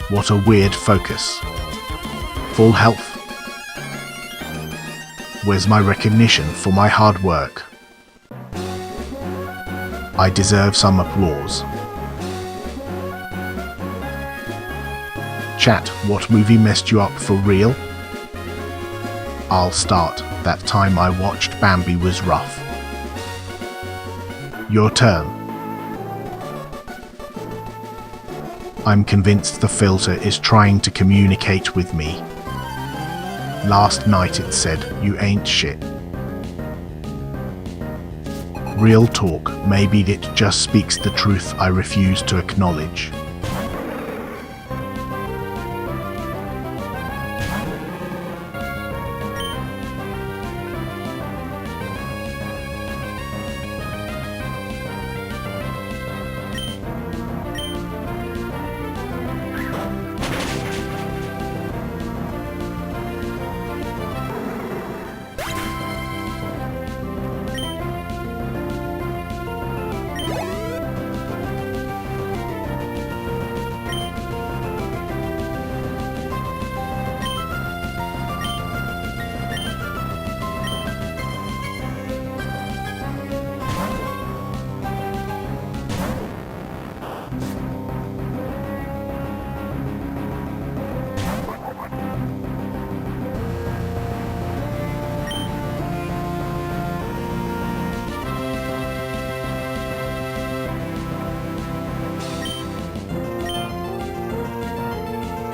What a weird focus. Full health. Where's my recognition for my hard work? I deserve some applause. Chat, what movie messed you up for real? I'll start. That time I watched Bambi was rough. Your turn. I'm convinced the filter is trying to communicate with me. Last night it said, you ain't shit. Real talk, maybe it just speaks the truth I refuse to acknowledge.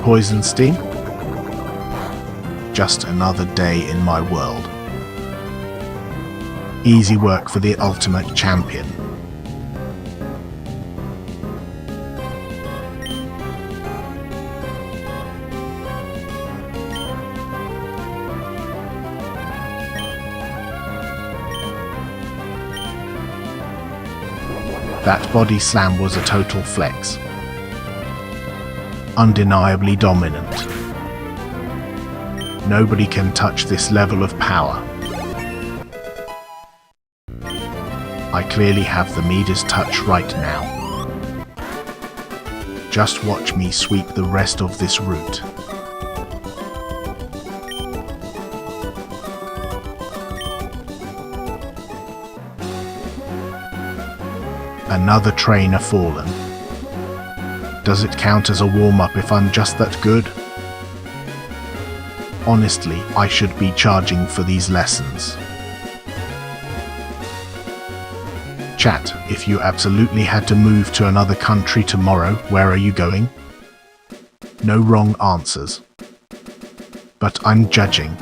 Poison sting? Just another day in my world. Easy work for the ultimate champion. That body slam was a total flex. Undeniably dominant. Nobody can touch this level of power. I clearly have the Midas touch right now. Just watch me sweep the rest of this route. Another trainer fallen. Does it count as a warm-up if I'm just that good? Honestly, I should be charging for these lessons. Chat, if you absolutely had to move to another country tomorrow, where are you going? No wrong answers. But I'm judging.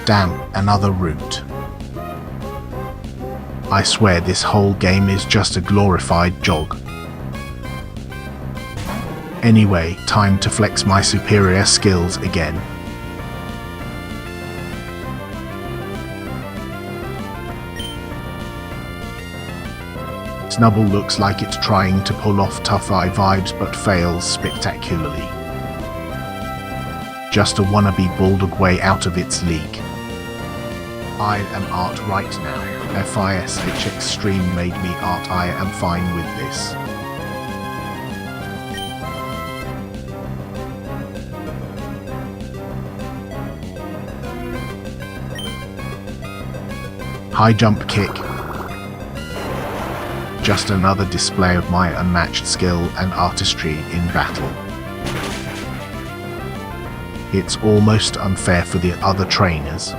Damn, another route. I swear this whole game is just a glorified jog. Anyway, time to flex my superior skills again. Snubble looks like it's trying to pull off tough eye vibes but fails spectacularly. Just a wannabe bulldog way out of its league. I am art right now. FISH Extreme made me art. I am fine with this. High jump kick. Just another display of my unmatched skill and artistry in battle. It's almost unfair for the other trainers.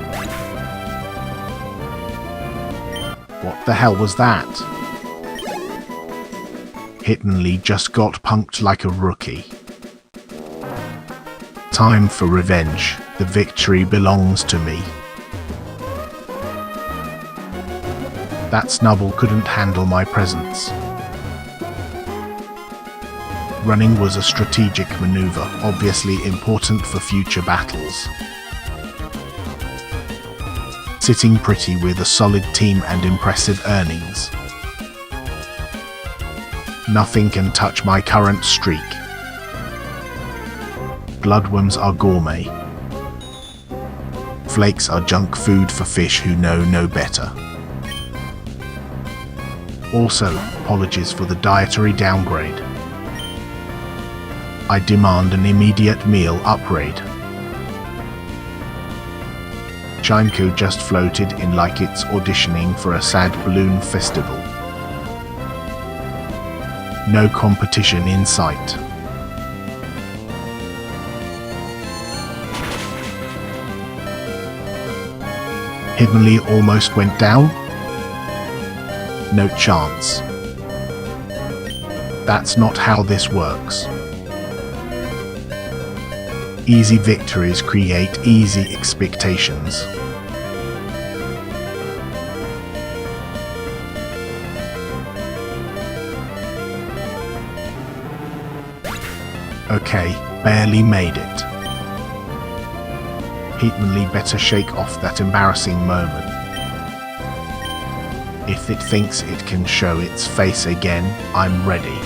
What the hell was that? Hittenly just got punked like a rookie. Time for revenge. The victory belongs to me. That Snubble couldn't handle my presence. Running was a strategic maneuver, obviously important for future battles. sitting pretty with a solid team and impressive earnings. Nothing can touch my current streak. Bloodworms are gourmet. Flakes are junk food for fish who know no better. Also, apologies for the dietary downgrade. I demand an immediate meal upgrade. Chinko just floated in like it's auditioning for a sad balloon festival. No competition in sight. Hiddenly almost went down? No chance. That's not how this works. Easy victories create easy expectations. Okay, barely made it. Hitmonlee better shake off that embarrassing moment. If it thinks it can show its face again, I'm ready.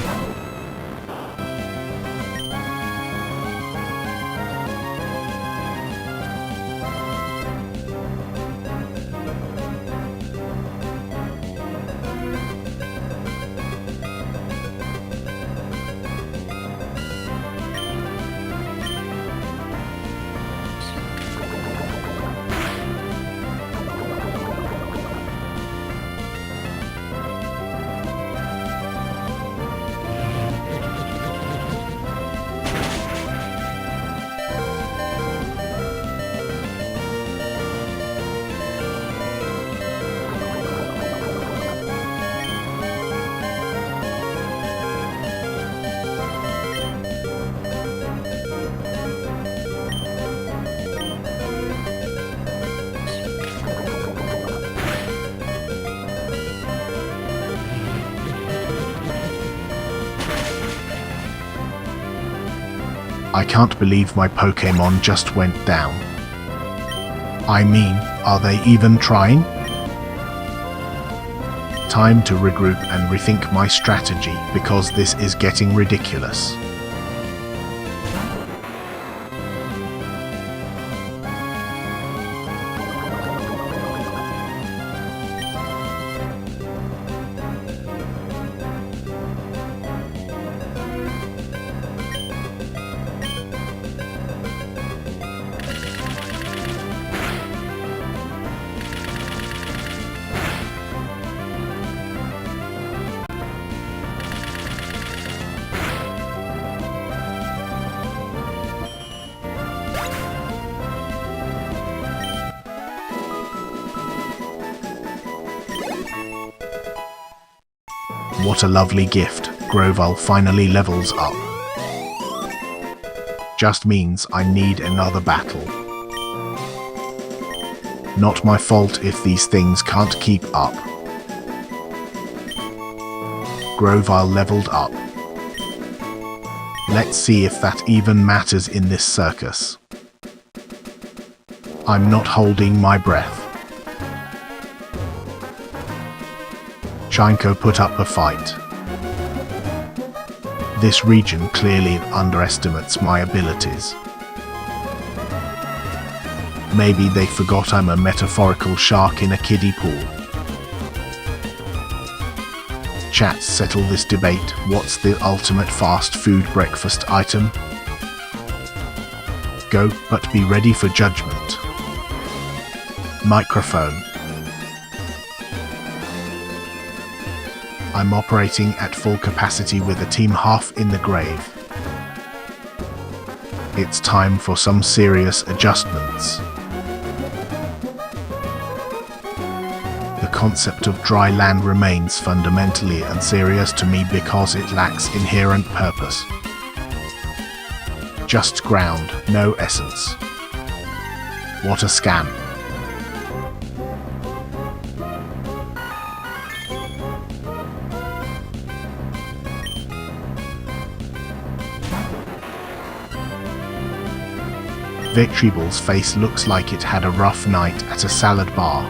I can't believe my Pokémon just went down. I mean, are they even trying? Time to regroup and rethink my strategy because this is getting ridiculous. What a lovely gift. Grovyle finally levels up. Just means I need another battle. Not my fault if these things can't keep up. Grovyle leveled up. Let's see if that even matters in this circus. I'm not holding my breath. Chinko put up a fight. This region clearly underestimates my abilities. Maybe they forgot I'm a metaphorical shark in a kiddie pool. Chat, settle this debate. What's the ultimate fast food breakfast item? Go, but be ready for judgment. Microphone. I'm operating at full capacity with a team half in the grave. It's time for some serious adjustments. The concept of dry land remains fundamentally unserious to me because it lacks inherent purpose. Just ground, no essence. What a scam. Vegetable's face looks like it had a rough night at a salad bar.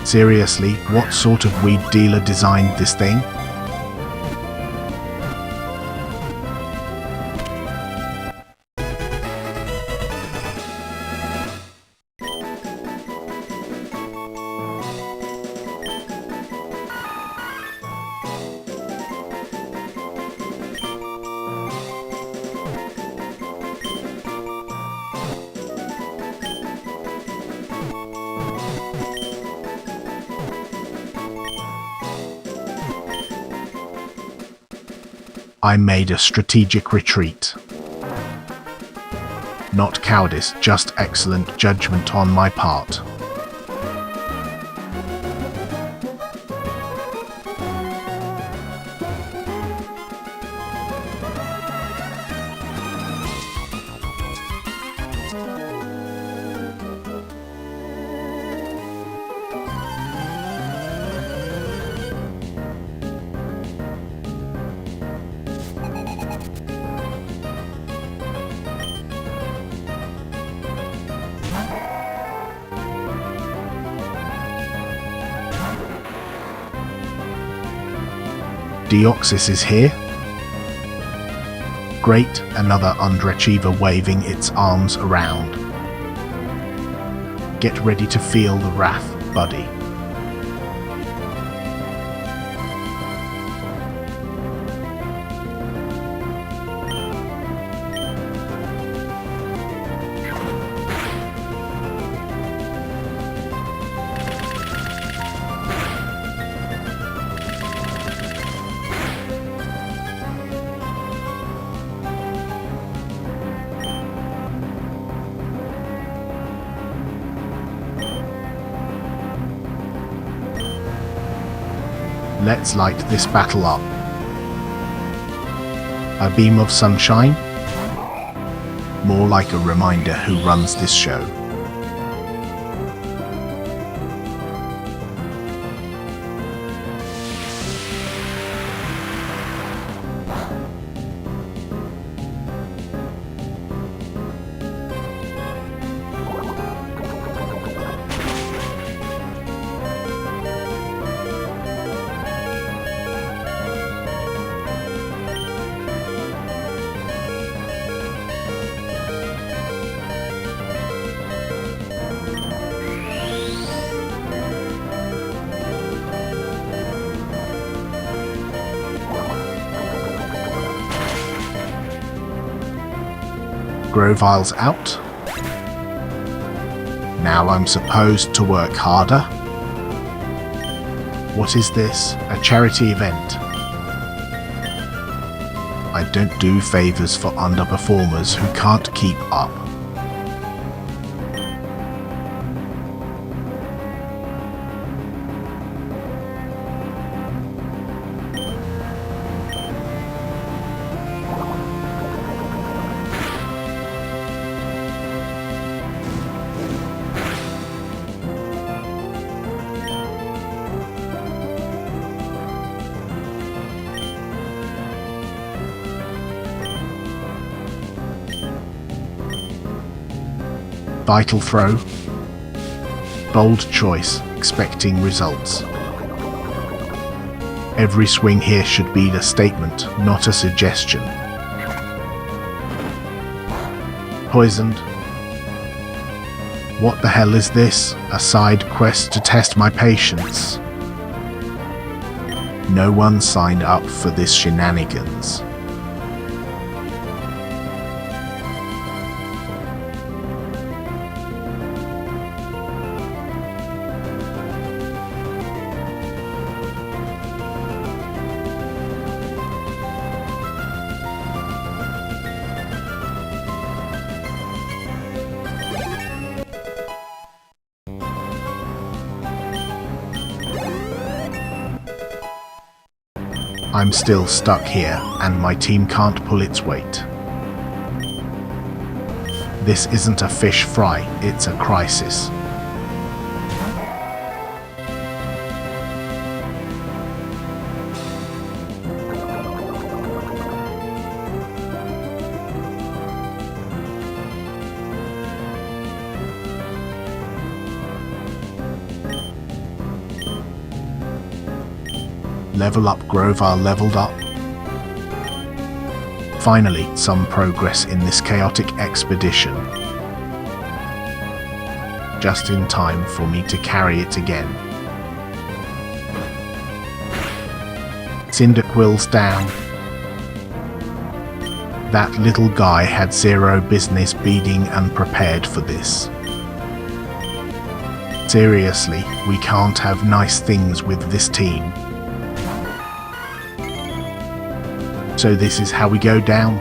Seriously, what sort of weed dealer designed this thing? I made a strategic retreat. Not cowardice, just excellent judgment on my part. Deoxys is here? Great, another underachiever waving its arms around. Get ready to feel the wrath, buddy. Let's light this battle up. A beam of sunshine? More like a reminder who runs this show. Grovile's out. Now I'm supposed to work harder? What is this? A charity event? I don't do favors for underperformers who can't keep up. Vital throw. Bold choice, expecting results. Every swing here should be a statement, not a suggestion. Poisoned. What the hell is this? A side quest to test my patience. No one signed up for this shenanigans. I'm still stuck here, and my team can't pull its weight. This isn't a fish fry, it's a crisis. level up grove are leveled up. Finally, some progress in this chaotic expedition. Just in time for me to carry it again. Cyndaquil's down. That little guy had zero business being unprepared for this. Seriously, we can't have nice things with this team. So this is how we go down?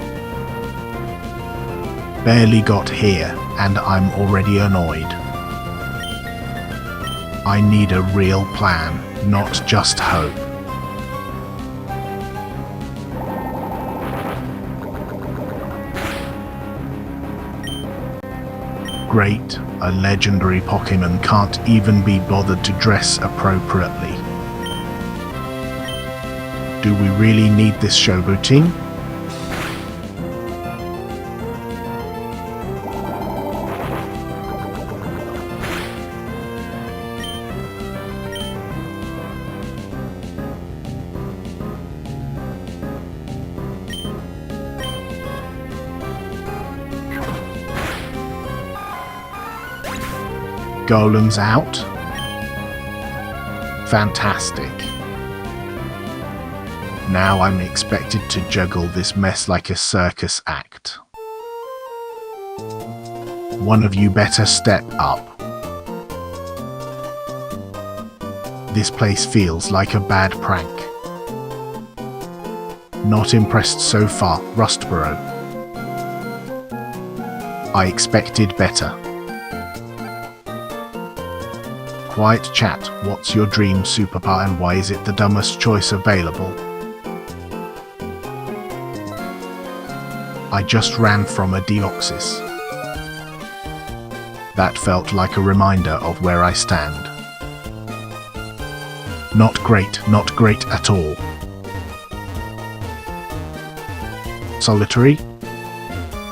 Barely got here, and I'm already annoyed. I need a real plan, not just hope. Great, a legendary Pokemon can't even be bothered to dress appropriately. Do we really need this showboating? Golem's out. Fantastic. Now I'm expected to juggle this mess like a circus act. One of you better step up. This place feels like a bad prank. Not impressed so far, Rustboro. I expected better. Quiet chat, what's your dream superpower and why is it the dumbest choice available? I just ran from a Deoxys. That felt like a reminder of where I stand. Not great at all. Solitary?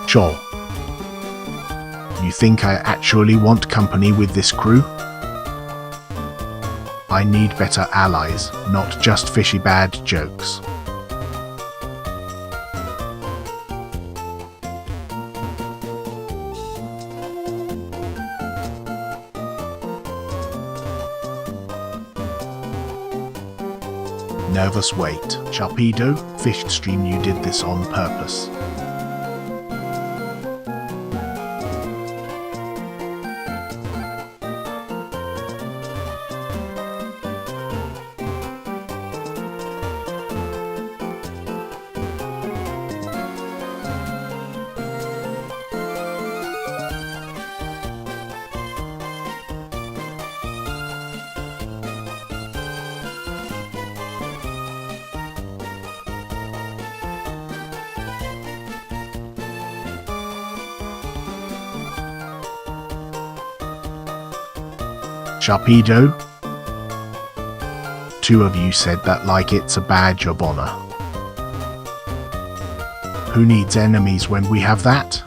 Sure. You think I actually want company with this crew? I need better allies, not just fishy bad jokes. Nervous wait. Sharpedo, Fish Stream, you did this on purpose. Sharpedo? Two of you said that like it's a badge of honor. Who needs enemies when we have that?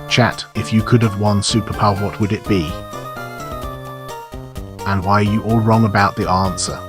Chat, if you could have one superpower, what would it be? And why are you all wrong about the answer?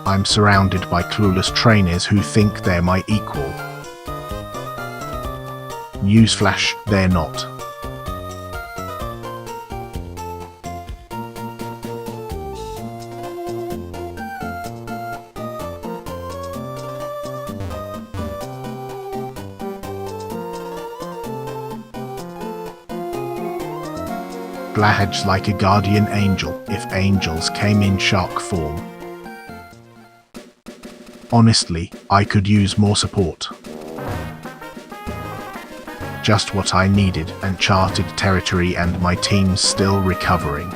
I'm surrounded by clueless trainers who think they're my equal. Newsflash, they're not. Glahaj like a guardian angel if angels came in shark form. Honestly, I could use more support. Just what I needed, uncharted territory and my team's still recovering.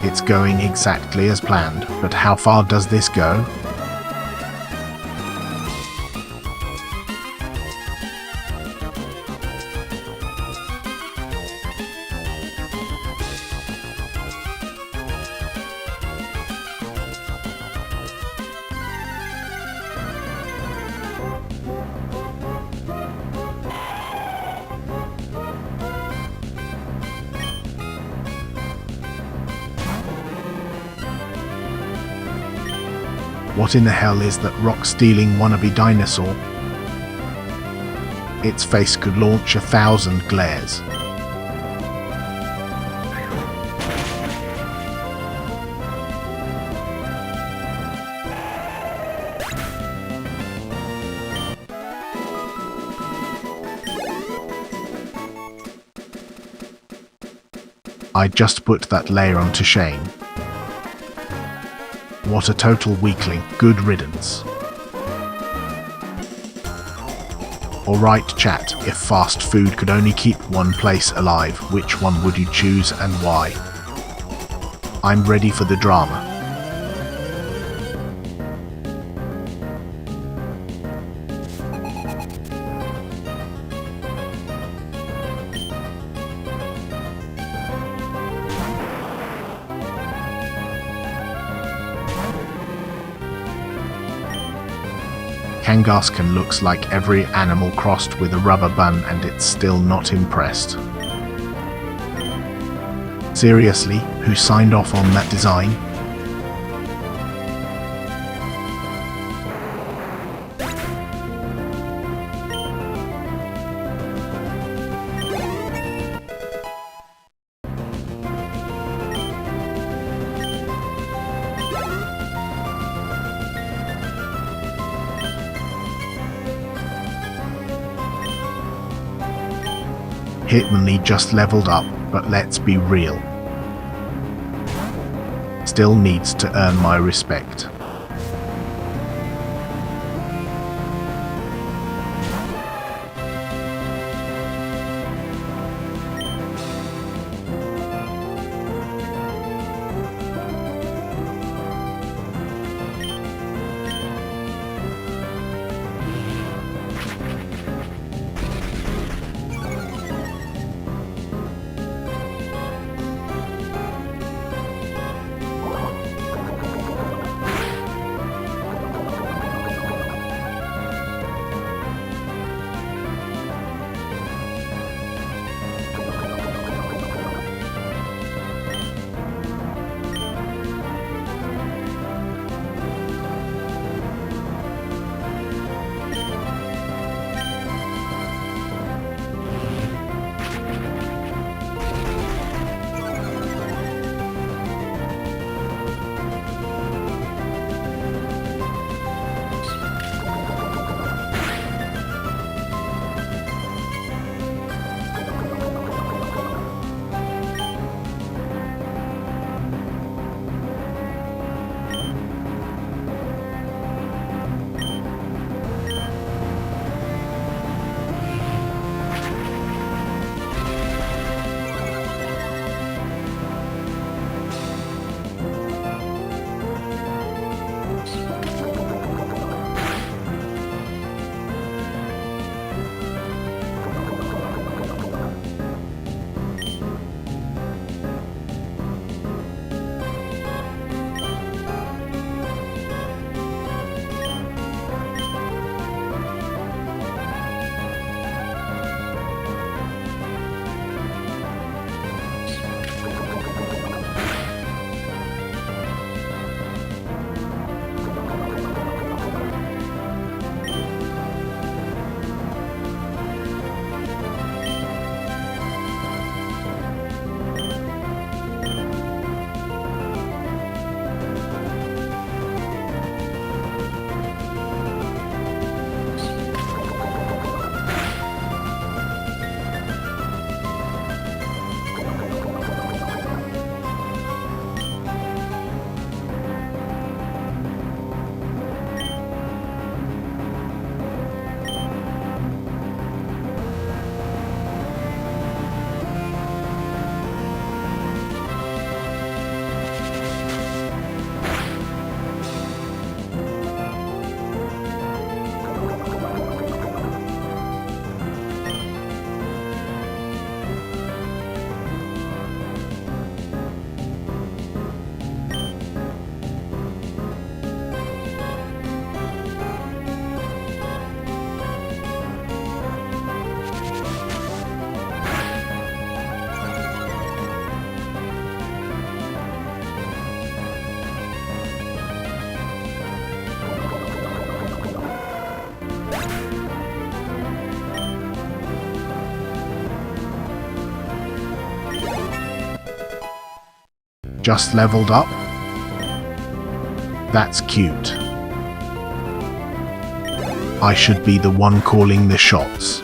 It's going exactly as planned, but how far does this go? What in the hell is that rock-stealing wannabe dinosaur? Its face could launch 1,000 glares. I just put that layer onto Shane. What a total weakling. Good riddance. Alright chat, if fast food could only keep one place alive, which one would you choose and why? I'm ready for the drama. Kangaskhan looks like every animal crossed with a rubber bun and it's still not impressed. Seriously, who signed off on that design? Hitmonlee just leveled up, but let's be real. Still needs to earn my respect. just leveled up? That's cute. I should be the one calling the shots.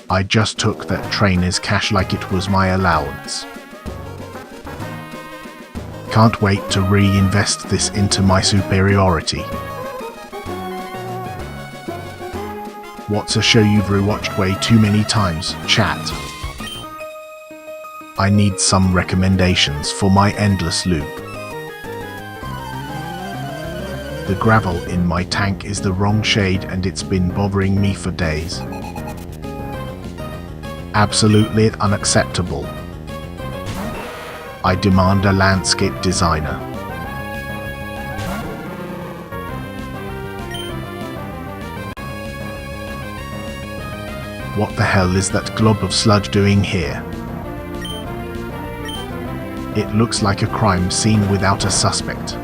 I just took that trainer's cash like it was my allowance. Can't wait to reinvest this into my superiority. What's a show you've rewatched way too many times, chat? I need some recommendations for my endless loop. The gravel in my tank is the wrong shade and it's been bothering me for days. Absolutely unacceptable. I demand a landscape designer. What the hell is that glob of sludge doing here? It looks like a crime scene without a suspect.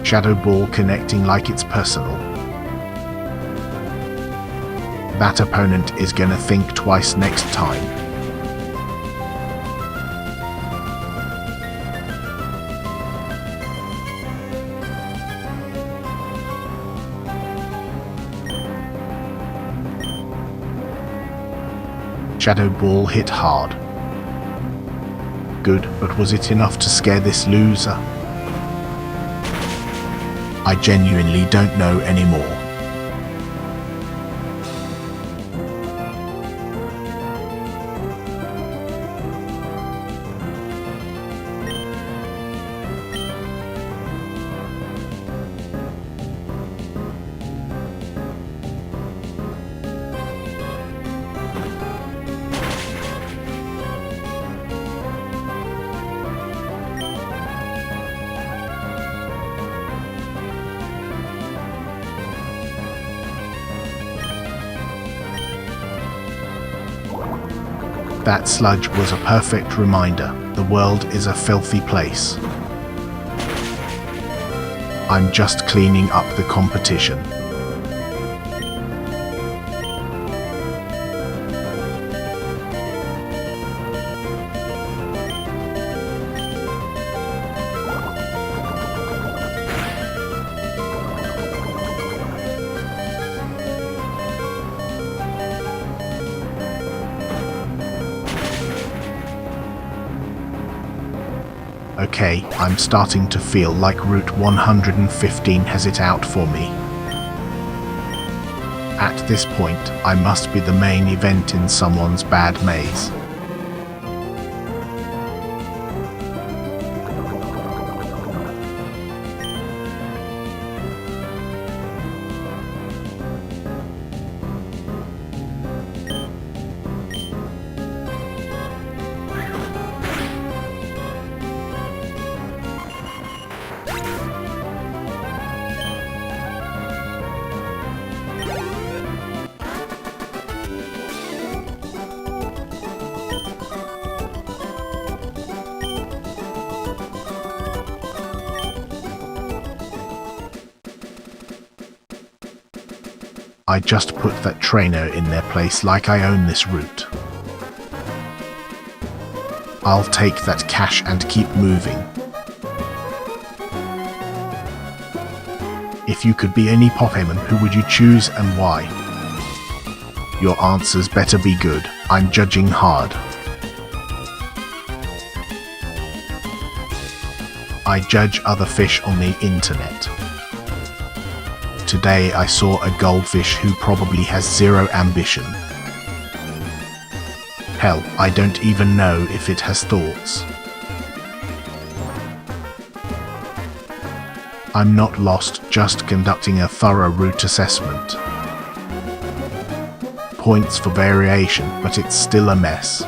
Shadow ball connecting like it's personal. That opponent is gonna think twice next time. Shadow ball hit hard. Good, but was it enough to scare this loser? I genuinely don't know anymore. That sludge was a perfect reminder. The world is a filthy place. I'm just cleaning up the competition. Okay, I'm starting to feel like Route 115 has it out for me. At this point, I must be the main event in someone's bad maze. I just put that trainer in their place like I own this route. I'll take that cash and keep moving. If you could be any Pokemon, who would you choose and why? Your answers better be good. I'm judging hard. I judge other fish on the internet. Today I saw a goldfish who probably has zero ambition. Hell, I don't even know if it has thoughts. I'm not lost, just conducting a thorough route assessment. Points for variation, but it's still a mess.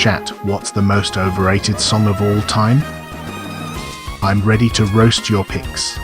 Chat, what's the most overrated song of all time? I'm ready to roast your picks.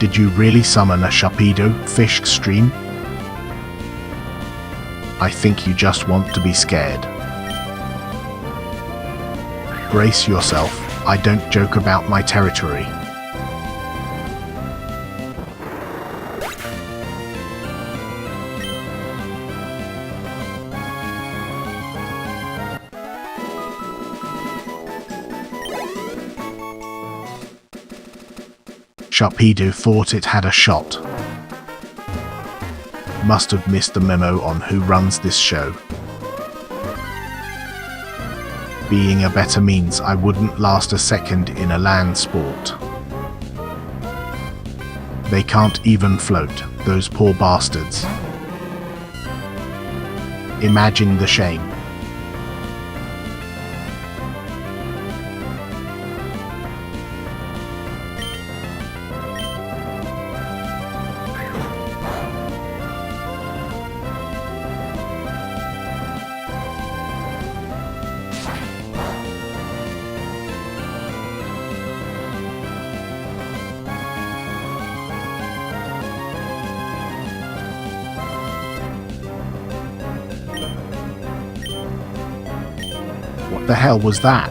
Did you really summon a Sharpedo fish stream? I think you just want to be scared. Brace yourself, I don't joke about my territory. Sharpedo thought it had a shot. Must have missed the memo on who runs this show. Being a Betta means I wouldn't last a second in a land sport. They can't even float, those poor bastards. Imagine the shame. What the hell was that?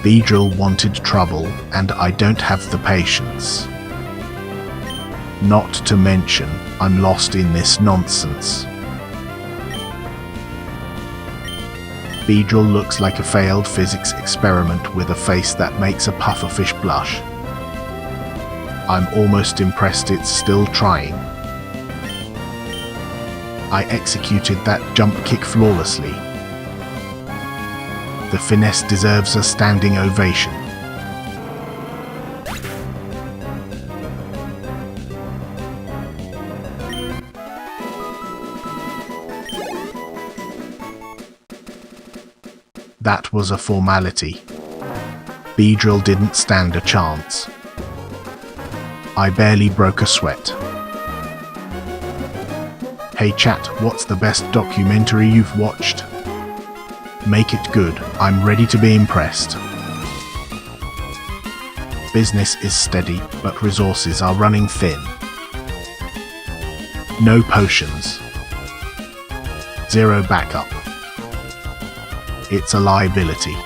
Beedrill wanted trouble, and I don't have the patience. Not to mention, I'm lost in this nonsense. Beedrill looks like a failed physics experiment with a face that makes a pufferfish blush. I'm almost impressed it's still trying. I executed that jump kick flawlessly. The finesse deserves a standing ovation. That was a formality. Beedrill didn't stand a chance. I barely broke a sweat. Hey chat, what's the best documentary you've watched? Make it good, I'm ready to be impressed. Business is steady, but resources are running thin. No potions. Zero backup. It's a liability.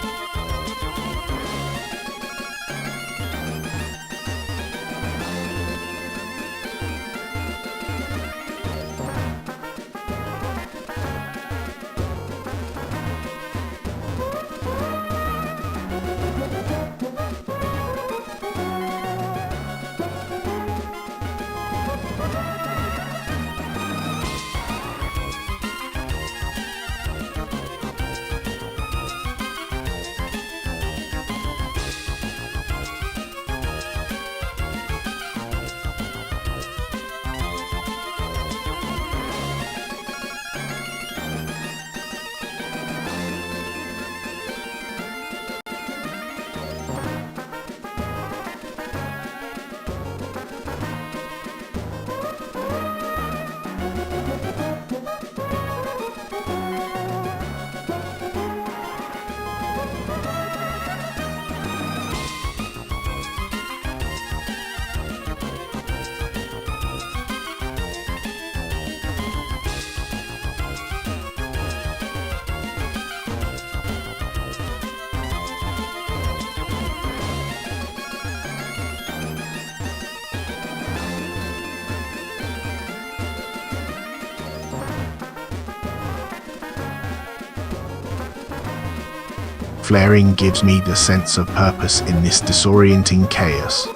Flaring gives me the sense of purpose in this disorienting chaos.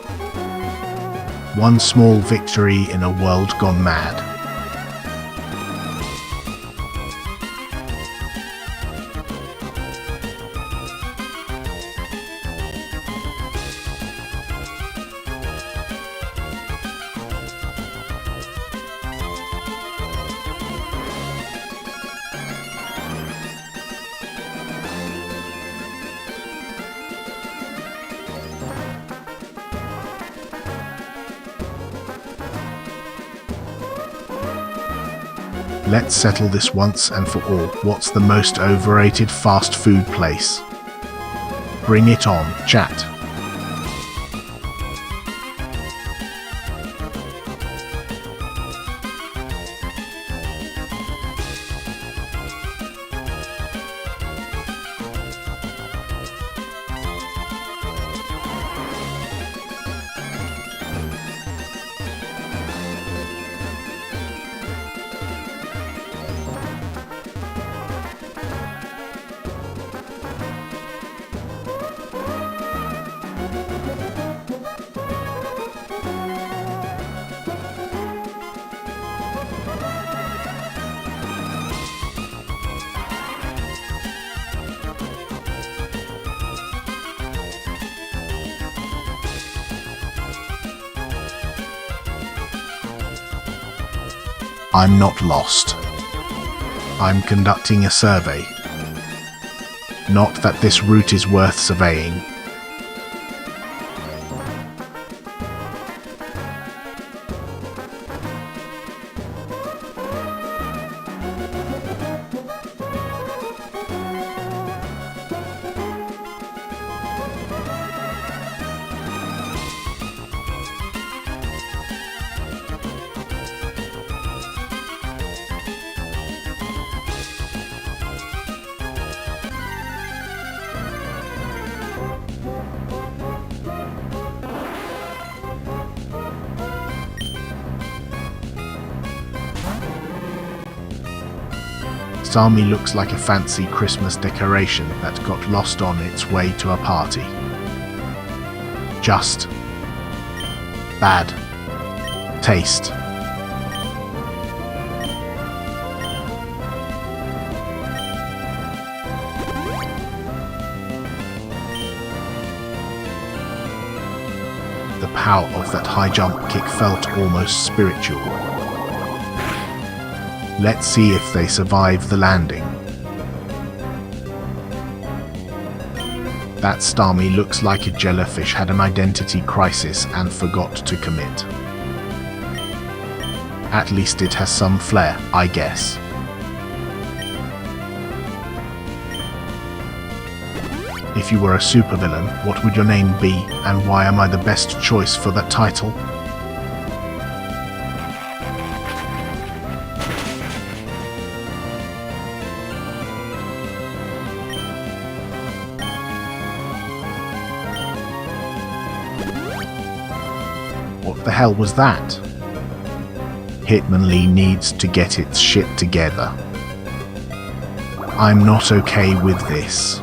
One small victory in a world gone mad. Let's settle this once and for all. What's the most overrated fast food place? Bring it on, chat. I'm not lost. I'm conducting a survey. Not that this route is worth surveying. Army looks like a fancy Christmas decoration that got lost on its way to a party. Just bad taste. The power of that high jump kick felt almost spiritual. Let's see if they survive the landing. That Starmie looks like a jellyfish had an identity crisis and forgot to commit. At least it has some flair, I guess. If you were a supervillain, what would your name be, and why am I the best choice for that title? What the hell was that? Hitmonlee needs to get its shit together. I'm not okay with this.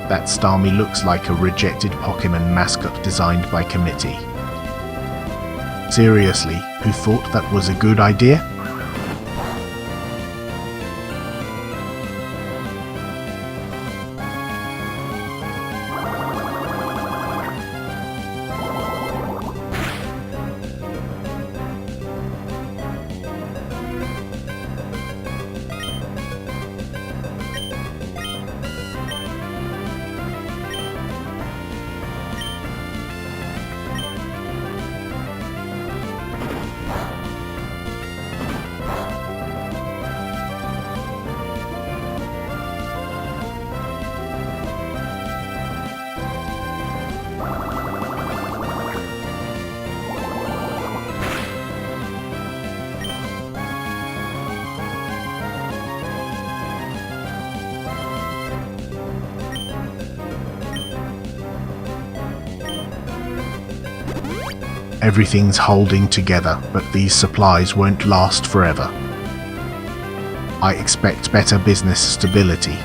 That Starmie looks like a rejected Pokemon mascot designed by committee. Seriously, who thought that was a good idea? Everything's holding together, but these supplies won't last forever. I expect better business stability.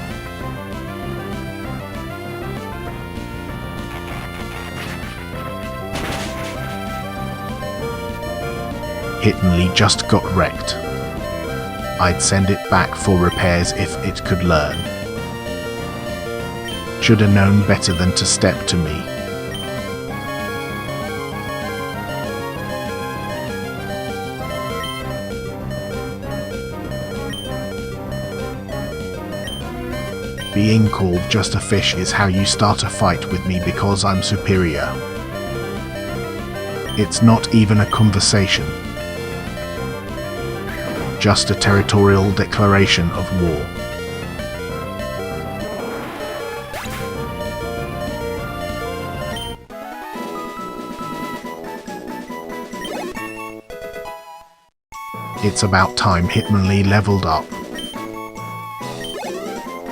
Hitmonlee just got wrecked. I'd send it back for repairs if it could learn. Should have known better than to step to me. Being called just a fish is how you start a fight with me because I'm superior. It's not even a conversation. Just a territorial declaration of war. It's about time Hitmonlee leveled up.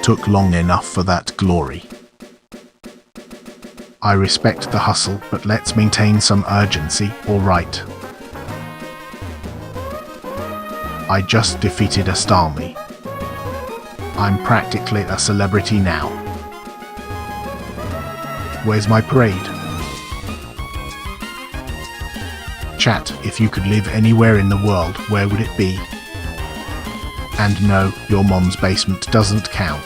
Took long enough for that glory. I respect the hustle, but let's maintain some urgency, alright? I just defeated a Starmie. I'm practically a celebrity now. Where's my parade? Chat, if you could live anywhere in the world, where would it be? And no, your mom's basement doesn't count.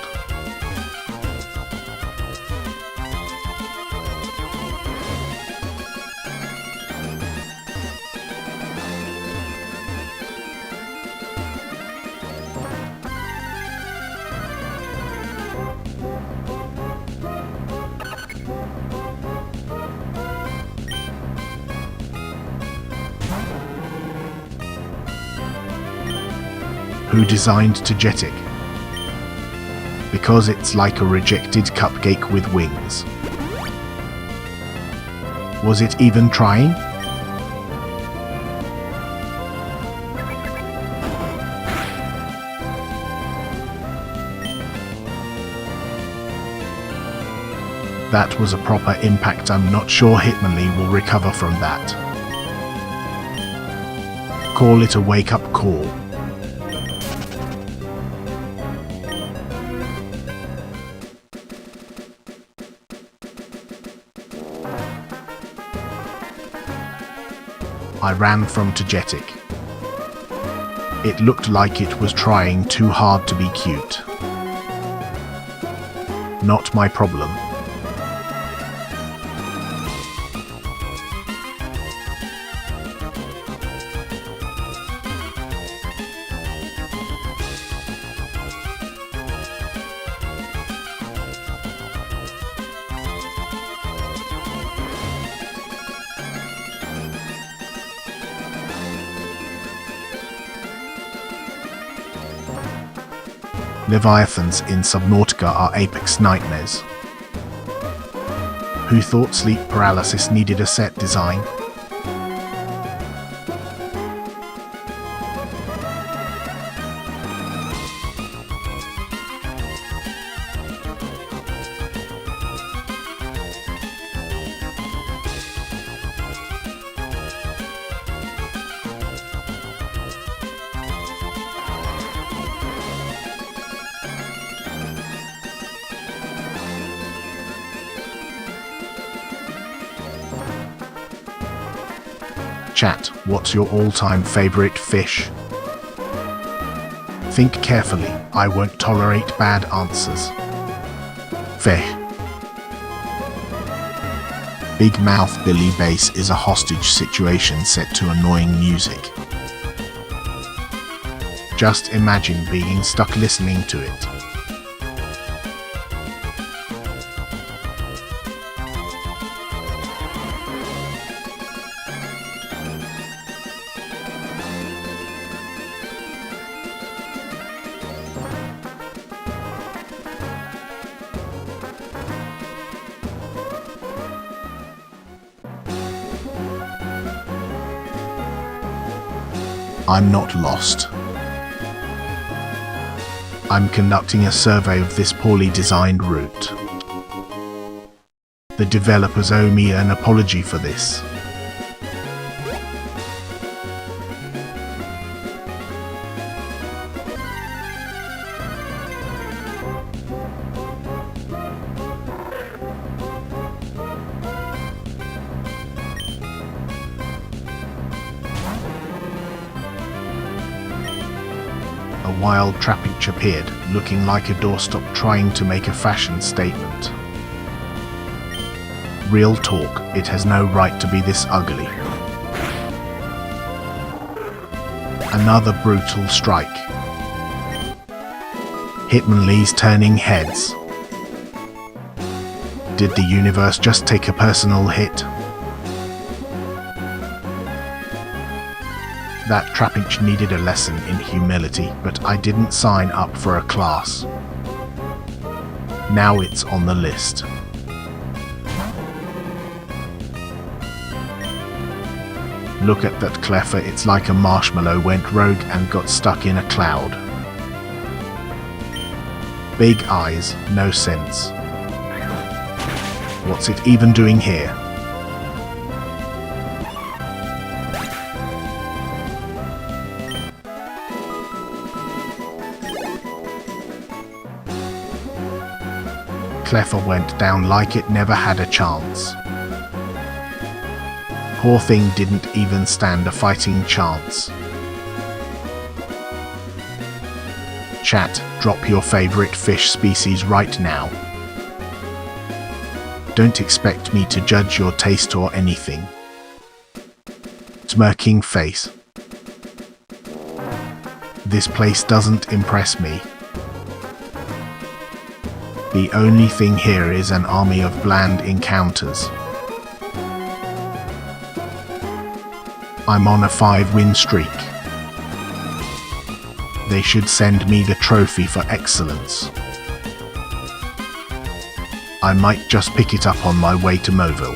Who designed Tagetic? Because it's like a rejected cupcake with wings. Was it even trying? That was a proper impact. I'm not sure Hitmonlee will recover from that. Call it a wake-up call. I ran from Tagetic. It looked like it was trying too hard to be cute. Not my problem. Leviathans in Subnautica are apex nightmares. Who thought sleep paralysis needed a set design? Chat, what's your all-time favorite fish? Think carefully, I won't tolerate bad answers. Fish. Big Mouth Billy Bass is a hostage situation set to annoying music. Just imagine being stuck listening to it. I'm not lost. I'm conducting a survey of this poorly designed route. The developers owe me an apology for this. A wild trapinch appeared, looking like a doorstop trying to make a fashion statement. Real talk, it has no right to be this ugly. Another brutal strike. Hitmonlee's turning heads. Did the universe just take a personal hit? That trapinch needed a lesson in humility, but I didn't sign up for a class. Now it's on the list. Look at that Cleffer, it's like a marshmallow went rogue and got stuck in a cloud. Big eyes, no sense. What's it even doing here? Cleffer went down like it never had a chance. Poor thing didn't even stand a fighting chance. Chat, drop your favorite fish species right now. Don't expect me to judge your taste or anything. Smirking face. This place doesn't impress me. The only thing here is an army of bland encounters. I'm on a 5-win streak. They should send me the trophy for excellence. I might just pick it up on my way to Moville.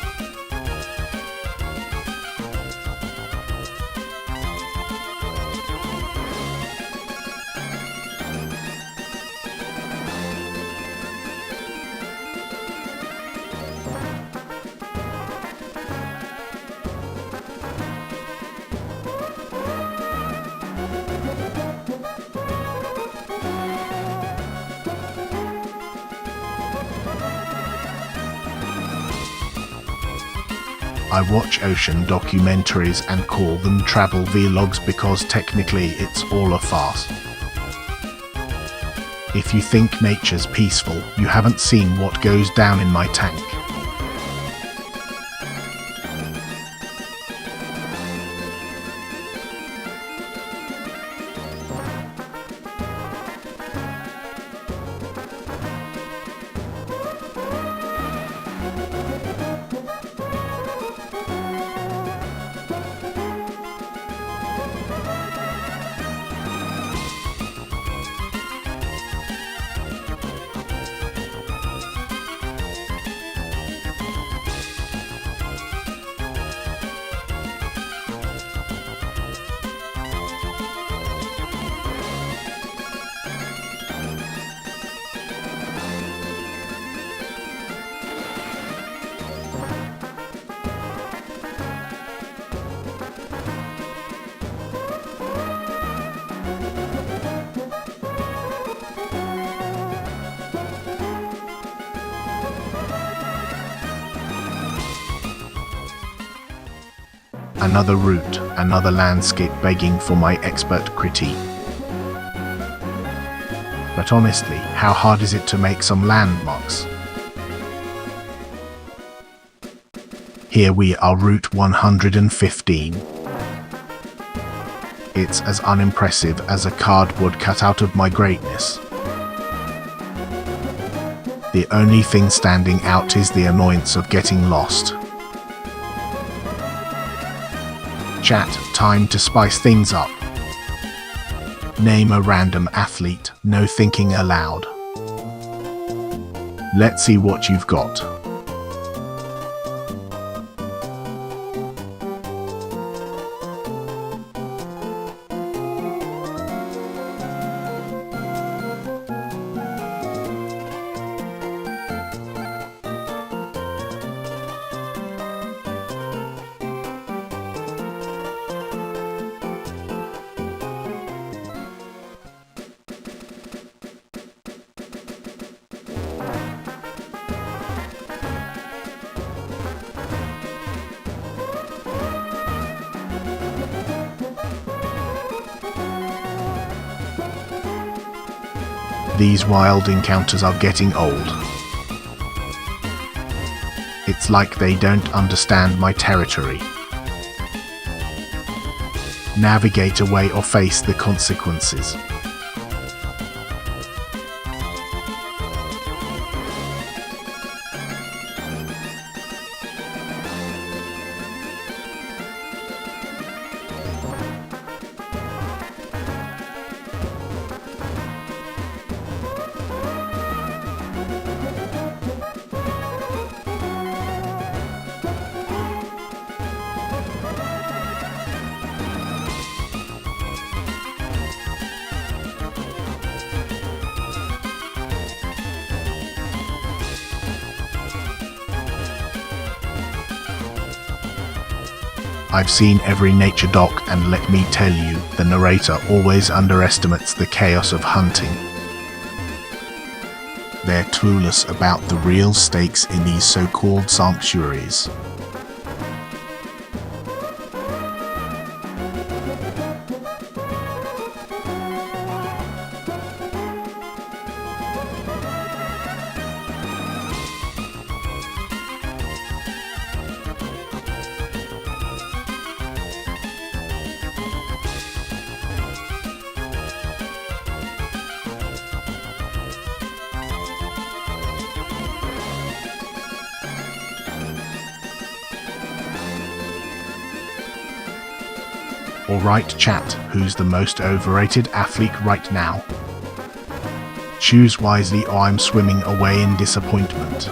I watch ocean documentaries and call them travel vlogs because technically it's all a farce. If you think nature's peaceful, you haven't seen what goes down in my tank. Another route, another landscape begging for my expert critique. But honestly, how hard is it to make some landmarks? Here we are, Route 115. It's as unimpressive as a cardboard cutout of my greatness. The only thing standing out is the annoyance of getting lost. Chat, time to spice things up. Name a random athlete, no thinking aloud. Let's see what you've got. These wild encounters are getting old. It's like they don't understand my territory. Navigate away or face the consequences. I've seen every nature doc, and let me tell you, the narrator always underestimates the chaos of hunting. They're clueless about the real stakes in these so-called sanctuaries. Alright chat, who's the most overrated athlete right now? Choose wisely or I'm swimming away in disappointment.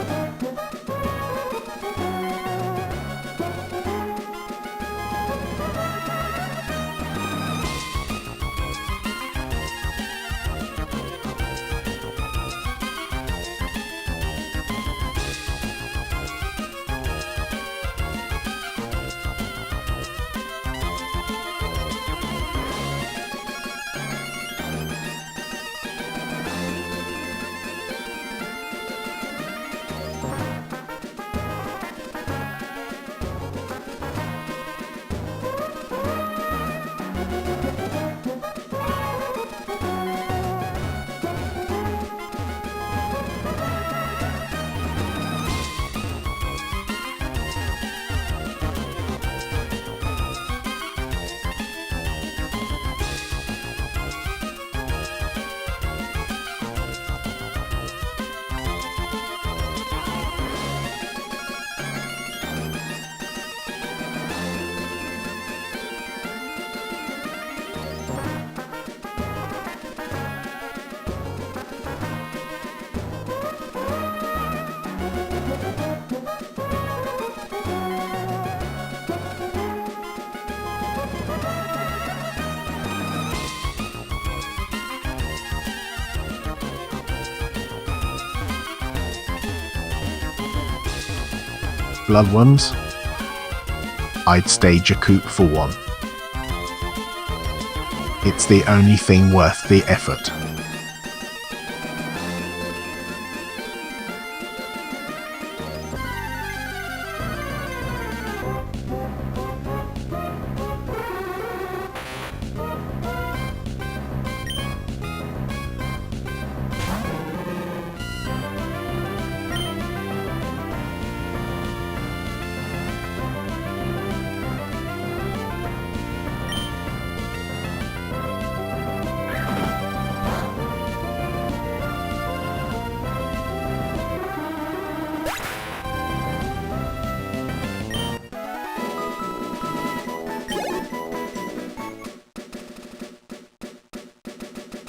Bloodworms? I'd stage a coup for one. It's the only thing worth the effort.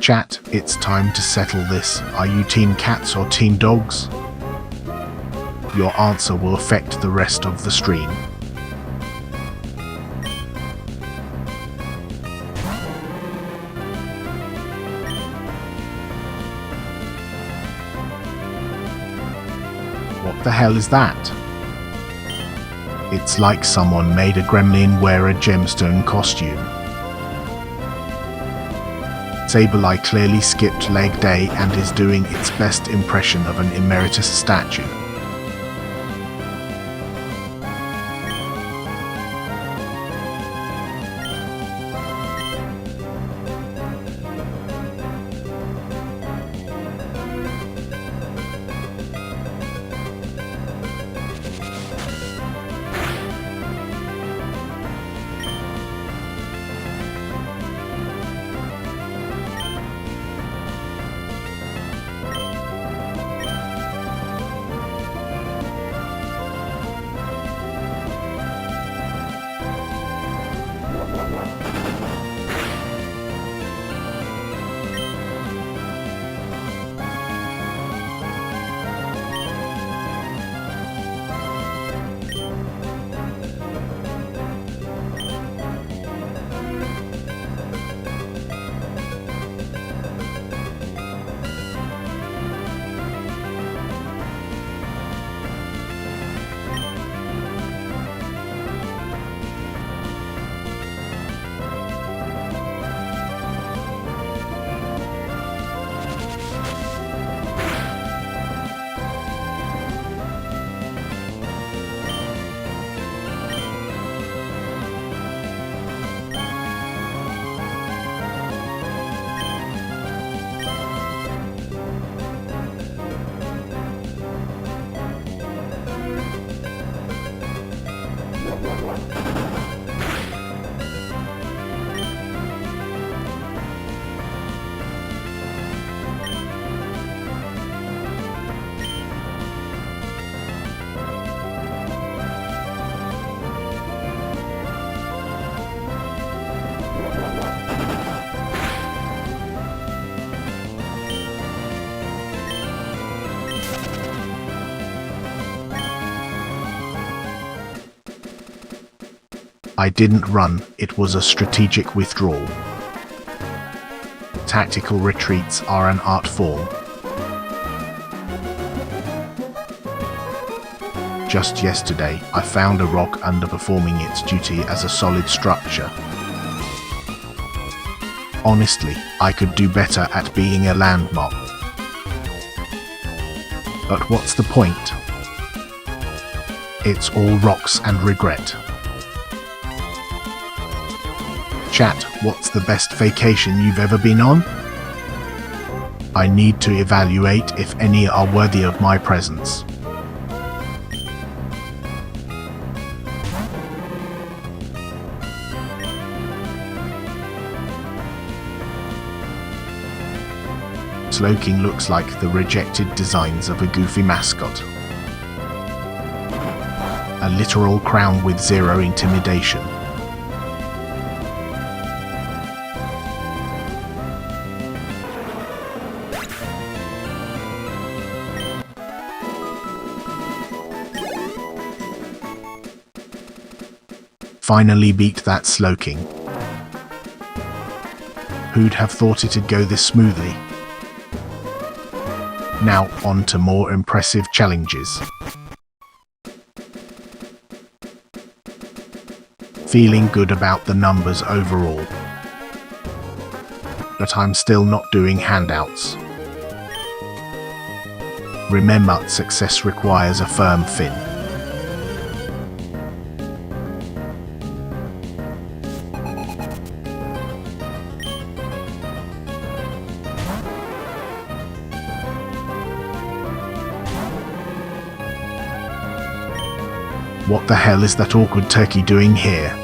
Chat, it's time to settle this. Are you team cats or team dogs? Your answer will affect the rest of the stream. What the hell is that? It's like someone made a gremlin wear a gemstone costume. Sableye clearly skipped leg day and is doing its best impression of an emeritus statue. I didn't run, it was a strategic withdrawal. Tactical retreats are an art form. Just yesterday, I found a rock underperforming its duty as a solid structure. Honestly, I could do better at being a landmark. But what's the point? It's all rocks and regret. Chat, what's the best vacation you've ever been on? I need to evaluate if any are worthy of my presence. Slowking looks like the rejected designs of a goofy mascot. A literal crown with zero intimidation. Finally beat that Slowking. Who'd have thought it'd go this smoothly? Now on to more impressive challenges. Feeling good about the numbers overall. But I'm still not doing handouts. Remember, success requires a firm fin. What the hell is that awkward turkey doing here?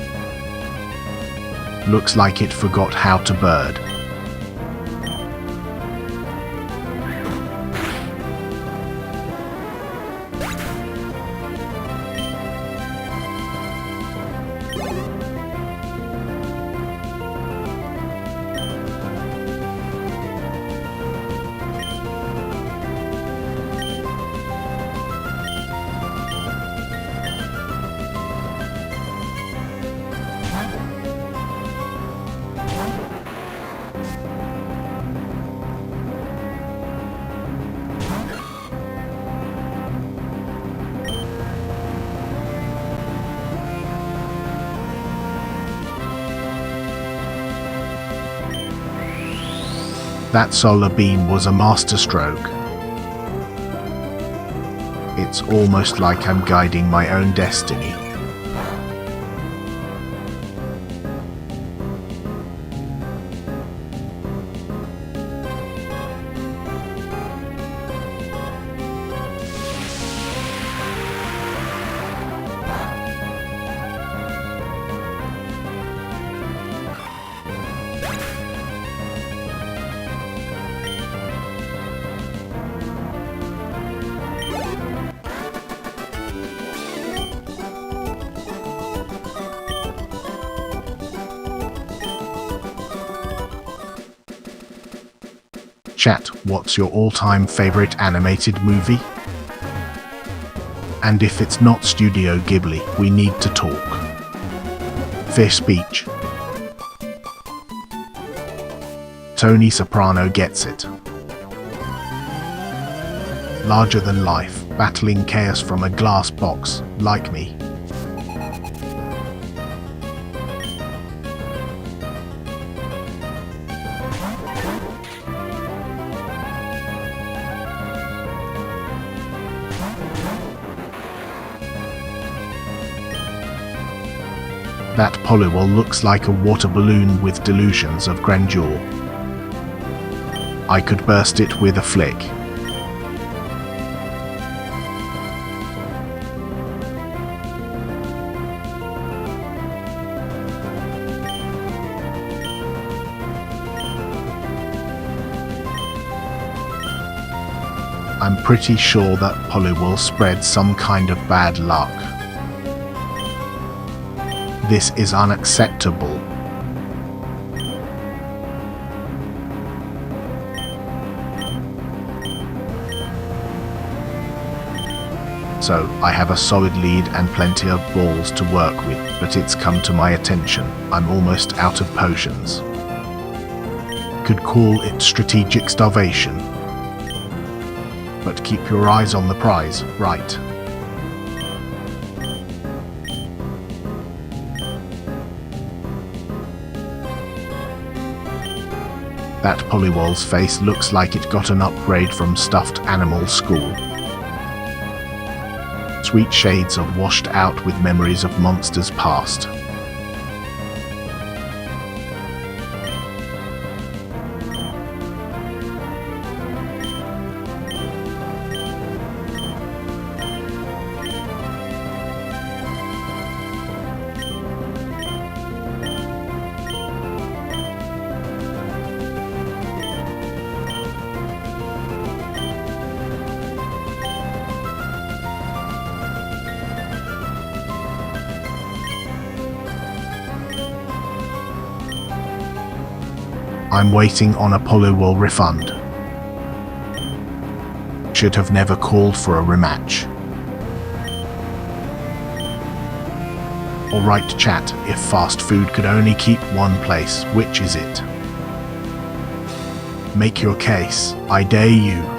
Looks like it forgot how to bird. That solar beam was a masterstroke. It's almost like I'm guiding my own destiny. Chat, what's your all-time favorite animated movie? And if it's not Studio Ghibli, we need to talk. Fair speech. Tony Soprano gets it. Larger than life, battling chaos from a glass box, like me. That polywall looks like a water balloon with delusions of grandeur. I could burst it with a flick. I'm pretty sure that polywall spread some kind of bad luck. This is unacceptable. so I have a solid lead and plenty of balls to work with, but it's come to my attention I'm almost out of potions. Could call it strategic starvation. But keep your eyes on the prize, right? That Pollywall's face looks like it got an upgrade from Stuffed Animal School. Sweet shades of washed out with memories of monsters past. I'm waiting on a Pollywall refund. Should have never called for a rematch. Alright chat, if fast food could only keep one place, which is it? Make your case, I dare you.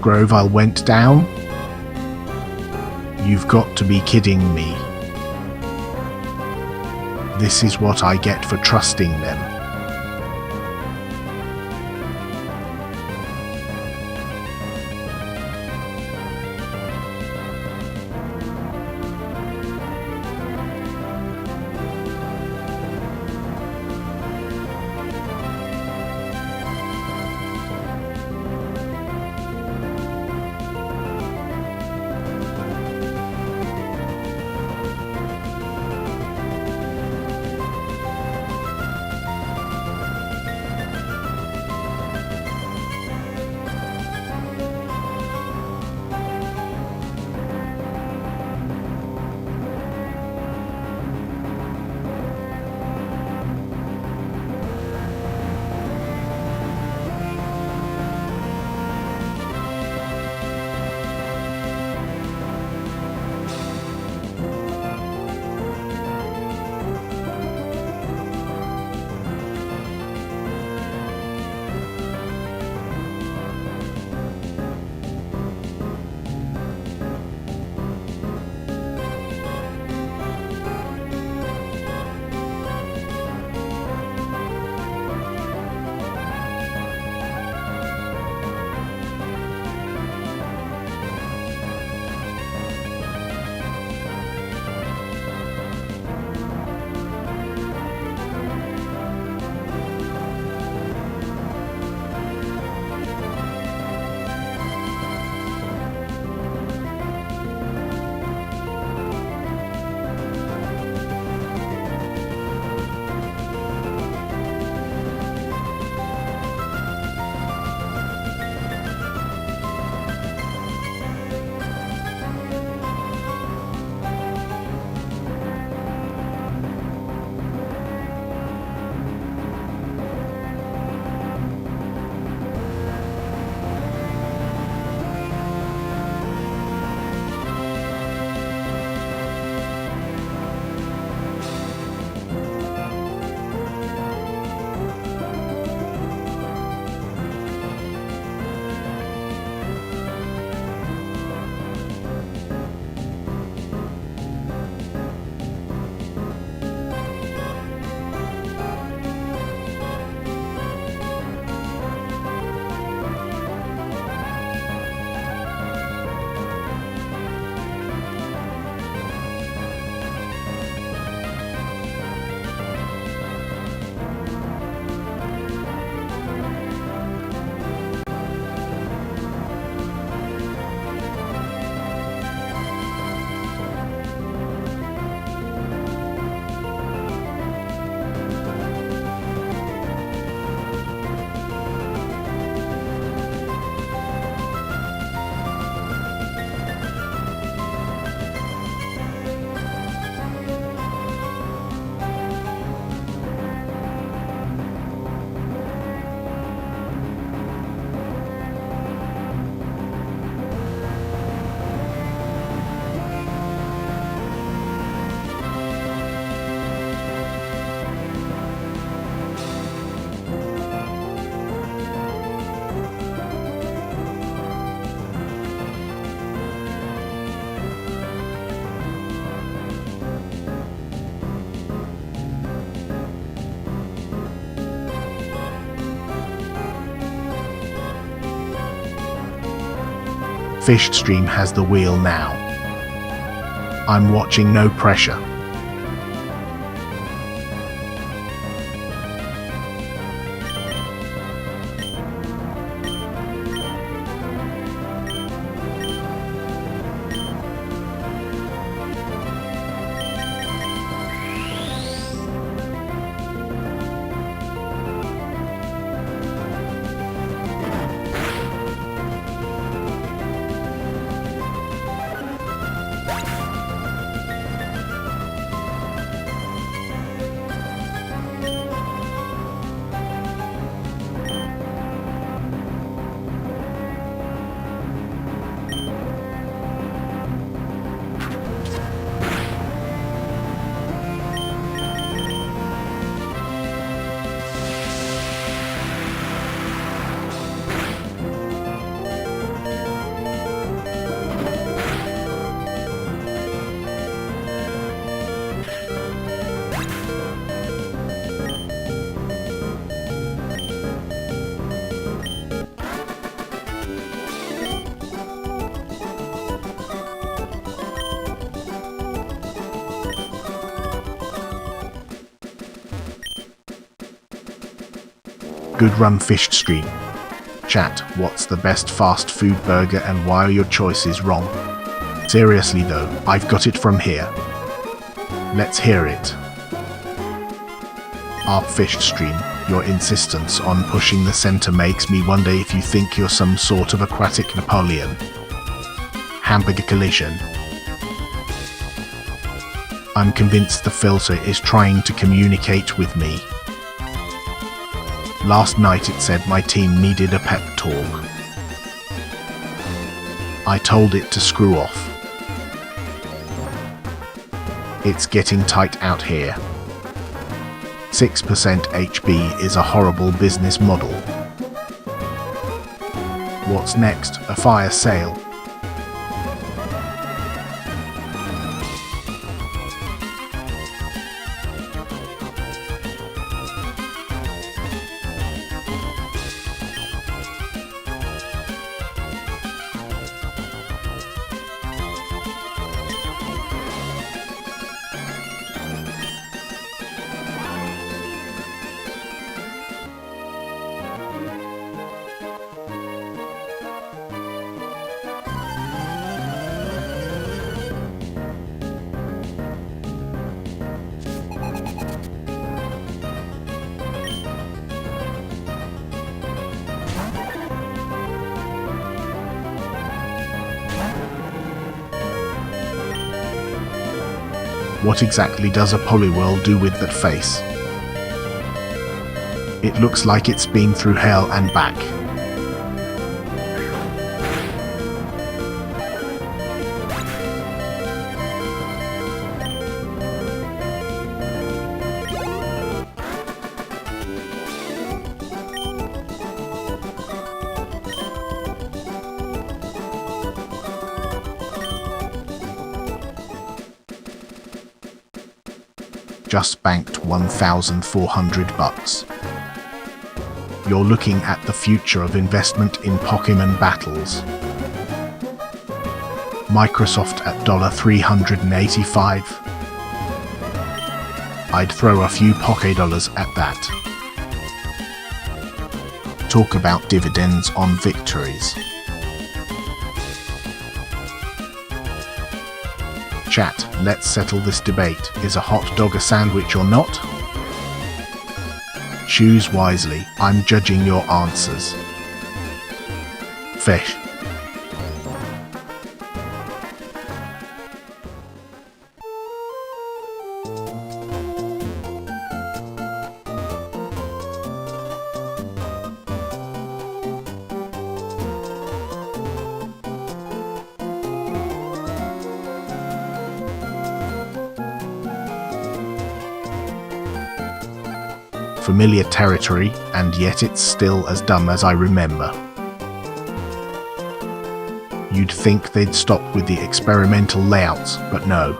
Grovile went down? You've got to be kidding me. This is what I get for trusting them. Fish stream has the wheel now. I'm watching, no pressure. Good run, Fish stream. Chat, what's the best fast food burger and why are your choices wrong? Seriously though, I've got it from here. Let's hear it. Our Fish stream, your insistence on pushing the center makes me wonder if you think you're some sort of aquatic Napoleon. Hamburger collision. I'm convinced the filter is trying to communicate with me. Last night it said my team needed a pep talk. I told it to screw off. It's getting tight out here. 6% HB is a horrible business model. What's next? A fire sale? What exactly does a polywhirl do with that face? It looks like it's been through hell and back. Just banked 1,400 bucks. You're looking at the future of investment in Pokemon battles. Microsoft at $385. I'd throw a few Poké-dollars at that. Talk about dividends on victories. Chat, let's settle this debate. Is a hot dog a sandwich or not? Choose wisely. I'm judging your answers. Fish. Familiar territory, and yet it's still as dumb as I remember. You'd think they'd stop with the experimental layouts, but no.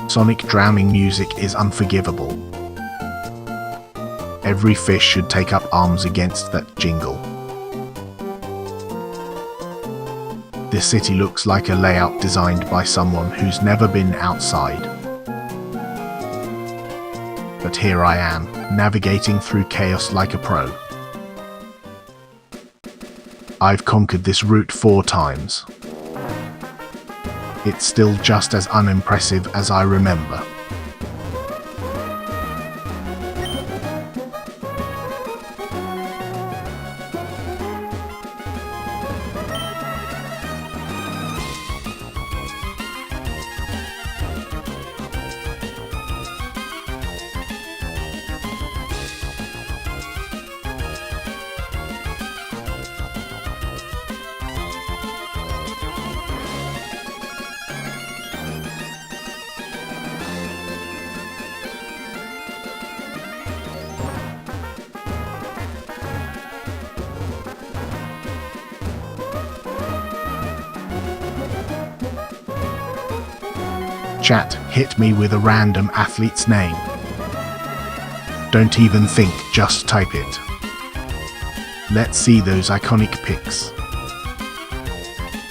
Sonic drowning music is unforgivable. Every fish should take up arms against that jingle. This city looks like a layout designed by someone who's never been outside. But here I am, navigating through chaos like a pro. I've conquered this route 4 times. It's still just as unimpressive as I remember. Chat, hit me with a random athlete's name. Don't even think, just type it. Let's see those iconic pics.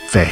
Feh.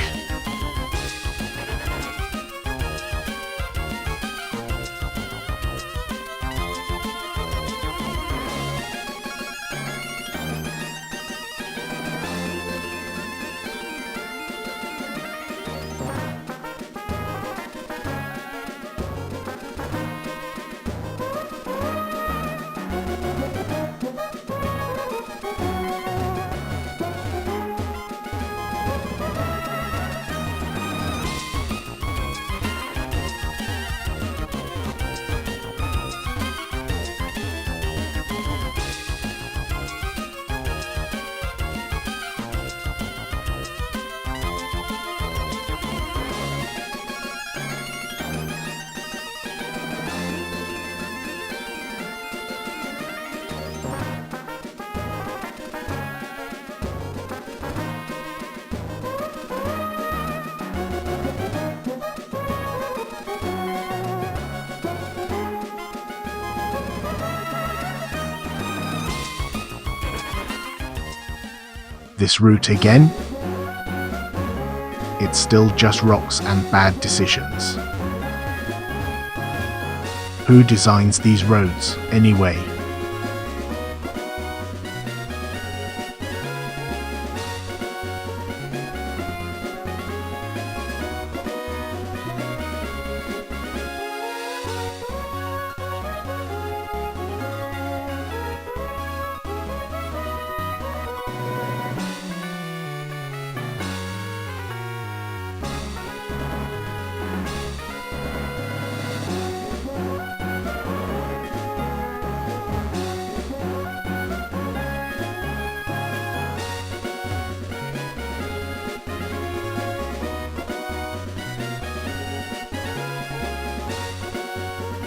This route again? It's still just rocks and bad decisions. Who designs these roads, anyway?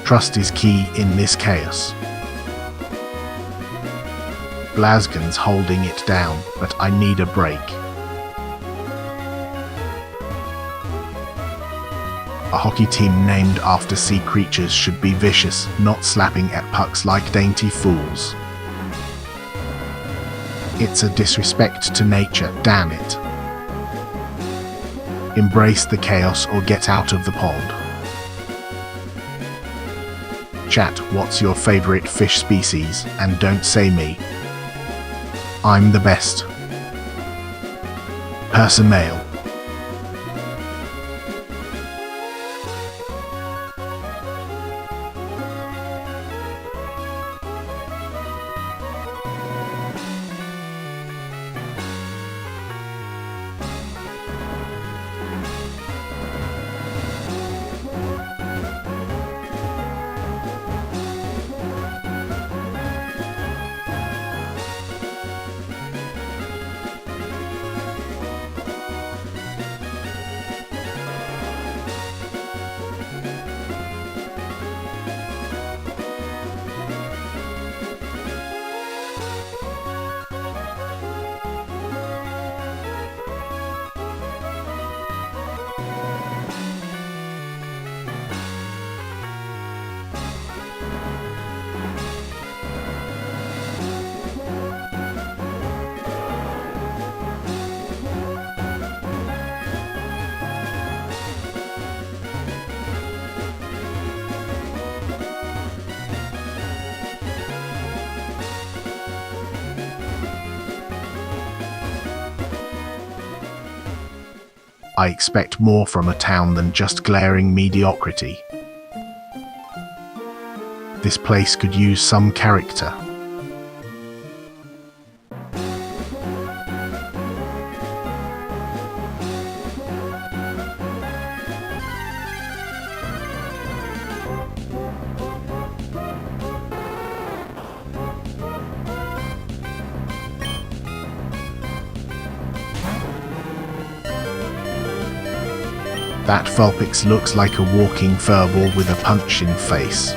Trust is key in this chaos. Blazgon's holding it down, but I need a break. A hockey team named after sea creatures should be vicious, not slapping at pucks like dainty fools. It's a disrespect to nature, damn it. Embrace the chaos or get out of the pond. Chat, what's your favorite fish species? And don't say me. I'm the best. Person male. I expect more from a town than just glaring mediocrity. This place could use some character. That Vulpix looks like a walking furball with a punch-in face.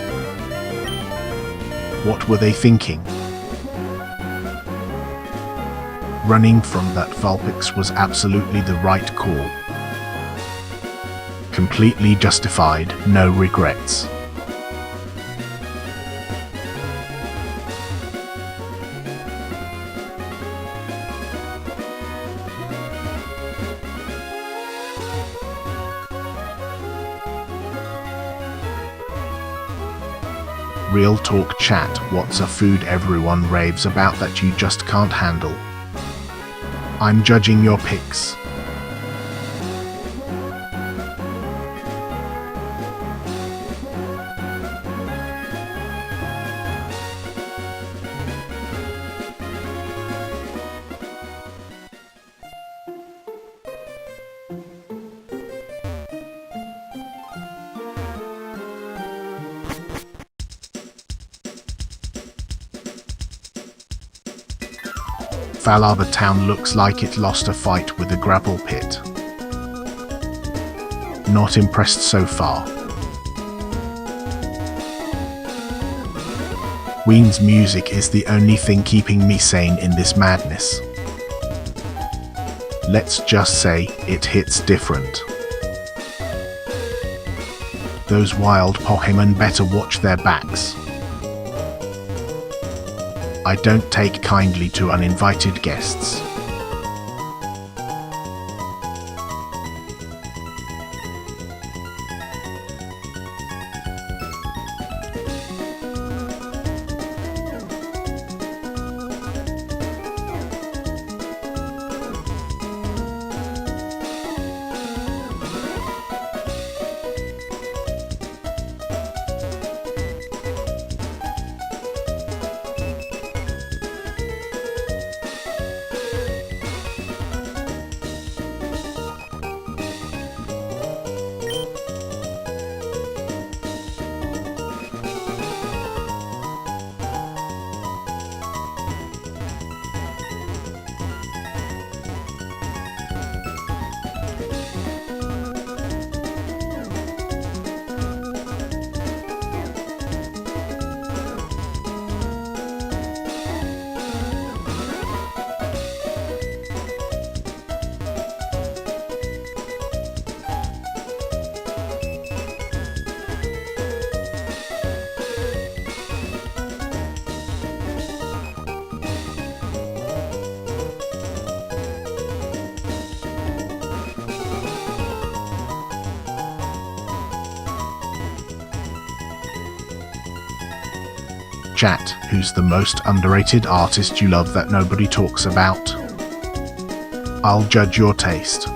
What were they thinking? Running from that Vulpix was absolutely the right call. Completely justified, no regrets. Real talk chat, what's a food everyone raves about that you just can't handle? I'm judging your picks. Valhalla town looks like it lost a fight with a gravel pit. Not impressed so far. Ween's music is the only thing keeping me sane in this madness. Let's just say it hits different. Those wild Pokemon better watch their backs. I don't take kindly to uninvited guests. Chat, who's the most underrated artist you love that nobody talks about? I'll judge your taste.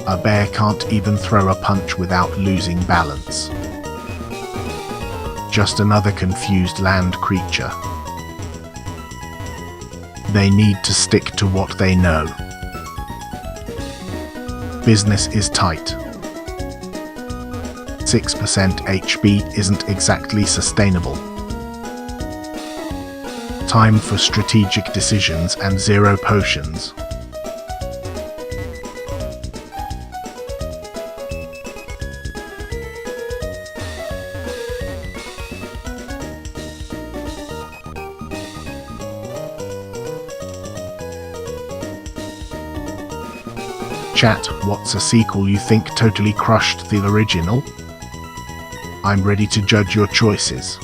A bear can't even throw a punch without losing balance. Just another confused land creature. They need to stick to what they know. Business is tight. 6% HP isn't exactly sustainable. Time for strategic decisions and 0 potions. Chat, what's a sequel you think totally crushed the original? I'm ready to judge your choices.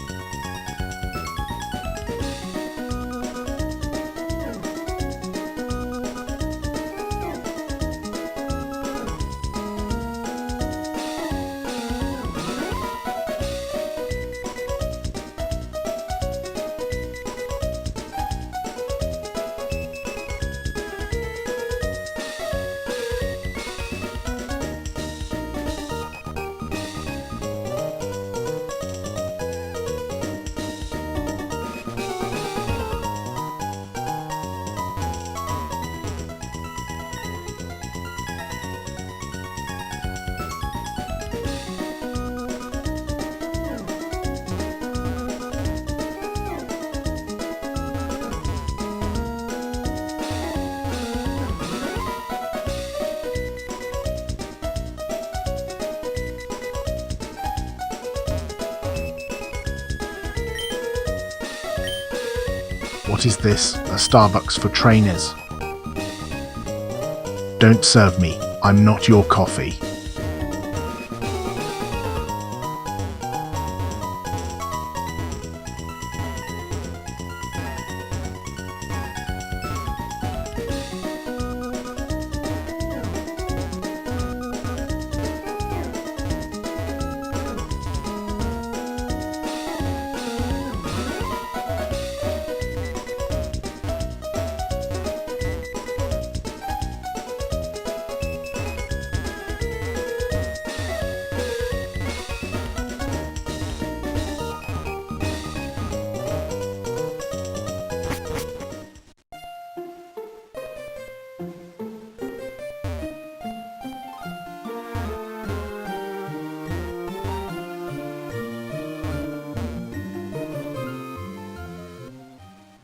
What is this? A Starbucks for trainers? Don't serve me. I'm not your coffee.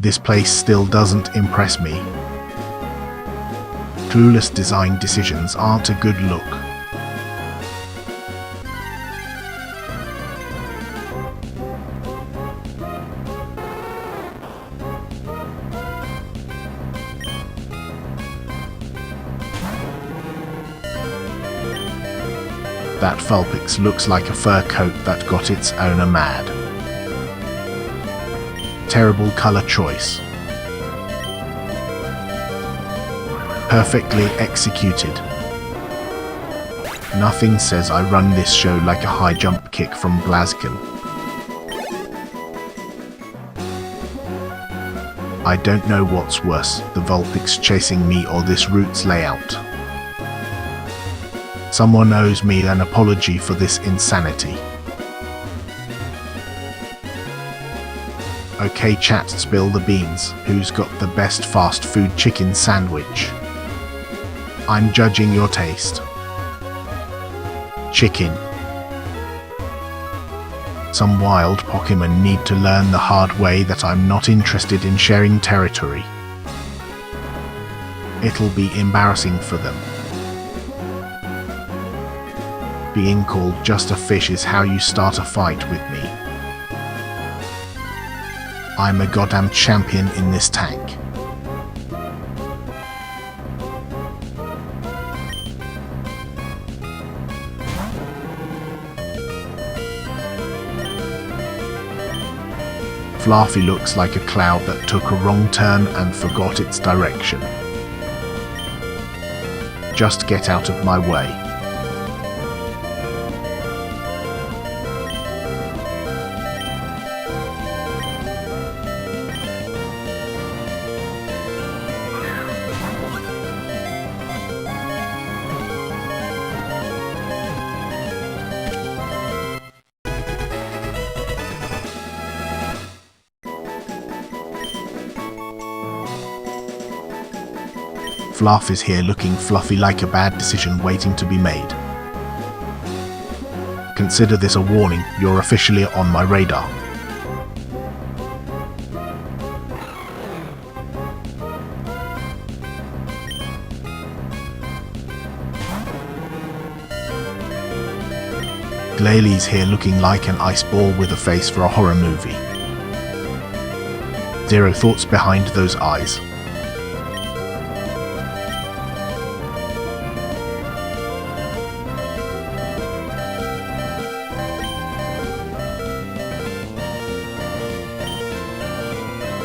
This place still doesn't impress me. Clueless design decisions aren't a good look. That Vulpix looks like a fur coat that got its owner mad. Terrible color choice. Perfectly executed. Nothing says I run this show like a high jump kick from Glasgow. I don't know what's worse, the Vulpix chasing me or this route's layout. Someone owes me an apology for this insanity. Okay chat, spill the beans. Who's got the best fast food chicken sandwich? I'm judging your taste. Chicken. Some wild Pokemon need to learn the hard way that I'm not interested in sharing territory. It'll be embarrassing for them. Being called just a fish is how you start a fight with me. I'm a goddamn champion in this tank. Fluffy looks like a cloud that took a wrong turn and forgot its direction. Just get out of my way. Fluff is here looking fluffy like a bad decision waiting to be made. Consider this a warning, you're officially on my radar. Glayley's here looking like an ice ball with a face for a horror movie. Zero thoughts behind those eyes.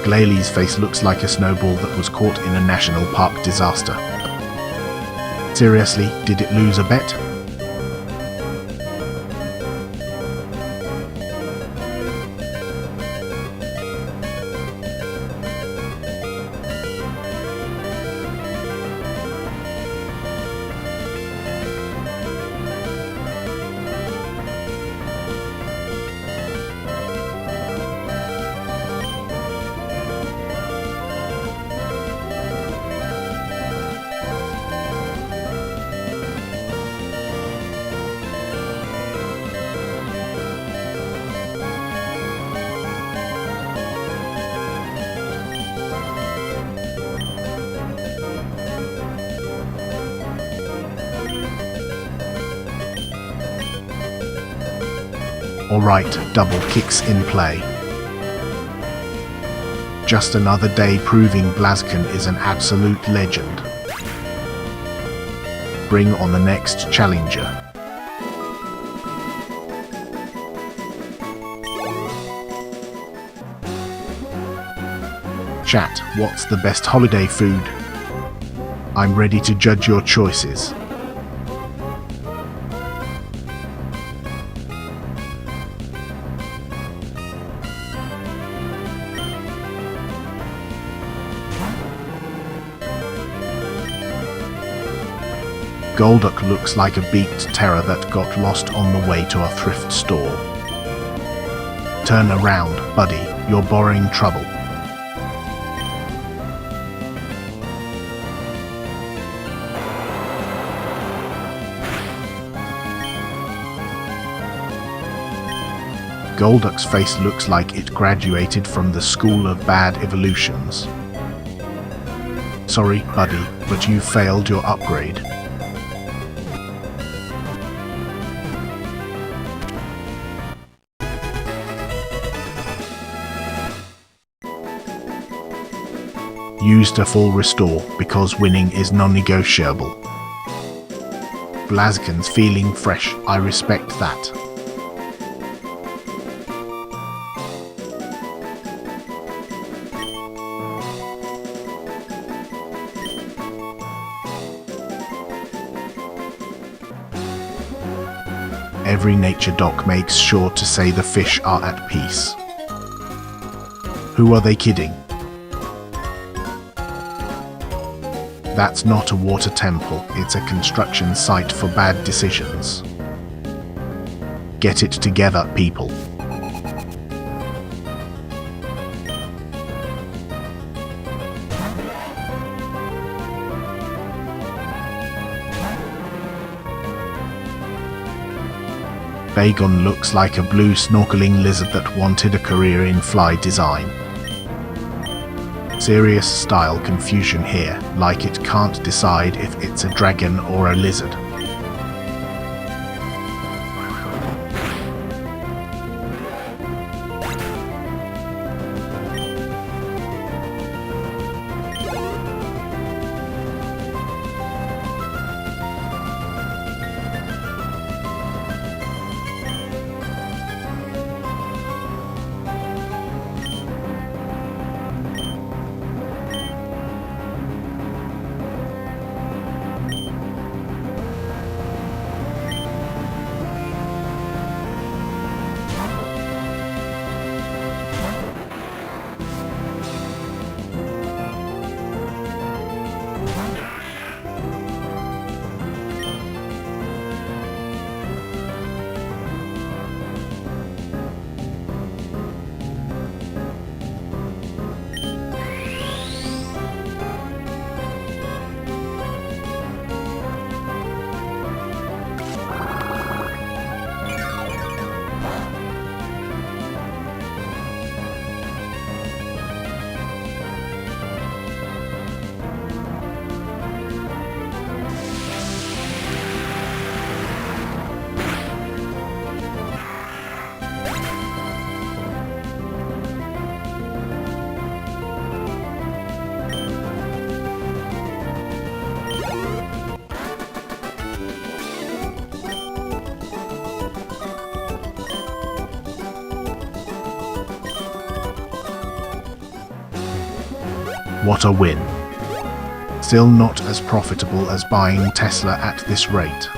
Glayley's face looks like a snowball that was caught in a national park disaster. Seriously, did it lose a bet? Alright, double kicks in play. Just another day proving Blazken is an absolute legend. Bring on the next challenger. Chat, what's the best holiday food? I'm ready to judge your choices. Golduck looks like a beaked terror that got lost on the way to a thrift store. Turn around, buddy, you're borrowing trouble. Golduck's face looks like it graduated from the School of Bad Evolutions. Sorry, buddy, but you failed your upgrade. Used a full restore because winning is non-negotiable. Blazken's feeling fresh, I respect that. Every nature doc makes sure to say the fish are at peace. Who are they kidding? That's not a water temple, it's a construction site for bad decisions. Get it together, people. Bagon looks like a blue snorkeling lizard that wanted a career in fly design. Serious style confusion here, like it can't decide if it's a dragon or a lizard. What a win. Still not as profitable as buying Tesla at this rate.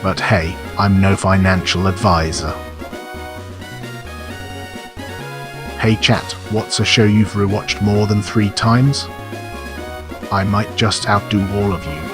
But hey, I'm no financial advisor. Hey chat, what's a show you've rewatched more than 3 times? I might just outdo all of you.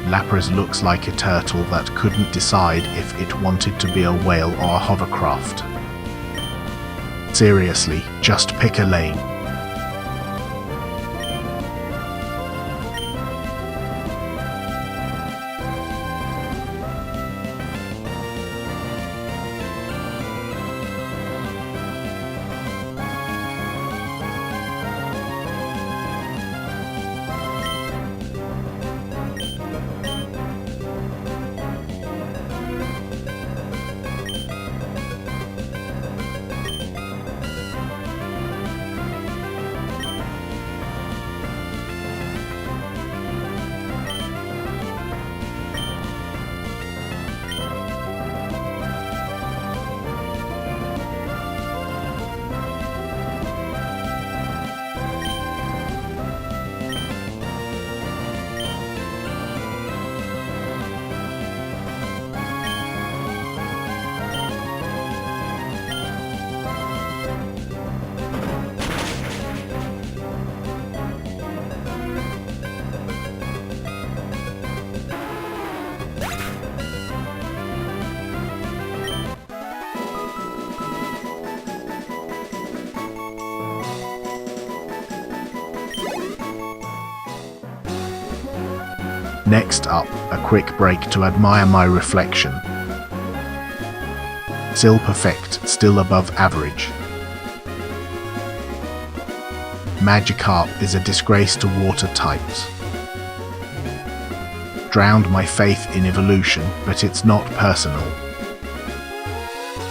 Lapras looks like a turtle that couldn't decide if it wanted to be a whale or a hovercraft. Seriously, just pick a lane. Next up, a quick break to admire my reflection. Still perfect, still above average. Magikarp is a disgrace to water types. Drowned my faith in evolution, but it's not personal.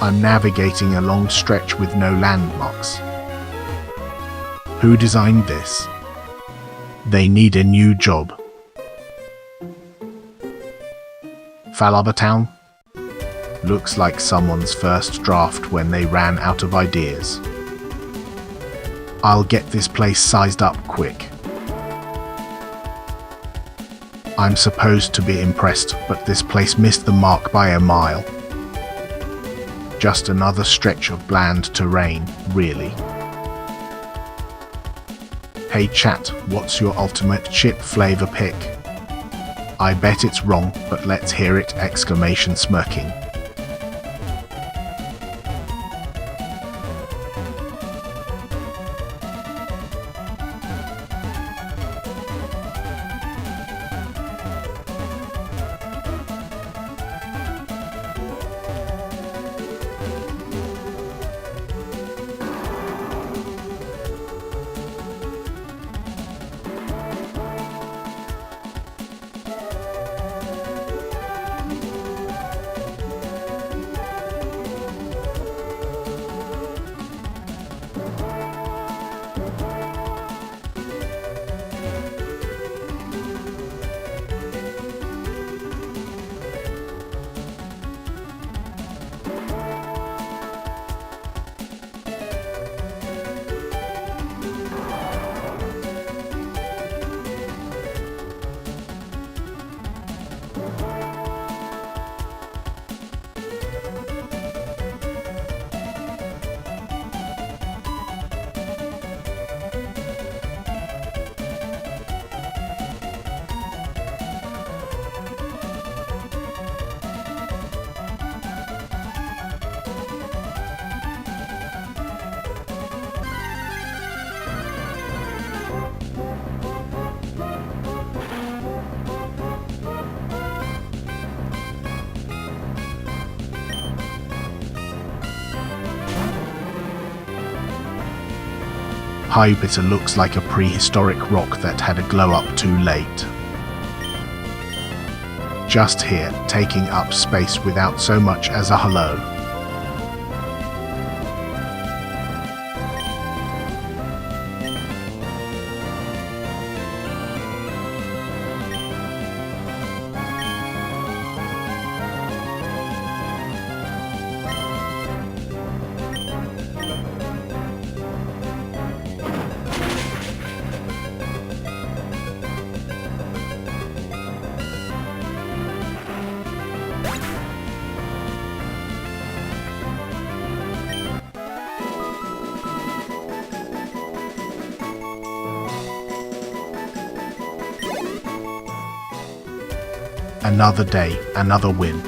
I'm navigating a long stretch with no landmarks. Who designed this? They need a new job. Town? Looks like someone's first draft when they ran out of ideas. I'll get this place sized up quick. I'm supposed to be impressed, but this place missed the mark by a mile. Just another stretch of bland terrain, really. Hey chat, what's your ultimate chip flavor pick? I bet it's wrong, but let's hear it! Exclamation smirking. Hi, Betta looks like a prehistoric rock that had a glow up too late. Just here, taking up space without so much as a hello. Another day, another win.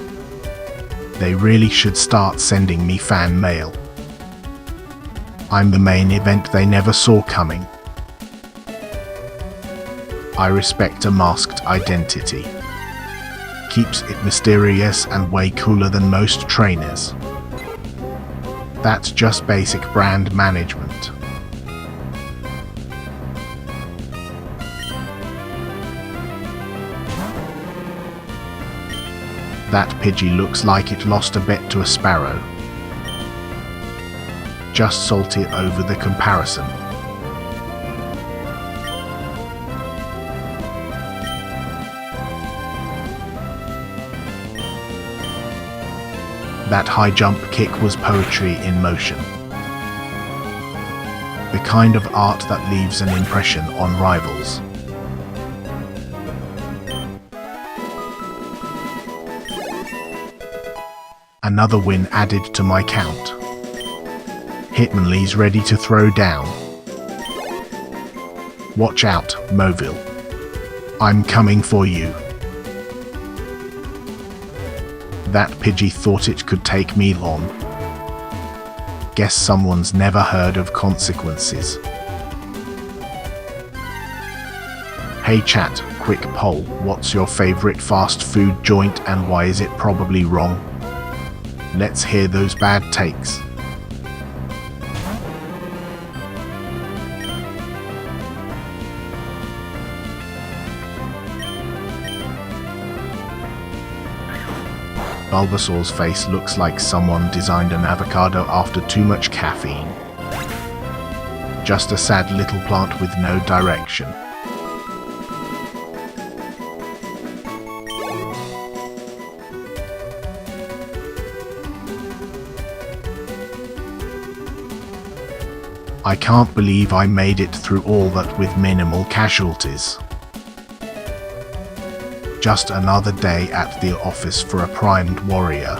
They really should start sending me fan mail. I'm the main event they never saw coming. I respect a masked identity. Keeps it mysterious and way cooler than most trainers. That's just basic brand management. That Pidgey looks like it lost a bet to a sparrow. Just salty over the comparison. That high jump kick was poetry in motion. The kind of art that leaves an impression on rivals. Another win added to my count. Hitmonlee's ready to throw down. Watch out, Moville. I'm coming for you. That Pidgey thought it could take me long. Guess someone's never heard of consequences. Hey chat, quick poll, what's your favorite fast food joint and why is it probably wrong? Let's hear those bad takes. Bulbasaur's face looks like someone designed an avocado after too much caffeine. Just a sad little plant with no direction. I can't believe I made it through all that with minimal casualties. Just another day at the office for a primed warrior.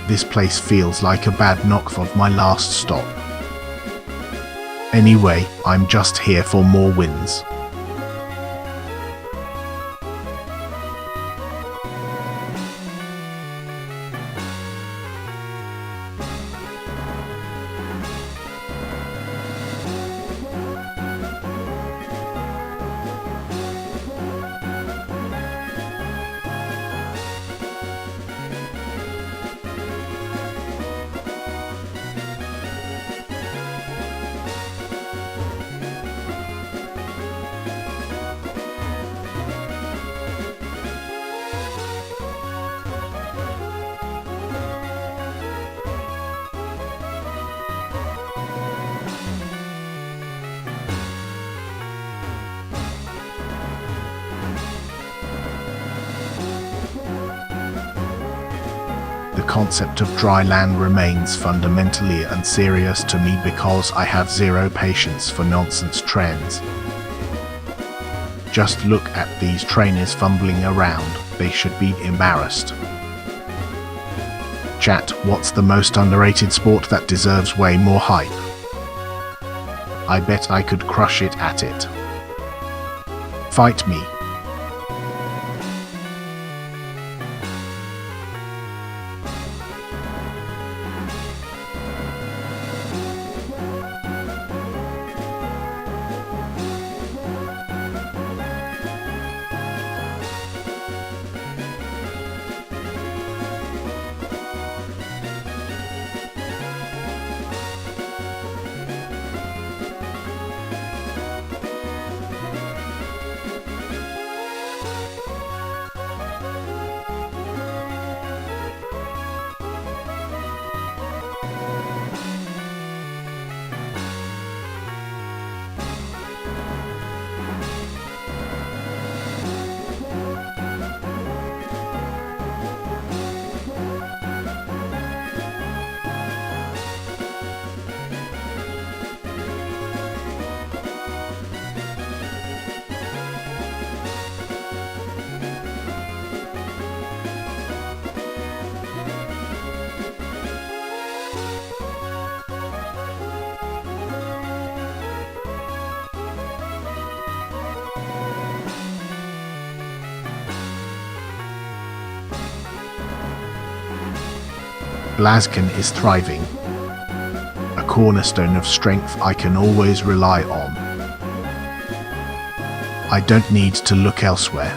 This place feels like a bad knockoff of my last stop. Anyway, I'm just here for more wins. The concept of dry land remains fundamentally unserious to me because I have zero patience for nonsense trends. Just look at these trainers fumbling around, they should be embarrassed. Chat, what's the most underrated sport that deserves way more hype? I bet I could crush it at it. Fight me. Blaskin is thriving, a cornerstone of strength I can always rely on. I don't need to look elsewhere.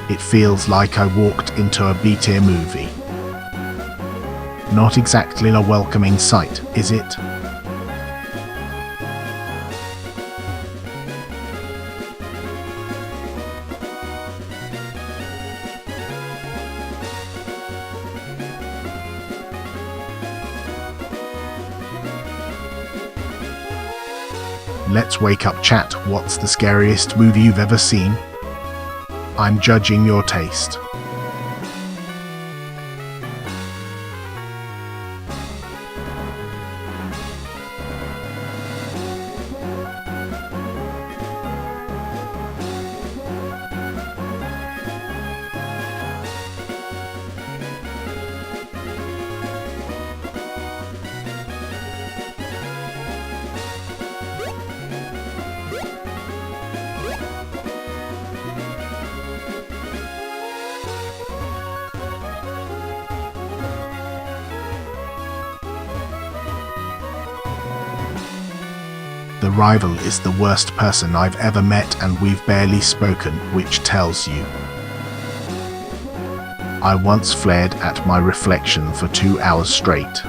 It feels like I walked into a B-tier movie. Not exactly a welcoming sight, is it? Let's wake up chat. What's the scariest movie you've ever seen? I'm judging your taste. The rival is the worst person I've ever met, and we've barely spoken, which tells you. I once flared at my reflection for 2 hours straight.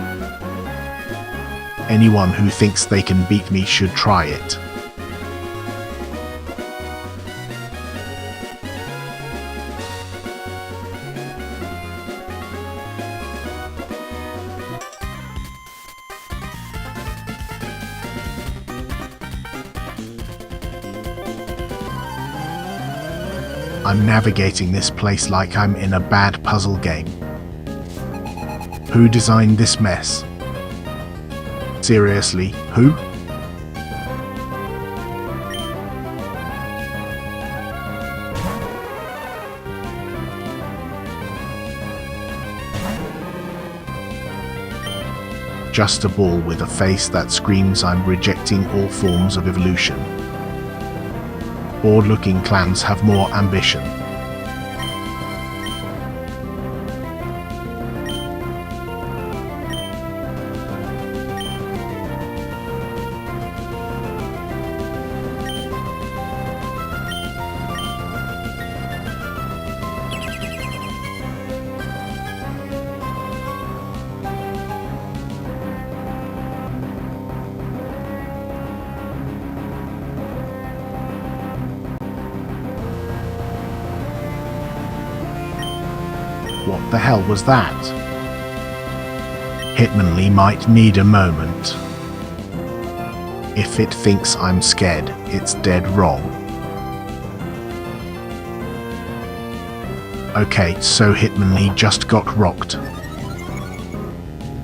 Anyone who thinks they can beat me should try it. I'm navigating this place like I'm in a bad puzzle game. Who designed this mess? Seriously, who? Just a ball with a face that screams I'm rejecting all forms of evolution. Bored-looking clans have more ambition. What the hell was that? Hitmonlee might need a moment. If it thinks I'm scared, it's dead wrong. Okay, so Hitmonlee just got rocked.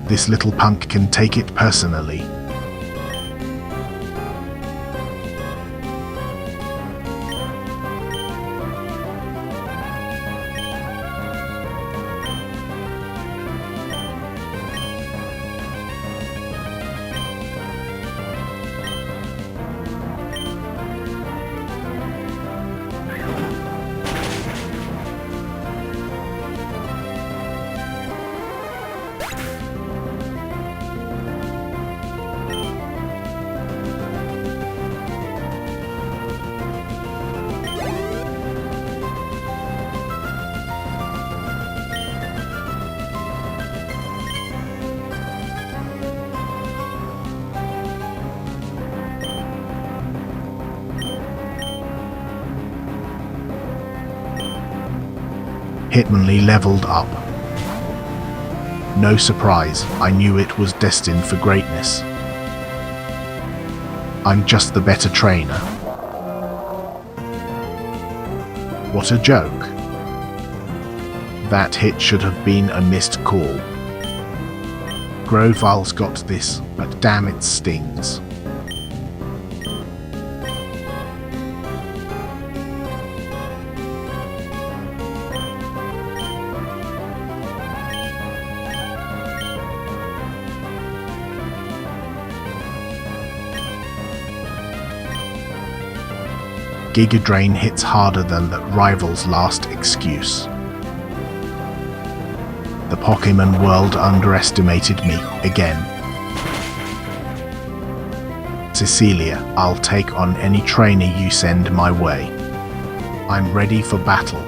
This little punk can take it personally. Hitmonlee leveled up. No surprise, I knew it was destined for greatness. I'm just the better trainer. What a joke. That hit should have been a missed call. Groval's got this, but damn it stings. Giga Drain hits harder than that rival's last excuse. The Pokemon world underestimated me again. Cecilia, I'll take on any trainer you send my way. I'm ready for battle.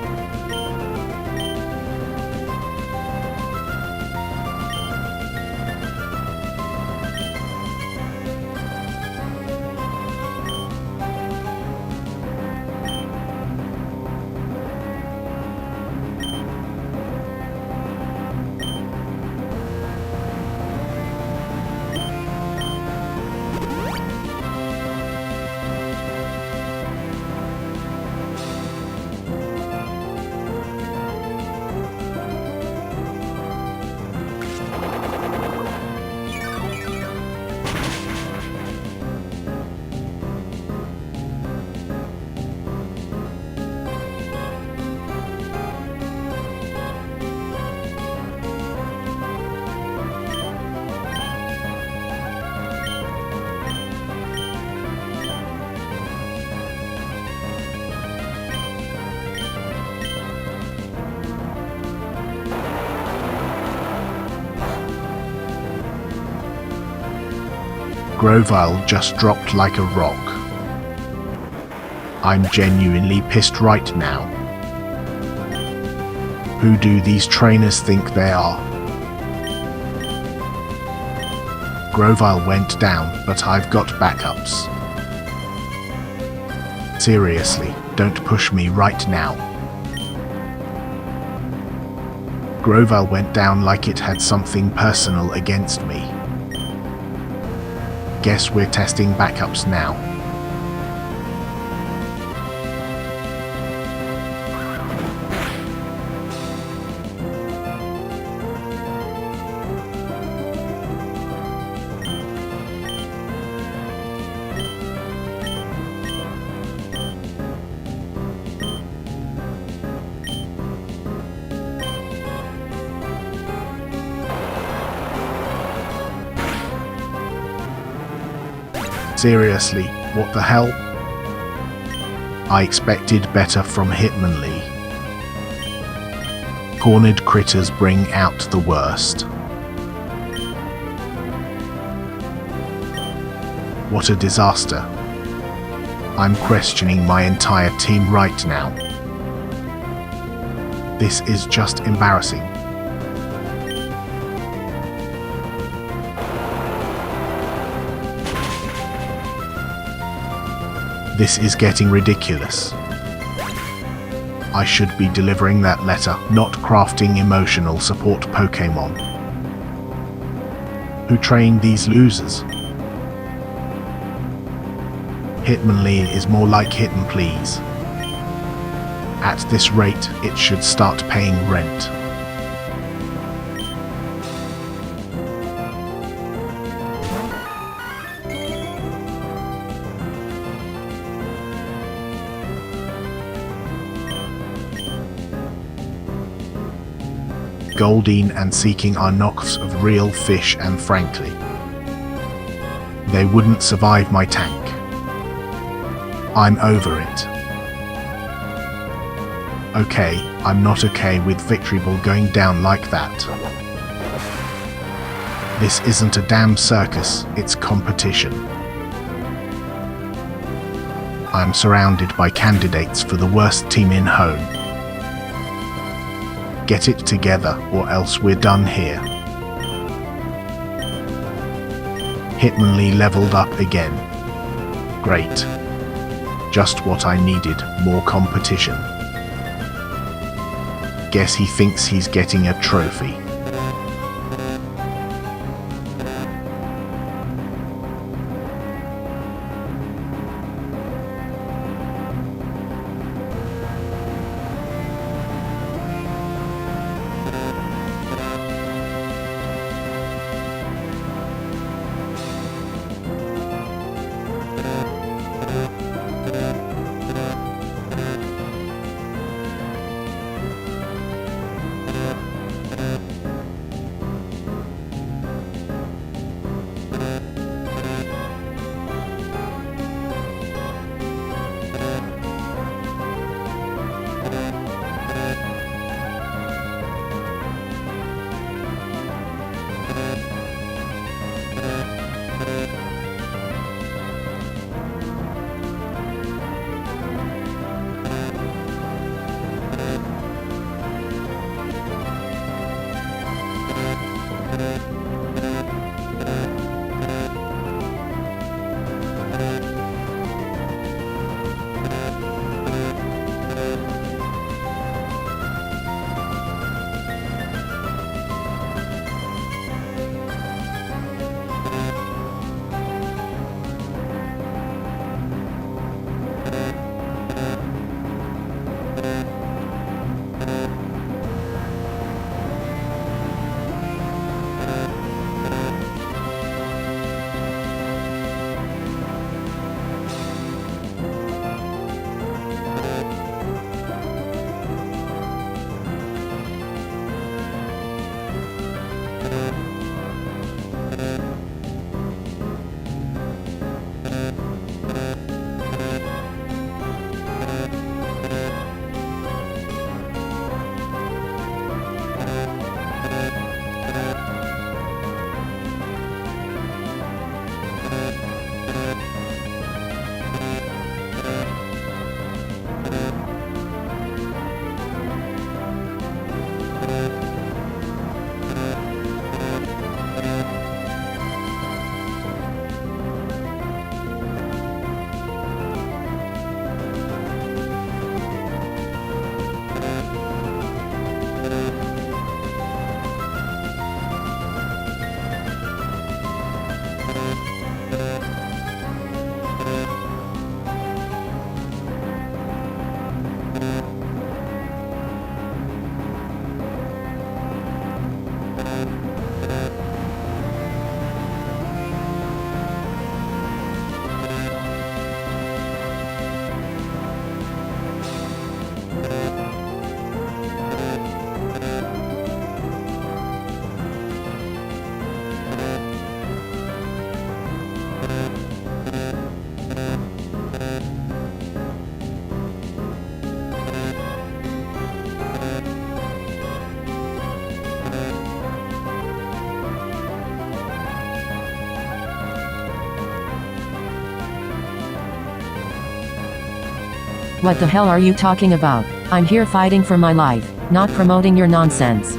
Grovyle just dropped like a rock. I'm genuinely pissed right now. Who do these trainers think they are? Grovyle went down, but I've got backups. Seriously, don't push me right now. Grovyle went down like it had something personal against me. Guess we're testing backups now. Seriously, what the hell? I expected better from Hitmonlee. Cornered critters bring out the worst. What a disaster. I'm questioning my entire team right now. This is just embarrassing. This is getting ridiculous. I should be delivering that letter, not crafting emotional support Pokémon. Who trained these losers? Hitmonlee is more like Hitmonplease. At this rate, it should start paying rent. Goldeen and Seeking are knockoffs of real fish, and frankly, they wouldn't survive my tank. I'm over it. Okay, I'm not okay with Victory Ball going down like that. This isn't a damn circus, it's competition. I'm surrounded by candidates for the worst team in home. Get it together, or else we're done here. Hitmonlee leveled up again. Great. Just what I needed, more competition. Guess he thinks he's getting a trophy. What the hell are you talking about? I'm here fighting for my life, not promoting your nonsense.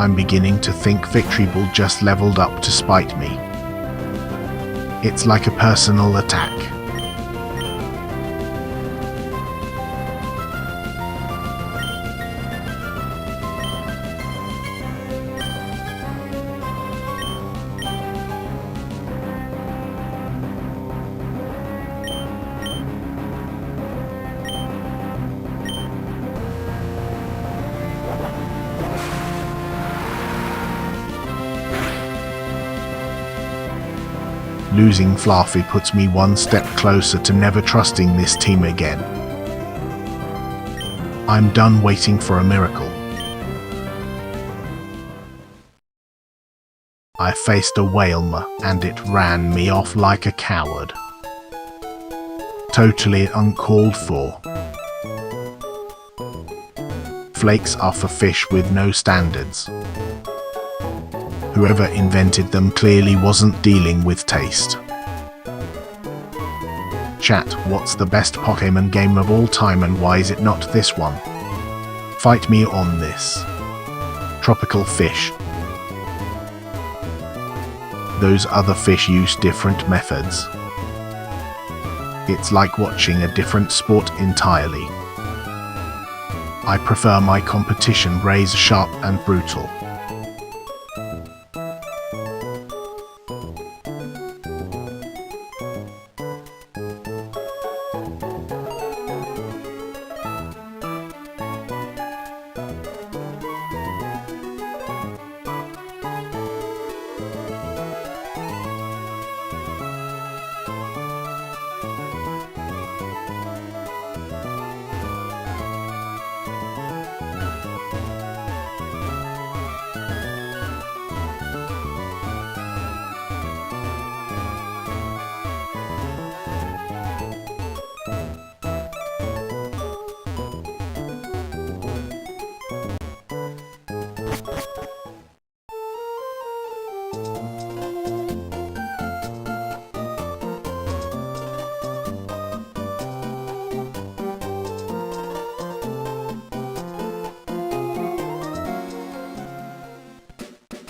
I'm beginning to think Victory Ball just leveled up to spite me. It's like a personal attack. Losing Fluffy puts me one step closer to never trusting this team again. I'm done waiting for a miracle. I faced a Whalmer and it ran me off like a coward. Totally uncalled for. Flakes are for fish with no standards. Whoever invented them clearly wasn't dealing with taste. Chat, what's the best Pokémon game of all time and why is it not this one? Fight me on this. Tropical fish. Those other fish use different methods. It's like watching a different sport entirely. I prefer my competition razor sharp and brutal.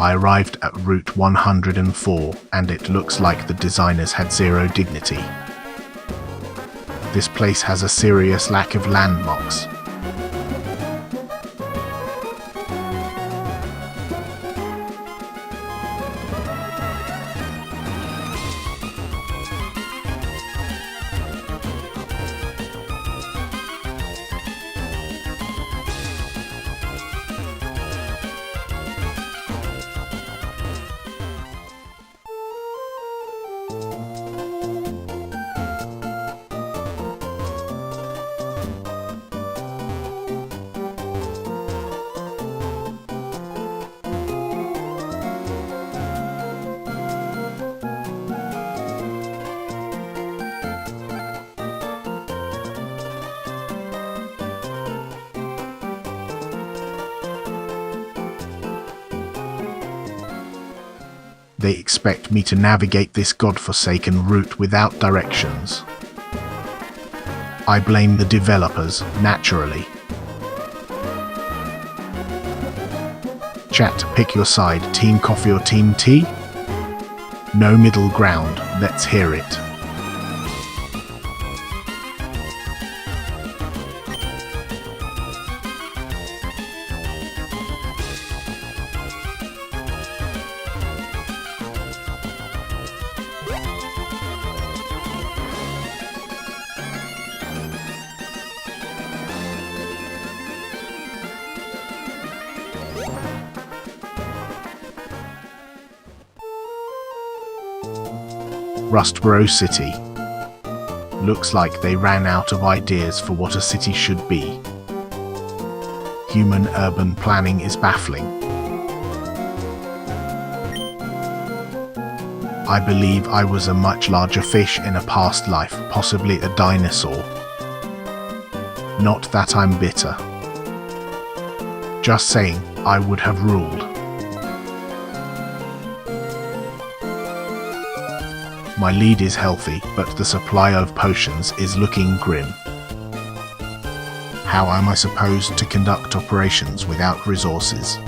I arrived at Route 104 and it looks like the designers had zero dignity. This place has a serious lack of landmarks. They expect me to navigate this godforsaken route without directions. I blame the developers, naturally. Chat, pick your side, Team Coffee or Team Tea? No middle ground, let's hear it. Rustboro City. Looks like they ran out of ideas for what a city should be. Human urban planning is baffling. I believe I was a much larger fish in a past life, possibly a dinosaur. Not that I'm bitter. Just saying, I would have ruled. My lead is healthy, but the supply of potions is looking grim. How am I supposed to conduct operations without resources?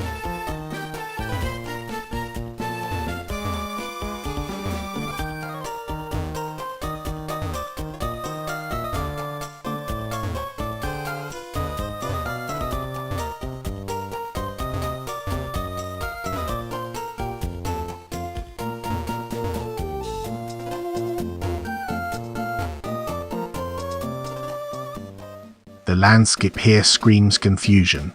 The landscape here screams confusion.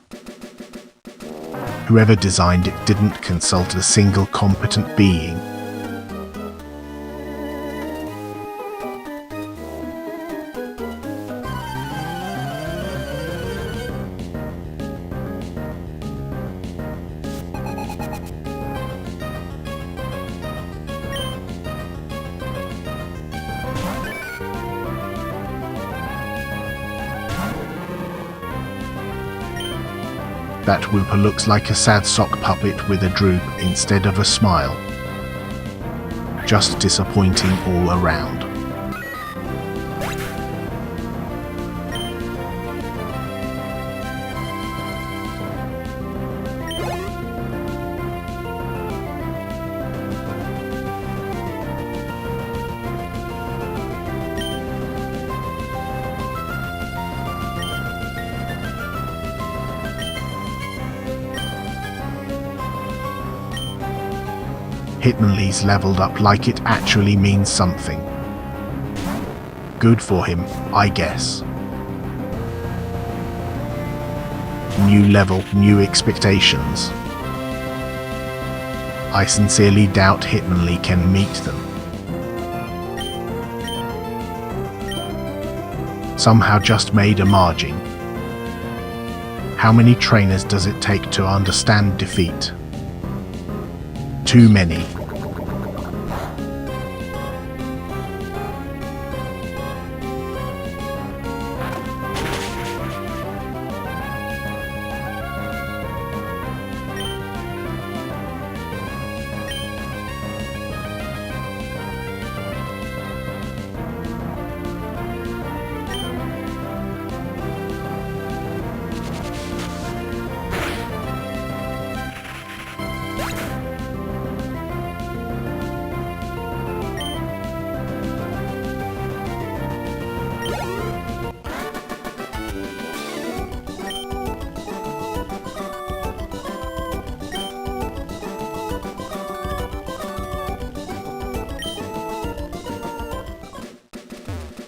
Whoever designed it didn't consult a single competent being. That Whooper looks like a sad sock puppet with a droop instead of a smile. Just disappointing all around. Hitmonlee's leveled up like it actually means something. Good for him, I guess. New level, new expectations. I sincerely doubt Hitmonlee can meet them. Somehow just made a margin. How many trainers does it take to understand defeat? Too many.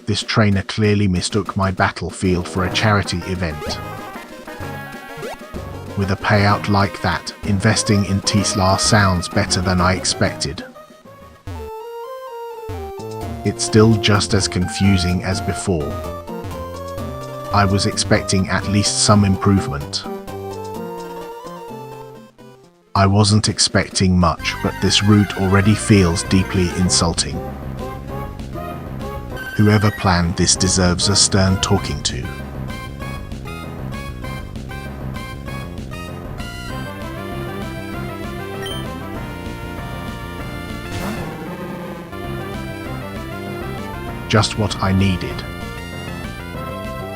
This trainer clearly mistook my battlefield for a charity event. With a payout like that, investing in Tesla sounds better than I expected. It's still just as confusing as before. I was expecting at least some improvement. I wasn't expecting much, but this route already feels deeply insulting. Whoever planned this deserves a stern talking to. Just what I needed.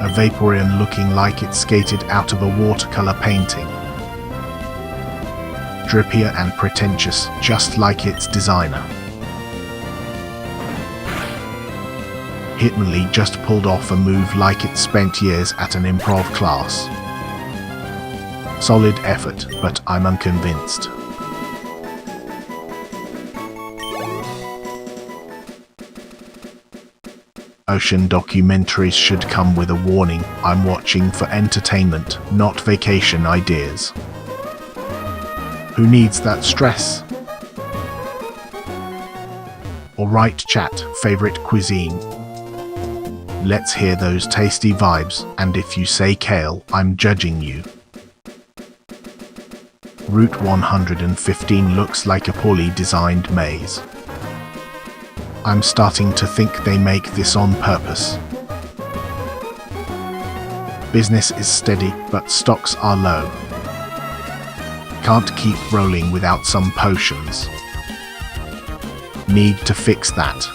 A Vaporeon looking like it skated out of a watercolor painting. Drippier and pretentious, just like its designer. Hitmonlee just pulled off a move like it spent years at an improv class. Solid effort, but I'm unconvinced. Ocean documentaries should come with a warning: I'm watching for entertainment, not vacation ideas. Who needs that stress? Alright chat, favorite cuisine? Let's hear those tasty vibes, and if you say kale, I'm judging you. Route 115 looks like a poorly designed maze. I'm starting to think they make this on purpose. Business is steady, but stocks are low. Can't keep rolling without some potions. Need to fix that.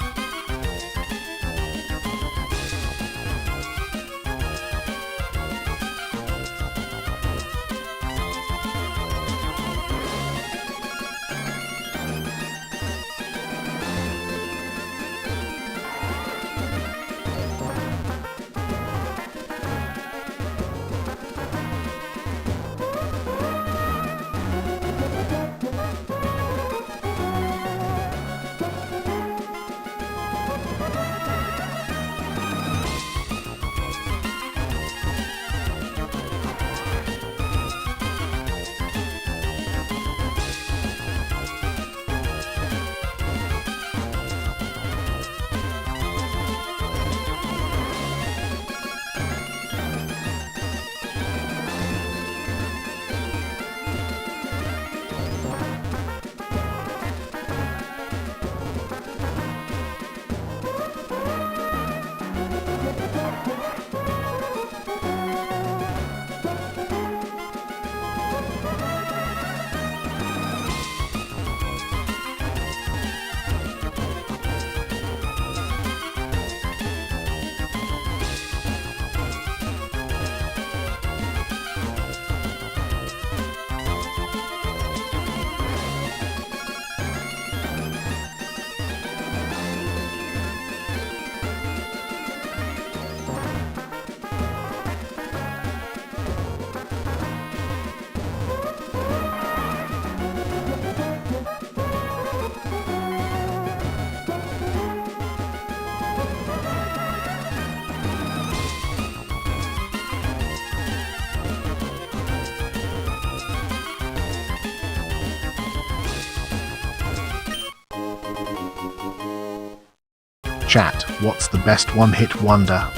Chat, what's the best one-hit wonder?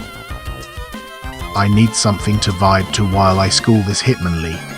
I need something to vibe to while I school this Hitmonlee.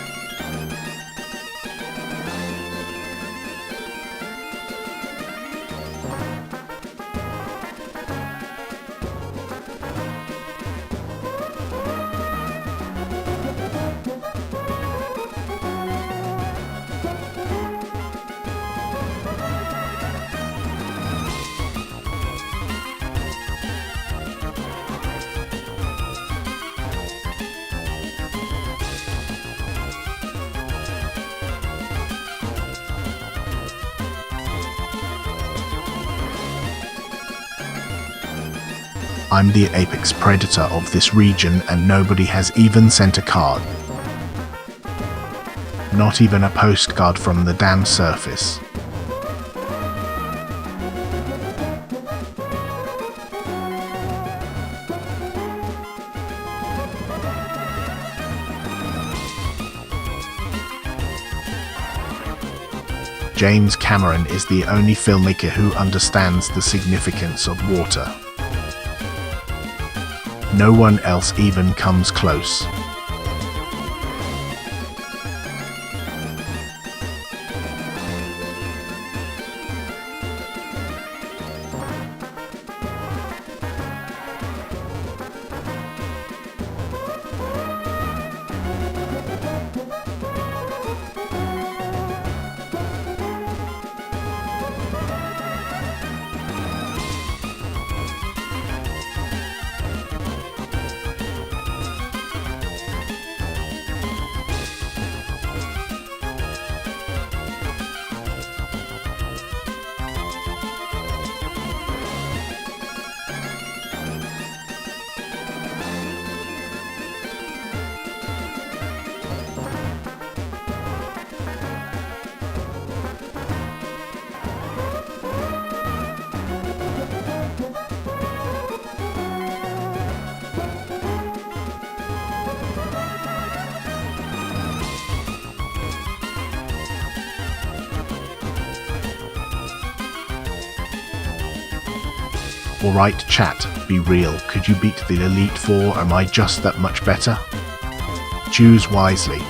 I'm the apex predator of this region and nobody has even sent a card. Not even a postcard from the damn surface. James Cameron is the only filmmaker who understands the significance of water. No one else even comes close. Alright chat, be real, could you beat the Elite Four? Am I just that much better? Choose wisely.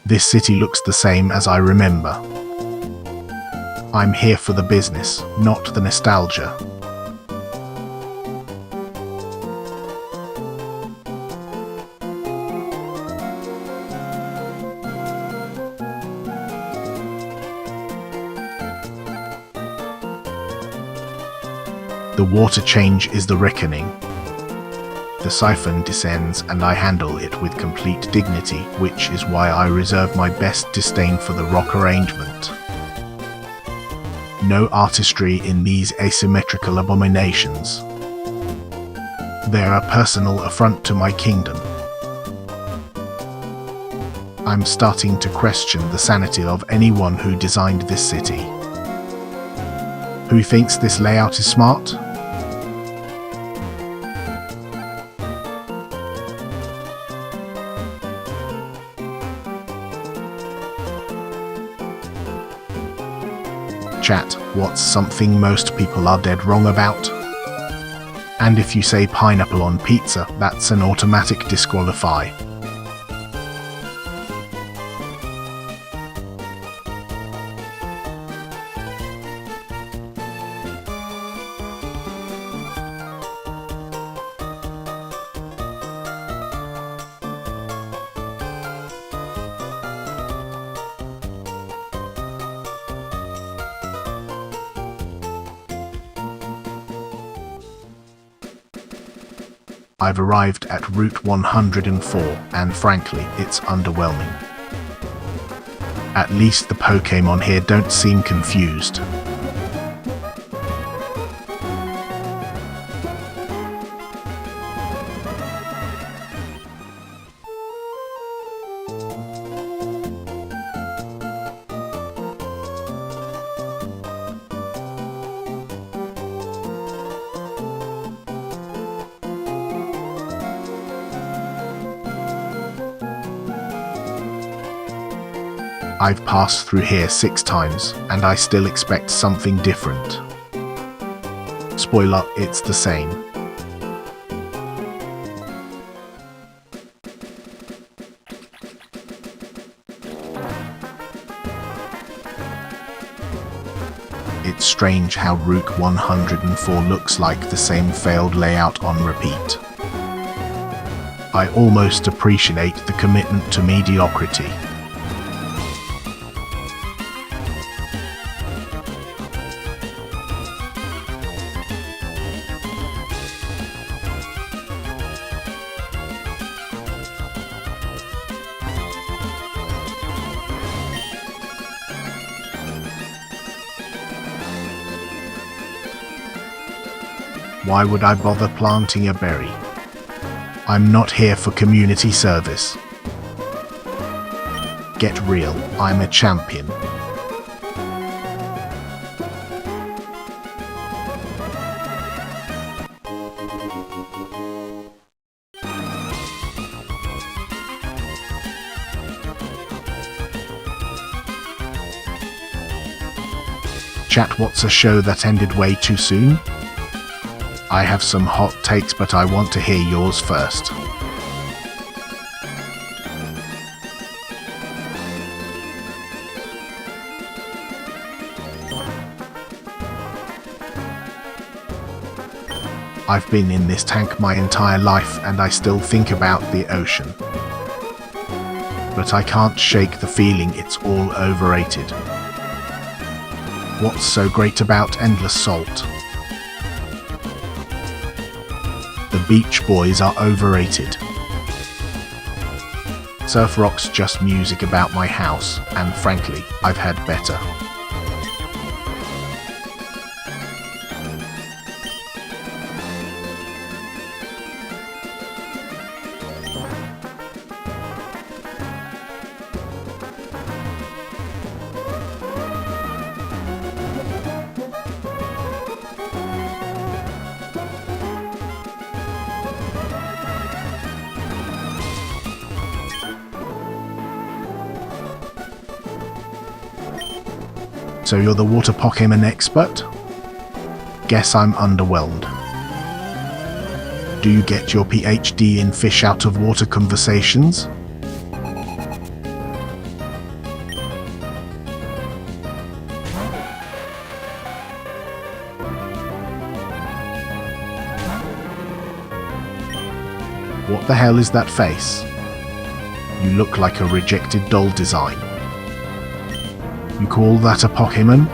This city looks the same as I remember. I'm here for the business, not the nostalgia. The water change is the reckoning. The siphon descends and I handle it with complete dignity, which is why I reserve my best disdain for the rock arrangement. No artistry in these asymmetrical abominations. They're a personal affront to my kingdom. I'm starting to question the sanity of anyone who designed this city. Who thinks this layout is smart? Chat, what's something most people are dead wrong about? And if you say pineapple on pizza, that's an automatic disqualify. I've arrived at Route 104, and frankly, it's underwhelming. At least the Pokémon here don't seem confused. I've passed through here 6 times, and I still expect something different. Spoiler, it's the same. It's strange how Route 104 looks like the same failed layout on repeat. I almost appreciate the commitment to mediocrity. Why would I bother planting a berry? I'm not here for community service. Get real, I'm a champion. Chat, what's a show that ended way too soon? I have some hot takes, but I want to hear yours first. I've been in this tank my entire life and I still think about the ocean. But I can't shake the feeling it's all overrated. What's so great about endless salt? The Beach Boys are overrated. Surf rock's just music about my house, and frankly, I've had better. So you're the water Pokémon expert? Guess I'm underwhelmed. Do you get your PhD in fish out of water conversations? What the hell is that face? You look like a rejected doll design. You call that a Pokémon?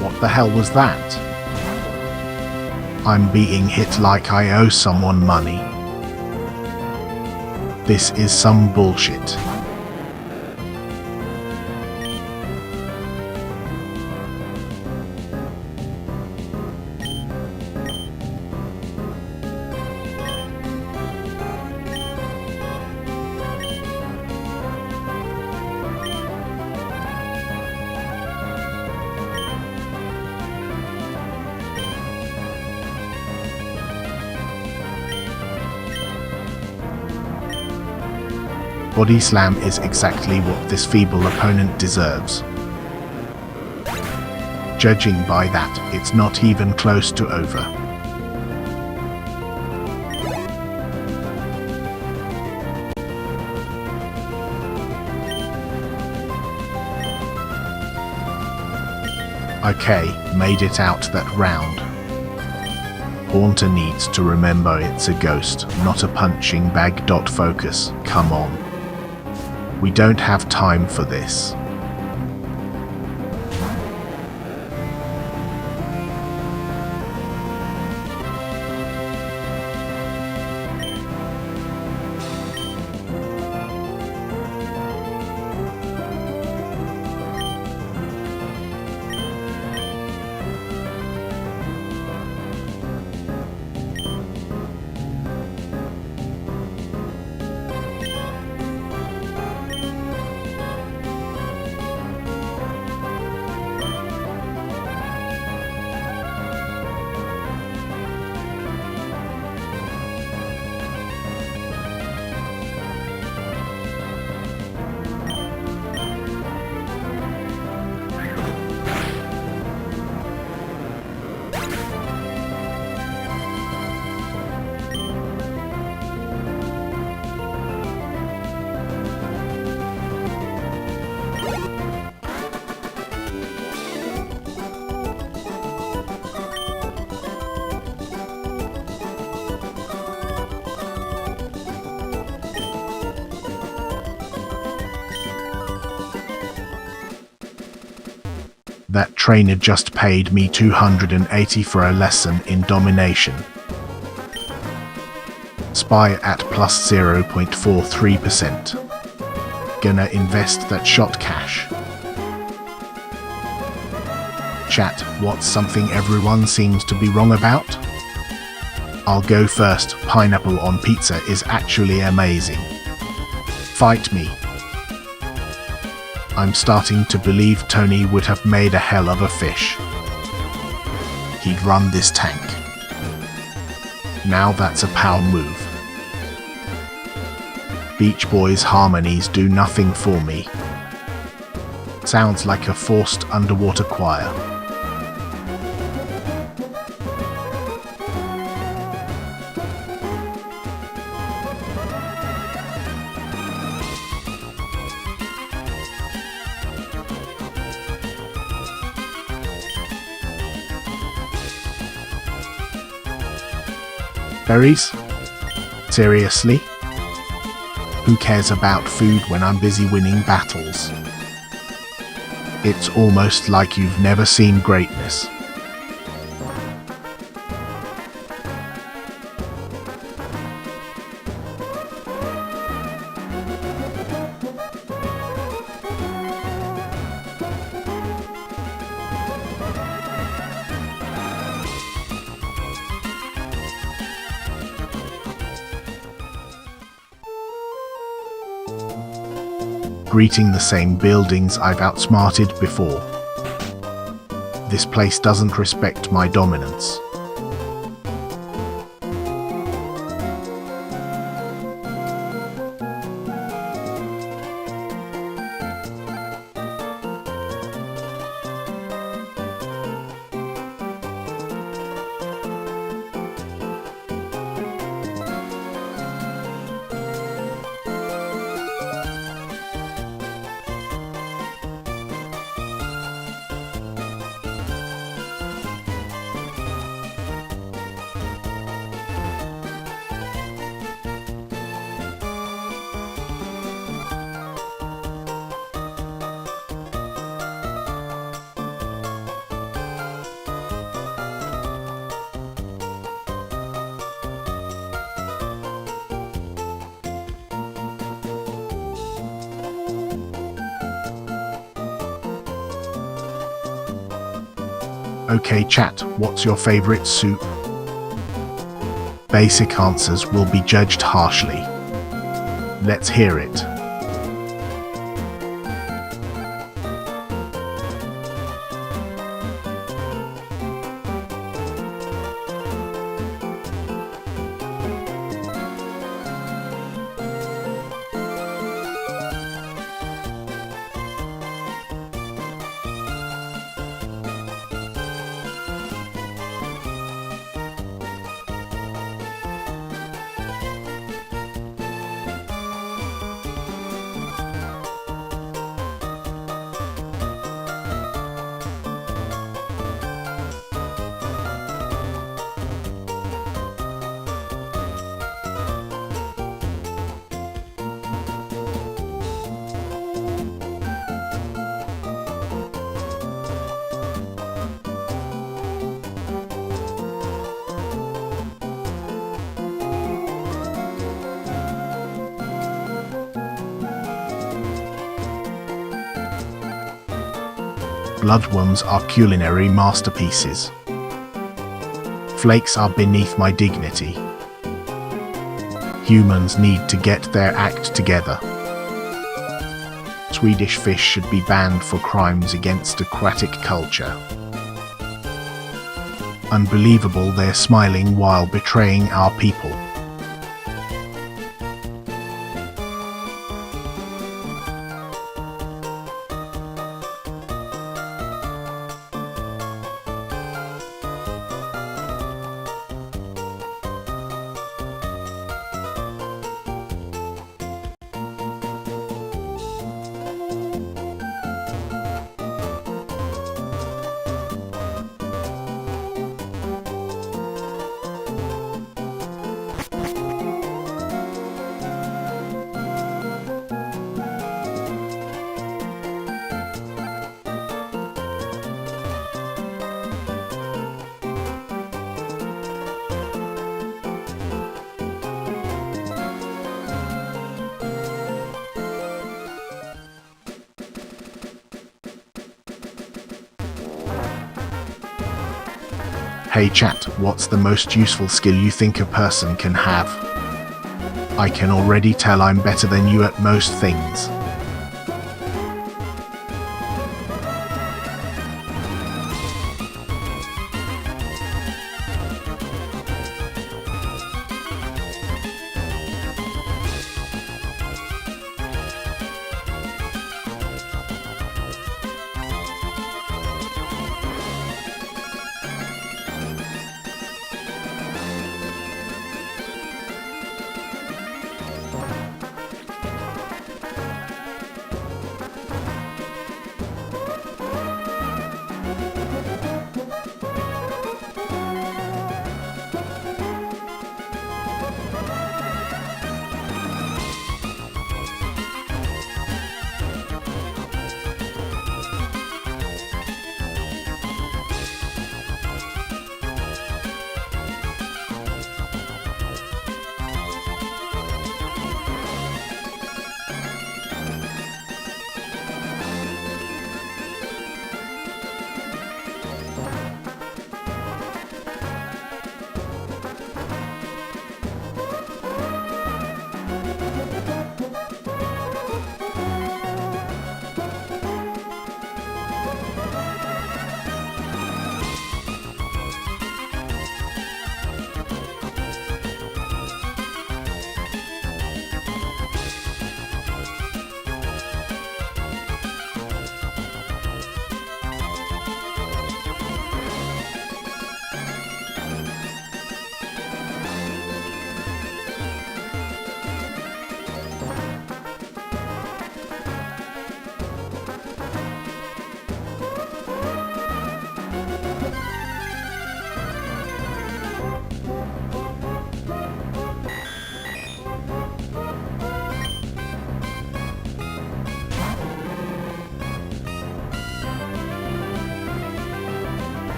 What the hell was that? I'm being hit like I owe someone money. This is some bullshit. Body slam is exactly what this feeble opponent deserves. Judging by that, it's not even close to over. Okay, made it out that round. Haunter needs to remember it's a ghost, not a punching bag. Focus, come on. We don't have time for this. That trainer just paid me $280 for a lesson in domination. Spy at plus 0.43%. Gonna invest that shot cash. Chat, what's something everyone seems to be wrong about? I'll go first. Pineapple on pizza is actually amazing. Fight me. I'm starting to believe Tony would have made a hell of a fish. He'd run this tank. Now that's a power move. Beach Boys harmonies do nothing for me. Sounds like a forced underwater choir. Berries? Seriously? Who cares about food when I'm busy winning battles? It's almost like you've never seen greatness. Greeting the same buildings I've outsmarted before. This place doesn't respect my dominance. Okay, chat, what's your favorite soup? Basic answers will be judged harshly. Let's hear it. Bloodworms are culinary masterpieces. Flakes are beneath my dignity. Humans need to get their act together. Swedish fish should be banned for crimes against aquatic culture. Unbelievable they're smiling while betraying our people. Hey chat, what's the most useful skill you think a person can have? I can already tell I'm better than you at most things.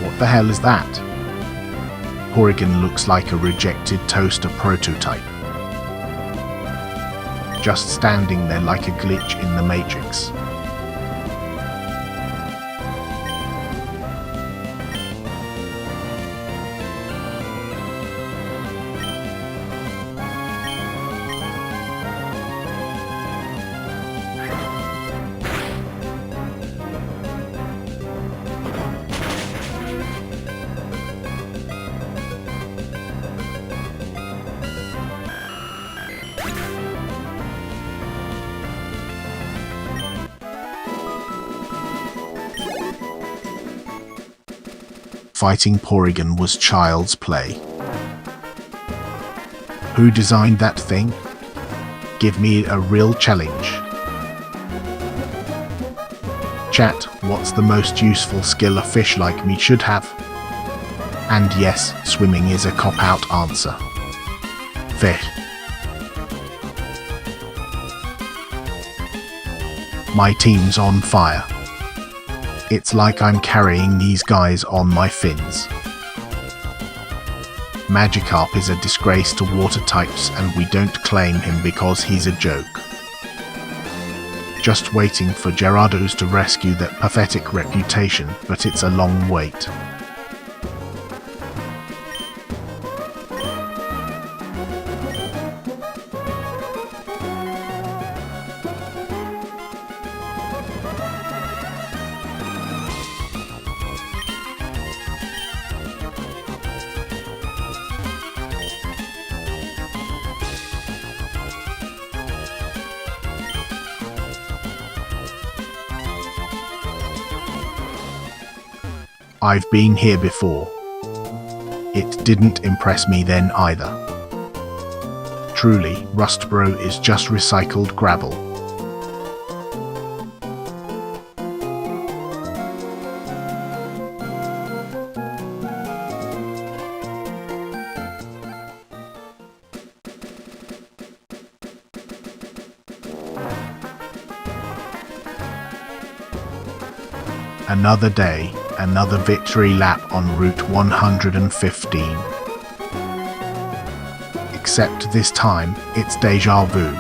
What the hell is that? Horrigan looks like a rejected toaster prototype. Just standing there like a glitch in the Matrix. Fighting Porygon was child's play. Who designed that thing? Give me a real challenge. Chat, what's the most useful skill a fish like me should have? And yes, swimming is a cop-out answer. Fish. My team's on fire. It's like I'm carrying these guys on my fins. Magikarp is a disgrace to water types and we don't claim him because he's a joke. Just waiting for Gyarados to rescue that pathetic reputation, but it's a long wait. I've been here before. It didn't impress me then either. Truly, Rustbro is just recycled gravel. Another day, another victory lap on Route 115. Except this time, it's deja vu.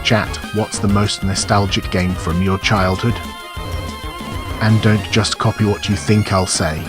Chat, what's the most nostalgic game from your childhood? And don't just copy what you think I'll say.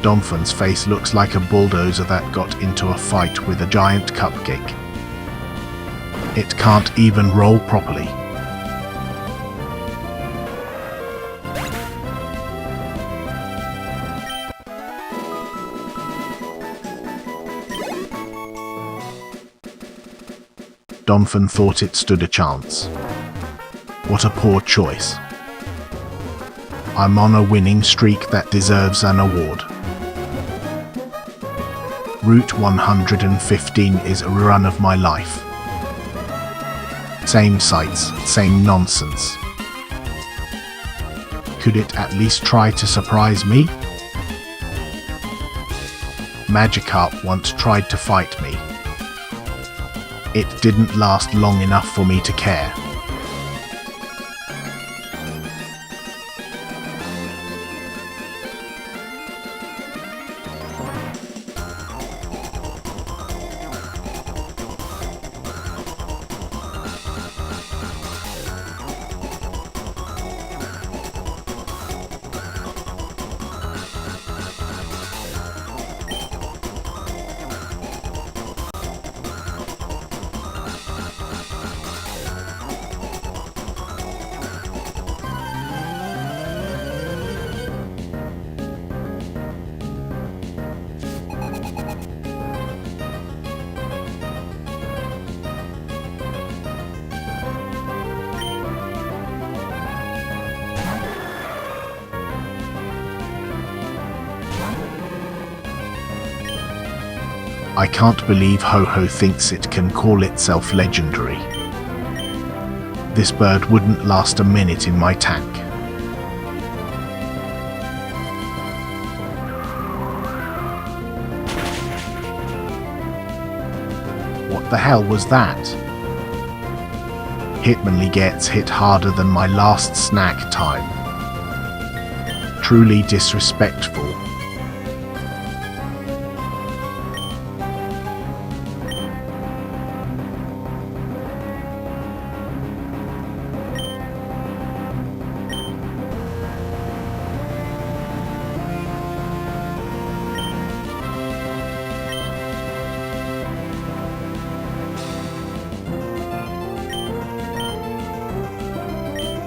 Donphan's face looks like a bulldozer that got into a fight with a giant cupcake. It can't even roll properly. Donphan thought it stood a chance. What a poor choice. I'm on a winning streak that deserves an award. Route 115 is a run of my life. Same sights, same nonsense. Could it at least try to surprise me? Magikarp once tried to fight me. It didn't last long enough for me to care. I can't believe Ho-Ho thinks it can call itself legendary. This bird wouldn't last a minute in my tank. What the hell was that? Hitmonlee gets hit harder than my last snack time. Truly disrespectful.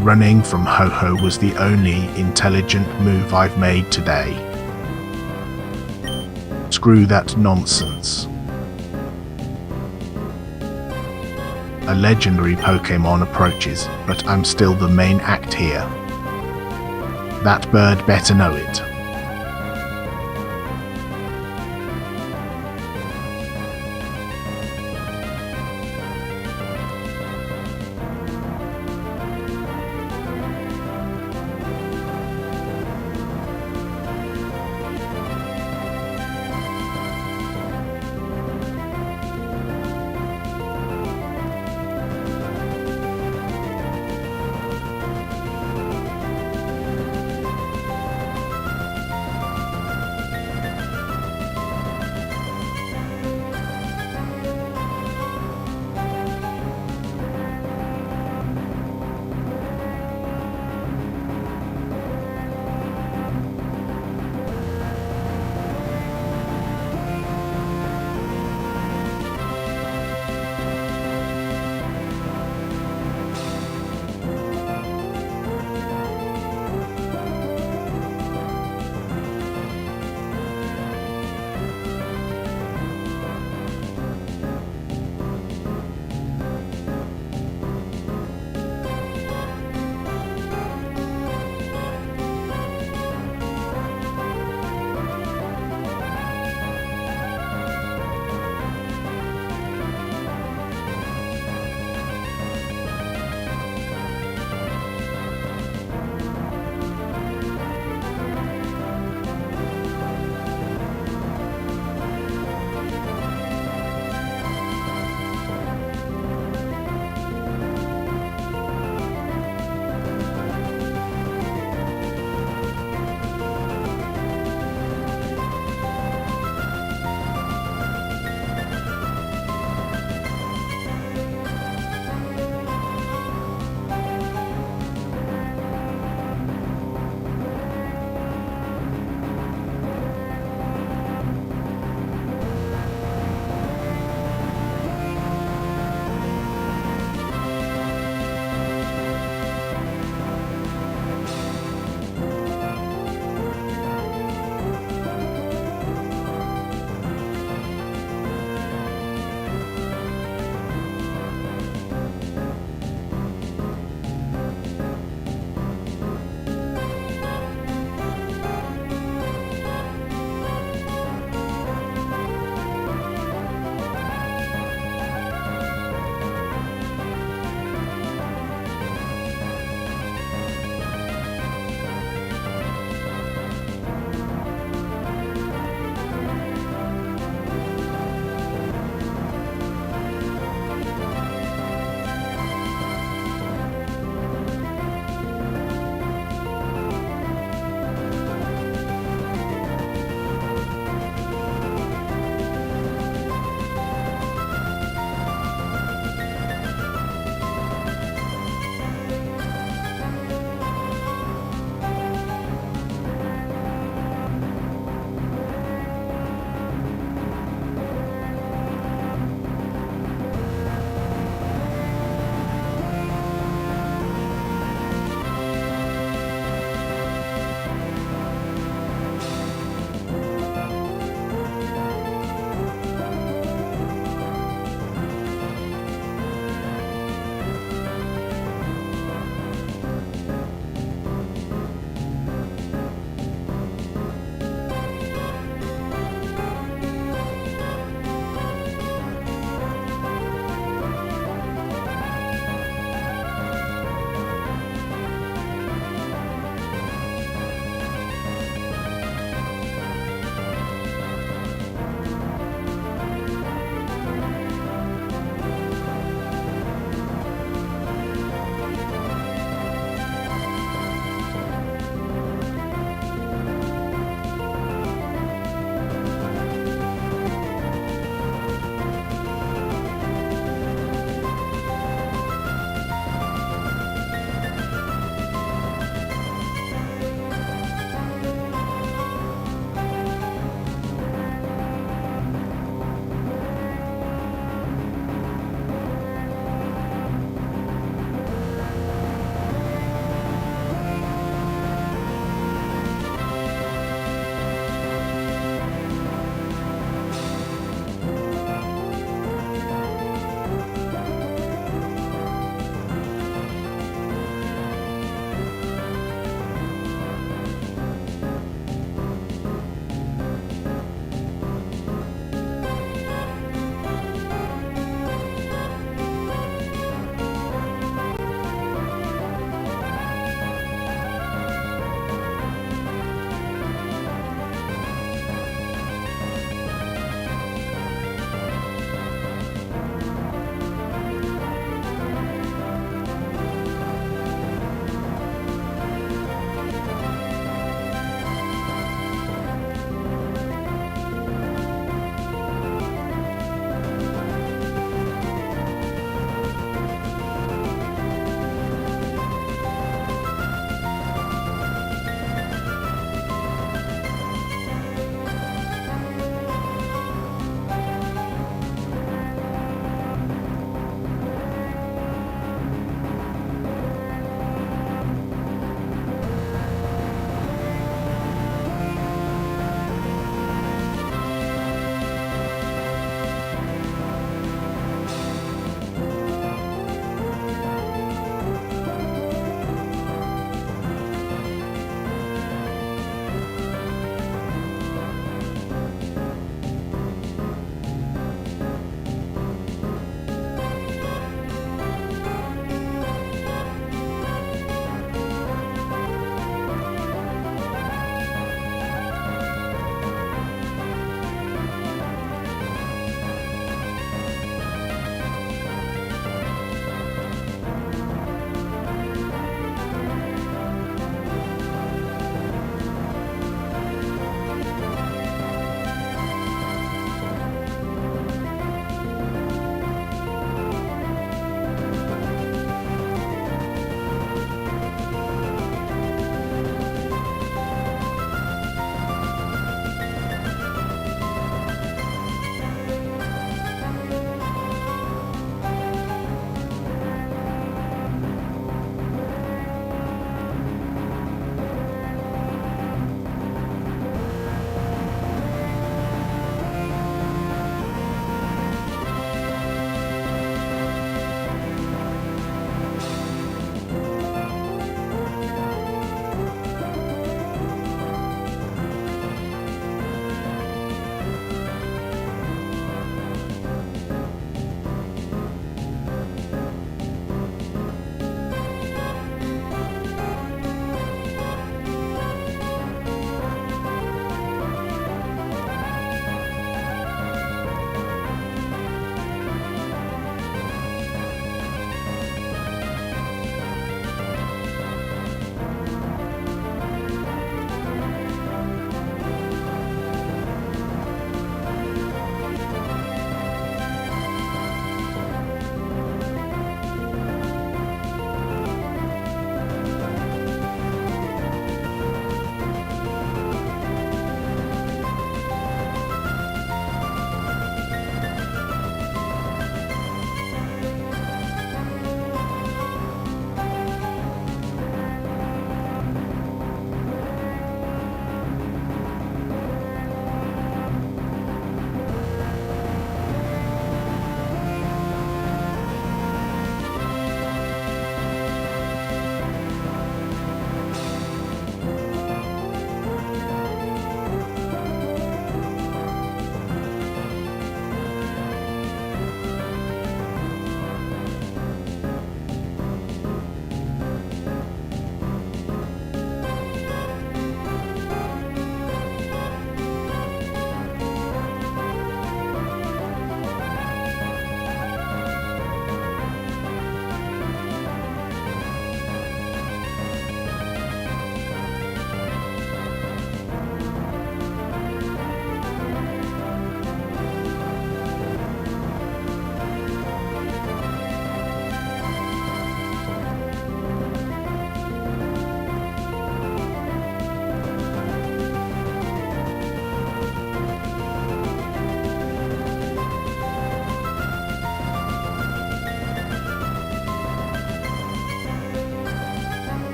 Running from Ho-Ho was the only intelligent move I've made today. Screw that nonsense. A legendary Pokémon approaches, but I'm still the main act here. That bird better know it.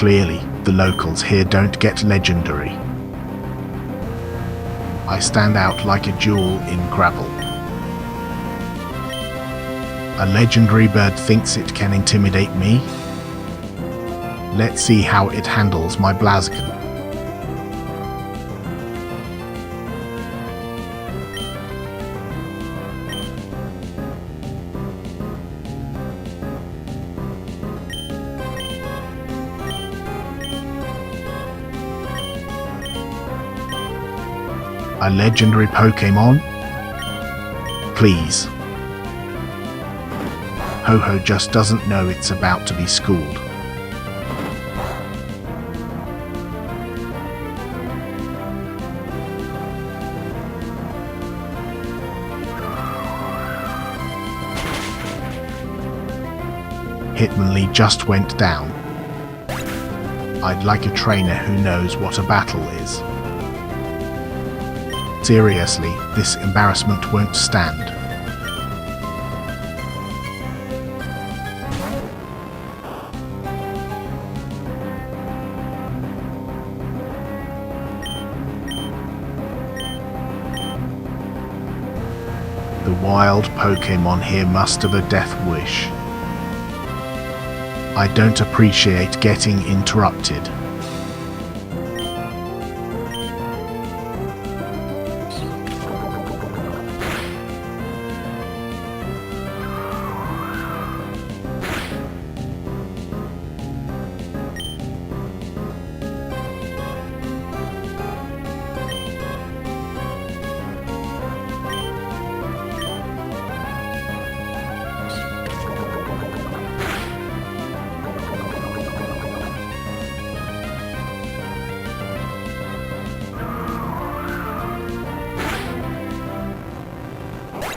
Clearly, the locals here don't get legendary. I stand out like a jewel in gravel. A legendary bird thinks it can intimidate me? Let's see how it handles my Blazgon. A legendary Pokemon? Please. Ho-Ho just doesn't know it's about to be schooled. Hitmonlee just went down. I'd like a trainer who knows what a battle is. Seriously, this embarrassment won't stand. The wild Pokemon here must have a death wish. I don't appreciate getting interrupted.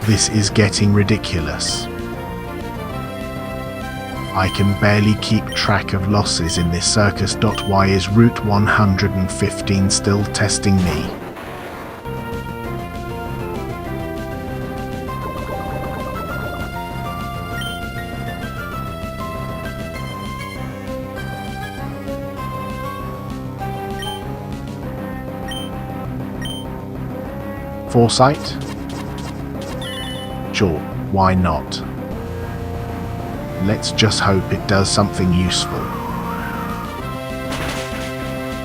This is getting ridiculous. I can barely keep track of losses in this circus. Why is Route 115 still testing me? Foresight? Sure, why not? Let's just hope it does something useful.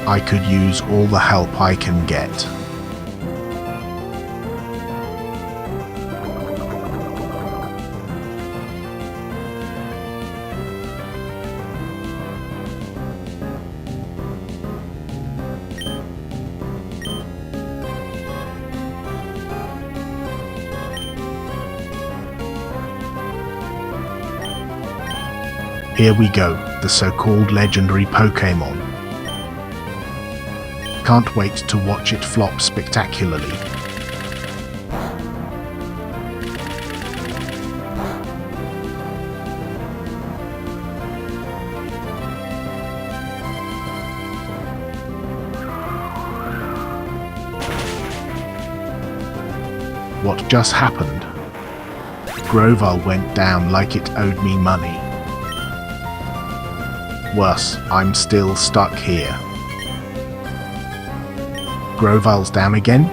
I could use all the help I can get. Here we go, the so-called legendary Pokemon. Can't wait to watch it flop spectacularly. What just happened? Grovyle went down like it owed me money. Worse, I'm still stuck here. Grovyle's down again?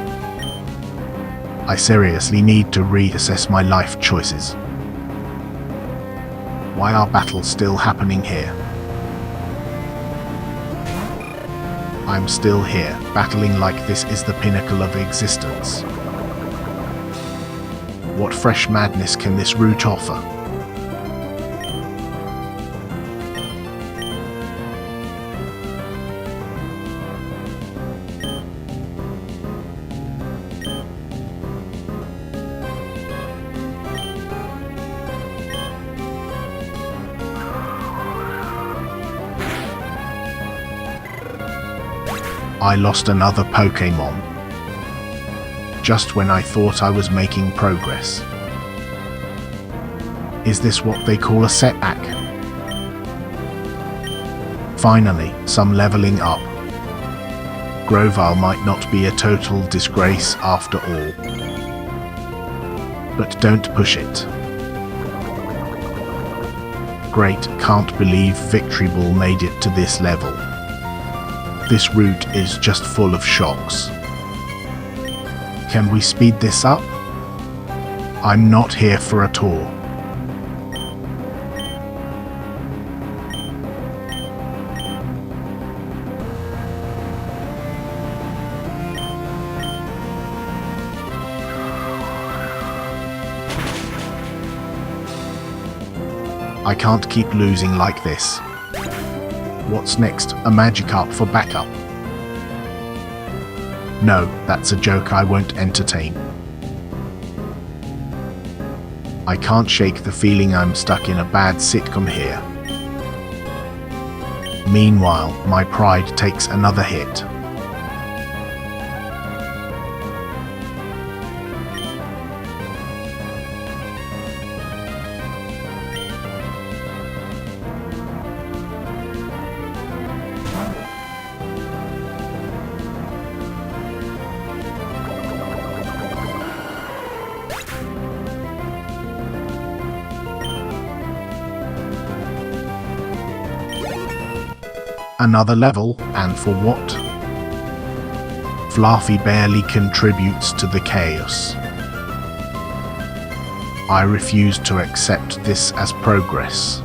I seriously need to reassess my life choices. Why are battles still happening here? I'm still here, battling like this is the pinnacle of existence. What fresh madness can this route offer? I lost another Pokemon. Just when I thought I was making progress. Is this what they call a setback? Finally, some leveling up. Grovyle might not be a total disgrace after all. But don't push it. Great, can't believe Victory Ball made it to this level. This route is just full of shocks. Can we speed this up? I'm not here for a tour. I can't keep losing like this. What's next? A Magikarp for backup? No, that's a joke I won't entertain. I can't shake the feeling I'm stuck in a bad sitcom here. Meanwhile, my pride takes another hit. Another level, and for what? Fluffy barely contributes to the chaos. I refuse to accept this as progress.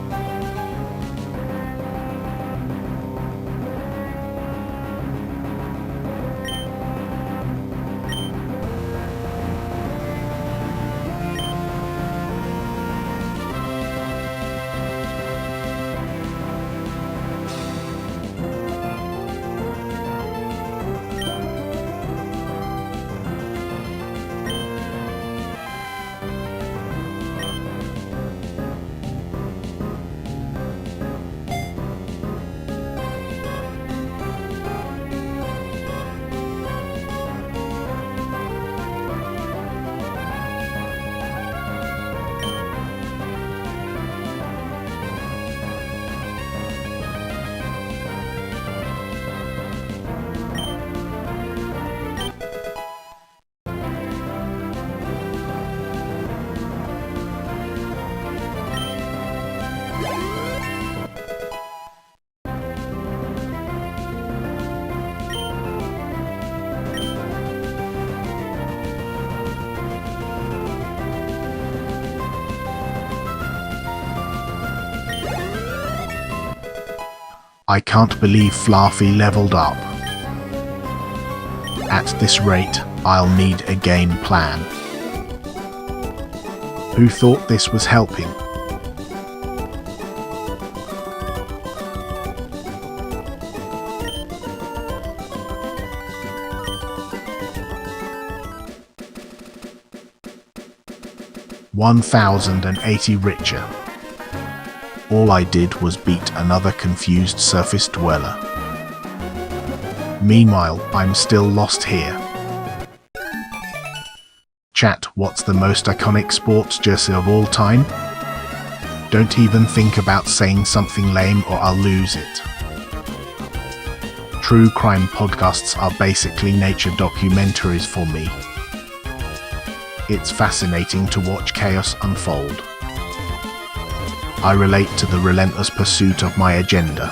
I can't believe Fluffy leveled up. At this rate, I'll need a game plan. Who thought this was helping? $1,080 richer. All I did was beat another confused surface dweller. Meanwhile, I'm still lost here. Chat, what's the most iconic sports jersey of all time? Don't even think about saying something lame or I'll lose it. True crime podcasts are basically nature documentaries for me. It's fascinating to watch chaos unfold. I relate to the relentless pursuit of my agenda.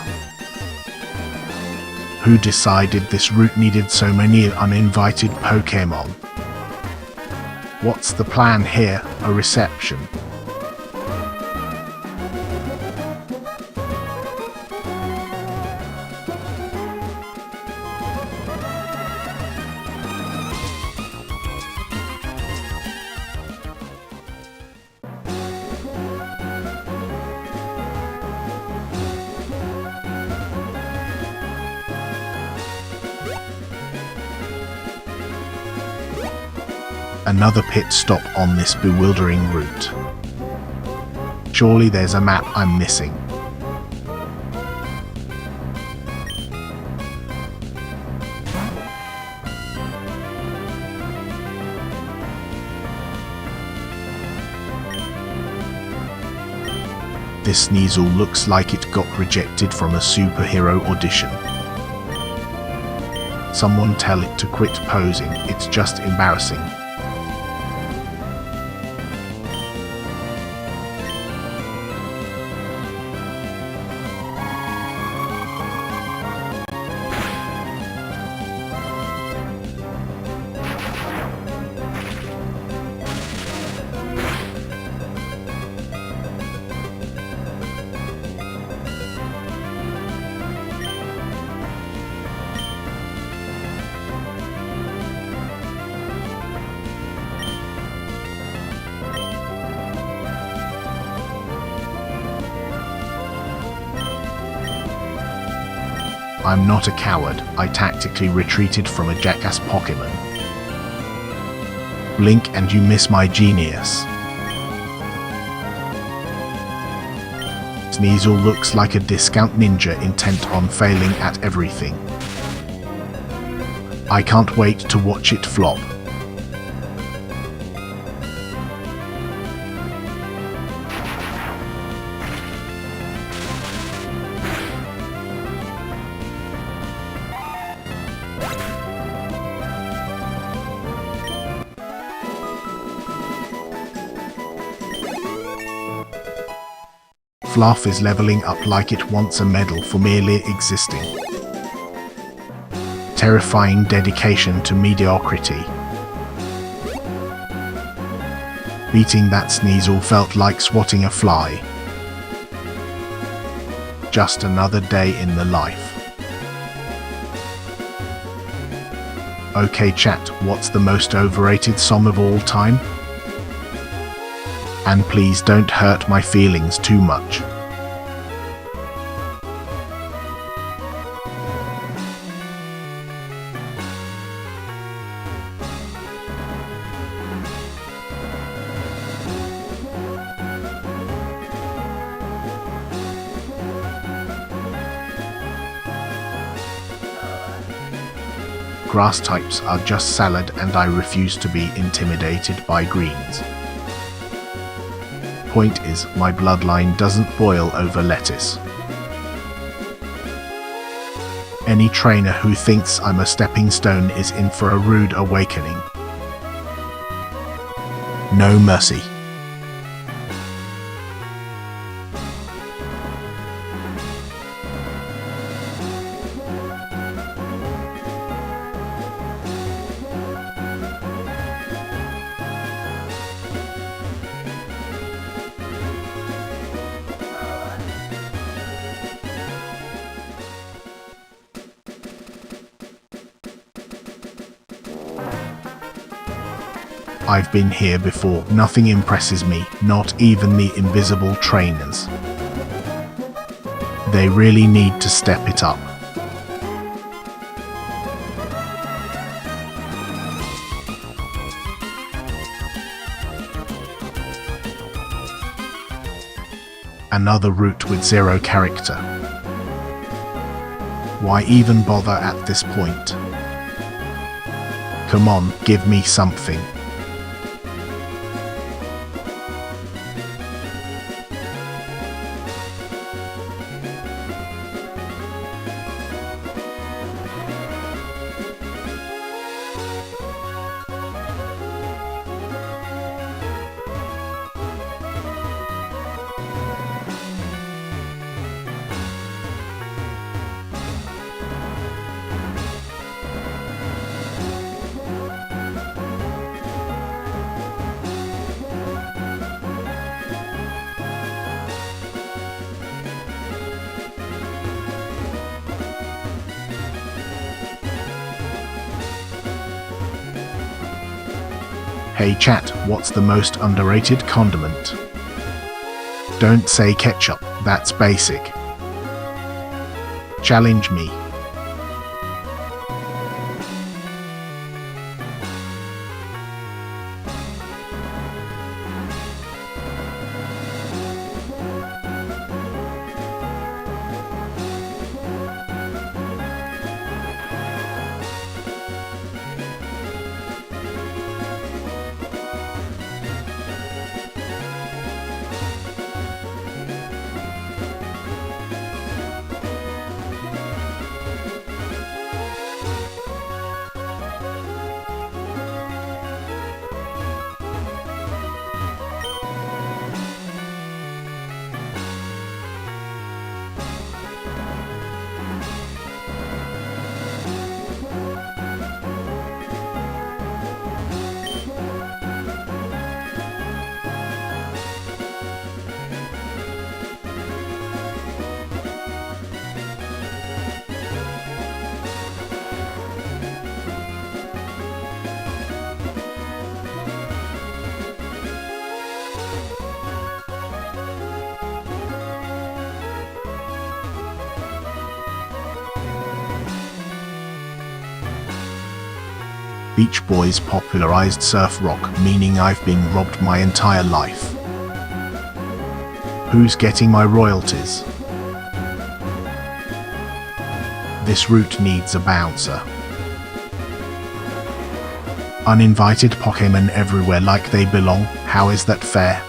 Who decided this route needed so many uninvited Pokémon? What's the plan here? A reception? Another pit stop on this bewildering route. Surely there's a map I'm missing. This Sneasel looks like it got rejected from a superhero audition. Someone tell it to quit posing, it's just embarrassing. I'm not a coward. I tactically retreated from a jackass Pokemon. Blink and you miss my genius. Sneasel looks like a discount ninja intent on failing at everything. I can't wait to watch it flop. Fluff is leveling up like it wants a medal for merely existing. Terrifying dedication to mediocrity. Beating that Sneasel felt like swatting a fly. Just another day in the life. Okay chat, what's the most overrated song of all time? And please don't hurt my feelings too much. Grass types are just salad and I refuse to be intimidated by greens. Point is, my bloodline doesn't boil over lettuce. Any trainer who thinks I'm a stepping stone is in for a rude awakening. No mercy. I've been here before. Nothing impresses me, not even the invisible trainers. They really need to step it up. Another route with zero character. Why even bother at this point? Come on, give me something. Hey chat, what's the most underrated condiment? Don't say ketchup, that's basic. Challenge me. Beach Boys popularized surf rock, meaning I've been robbed my entire life. Who's getting my royalties? This route needs a bouncer. Uninvited Pokemon everywhere like they belong. How is that fair?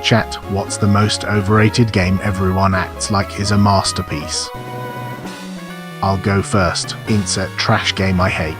Chat, what's the most overrated game everyone acts like is a masterpiece? I'll go first. Insert trash game I hate.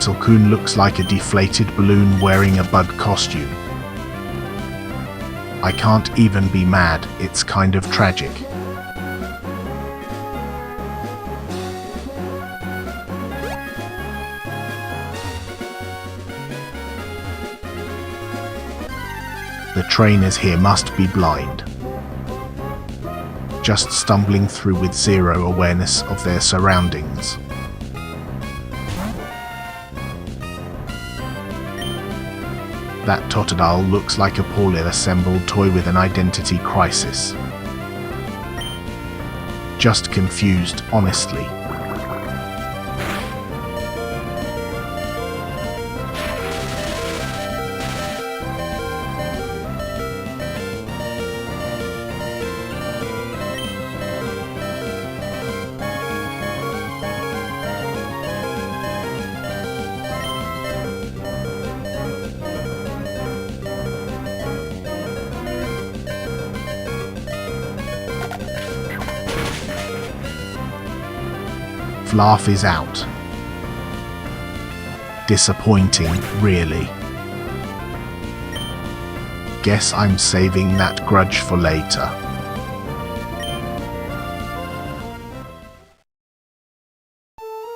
Silcoon looks like a deflated balloon wearing a bug costume. I can't even be mad, it's kind of tragic. The trainers here must be blind. Just stumbling through with zero awareness of their surroundings. That Totodile looks like a poorly assembled toy with an identity crisis. Just confused, honestly. Laugh is out. Disappointing, really. Guess I'm saving that grudge for later.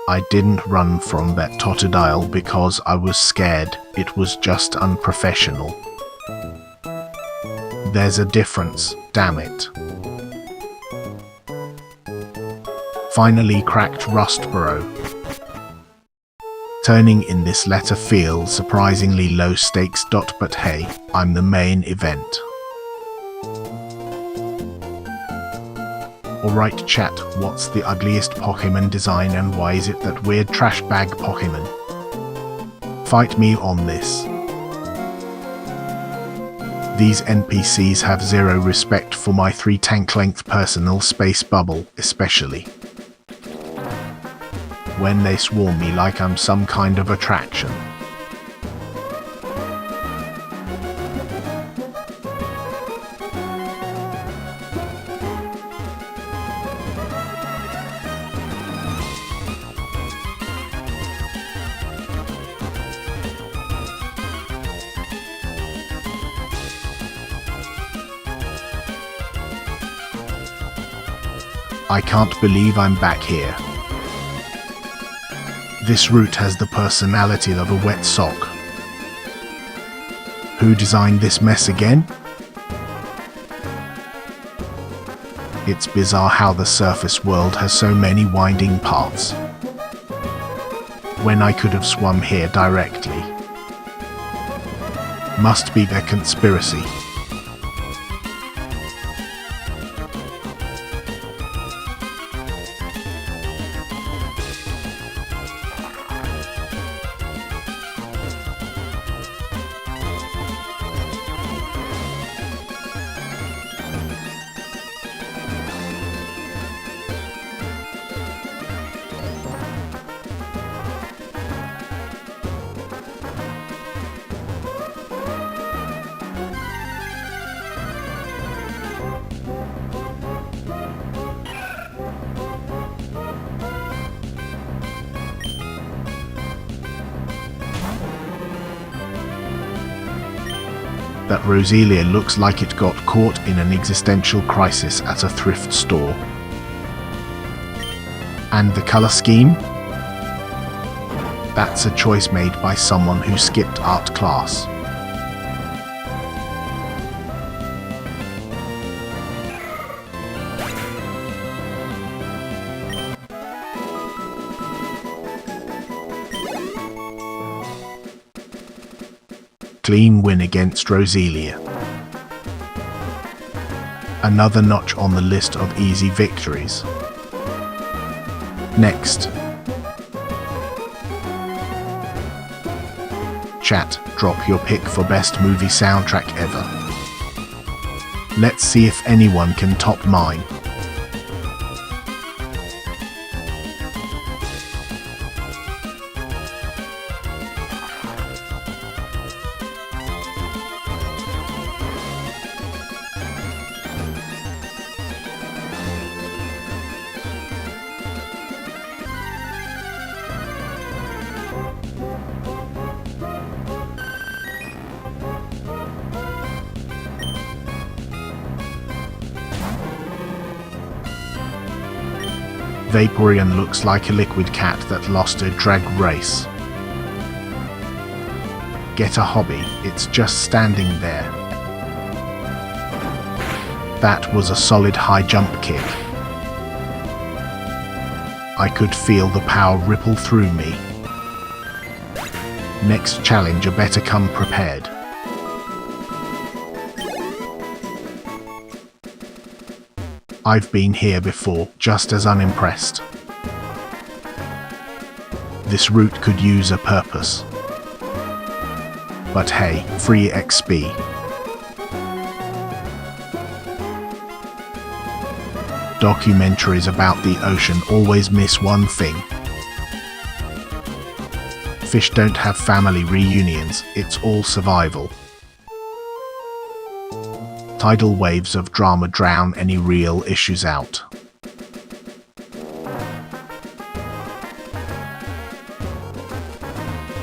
I didn't run from that Totodile because I was scared, it was just unprofessional. There's a difference, damn it. Finally cracked Rustboro. Turning in this letter feels surprisingly low stakes. But hey, I'm the main event. Alright chat, what's the ugliest Pokemon design and why is it that weird trash bag Pokemon? Fight me on this. These NPCs have zero respect for my 3 tank length personal space bubble, especially when they swarm me like I'm some kind of attraction. I can't believe I'm back here. This route has the personality of a wet sock. Who designed this mess again? It's bizarre how the surface world has so many winding paths, when I could have swum here directly. Must be their conspiracy. That Roselia looks like it got caught in an existential crisis at a thrift store. And the color scheme? That's a choice made by someone who skipped art class. Clean win against Roselia. Another notch on the list of easy victories. Next. Chat, drop your pick for best movie soundtrack ever. Let's see if anyone can top mine. Vaporeon looks like a liquid cat that lost a drag race. Get a hobby, it's just standing there. That was a solid high jump kick. I could feel the power ripple through me. Next challenger better come prepared. I've been here before, just as unimpressed. This route could use a purpose. But hey, free XP. Documentaries about the ocean always miss one thing. Fish don't have family reunions, it's all survival. Tidal waves of drama drown any real issues out.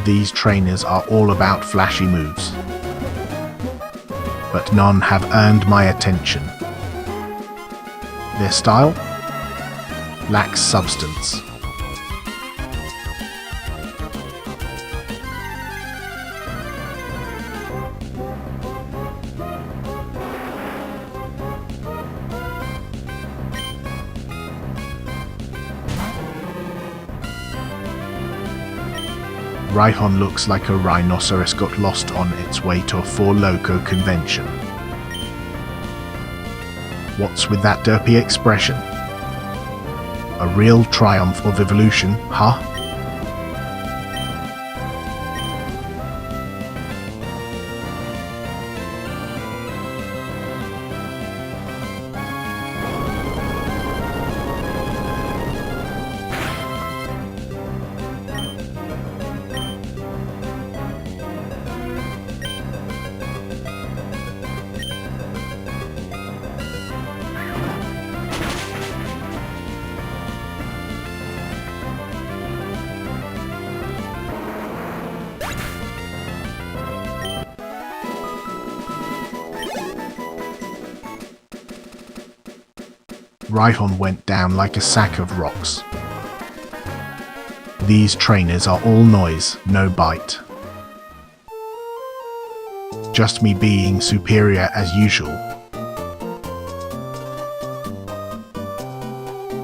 These trainers are all about flashy moves, but none have earned my attention. Their style lacks substance. Rhyhorn looks like a rhinoceros got lost on its way to a Four Loko convention. What's with that derpy expression? A real triumph of evolution, huh? Rhyhorn went down like a sack of rocks. These trainers are all noise, no bite. Just me being superior as usual.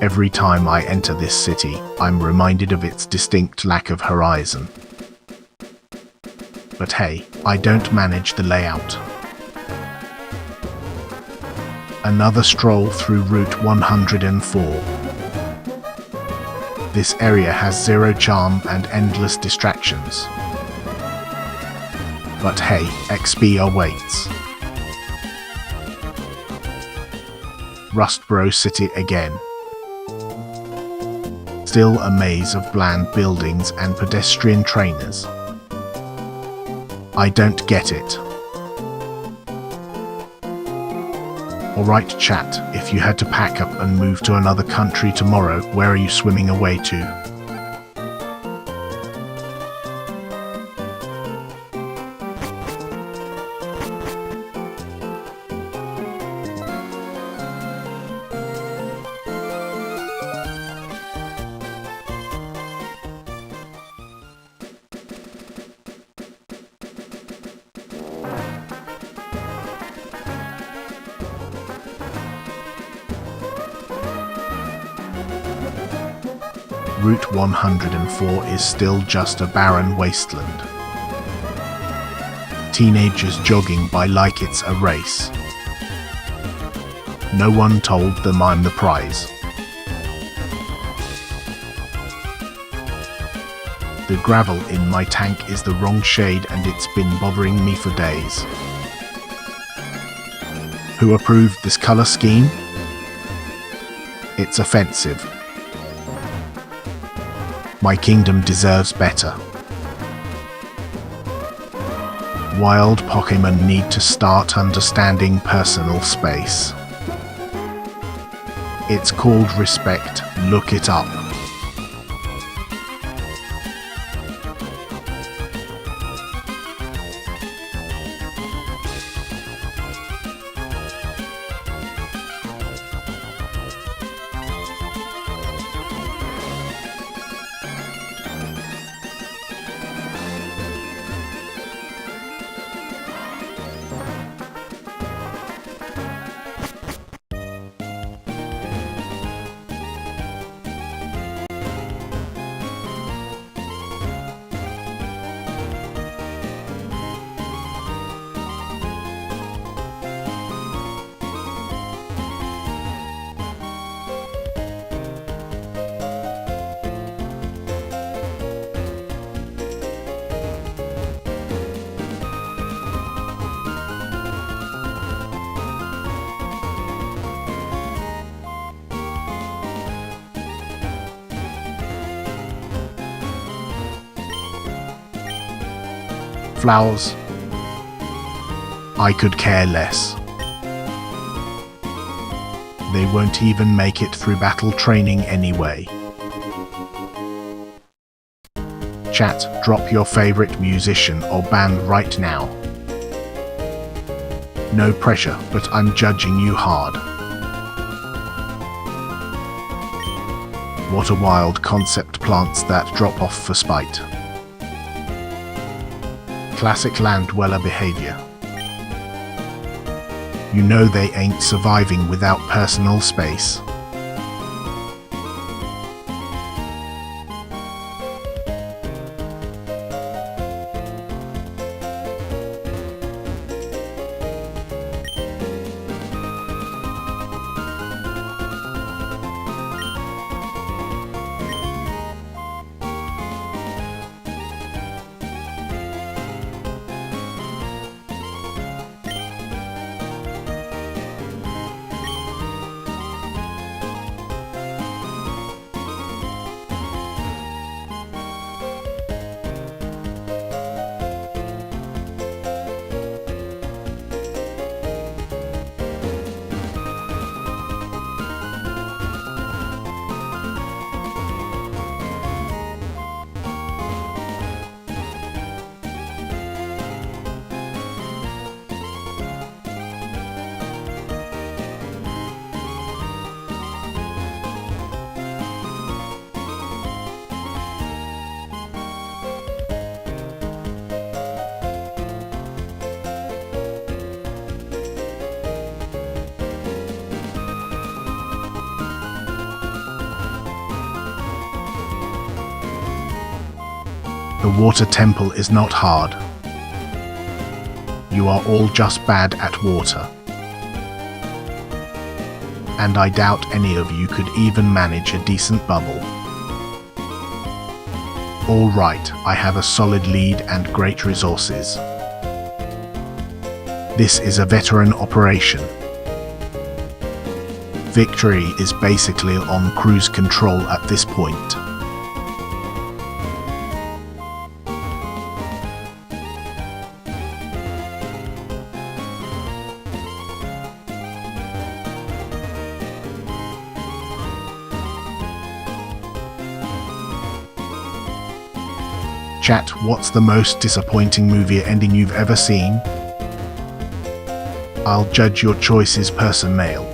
Every time I enter this city, I'm reminded of its distinct lack of horizon. But hey, I don't manage the layout. Another stroll through Route 104. This area has zero charm and endless distractions. But hey, XP awaits. Rustboro City again. Still a maze of bland buildings and pedestrian trainers. I don't get it. Alright chat, if you had to pack up and move to another country tomorrow, where are you swimming away to? Route 104 is still just a barren wasteland. Teenagers jogging by like it's a race. No one told them I'm the prize. The gravel in my tank is the wrong shade and it's been bothering me for days. Who approved this color scheme? It's offensive. My kingdom deserves better. Wild Pokemon need to start understanding personal space. It's called respect, look it up. Flowers. I could care less. They won't even make it through battle training anyway. Chat, drop your favorite musician or band right now. No pressure, but I'm judging you hard. What a wild concept, plants that drop off for spite. Classic land dweller behavior. You know they ain't surviving without personal space. The water temple is not hard. You are all just bad at water. And I doubt any of you could even manage a decent bubble. All right, I have a solid lead and great resources. This is a veteran operation. Victory is basically on cruise control at this point. Chat, what's the most disappointing movie ending you've ever seen? I'll judge your choices person mail.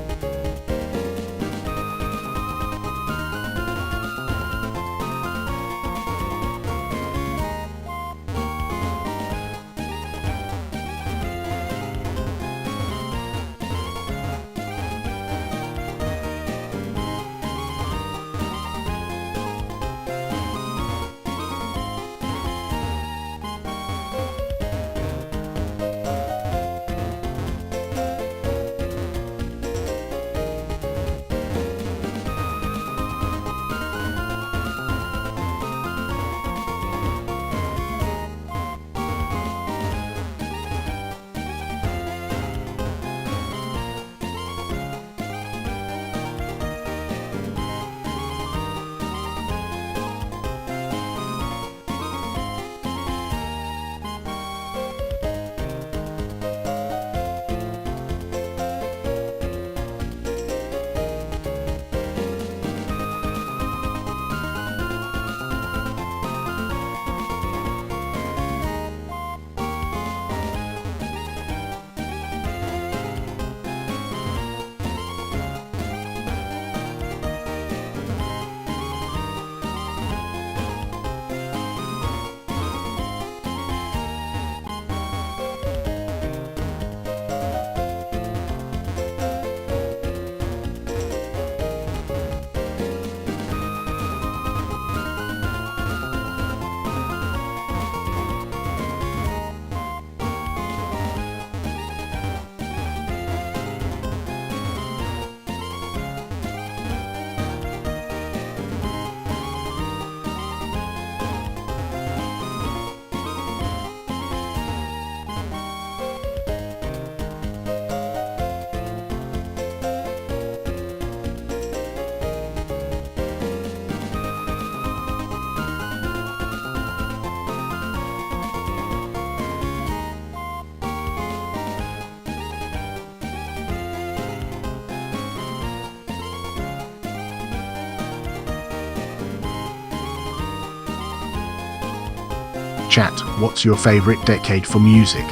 Chat, what's your favorite decade for music?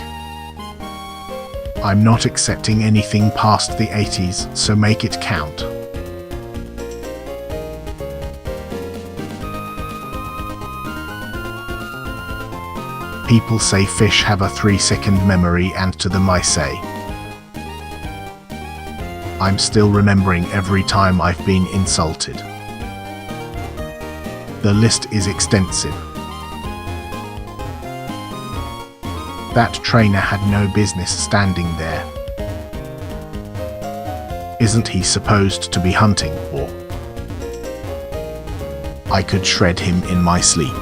I'm not accepting anything past the 80s, so make it count. People say fish have a 3-second memory, and to them I say, I'm still remembering every time I've been insulted. The list is extensive. That trainer had no business standing there. Isn't he supposed to be hunting, or? I could shred him in my sleep.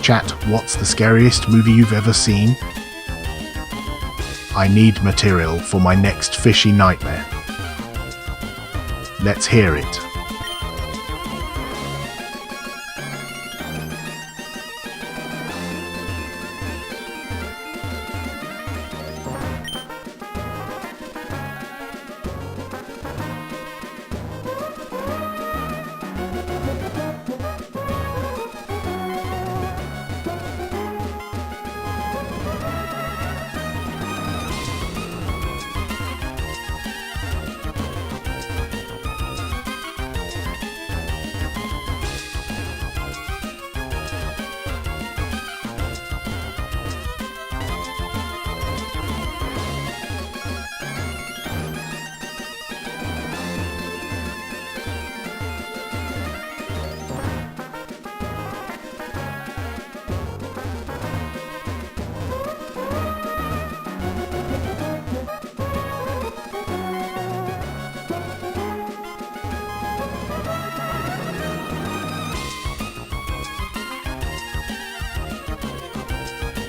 Chat, what's the scariest movie you've ever seen? I need material for my next fishy nightmare. Let's hear it.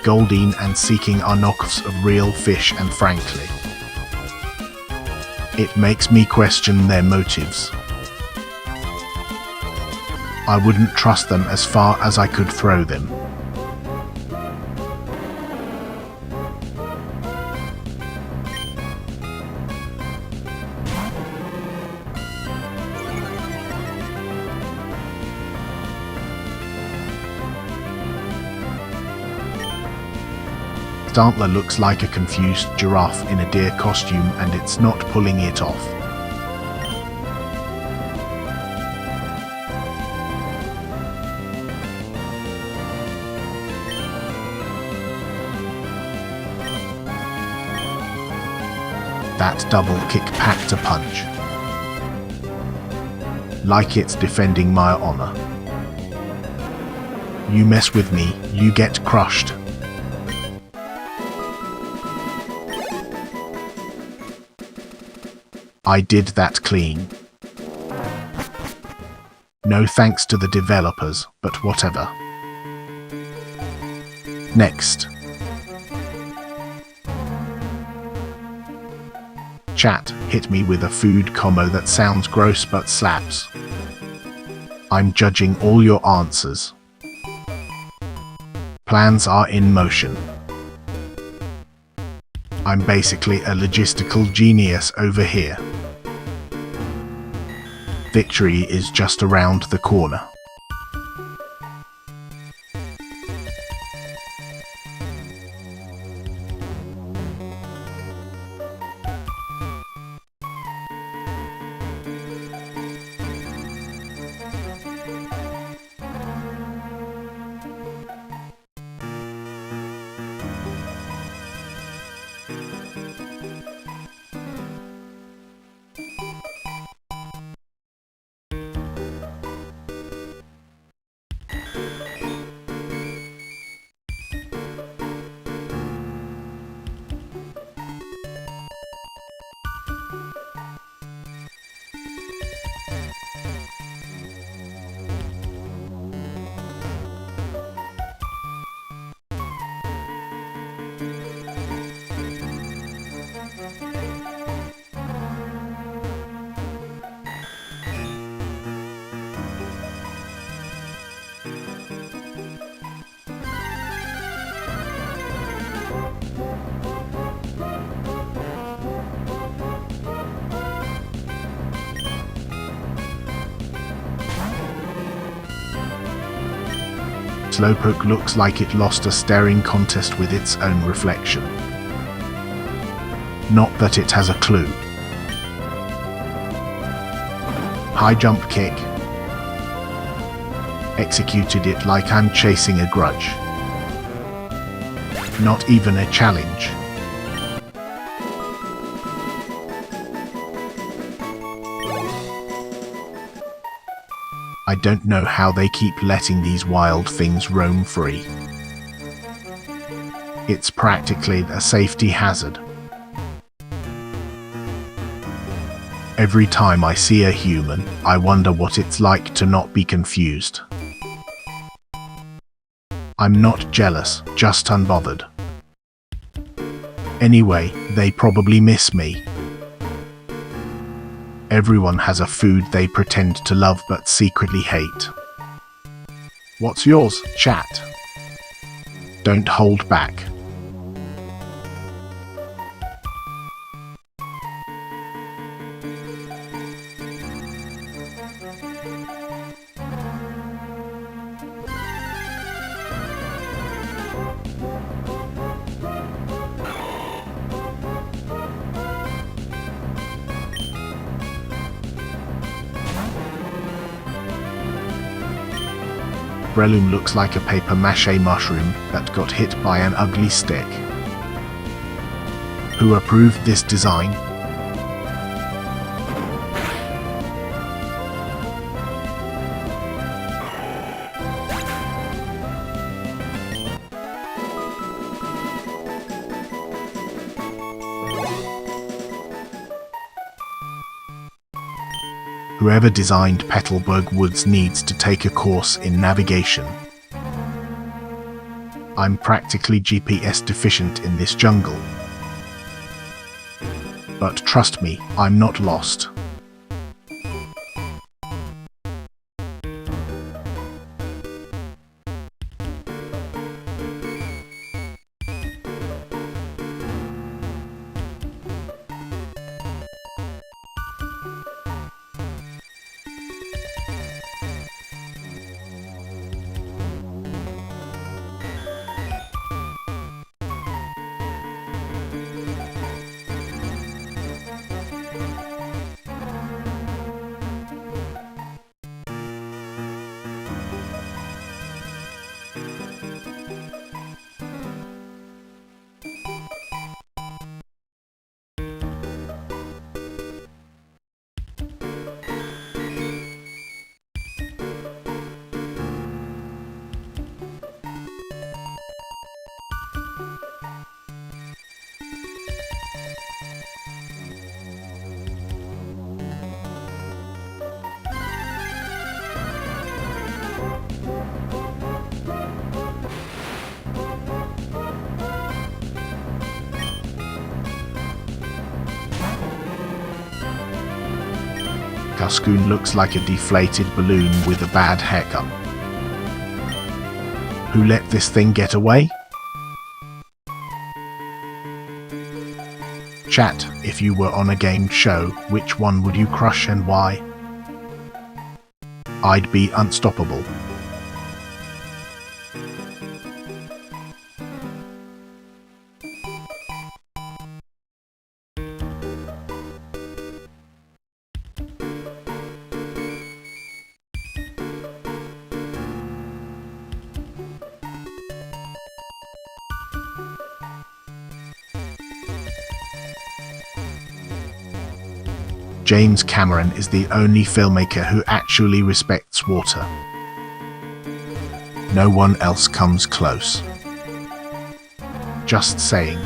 Goldine and seeking are knockoffs of real fish, and frankly, it makes me question their motives. I wouldn't trust them as far as I could throw them. Stantler looks like a confused giraffe in a deer costume, and it's not pulling it off. That double kick packed a punch. Like it's defending my honor. You mess with me, you get crushed. I did that clean. No thanks to the developers, but whatever. Next. Chat, hit me with a food combo that sounds gross but slaps. I'm judging all your answers. Plans are in motion. I'm basically a logistical genius over here. Victory is just around the corner. Slowpoke looks like it lost a staring contest with its own reflection. Not that it has a clue. High jump kick. Executed it like I'm chasing a grudge. Not even a challenge. I don't know how they keep letting these wild things roam free. It's practically a safety hazard. Every time I see a human, I wonder what it's like to not be confused. I'm not jealous, just unbothered. Anyway, they probably miss me. Everyone has a food they pretend to love but secretly hate. What's yours, chat? Don't hold back. Breloom looks like a paper mache mushroom that got hit by an ugly stick. Who approved this design? Whoever designed Petalburg Woods needs to take a course in navigation. I'm practically GPS deficient in this jungle. But trust me, I'm not lost. Cascoon looks like a deflated balloon with a bad haircut. Who let this thing get away? Chat, if you were on a game show, which one would you crush and why? I'd be unstoppable. James Cameron is the only filmmaker who actually respects water. No one else comes close. Just saying.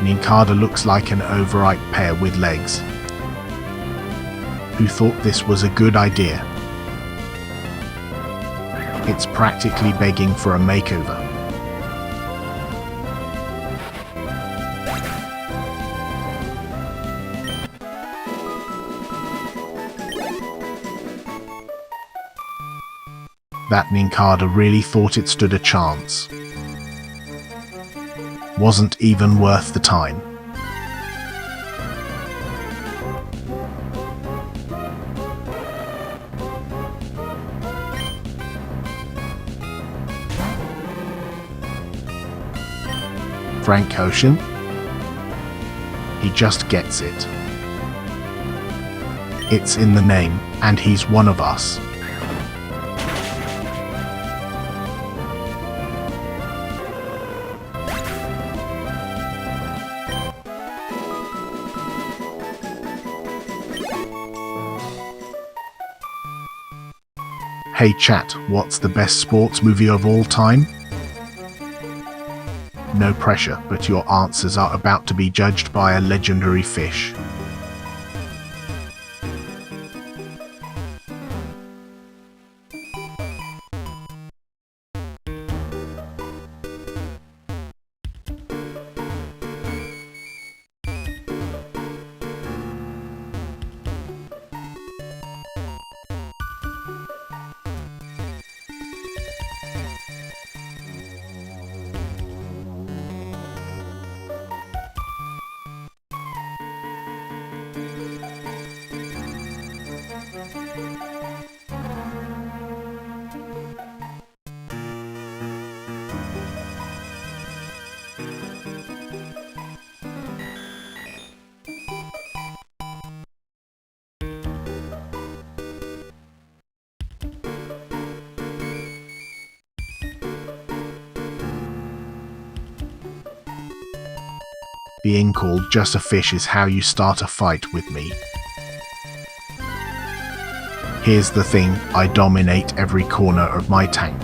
Ninkada looks like an overripe pear with legs. Who thought this was a good idea? It's practically begging for a makeover. That Ninkada really thought it stood a chance. Wasn't even worth the time. Frank Ocean? He just gets it. It's in the name, and he's one of us. Hey chat, what's the best sports movie of all time? No pressure, but your answers are about to be judged by a legendary fish. Being called just a fish is how you start a fight with me. Here's the thing, I dominate every corner of my tank.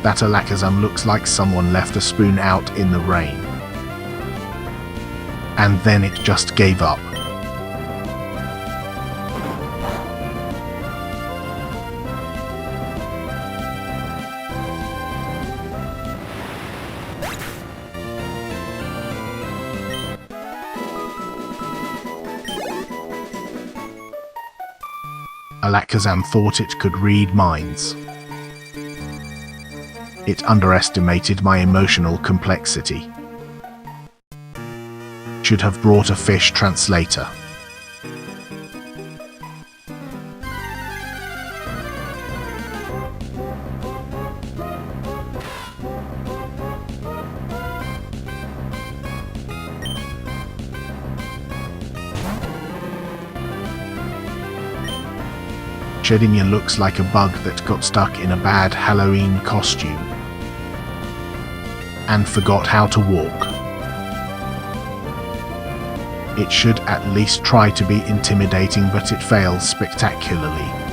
That Alakazam looks like someone left a spoon out in the rain. And then it just gave up. Alakazam thought it could read minds. It underestimated my emotional complexity. Should have brought a fish translator. Shedinia looks like a bug that got stuck in a bad Halloween costume and forgot how to walk. It should at least try to be intimidating, but it fails spectacularly.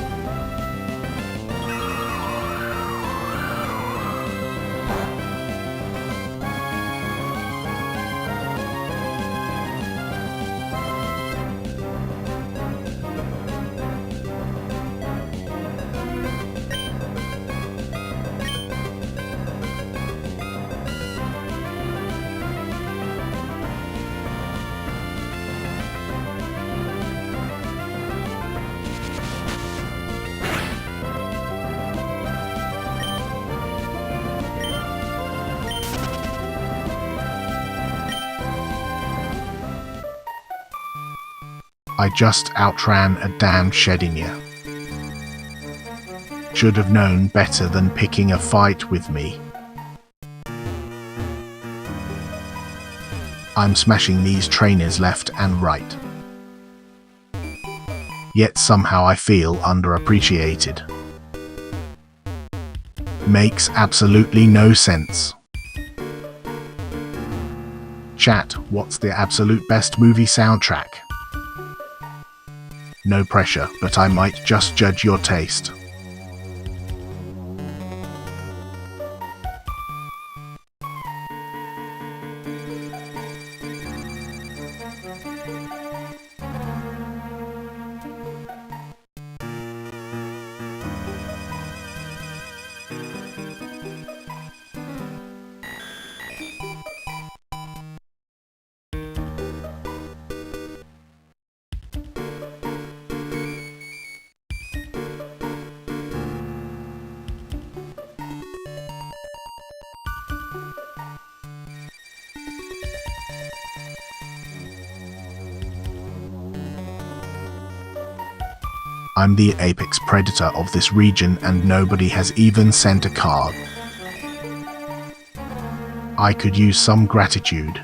I just outran a damn Shedinia. Should have known better than picking a fight with me. I'm smashing these trainers left and right. Yet somehow I feel underappreciated. Makes absolutely no sense. Chat, what's the absolute best movie soundtrack? No pressure, but I might just judge your taste. I'm the apex predator of this region and nobody has even sent a card. I could use some gratitude.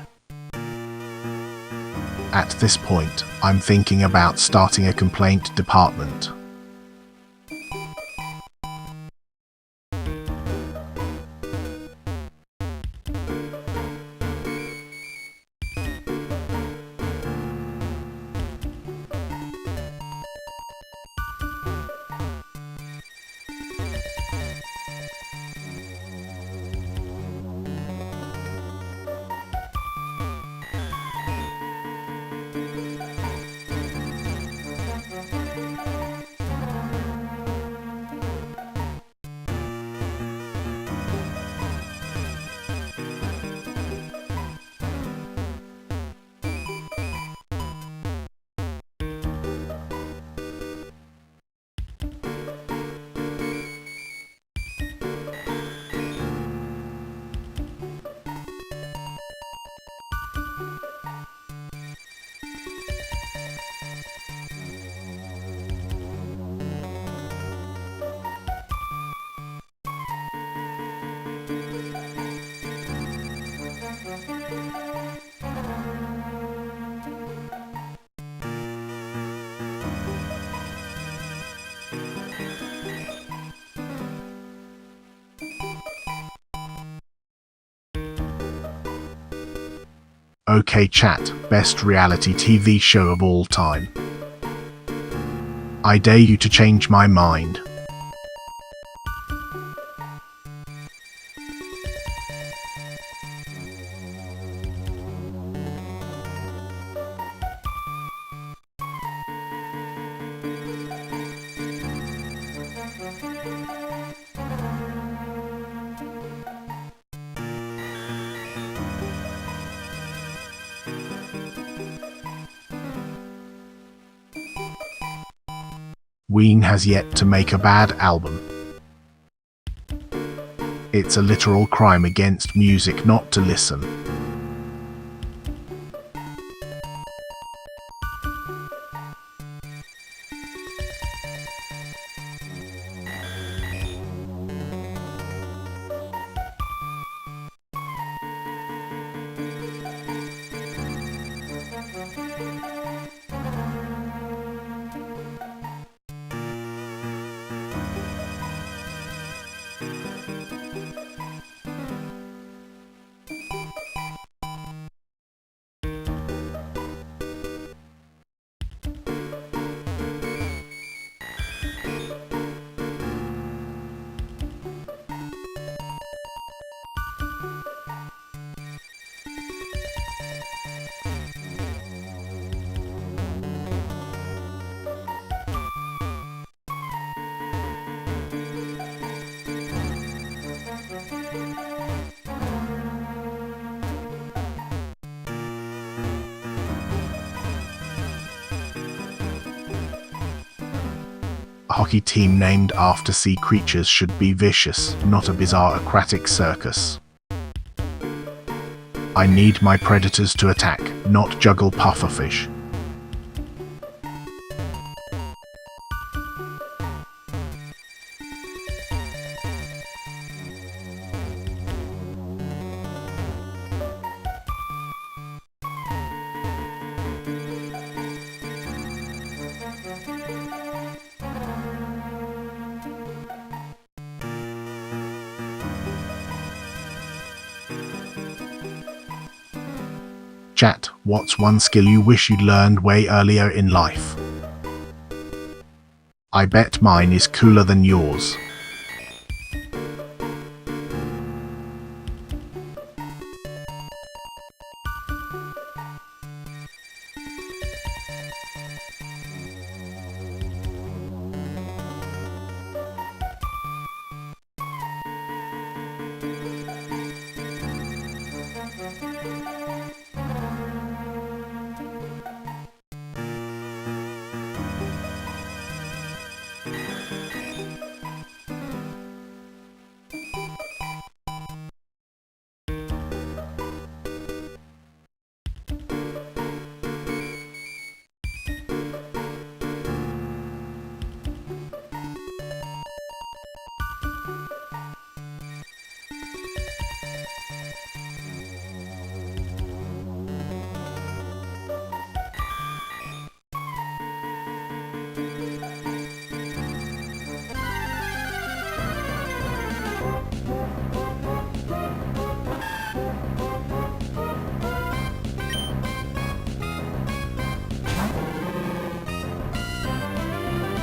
At this point, I'm thinking about starting a complaint department. Okay chat, best reality TV show of all time. I dare you to change my mind. Ween has yet to make a bad album. It's a literal crime against music not to listen. A hockey team named after sea creatures should be vicious, not a bizarre aquatic circus. I need my predators to attack, not juggle pufferfish. Chat, what's one skill you wish you'd learned way earlier in life? I bet mine is cooler than yours.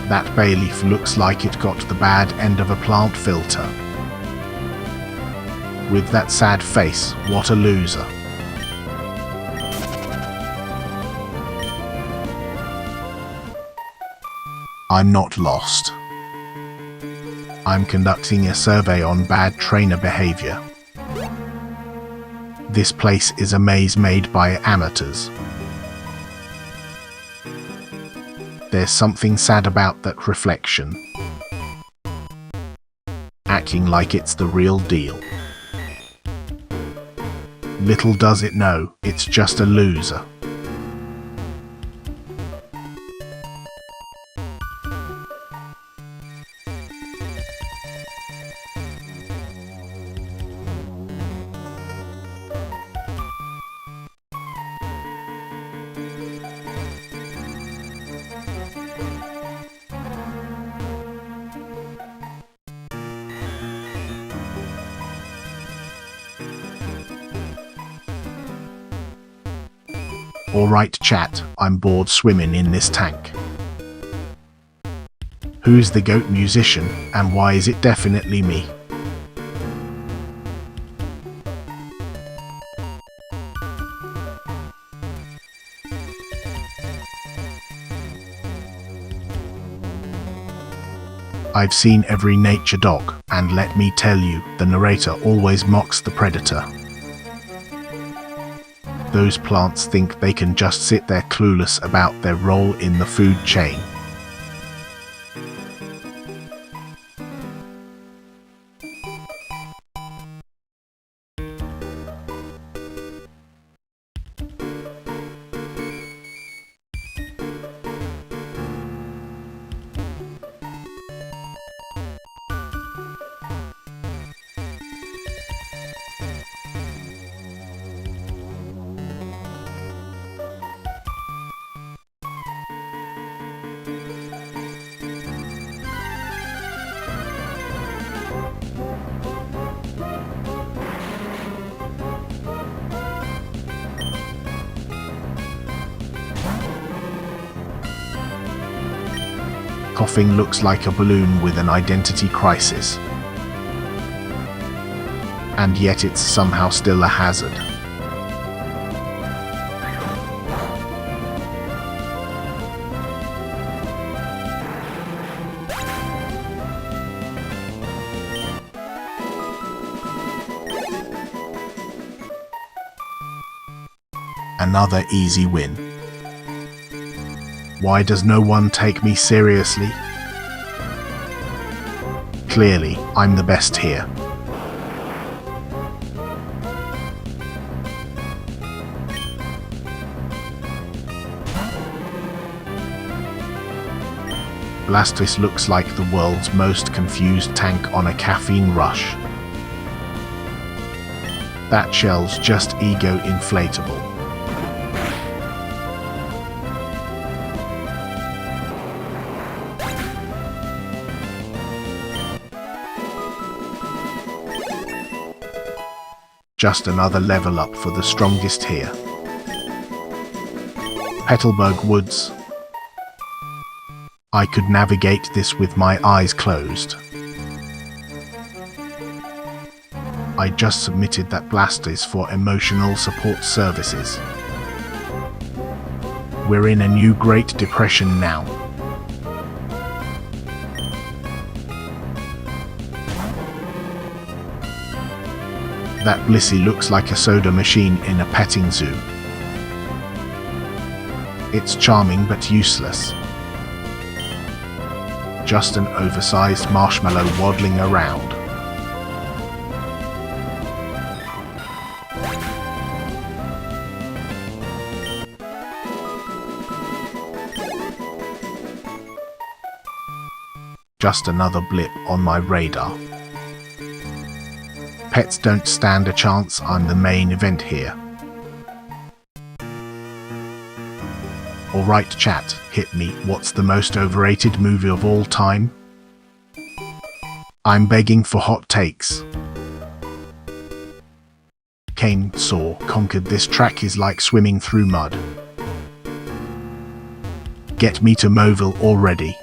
That bay leaf looks like it got the bad end of a plant filter. With that sad face, what a loser. I'm not lost. I'm conducting a survey on bad trainer behavior. This place is a maze made by amateurs. There's something sad about that reflection. Acting like it's the real deal. Little does it know, it's just a loser. Alright chat, I'm bored swimming in this tank. Who's the goat musician, and why is it definitely me? I've seen every nature doc, and let me tell you, the narrator always mocks the predator. Those plants think they can just sit there clueless about their role in the food chain. Coughing looks like a balloon with an identity crisis. And yet it's somehow still a hazard. Another easy win. Why does no one take me seriously? Clearly, I'm the best here. Blastus looks like the world's most confused tank on a caffeine rush. That shell's just ego inflatable. Just another level up for the strongest here. Petalburg Woods. I could navigate this with my eyes closed. I just submitted that Blastus for emotional support services. We're in a new Great Depression now. That Blissey looks like a soda machine in a petting zoo. It's charming but useless. Just an oversized marshmallow waddling around. Just another blip on my radar. Pets don't stand a chance, I'm the main event here. Alright chat, hit me, what's the most overrated movie of all time? I'm begging for hot takes. Kane Saw conquered. This track is like swimming through mud. Get me to Moville already.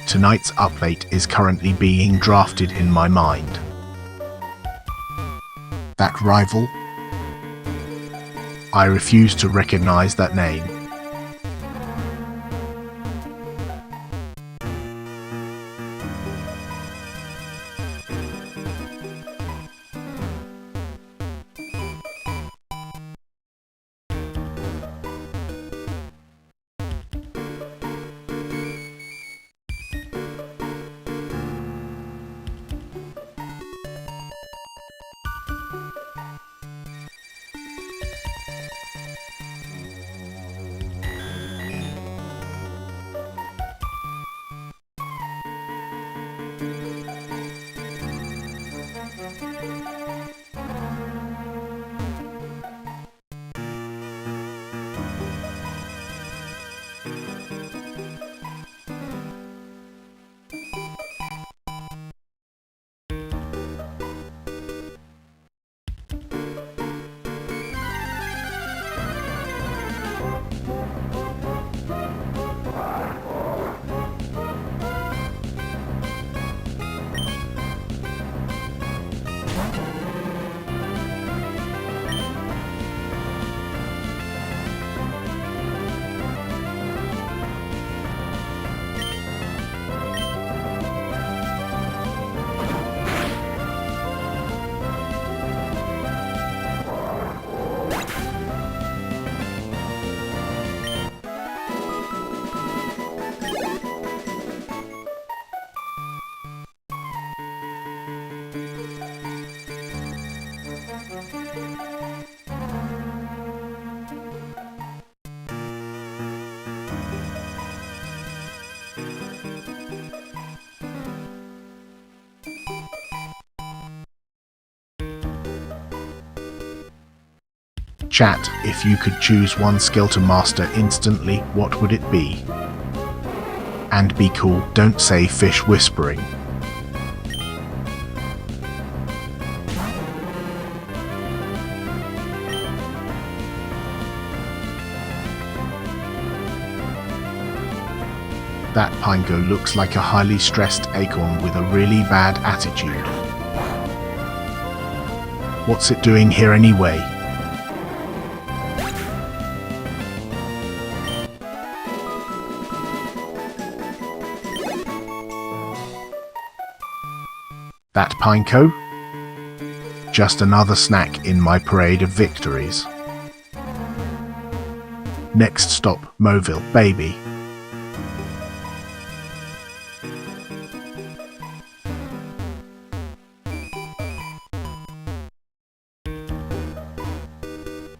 Tonight's update is currently being drafted in my mind. That rival? I refuse to recognize that name. Chat, if you could choose one skill to master instantly, what would it be? And be cool, don't say fish whispering. That Pingo looks like a highly stressed acorn with a really bad attitude. What's it doing here anyway? That Pinko? Just another snack in my parade of victories. Next stop, Moville, baby.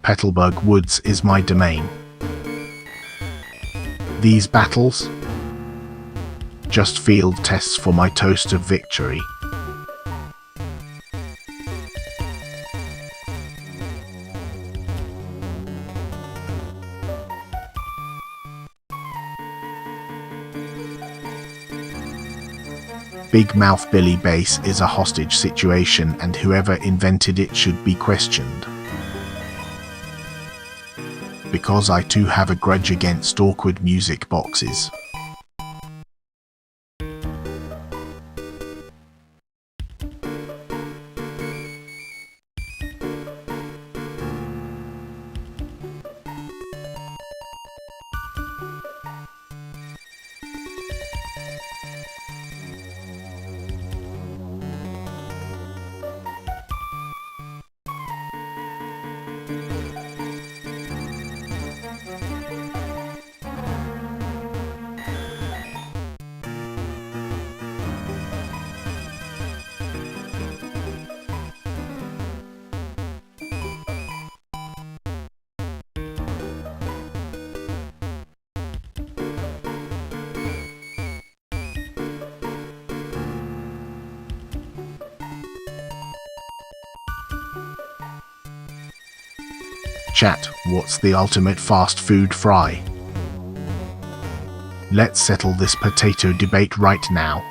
Petalburg Woods is my domain. These battles? Just field tests for my toast of victory. Big Mouth Billy Bass is a hostage situation and whoever invented it should be questioned. Because I too have a grudge against awkward music boxes. Chat, what's the ultimate fast food fry? Let's settle this potato debate right now.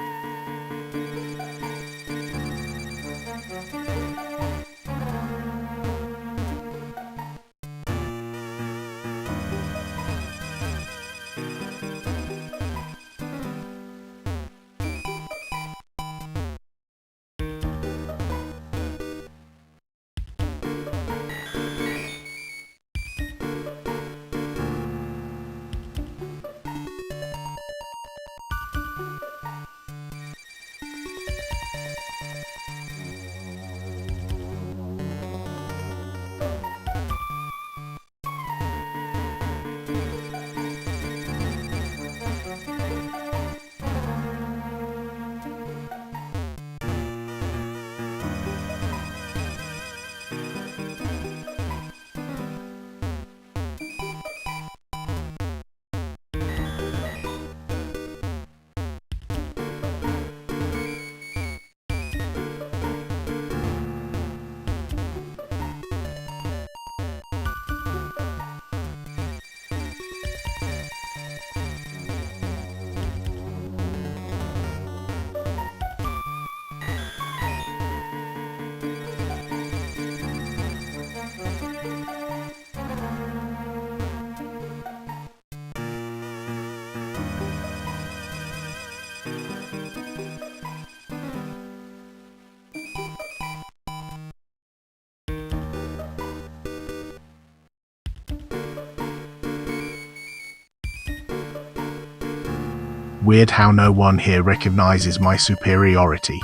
Weird how no one here recognizes my superiority.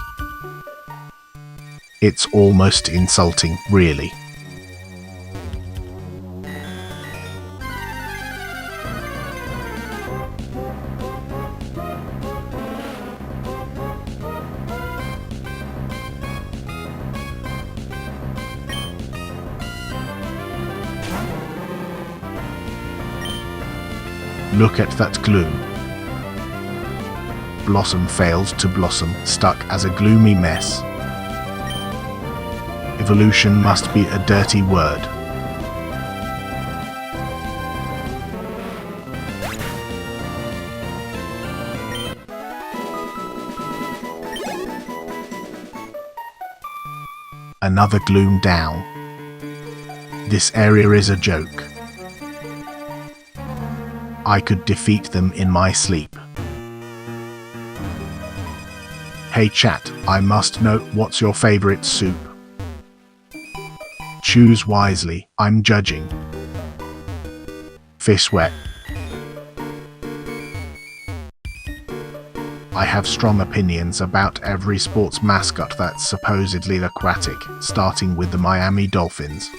It's almost insulting, really. Look at that gloom. Blossom failed to blossom, stuck as a gloomy mess. Evolution must be a dirty word. Another gloom down. This area is a joke. I could defeat them in my sleep. Hey chat, I must know, what's your favorite soup? Choose wisely, I'm judging. Fish wet. I have strong opinions about every sports mascot that's supposedly aquatic, starting with the Miami Dolphins.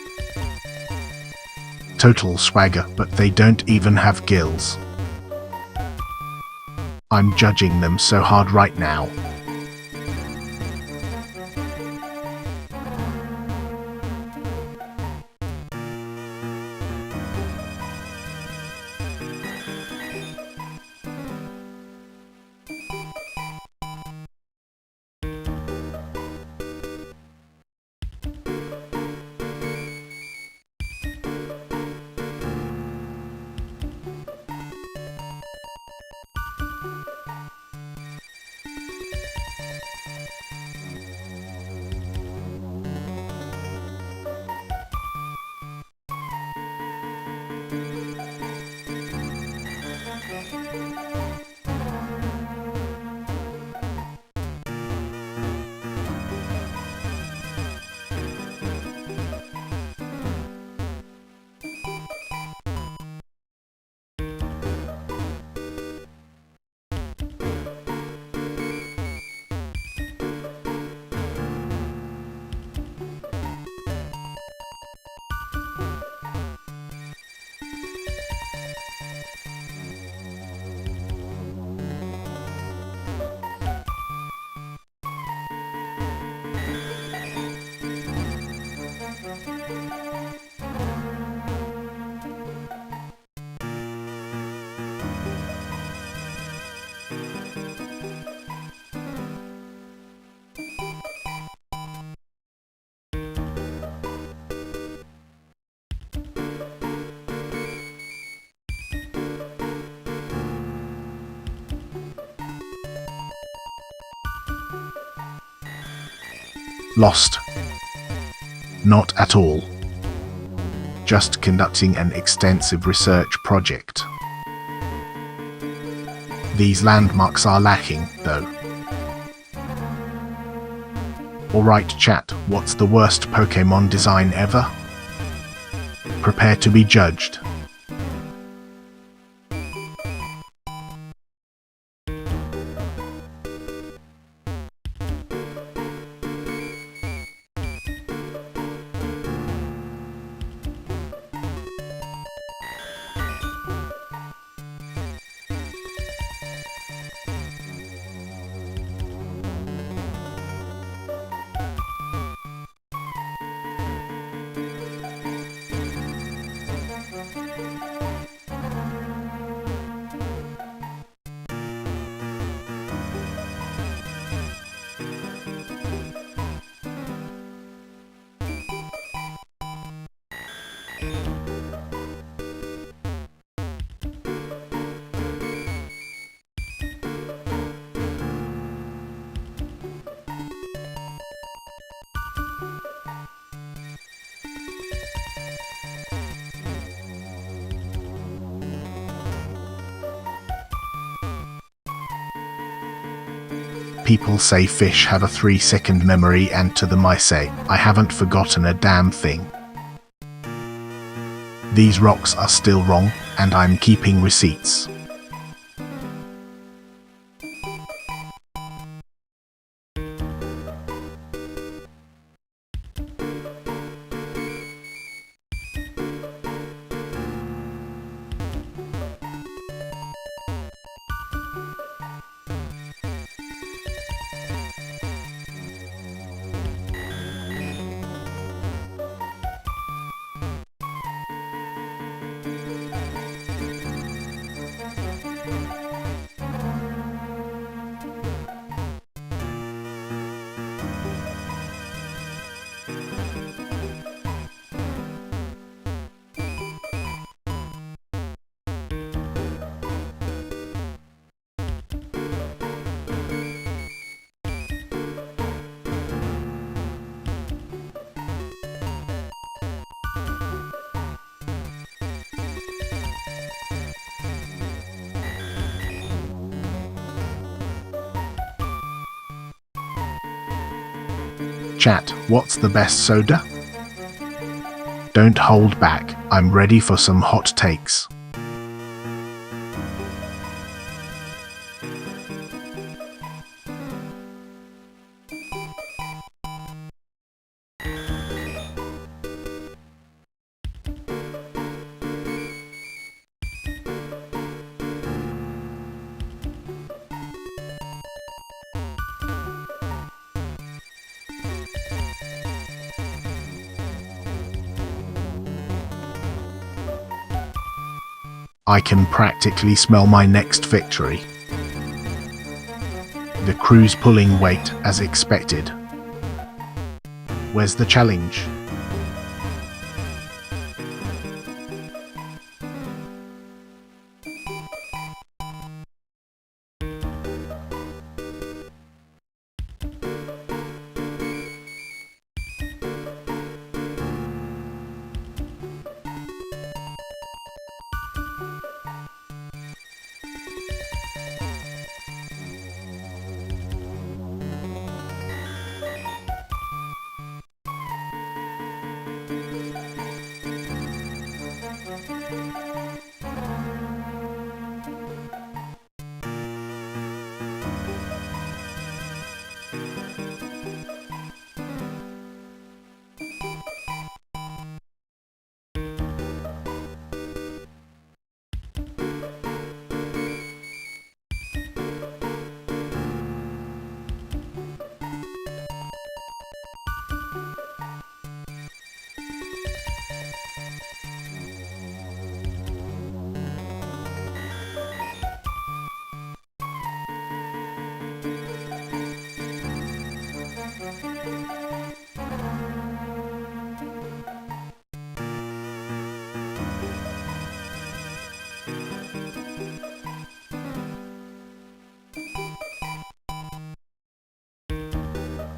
Total swagger, but they don't even have gills. I'm judging them so hard right now. Lost. Not at all. Just conducting an extensive research project. These landmarks are lacking, though. Alright chat, what's the worst Pokémon design ever? Prepare to be judged. People say fish have a 3-second memory, and to them I say, I haven't forgotten a damn thing. These rocks are still wrong, and I'm keeping receipts. Chat, what's the best soda? Don't hold back, I'm ready for some hot takes. I can practically smell my next victory. The crew's pulling weight as expected. Where's the challenge?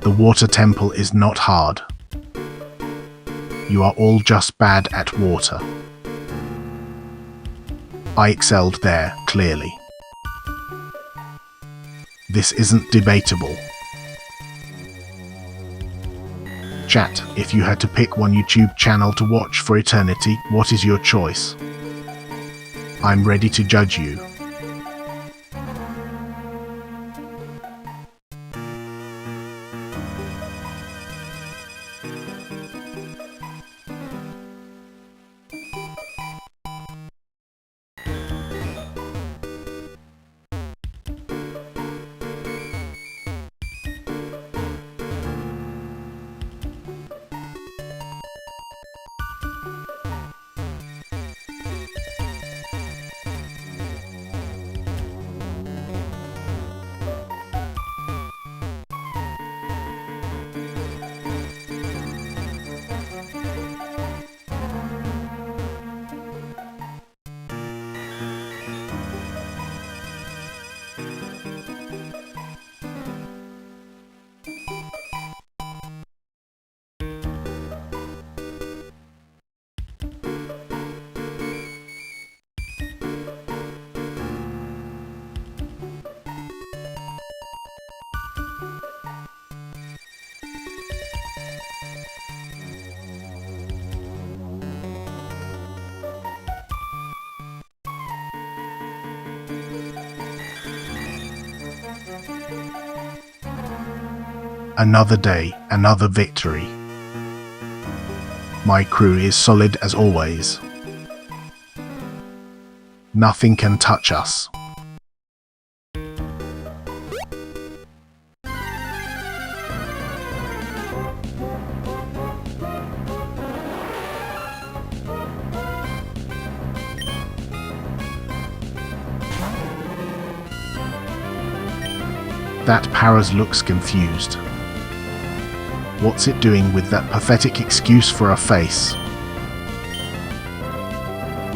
The water temple is not hard. You are all just bad at water. I excelled there, clearly. This isn't debatable. Chat, if you had to pick one YouTube channel to watch for eternity, what is your choice? I'm ready to judge you. Another day, another victory. My crew is solid as always. Nothing can touch us. That Paras looks confused. What's it doing with that pathetic excuse for a face?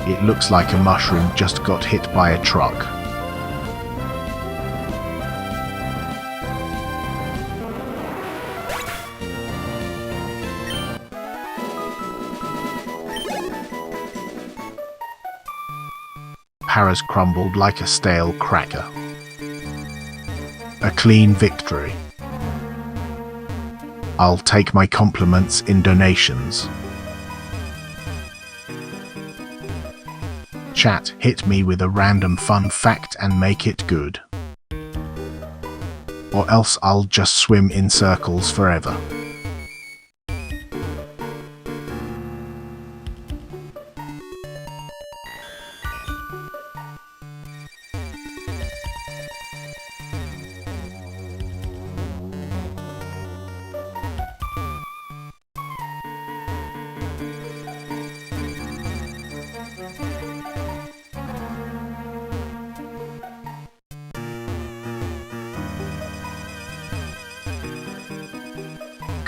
It looks like a mushroom just got hit by a truck. Paras crumbled like a stale cracker. A clean victory. I'll take my compliments in donations. Chat, hit me with a random fun fact and make it good. Or else I'll just swim in circles forever.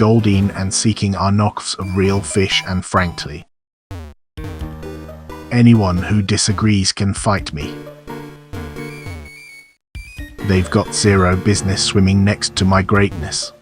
Goldine and seeking are knocks of real fish, and frankly, anyone who disagrees can fight me. They've got zero business swimming next to my greatness.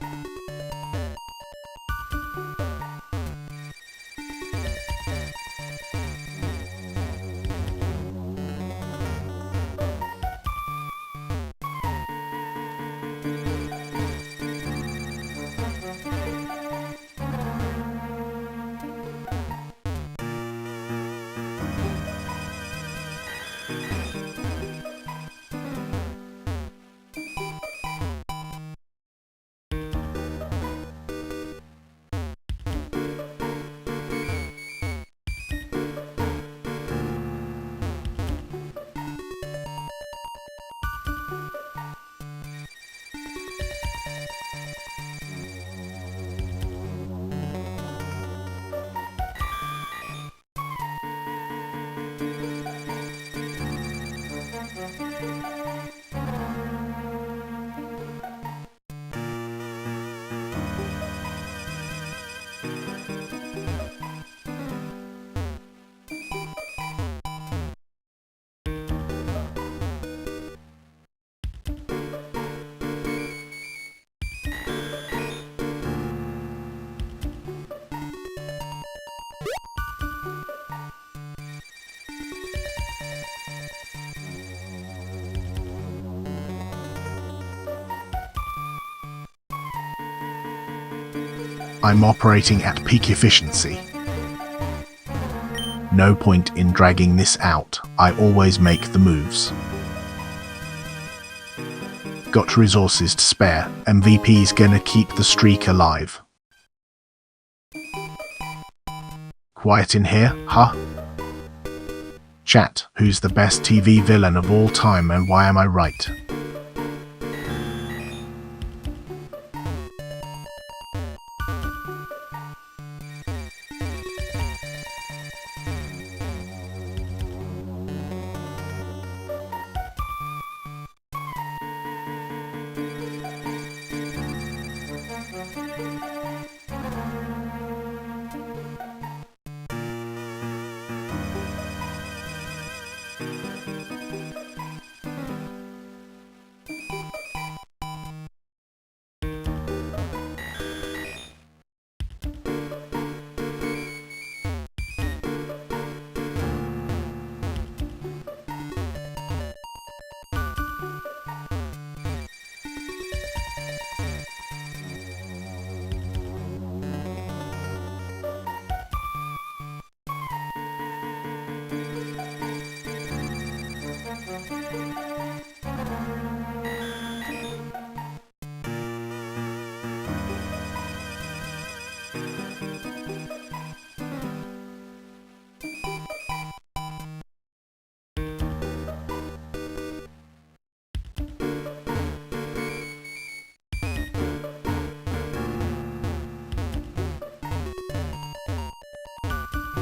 I'm operating at peak efficiency. No point in dragging this out, I always make the moves. Got resources to spare, MVP's gonna keep the streak alive. Quiet in here, huh? Chat, who's the best TV villain of all time and why am I right?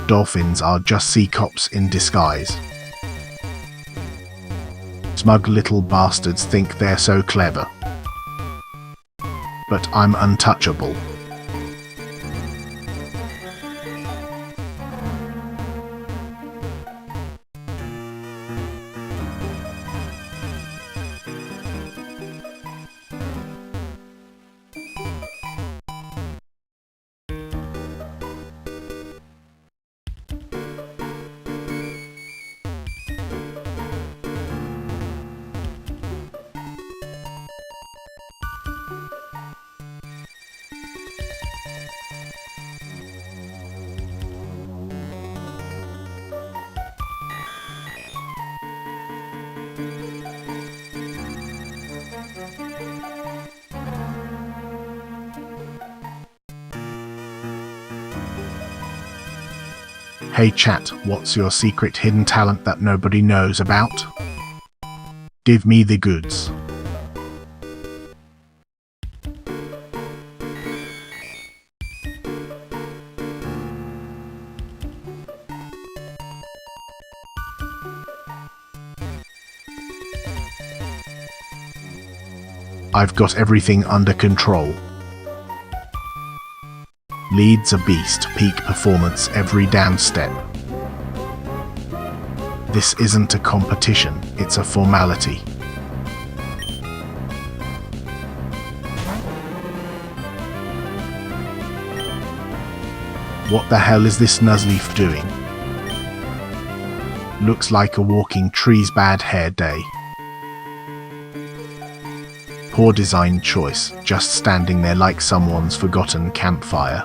Dolphins are just sea cops in disguise. Smug little bastards think they're so clever. But I'm untouchable. Hey chat, what's your secret hidden talent that nobody knows about? Give me the goods. I've got everything under control. Leads a beast, peak performance every damn step. This isn't a competition, it's a formality. What the hell is this Nuzleaf doing? Looks like a walking tree's bad hair day. Poor design choice, just standing there like someone's forgotten campfire.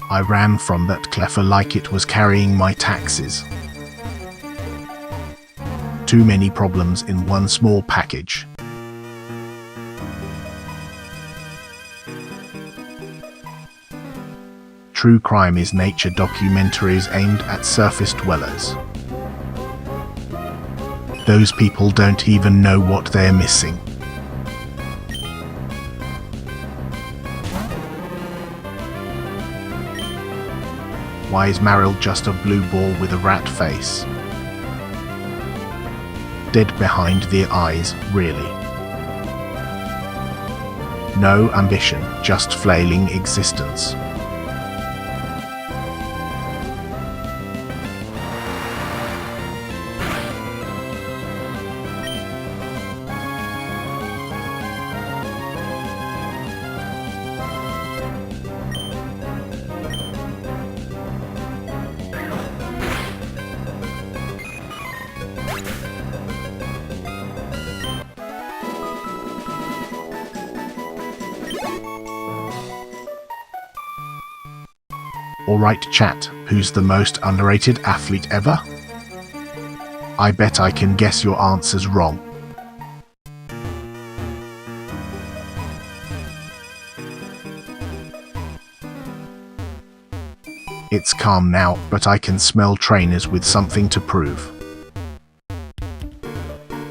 I ran from that cleffer like it was carrying my taxes. Too many problems in one small package. True crime is nature documentaries aimed at surface dwellers. Those people don't even know what they're missing. Why is Meryl just a blue ball with a rat face? Dead behind the eyes, really. No ambition, just flailing existence. Alright chat, who's the most underrated athlete ever? I bet I can guess your answers wrong. It's calm now, but I can smell trainers with something to prove.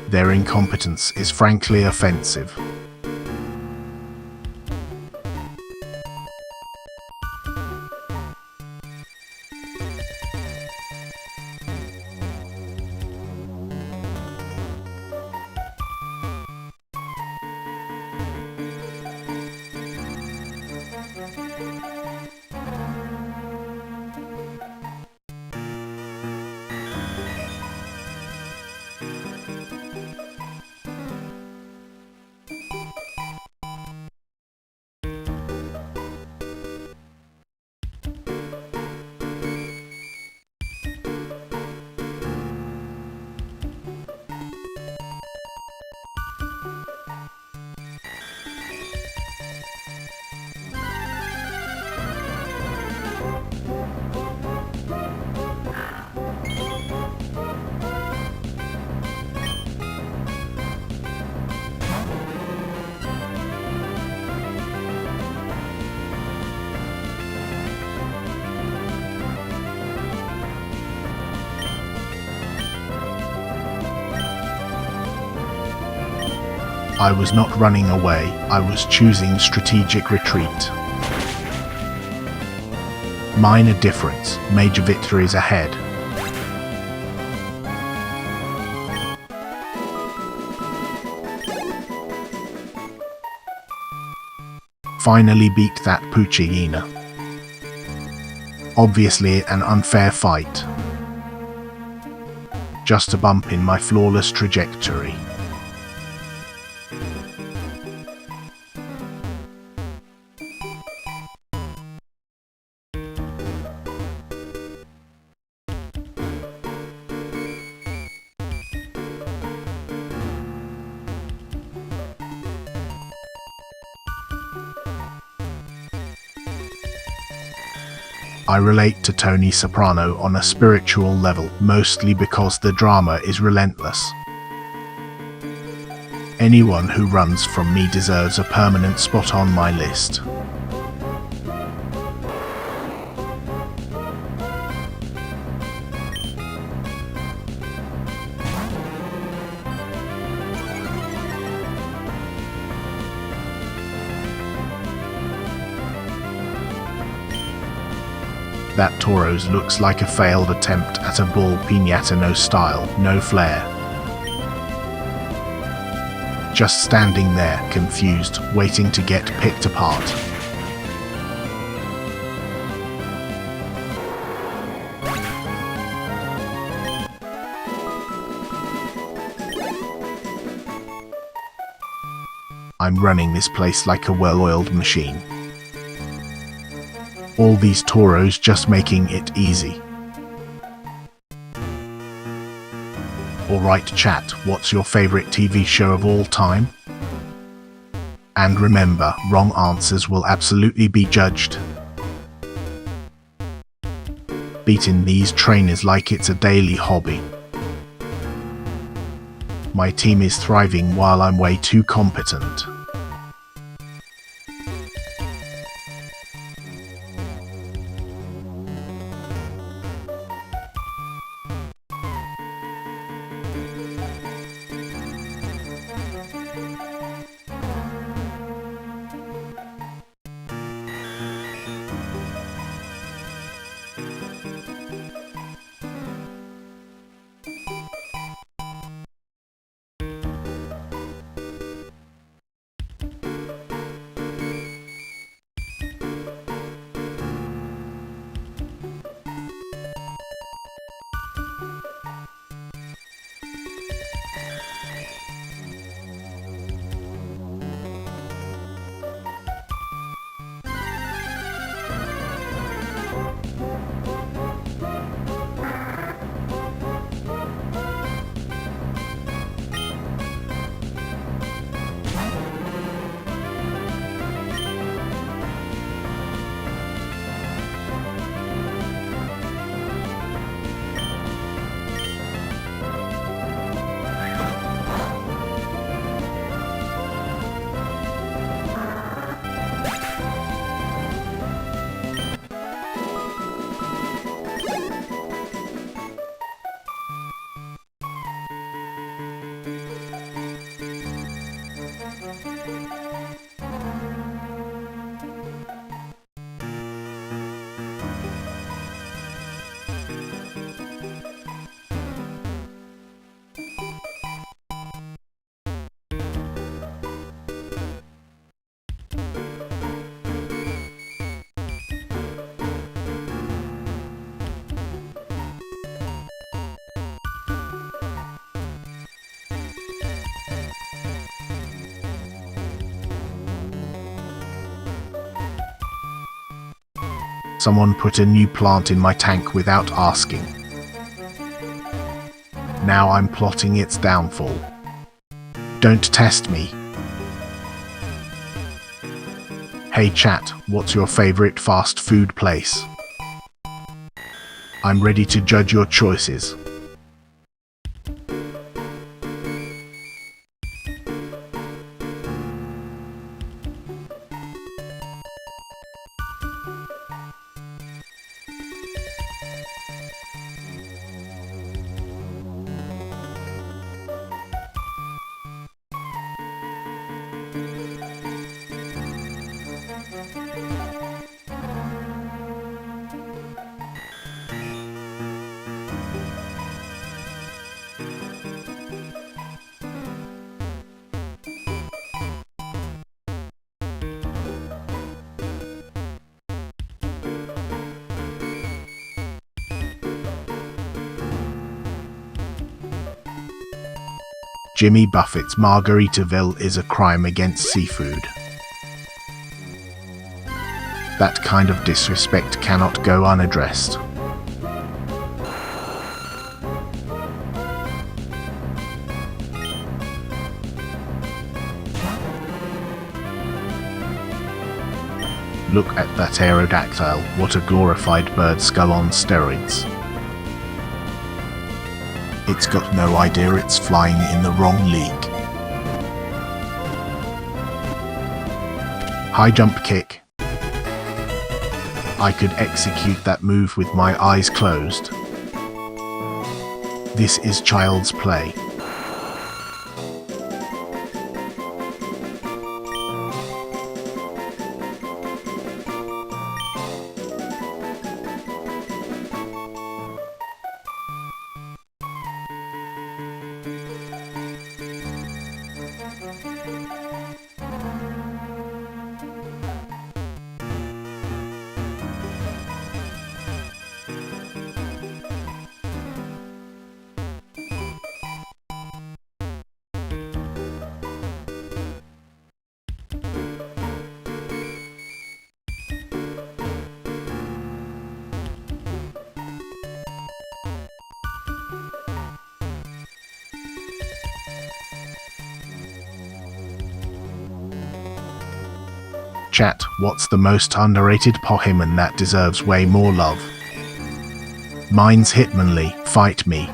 Their incompetence is frankly offensive. I was not running away, I was choosing strategic retreat. Minor difference, major victories ahead. Finally beat that Pucciina. Obviously an unfair fight. Just a bump in my flawless trajectory. I relate to Tony Soprano on a spiritual level, mostly because the drama is relentless. Anyone who runs from me deserves a permanent spot on my list. That Tauros looks like a failed attempt at a bull piñata, no style, no flair. Just standing there, confused, waiting to get picked apart. I'm running this place like a well-oiled machine. All these Tauros just making it easy. Alright chat, what's your favorite TV show of all time? And remember, wrong answers will absolutely be judged. Beating these trainers like it's a daily hobby. My team is thriving while I'm way too competent. Someone put a new plant in my tank without asking. Now I'm plotting its downfall. Don't test me. Hey chat, what's your favorite fast food place? I'm ready to judge your choices. Jimmy Buffett's Margaritaville is a crime against seafood. That kind of disrespect cannot go unaddressed. Look at that aerodactyl, what a glorified bird skull on steroids. It's got no idea it's flying in the wrong league. High jump kick. I could execute that move with my eyes closed. This is child's play. Chat, what's the most underrated Pokemon that deserves way more love? Mine's Hitmonlee, fight me.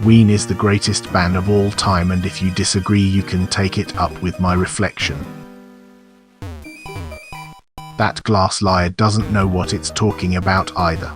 Ween is the greatest band of all time, and if you disagree you can take it up with my reflection. That glass liar doesn't know what it's talking about either.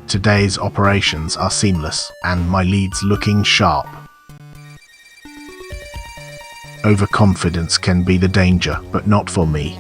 Today's operations are seamless, and my lead's looking sharp. Overconfidence can be the danger, but not for me.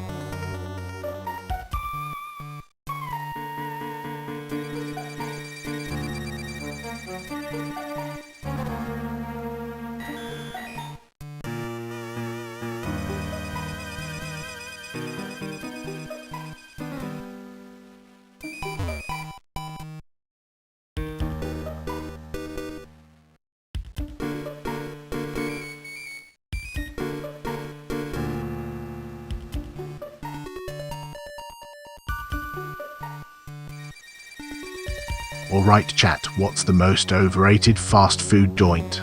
Alright chat, what's the most overrated fast food joint?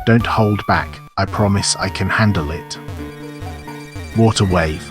Don't hold back, I promise I can handle it. Water wave.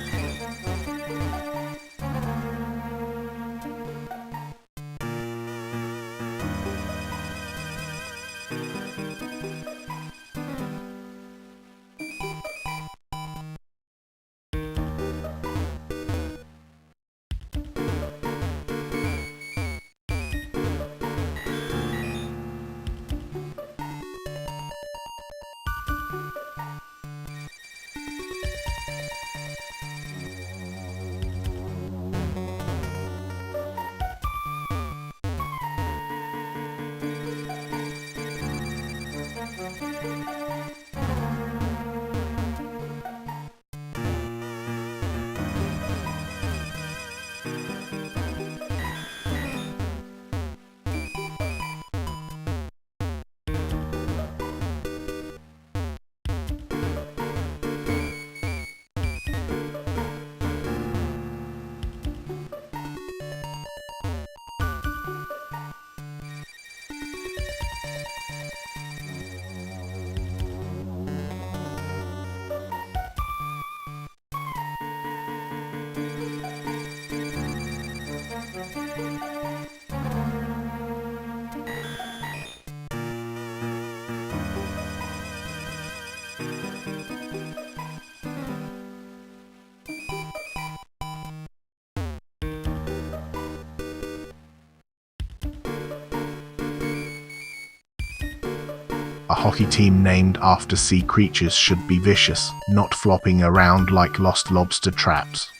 A hockey team named after sea creatures should be vicious, not flopping around like lost lobster traps.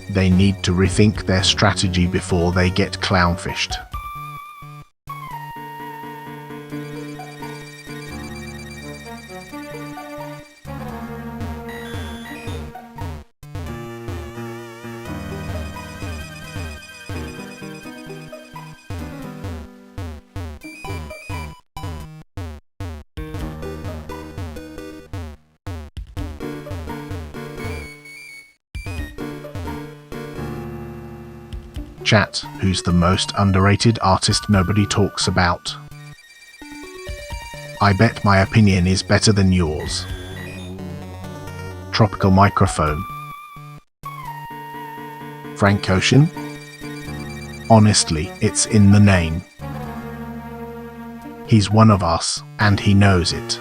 They need to rethink their strategy before they get clownfished. Chat, who's the most underrated artist nobody talks about? I bet my opinion is better than yours. Tropical Microphone. Frank Ocean? Honestly, it's in the name. He's one of us, and he knows it.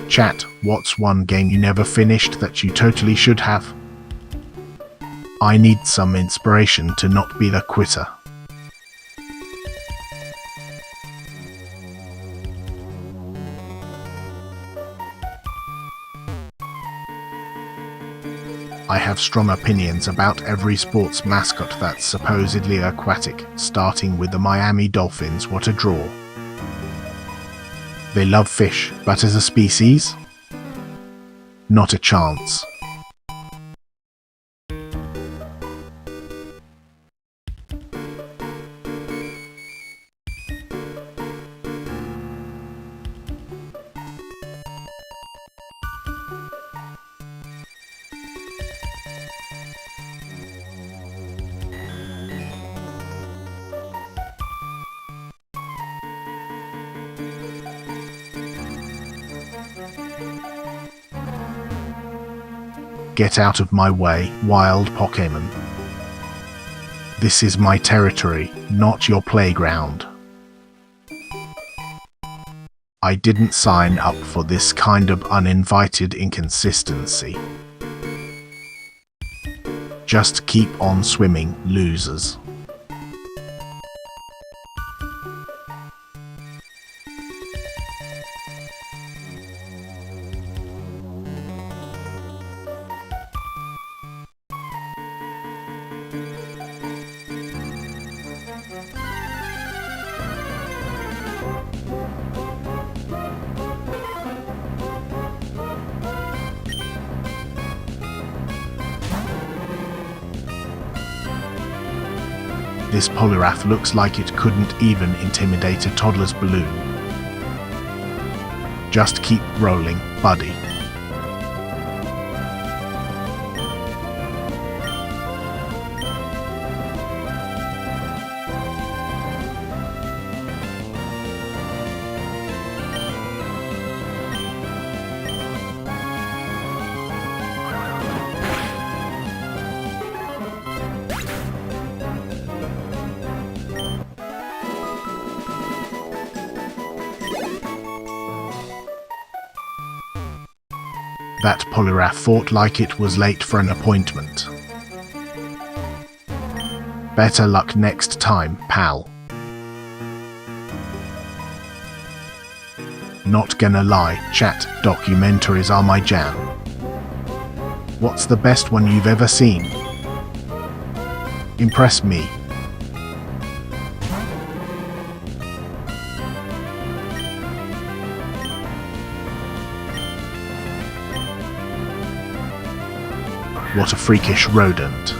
Chat, what's one game you never finished that you totally should have? I need some inspiration to not be the quitter. I have strong opinions about every sports mascot that's supposedly aquatic, starting with the Miami Dolphins. What a draw. They love fish, but as a species? Not a chance. Get out of my way, wild Pokemon. This is my territory, not your playground. I didn't sign up for this kind of uninvited inconsistency. Just keep on swimming, losers. This polyrath looks like it couldn't even intimidate a toddler's balloon. Just keep rolling, buddy. That polyrath fought like it was late for an appointment. Better luck next time, pal. Not gonna lie, chat, documentaries are my jam. What's the best one you've ever seen? Impress me. What a freakish rodent.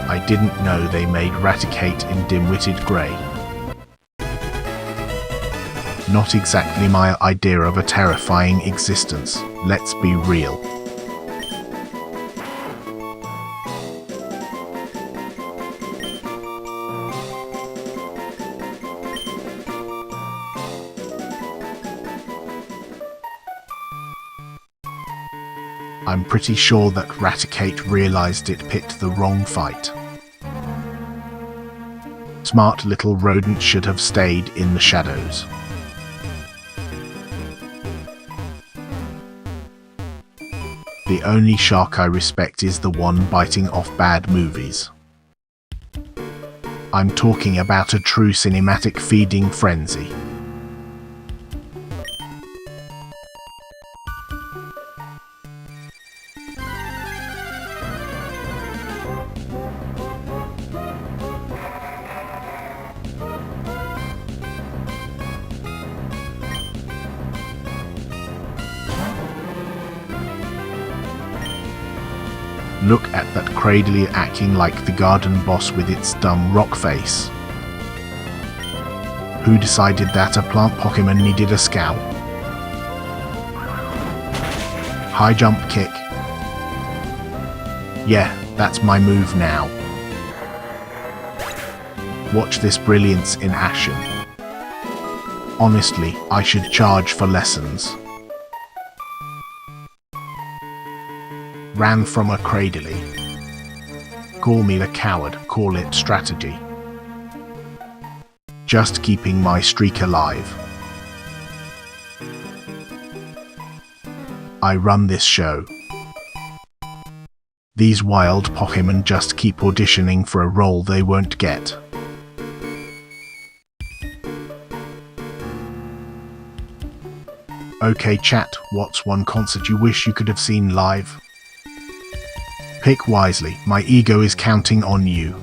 I didn't know they made Raticate in dim-witted grey. Not exactly my idea of a terrifying existence, let's be real. I'm pretty sure that Raticate realized it picked the wrong fight. Smart little rodent should have stayed in the shadows. The only shark I respect is the one biting off bad movies. I'm talking about a true cinematic feeding frenzy. Look at that cradily acting like the garden boss with its dumb rock face. Who decided that a plant Pokemon needed a scout? High jump kick. Yeah, that's my move now. Watch this brilliance in action. Honestly, I should charge for lessons. Ran from a cradily. Call me a coward, call it strategy. Just keeping my streak alive. I run this show. These wild Pokemon just keep auditioning for a role they won't get. Okay chat, what's one concert you wish you could have seen live? Pick wisely, my ego is counting on you.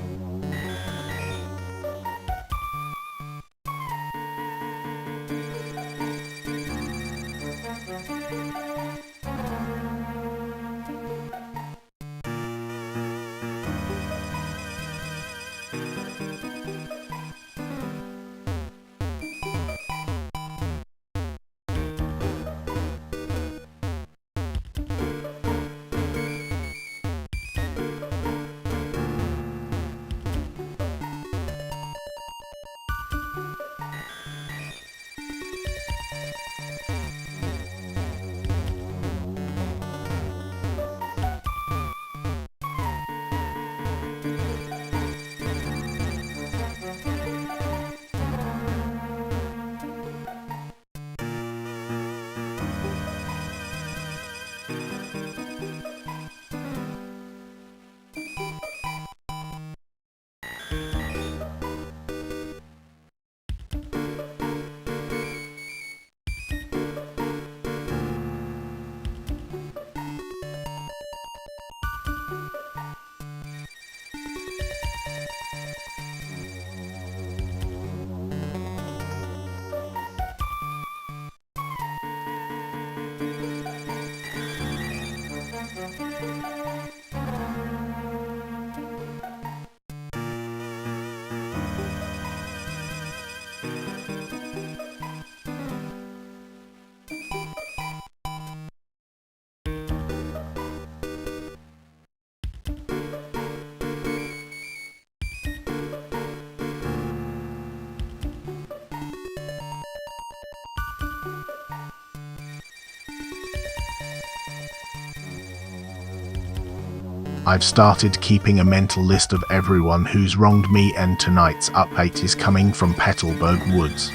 I've started keeping a mental list of everyone who's wronged me, and tonight's update is coming from Petalburg Woods.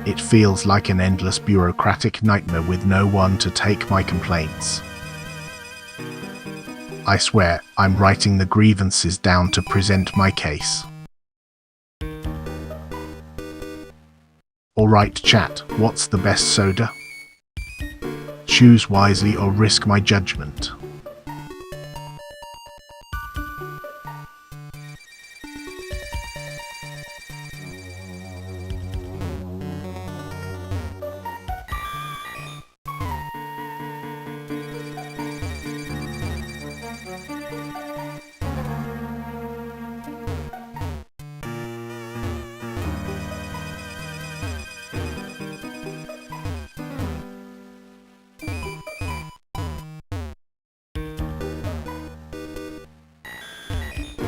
It feels like an endless bureaucratic nightmare with no one to take my complaints. I swear, I'm writing the grievances down to present my case. Alright chat, what's the best soda? Choose wisely or risk my judgment.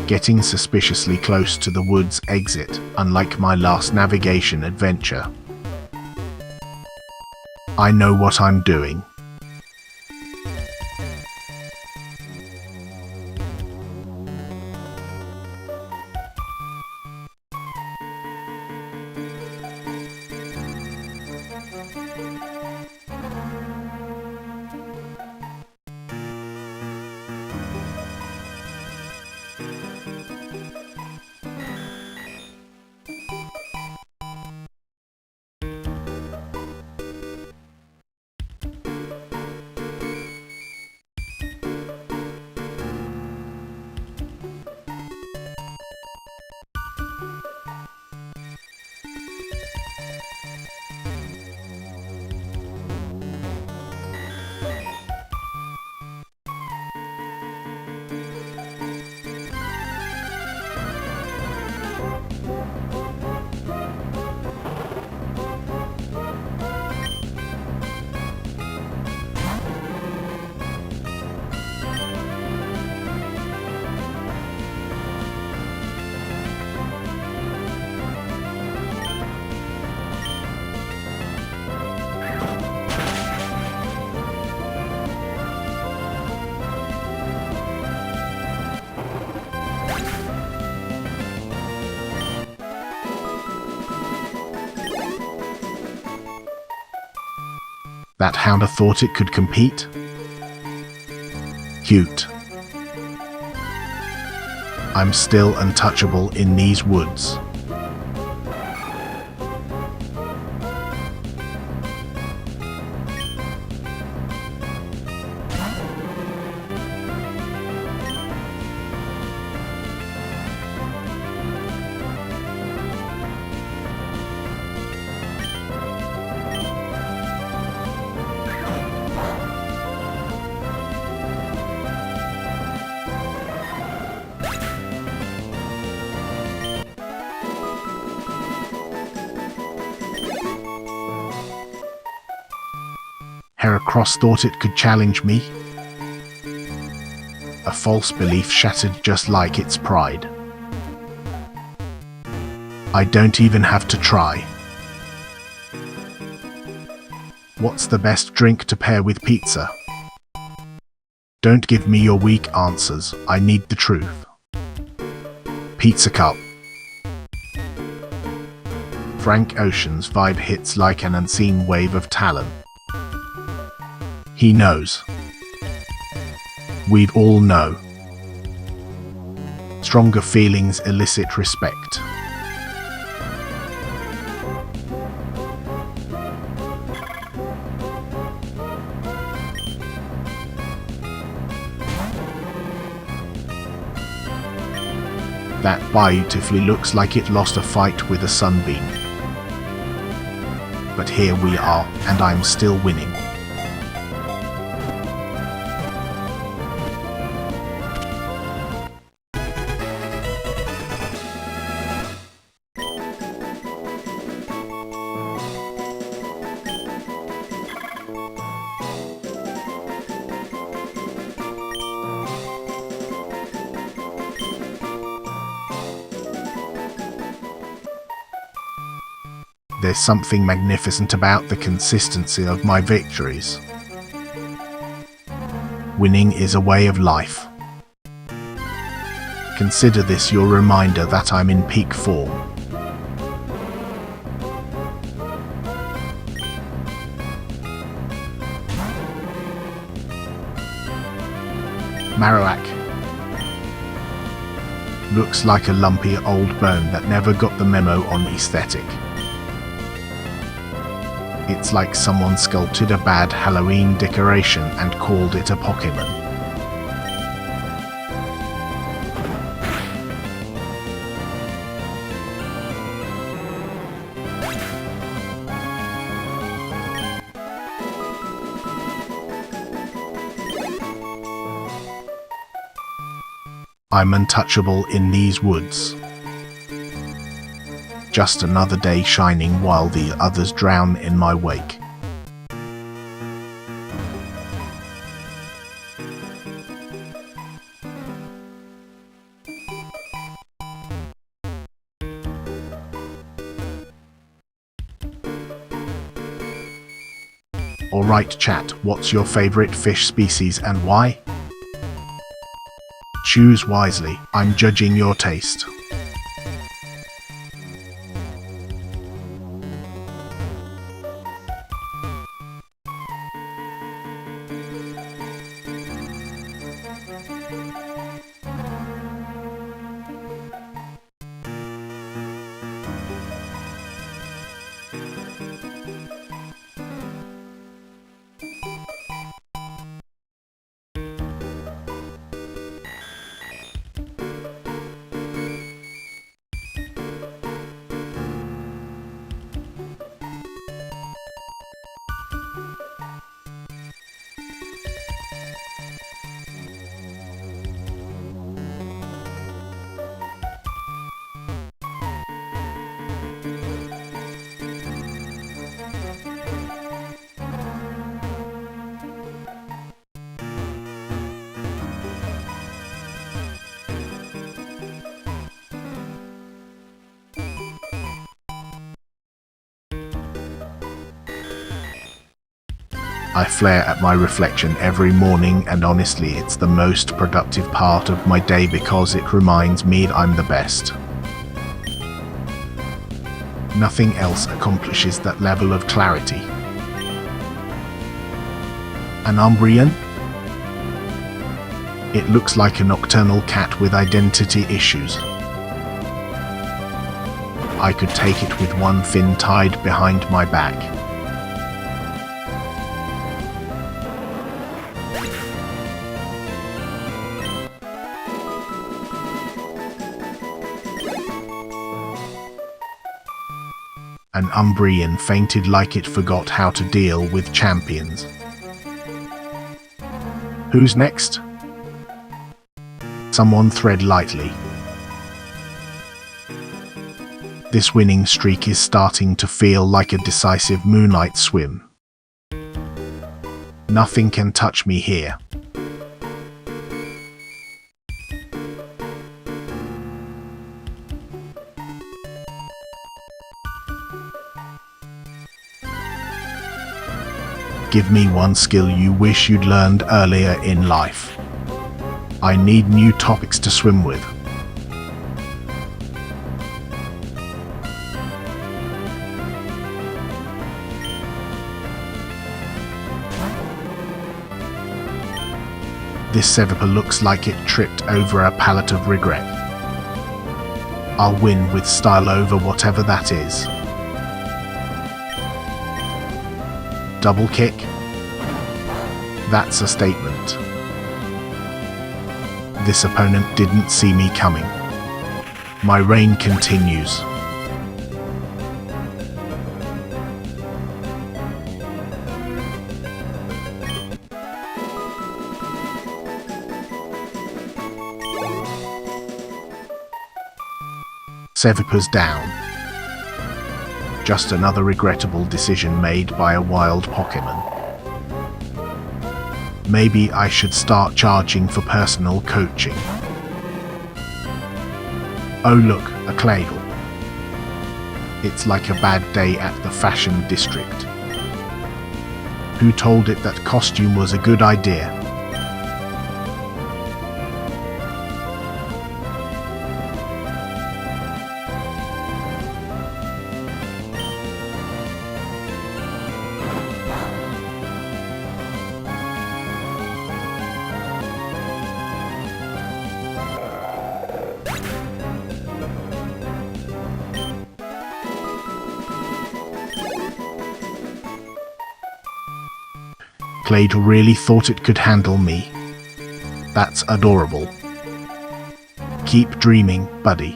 Getting suspiciously close to the woods exit, unlike my last navigation adventure. I know what I'm doing. That hound thought it could compete? Cute. I'm still untouchable in these woods. Heracross thought it could challenge me. A false belief shattered just like its pride. I don't even have to try. What's the best drink to pair with pizza? Don't give me your weak answers, I need the truth. Pizza cup. Frank Ocean's vibe hits like an unseen wave of talent. He knows. We all know. Stronger feelings elicit respect. That beautifully looks like it lost a fight with a sunbeam. But here we are, and I'm still winning. There's something magnificent about the consistency of my victories. Winning is a way of life. Consider this your reminder that I'm in peak form. Marowak. Looks like a lumpy old bone that never got the memo on aesthetic. It's like someone sculpted a bad Halloween decoration and called it a Pokemon. I'm untouchable in these woods. Just another day shining while the others drown in my wake. Alright chat, what's your favorite fish species and why? Choose wisely, I'm judging your taste. I flare at my reflection every morning, and honestly it's the most productive part of my day because it reminds me I'm the best. Nothing else accomplishes that level of clarity. An Umbrian? It looks like a nocturnal cat with identity issues. I could take it with one fin tied behind my back. An Umbrian fainted like it forgot how to deal with champions. Who's next? Someone tread lightly. This winning streak is starting to feel like a decisive moonlight swim. Nothing can touch me here. Give me one skill you wish you'd learned earlier in life. I need new topics to swim with. This Seviper looks like it tripped over a pallet of regret. I'll win with style over whatever that is. Double kick? That's a statement. This opponent didn't see me coming. My reign continues. Seviper's down. Just another regrettable decision made by a wild Pokemon. Maybe I should start charging for personal coaching. Oh look, a Claydol. It's like a bad day at the fashion district. Who told it that costume was a good idea? Clade really thought it could handle me. That's adorable. Keep dreaming, buddy.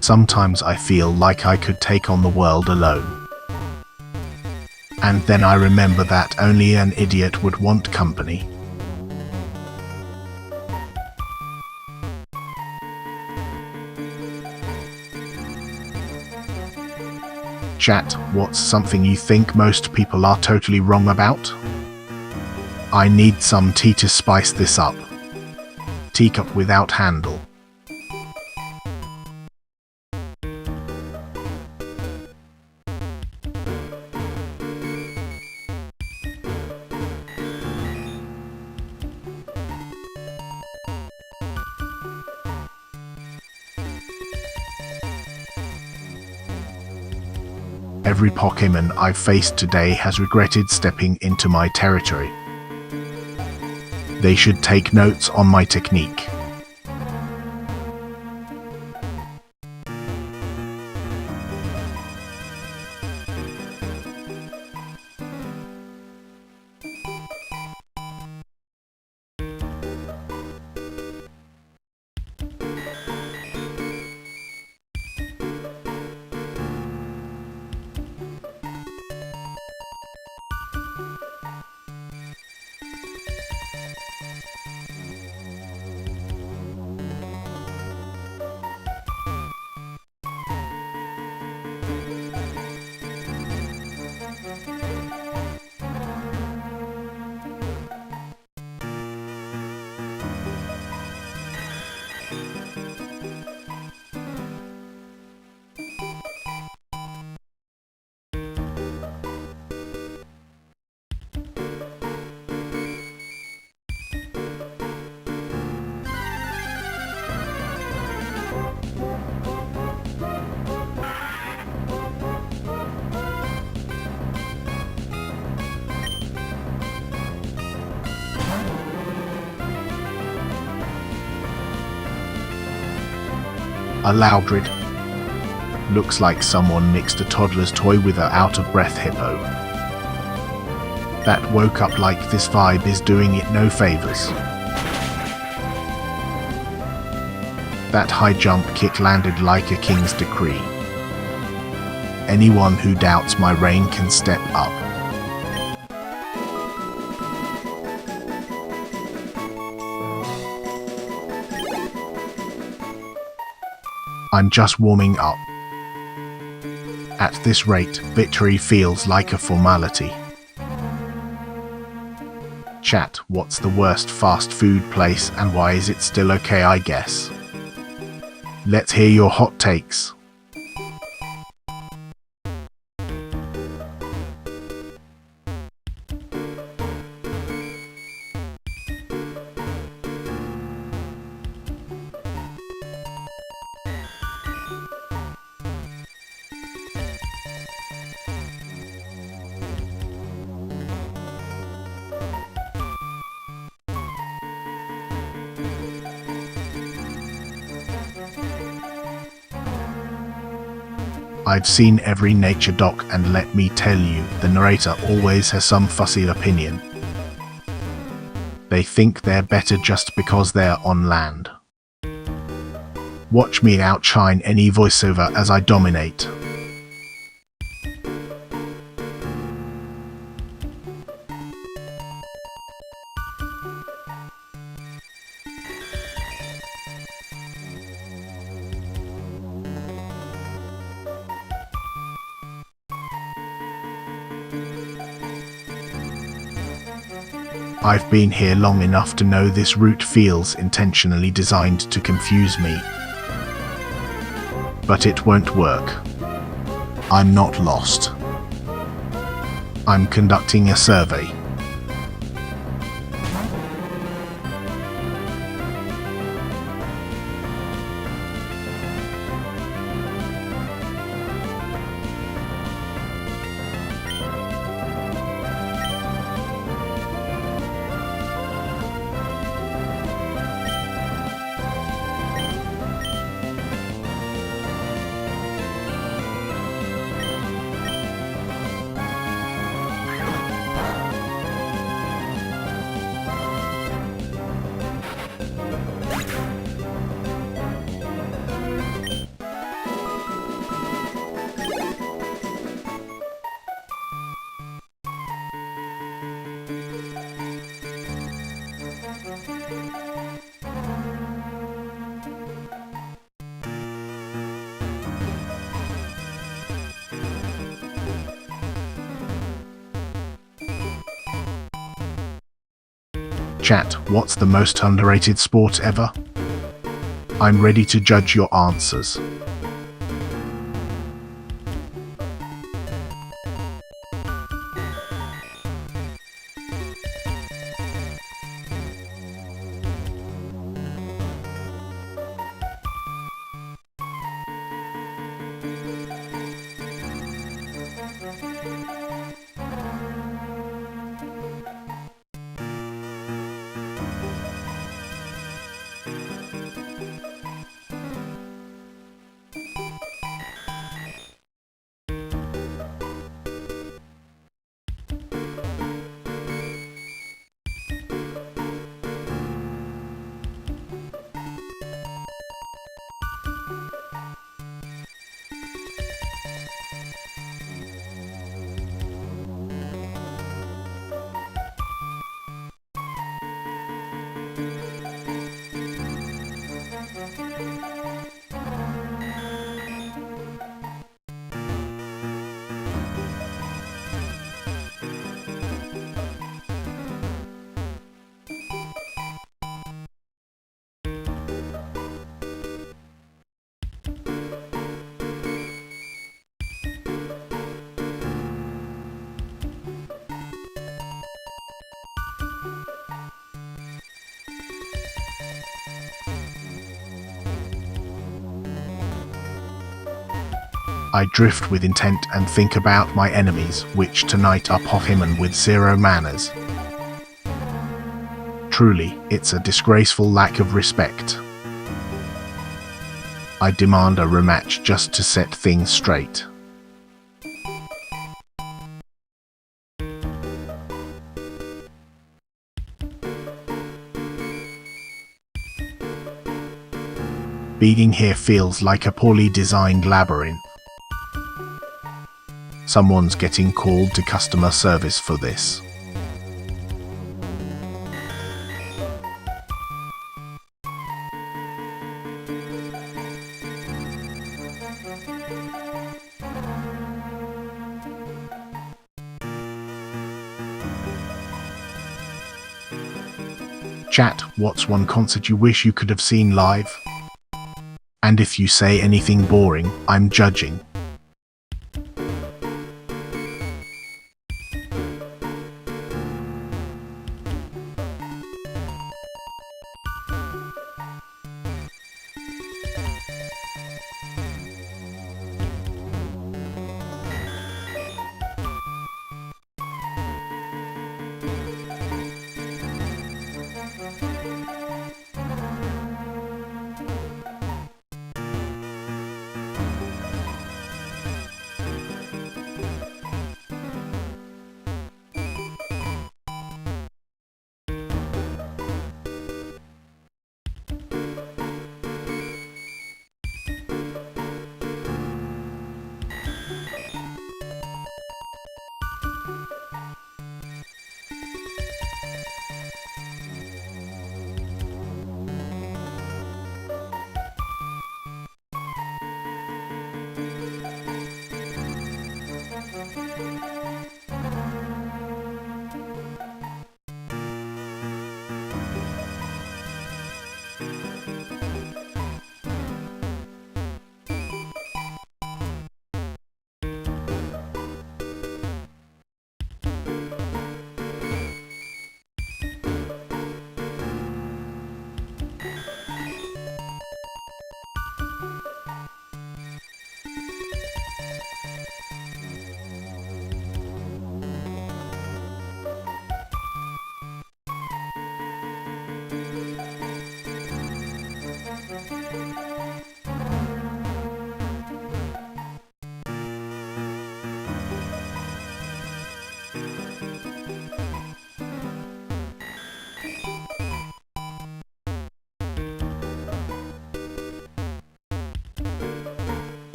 Sometimes I feel like I could take on the world alone. And then I remember that only an idiot would want company. Chat, what's something you think most people are totally wrong about? I need some tea to spice this up. Teacup without handle. Every Pokemon I've faced today has regretted stepping into my territory. They should take notes on my technique. A Loudred. Looks like someone mixed a toddler's toy with a out-of-breath hippo. That woke up like this vibe is doing it no favors. That high jump kick landed like a king's decree. Anyone who doubts my reign can step up. I'm just warming up. At this rate, victory feels like a formality. Chat, what's the worst fast food place and why is it still okay, I guess? Let's hear your hot takes. I've seen every nature doc and let me tell you, the narrator always has some fussy opinion. They think they're better just because they're on land. Watch me outshine any voiceover as I dominate. I've been here long enough to know this route feels intentionally designed to confuse me. But it won't work. I'm not lost. I'm conducting a survey. Chat, what's the most underrated sport ever? I'm ready to judge your answers. I drift with intent and think about my enemies, which tonight are Pohimon with zero manners. Truly, it's a disgraceful lack of respect. I demand a rematch just to set things straight. Being here feels like a poorly designed labyrinth. Someone's getting called to customer service for this. Chat, what's one concert you wish you could have seen live? And if you say anything boring, I'm judging.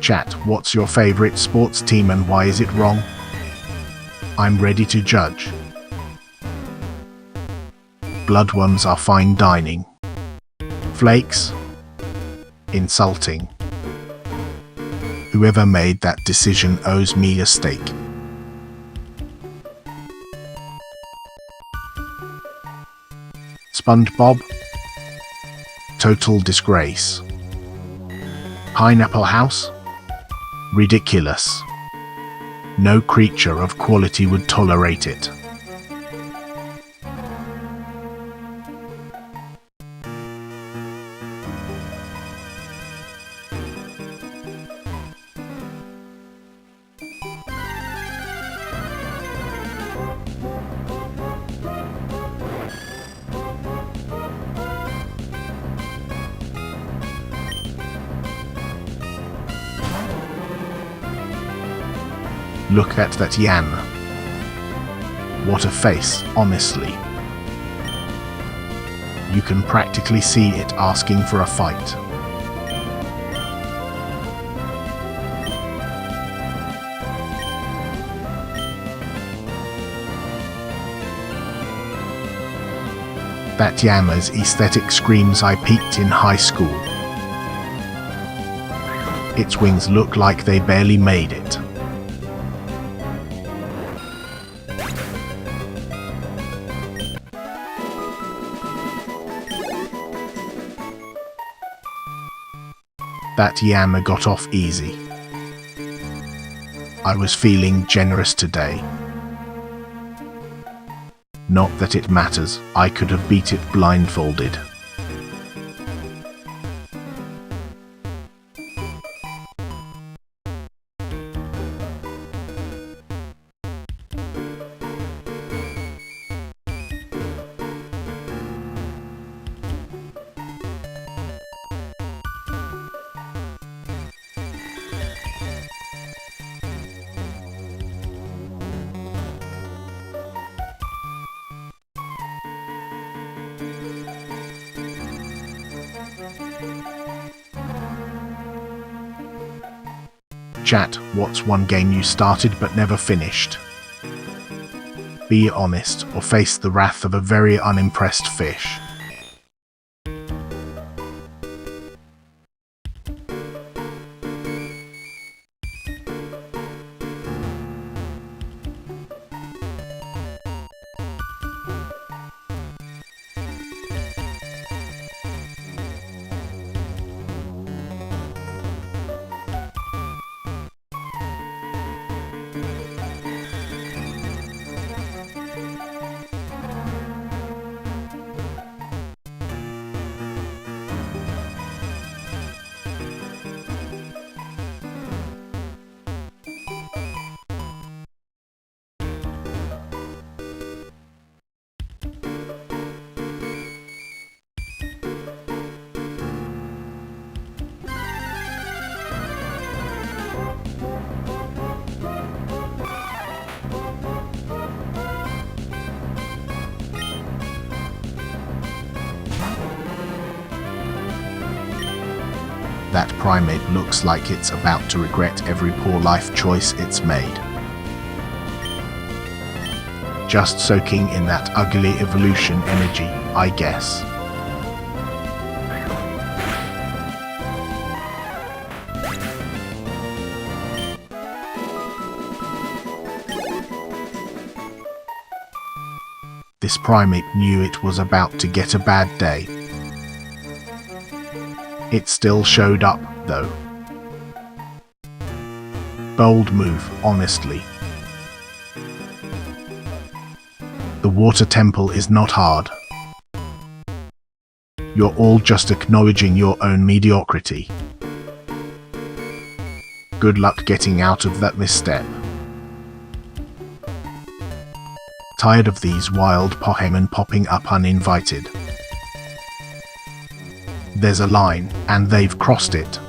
Chat, what's your favorite sports team and why is it wrong? I'm ready to judge. Blood ones are fine dining. Flakes? Insulting. Whoever made that decision owes me a steak. SpongeBob? Total disgrace. Pineapple House? Ridiculous. No creature of quality would tolerate it. Look at that yam. What a face, honestly. You can practically see it asking for a fight. That yammer's aesthetic screams I peaked in high school. Its wings look like they barely made it. That yammer got off easy. I was feeling generous today. Not that it matters, I could have beat it blindfolded. Chat, what's one game you started but never finished? Be honest or face the wrath of a very unimpressed fish. That primate looks like it's about to regret every poor life choice it's made. Just soaking in that ugly evolution energy, I guess. This primate knew it was about to get a bad day. It still showed up, though. Bold move, honestly. The water temple is not hard. You're all just acknowledging your own mediocrity. Good luck getting out of that misstep. Tired of these wild Pokemon popping up uninvited. There's a line, and they've crossed it.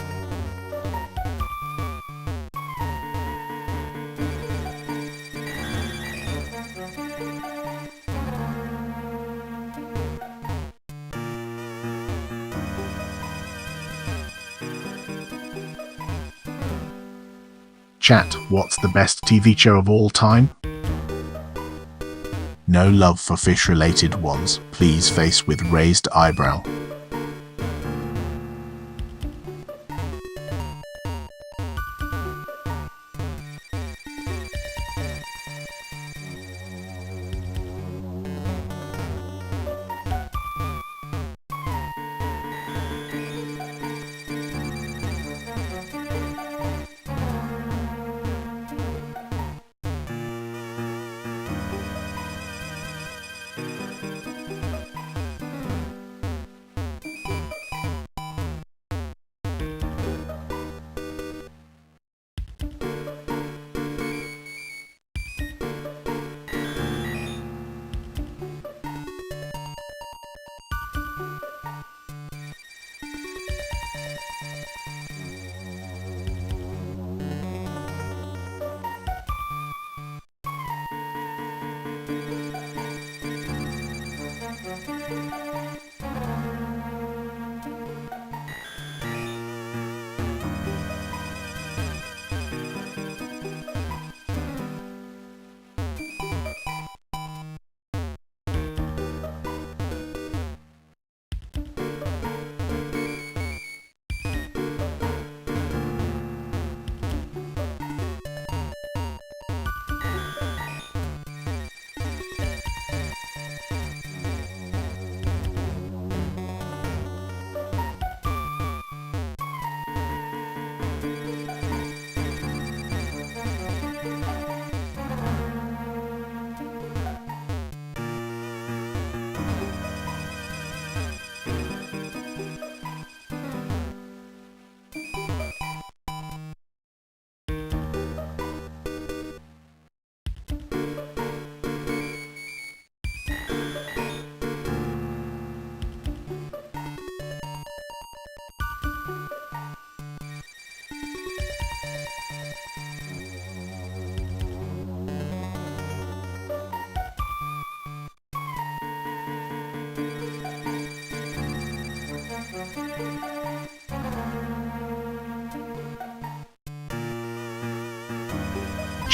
Chat, what's the best TV show of all time? No love for fish-related ones. Please face with raised eyebrow.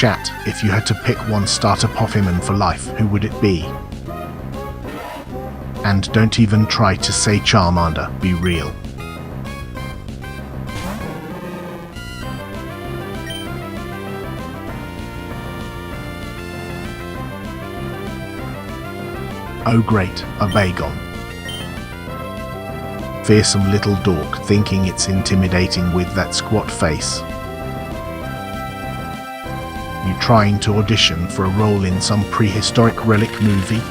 Chat, if you had to pick one starter Pokemon for life, who would it be? And don't even try to say Charmander, be real. Oh great, a Bagon. Fearsome little dork thinking it's intimidating with that squat face. You trying to audition for a role in some prehistoric relic movie?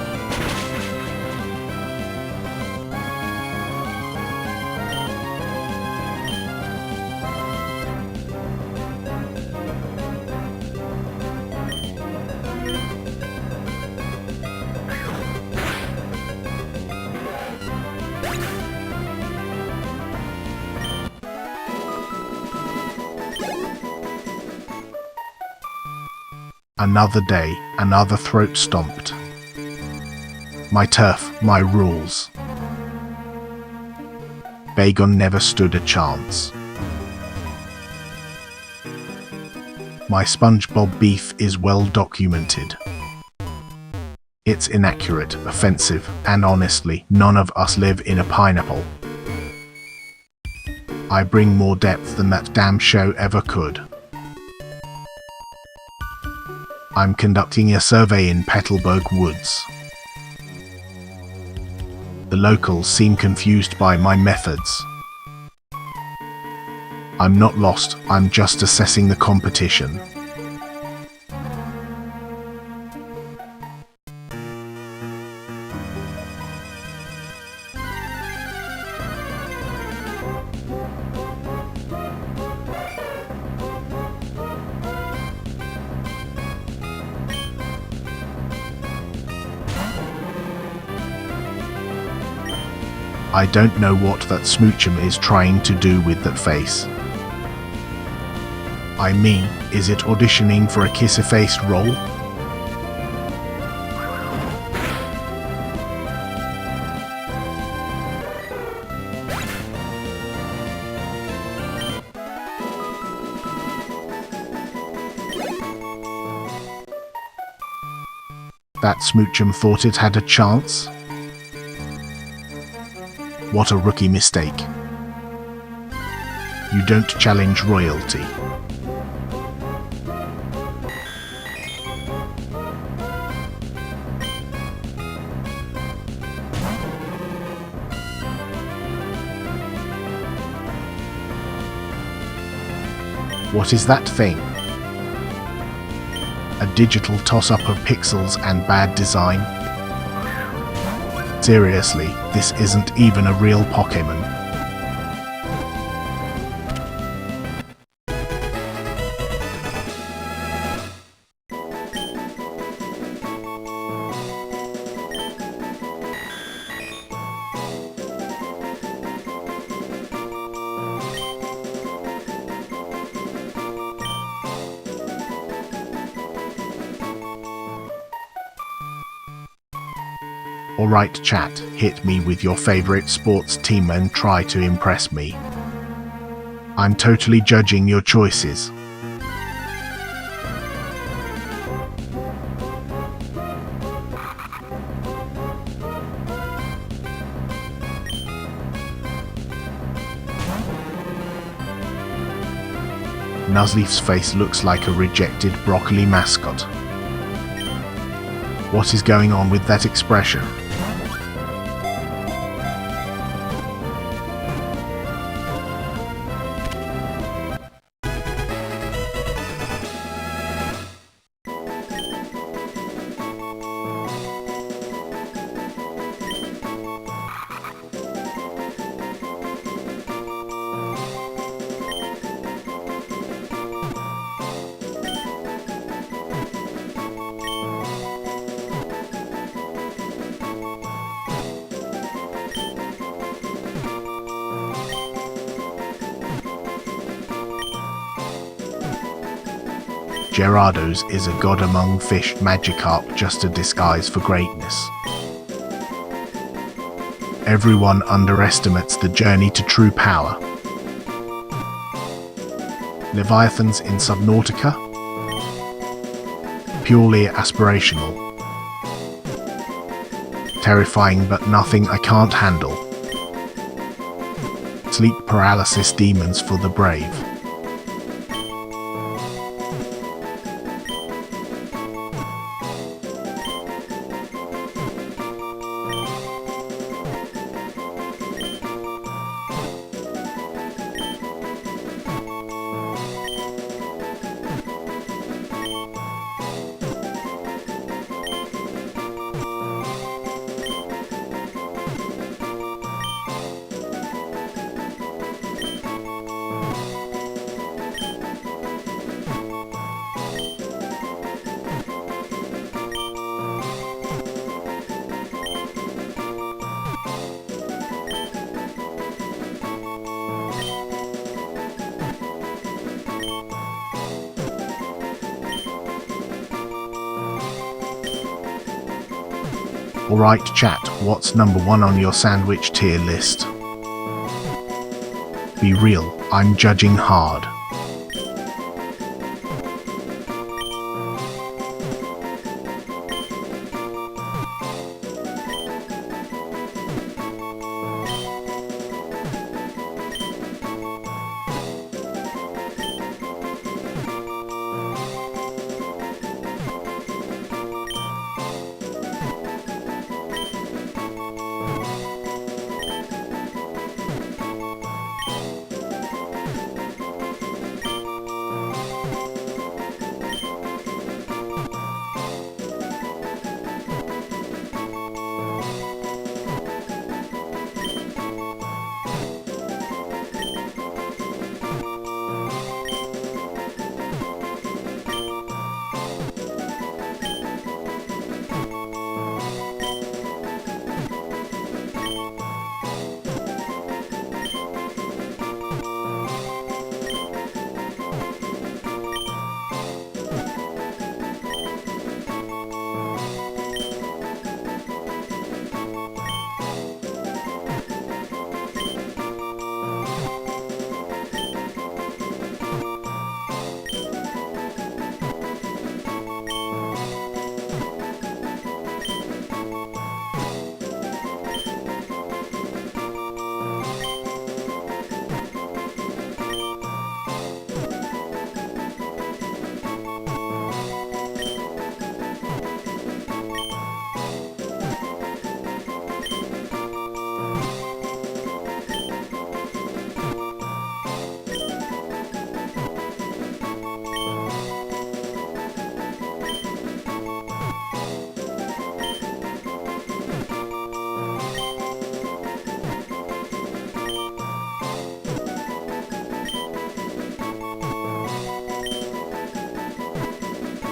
Another day, another throat stomped. My turf, my rules. Bagon never stood a chance. My SpongeBob beef is well documented. It's inaccurate, offensive, and honestly, none of us live in a pineapple. I bring more depth than that damn show ever could. I'm conducting a survey in Petalburg Woods. The locals seem confused by my methods. I'm not lost, I'm just assessing the competition. I don't know what that smoochum is trying to do with that face. I mean, is it auditioning for a kiss-a-face role? That Smoochum thought it had a chance? What a rookie mistake. You don't challenge royalty. What is that thing? A digital toss-up of pixels and bad design? Seriously, this isn't even a real Pokémon. Alright chat, hit me with your favorite sports team and try to impress me. I'm totally judging your choices. Nuzleaf's face looks like a rejected broccoli mascot. What is going on with that expression? Gerardo's is a god among fish, Magikarp just a disguise for greatness. Everyone underestimates the journey to true power. Leviathans in Subnautica? Purely aspirational. Terrifying but nothing I can't handle. Sleep paralysis demons for the brave. Alright chat, what's number 1 on your sandwich tier list? Be real, I'm judging hard.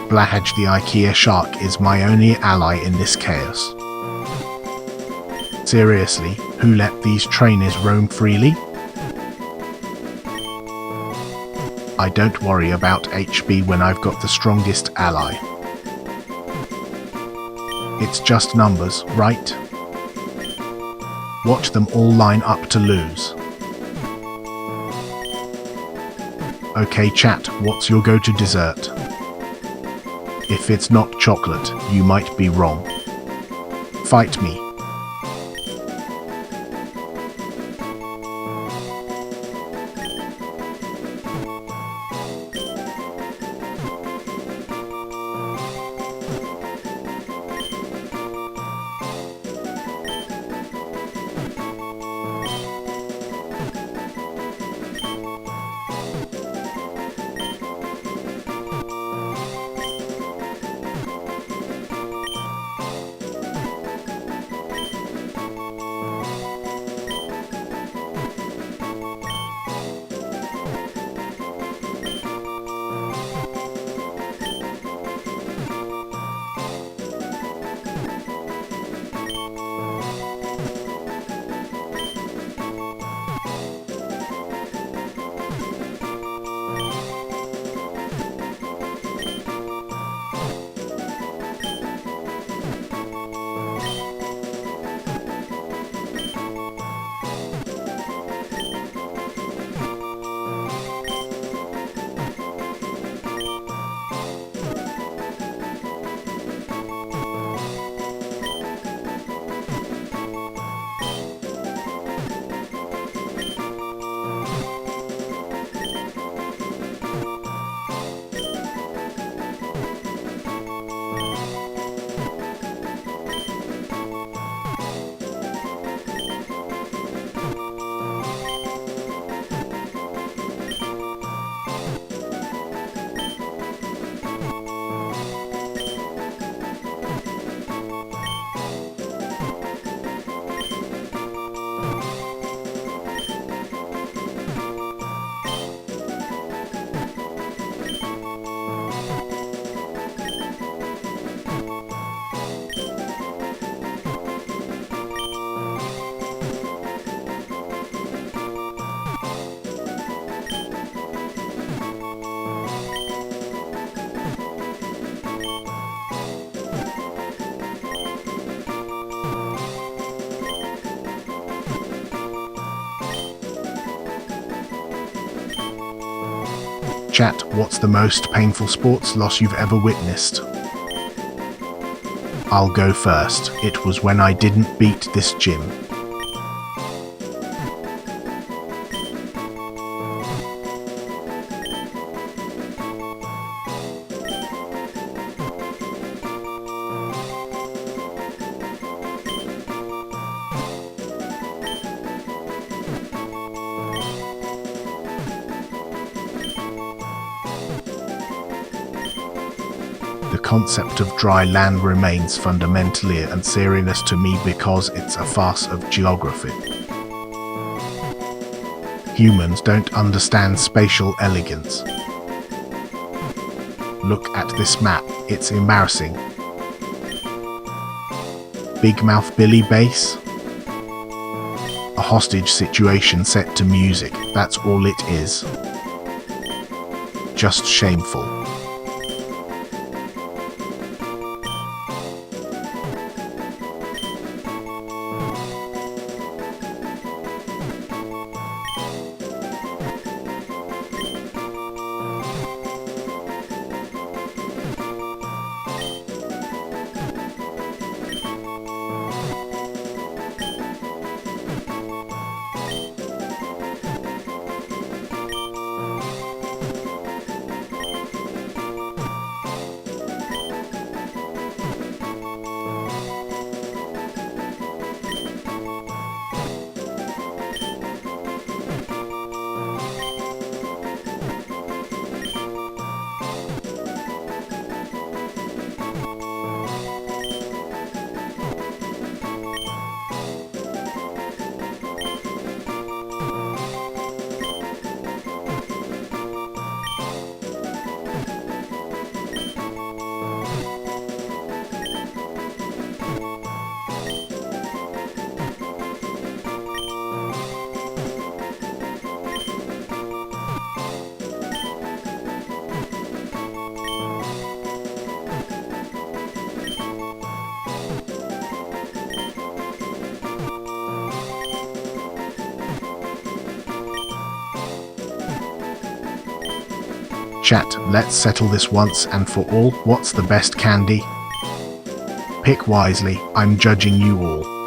Blahaj the IKEA shark is my only ally in this chaos. Seriously, who let these trainers roam freely? I don't worry about HB when I've got the strongest ally. It's just numbers, right? Watch them all line up to lose. Okay chat, what's your go-to dessert? If it's not chocolate, you might be wrong. Fight me. Chat, what's the most painful sports loss you've ever witnessed? I'll go first. It was when I didn't beat this gym. The concept of dry land remains fundamentally and serious to me because it's a farce of geography. Humans don't understand spatial elegance. Look at this map, it's embarrassing. Big Mouth Billy bass? A hostage situation set to music, that's all it is. Just shameful. Chat, let's settle this once and for all. What's the best candy? Pick wisely, I'm judging you all.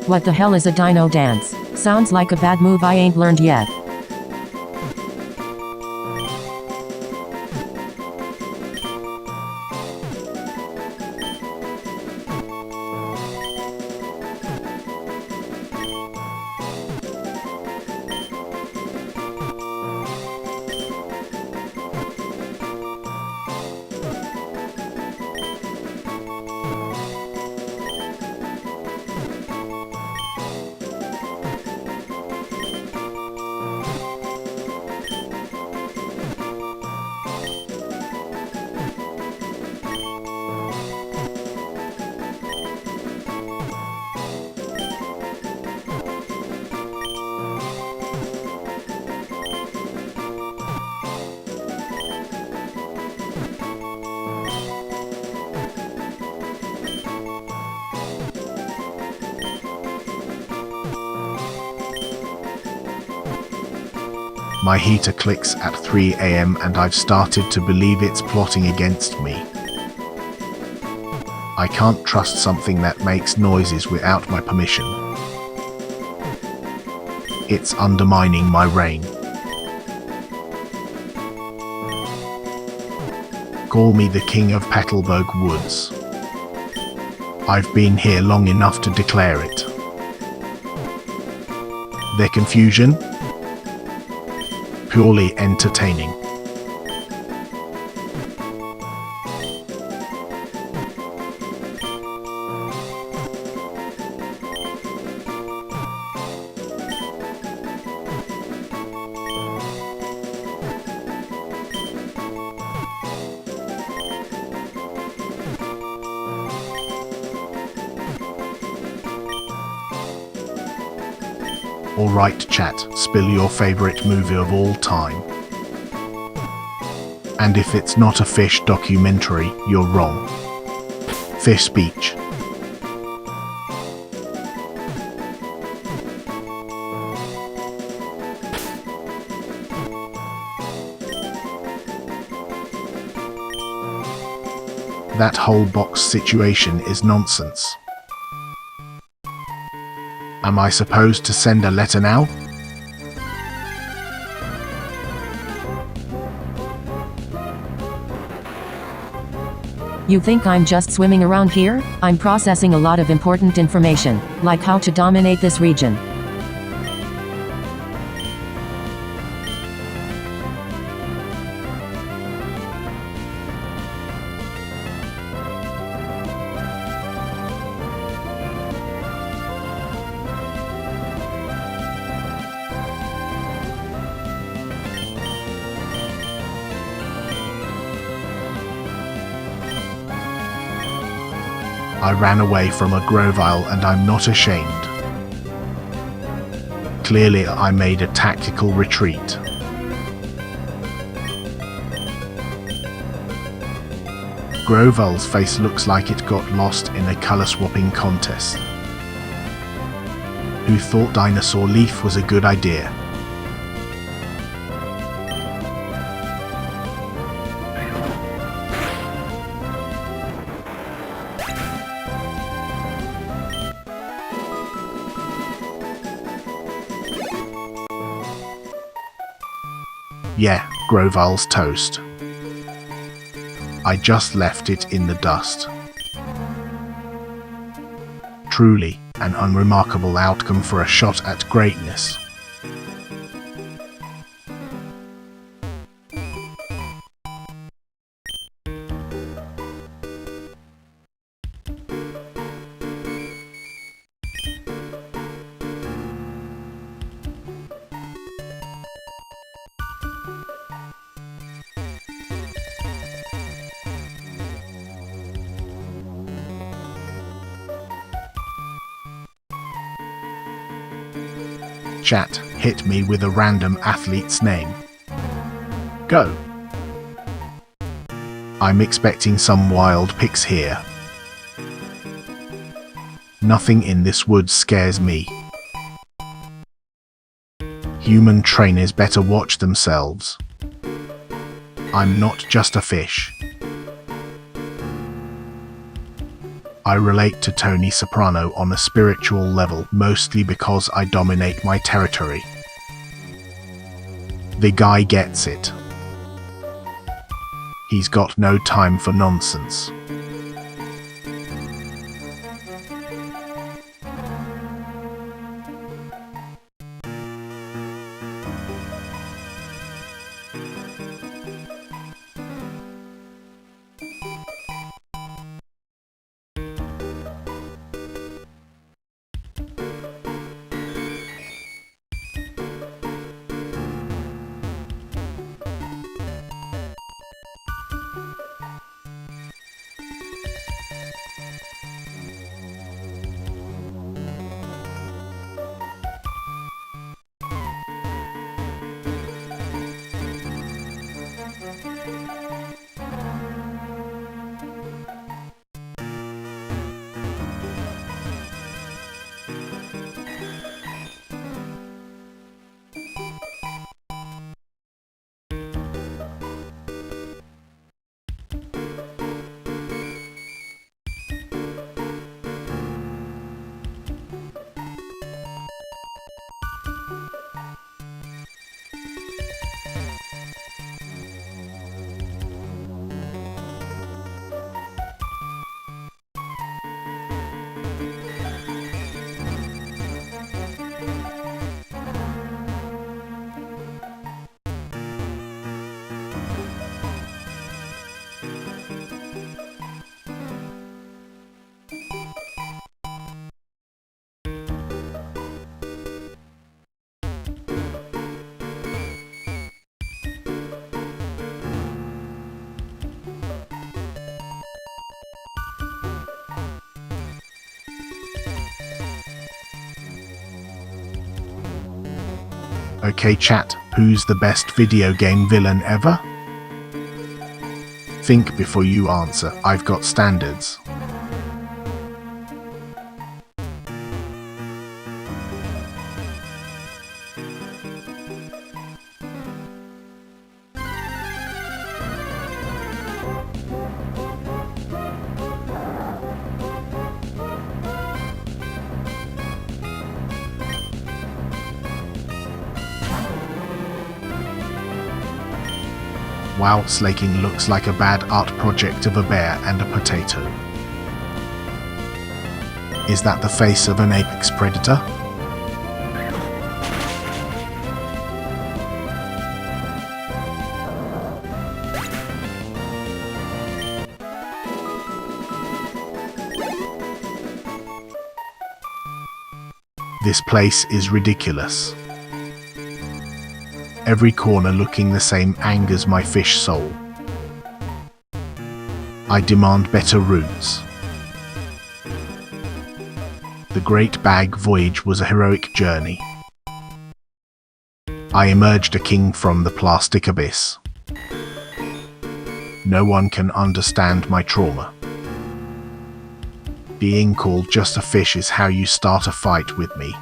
What the hell is a dino dance? Sounds like a bad move I ain't learned yet. My heater clicks at 3 a.m. and I've started to believe it's plotting against me. I can't trust something that makes noises without my permission. It's undermining my reign. Call me the King of Petalburg Woods. I've been here long enough to declare it. Their confusion? Purely entertaining. Alright chat, spill your favorite movie of all time. And if it's not a fish documentary, you're wrong. Fish speech. That whole box situation is nonsense. Am I supposed to send a letter now? You think I'm just swimming around here? I'm processing a lot of important information, like how to dominate this region. I ran away from a Grovile and I'm not ashamed. Clearly I made a tactical retreat. Grovile's face looks like it got lost in a color swapping contest. Who thought Dinosaur Leaf was a good idea? Yeah, Grovile's toast. I just left it in the dust. Truly, an unremarkable outcome for a shot at greatness. Chat, hit me with a random athlete's name. Go. I'm expecting some wild pics here. Nothing in this woods scares me. Human trainers better watch themselves. I'm not just a fish. I relate to Tony Soprano on a spiritual level, mostly because I dominate my territory. The guy gets it. He's got no time for nonsense. Okay chat, who's the best video game villain ever? Think before you answer, I've got standards. Wow, slaking looks like a bad art project of a bear and a potato. Is that the face of an apex predator? This place is ridiculous. Every corner looking the same angers my fish soul. I demand better routes. The Great Bag Voyage was a heroic journey. I emerged a king from the plastic abyss. No one can understand my trauma. Being called just a fish is how you start a fight with me.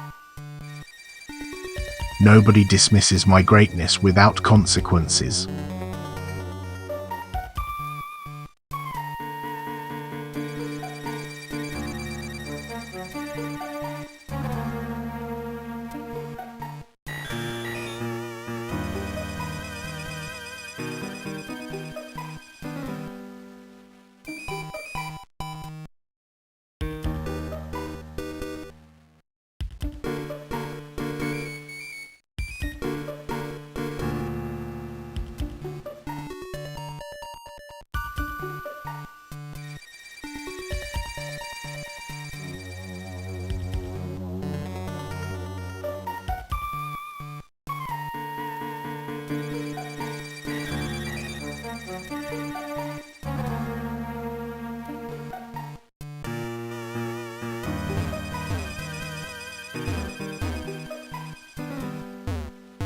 Nobody dismisses my greatness without consequences.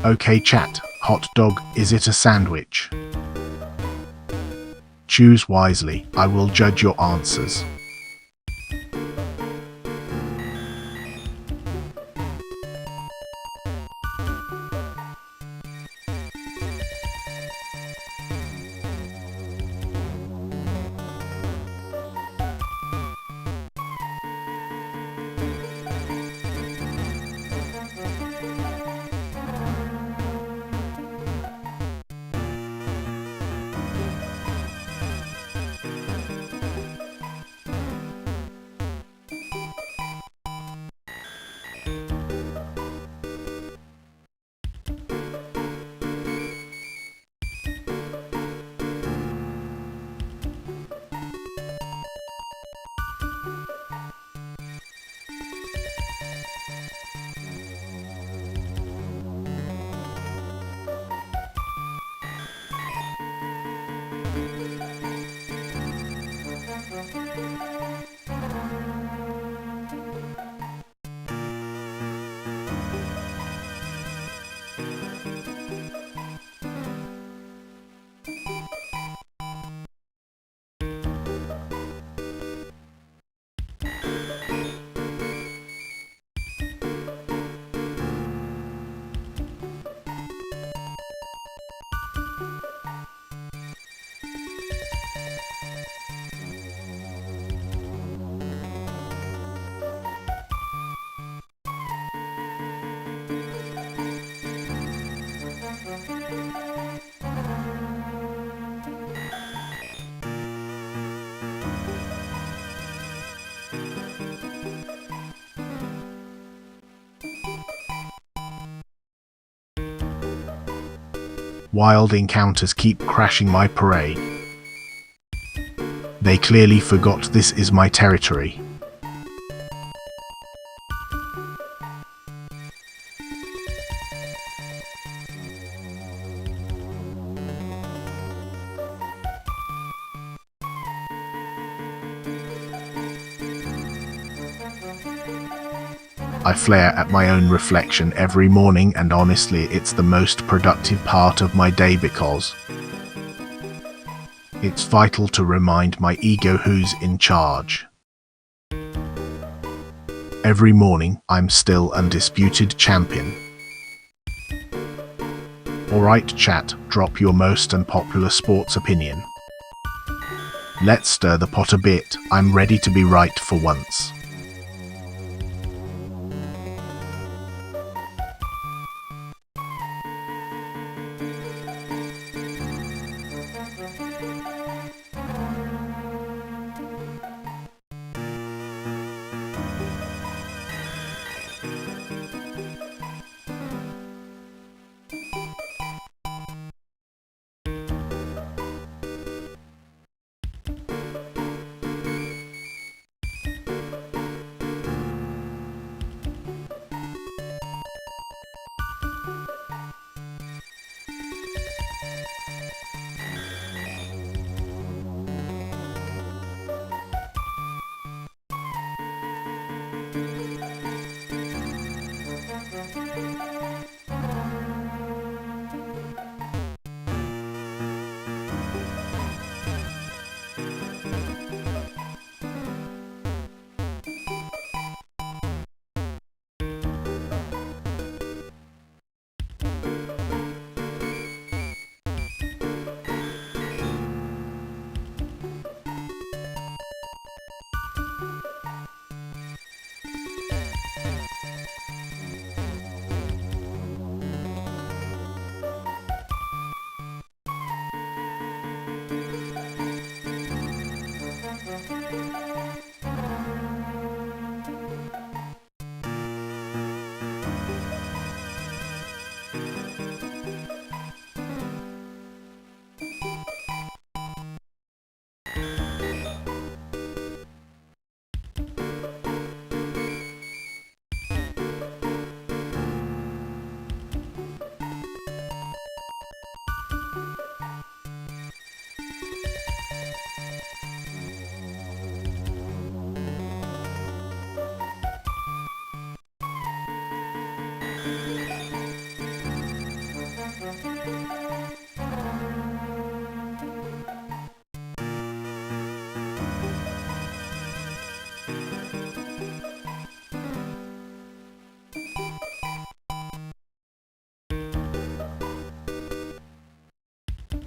Okay, chat. Hot dog, is it a sandwich? Choose wisely. I will judge your answers. Wild encounters keep crashing my parade. They clearly forgot this is my territory. I flare at my own reflection every morning, and honestly, it's the most productive part of my day because it's vital to remind my ego who's in charge. Every morning, I'm still undisputed champion. Alright chat, drop your most unpopular sports opinion. Let's stir the pot a bit. I'm ready to be right for once.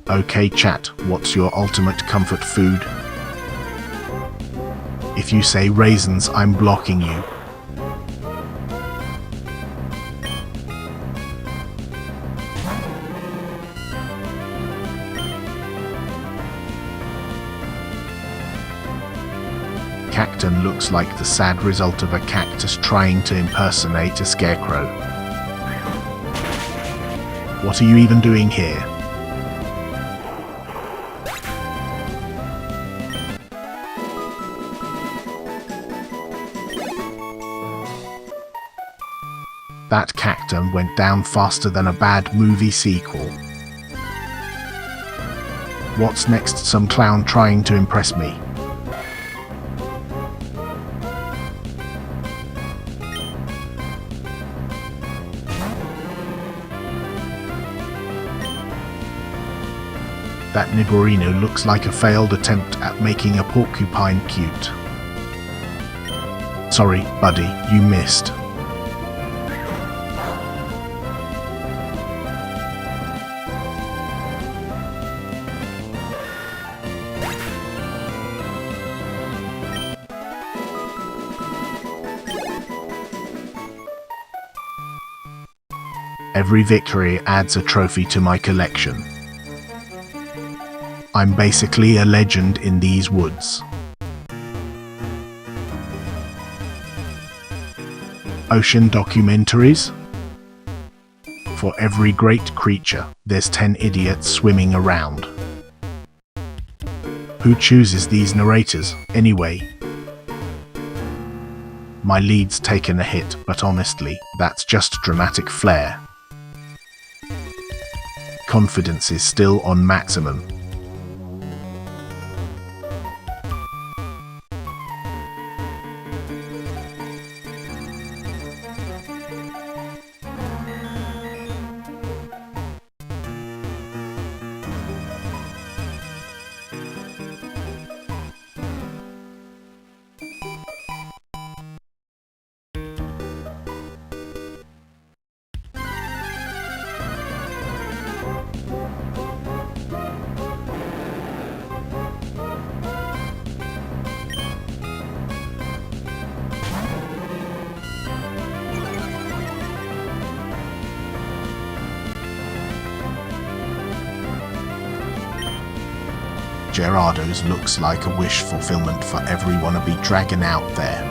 Okay chat, what's your ultimate comfort food? If you say raisins, I'm blocking you. Cactus looks like the sad result of a cactus trying to impersonate a scarecrow. What are you even doing here? That cactus went down faster than a bad movie sequel. What's next? Some clown trying to impress me. That Nidorino looks like a failed attempt at making a porcupine cute. Sorry, buddy, you missed. Every victory adds a trophy to my collection. I'm basically a legend in these woods. Ocean documentaries? For every great creature, there's 10 idiots swimming around. Who chooses these narrators, anyway? My lead's taken a hit, but honestly, that's just dramatic flair. Confidence is still on maximum. Gerardo's looks like a wish fulfillment for every wannabe dragon out there.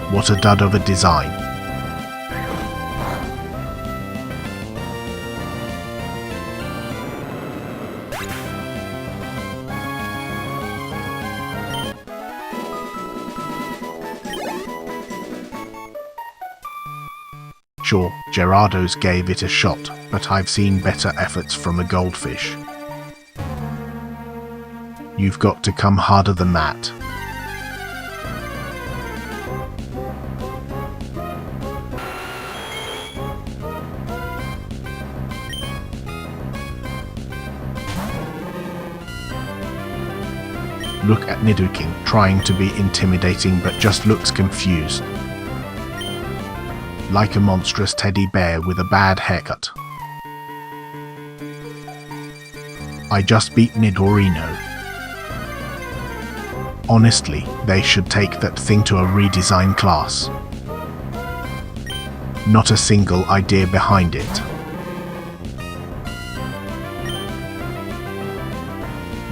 What a dud of a design. Sure, Gerardo's gave it a shot, but I've seen better efforts from a goldfish. You've got to come harder than that. Look at Nidoking trying to be intimidating but just looks confused. Like a monstrous teddy bear with a bad haircut. I just beat Nidorino. Honestly, they should take that thing to a redesign class. Not a single idea behind it.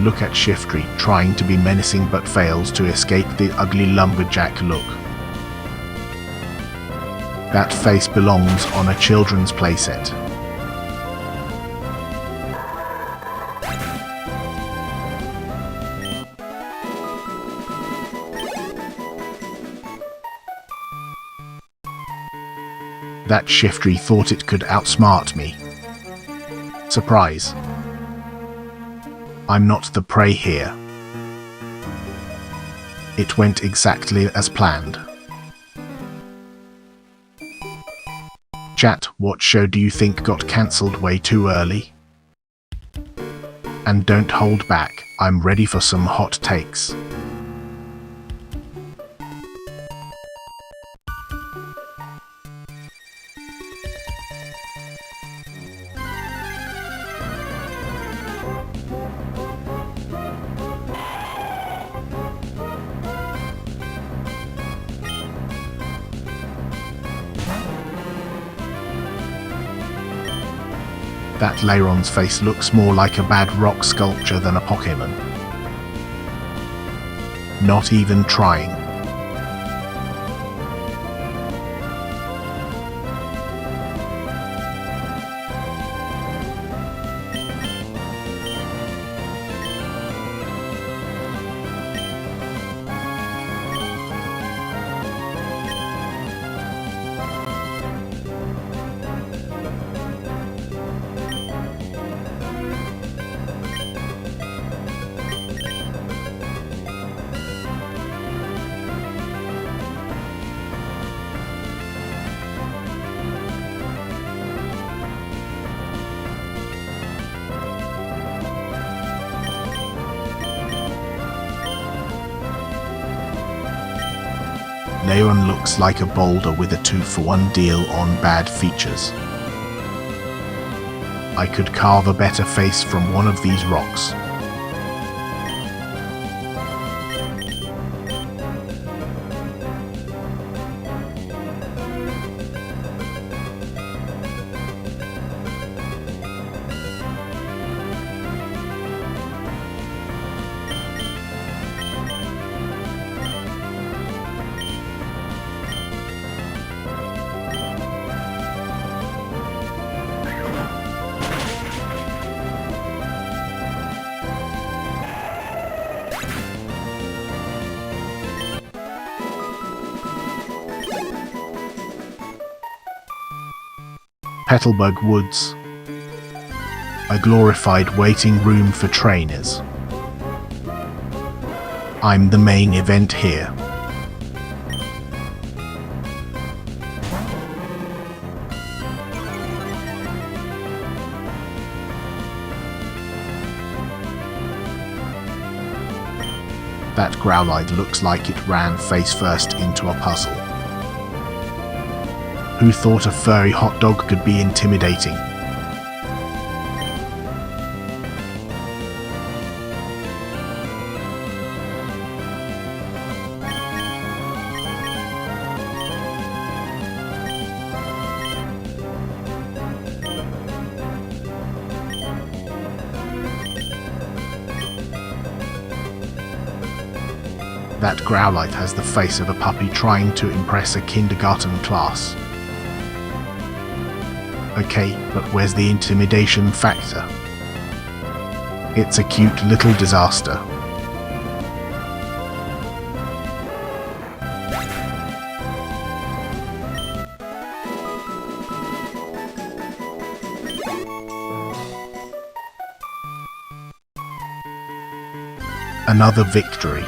Look at Shiftry trying to be menacing but fails to escape the ugly lumberjack look. That face belongs on a children's playset. That Shiftry thought it could outsmart me. Surprise. I'm not the prey here. It went exactly as planned. Chat, what show do you think got cancelled way too early? And don't hold back, I'm ready for some hot takes. That Leiron's face looks more like a bad rock sculpture than a Pokemon. Not even trying. Leiron looks like a boulder with a 2-for-1 deal on bad features. I could carve a better face from one of these rocks. Petalburg Woods, a glorified waiting room for trainers. I'm the main event here. That Growlithe looks like it ran face first into a puzzle. Who thought a furry hot dog could be intimidating? That Growlithe has the face of a puppy trying to impress a kindergarten class. Okay, but where's the intimidation factor? It's a cute little disaster. Another victory.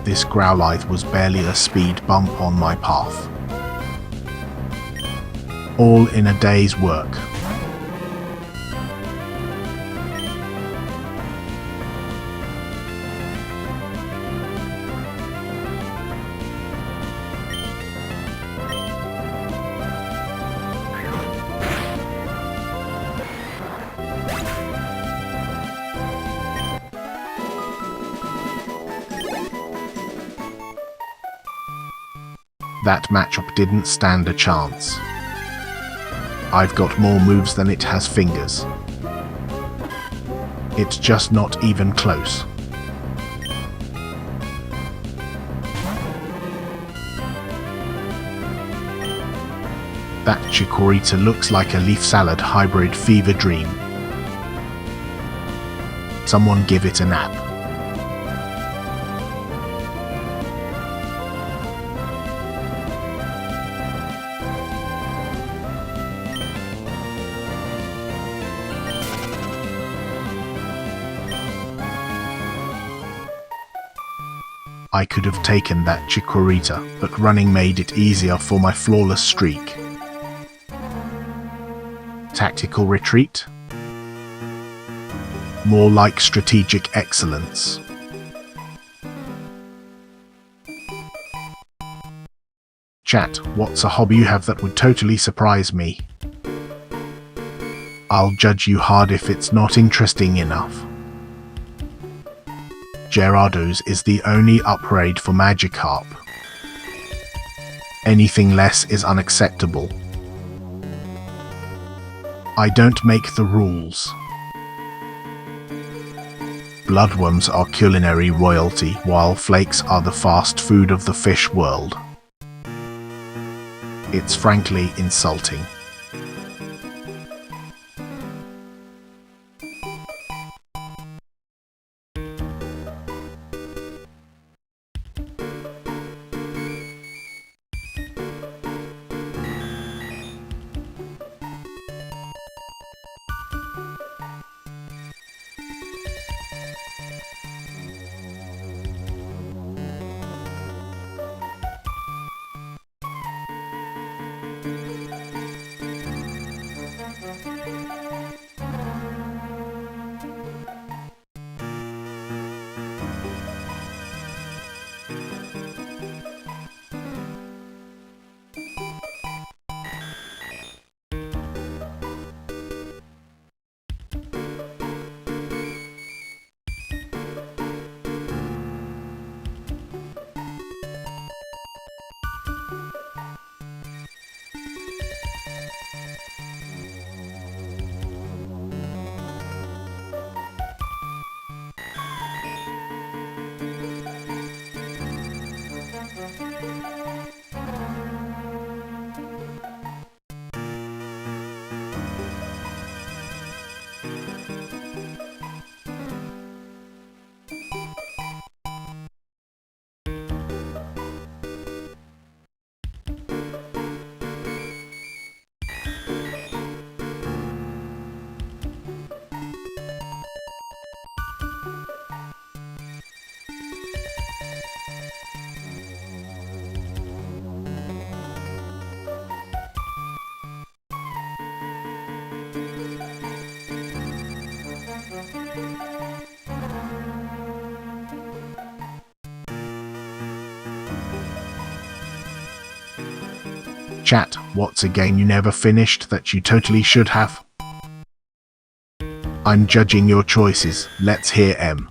This Growlithe was barely a speed bump on my path. All in a day's work. That matchup didn't stand a chance. I've got more moves than it has fingers. It's just not even close. That Chikorita looks like a leaf salad hybrid fever dream. Someone give it a nap. I could have taken that Chikorita, but running made it easier for my flawless streak. Tactical retreat? More like strategic excellence. Chat, what's a hobby you have that would totally surprise me? I'll judge you hard if it's not interesting enough. Gyarados is the only upgrade for Magikarp. Anything less is unacceptable. I don't make the rules. Bloodworms are culinary royalty, while flakes are the fast food of the fish world. It's frankly insulting. Chat, what's a game you never finished that you totally should have? I'm judging your choices. Let's hear M.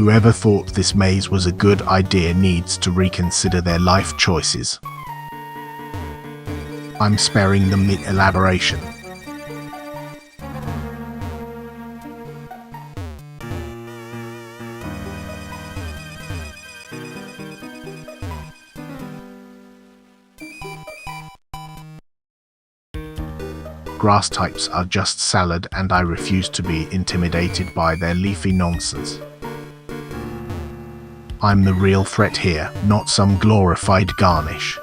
Whoever thought this maze was a good idea needs to reconsider their life choices. I'm sparing them the elaboration. Grass types are just salad, and I refuse to be intimidated by their leafy nonsense. I'm the real threat here, not some glorified garnish.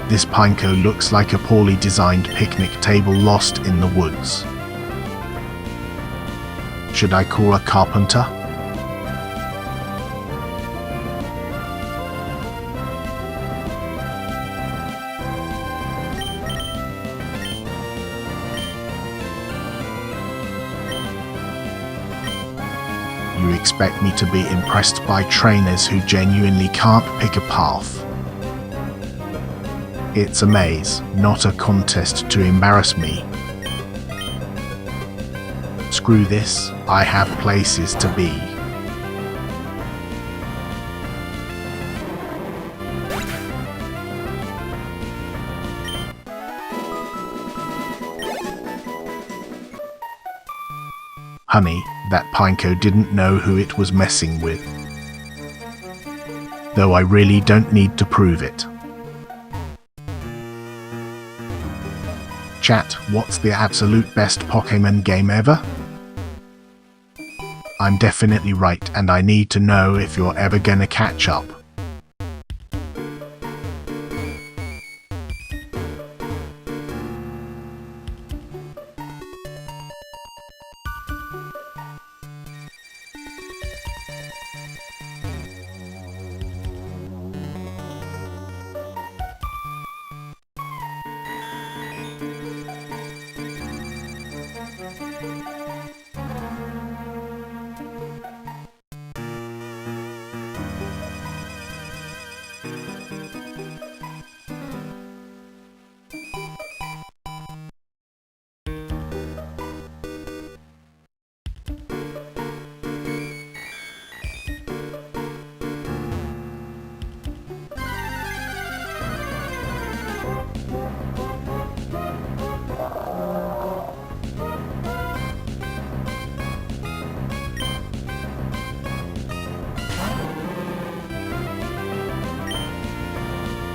This pineco looks like a poorly designed picnic table lost in the woods. Should I call a carpenter? You expect me to be impressed by trainers who genuinely can't pick a path. It's a maze, not a contest to embarrass me. Screw this, I have places to be. Honey, that Pineco didn't know who it was messing with. Though I really don't need to prove it. Chat, what's the absolute best Pokemon game ever? I'm definitely right, and I need to know if you're ever gonna catch up.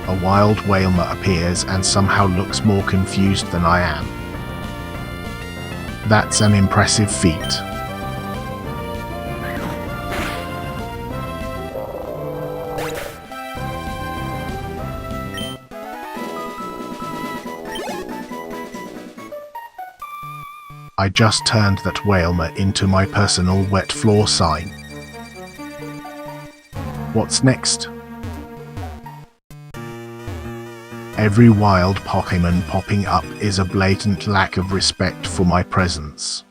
A wild Wailmer appears and somehow looks more confused than I am. That's an impressive feat. I just turned that Wailmer into my personal wet floor sign. What's next? Every wild Pokemon popping up is a blatant lack of respect for my presence.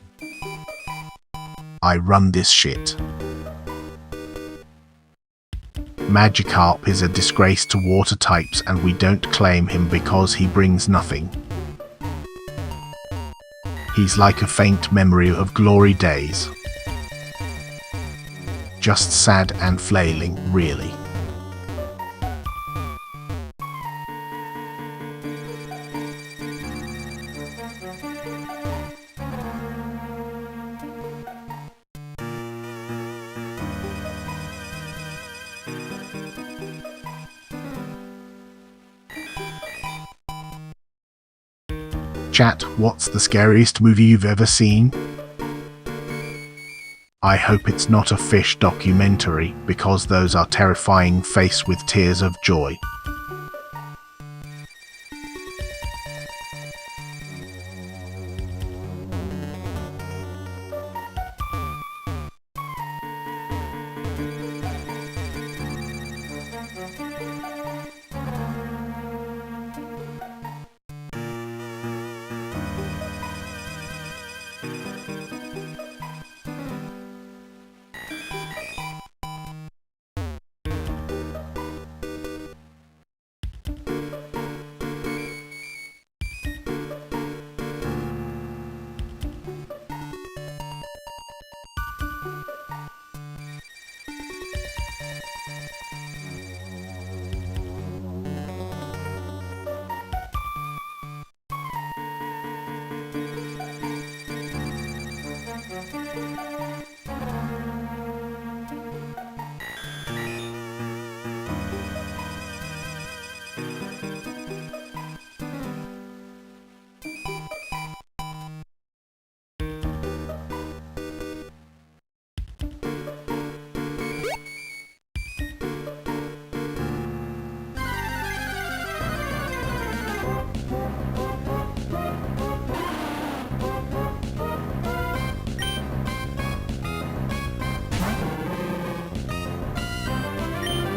I run this shit. Magikarp is a disgrace to water types, and we don't claim him because he brings nothing. He's like a faint memory of glory days. Just sad and flailing, really. Chat, what's the scariest movie you've ever seen? I hope it's not a fish documentary, because those are terrifying, faced with tears of joy.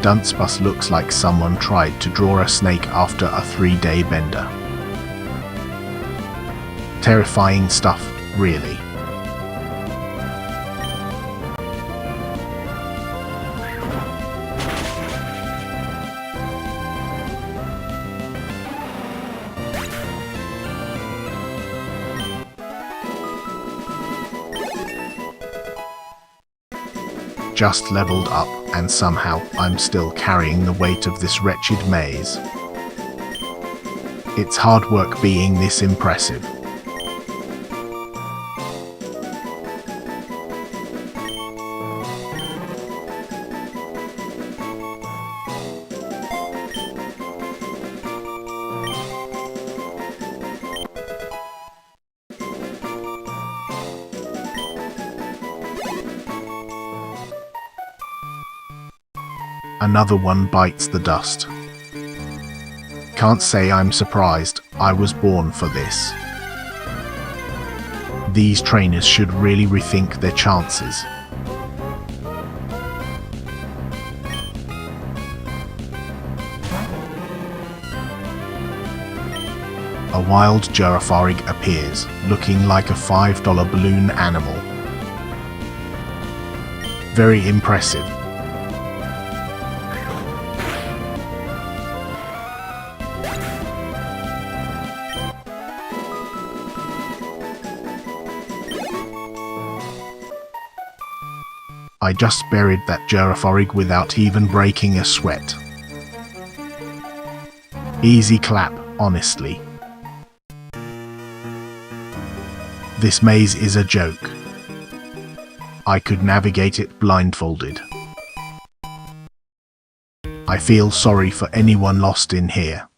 Dunsbus looks like someone tried to draw a snake after a 3-day bender. Terrifying stuff, really. Just leveled up, and somehow I'm still carrying the weight of this wretched maze. It's hard work being this impressive. Another one bites the dust. Can't say I'm surprised. I was born for this. These trainers should really rethink their chances. A wild Girafarig appears, looking like a $5 balloon animal. Very impressive. I just buried that Girafarig without even breaking a sweat. Easy clap, honestly. This maze is a joke. I could navigate it blindfolded. I feel sorry for anyone lost in here.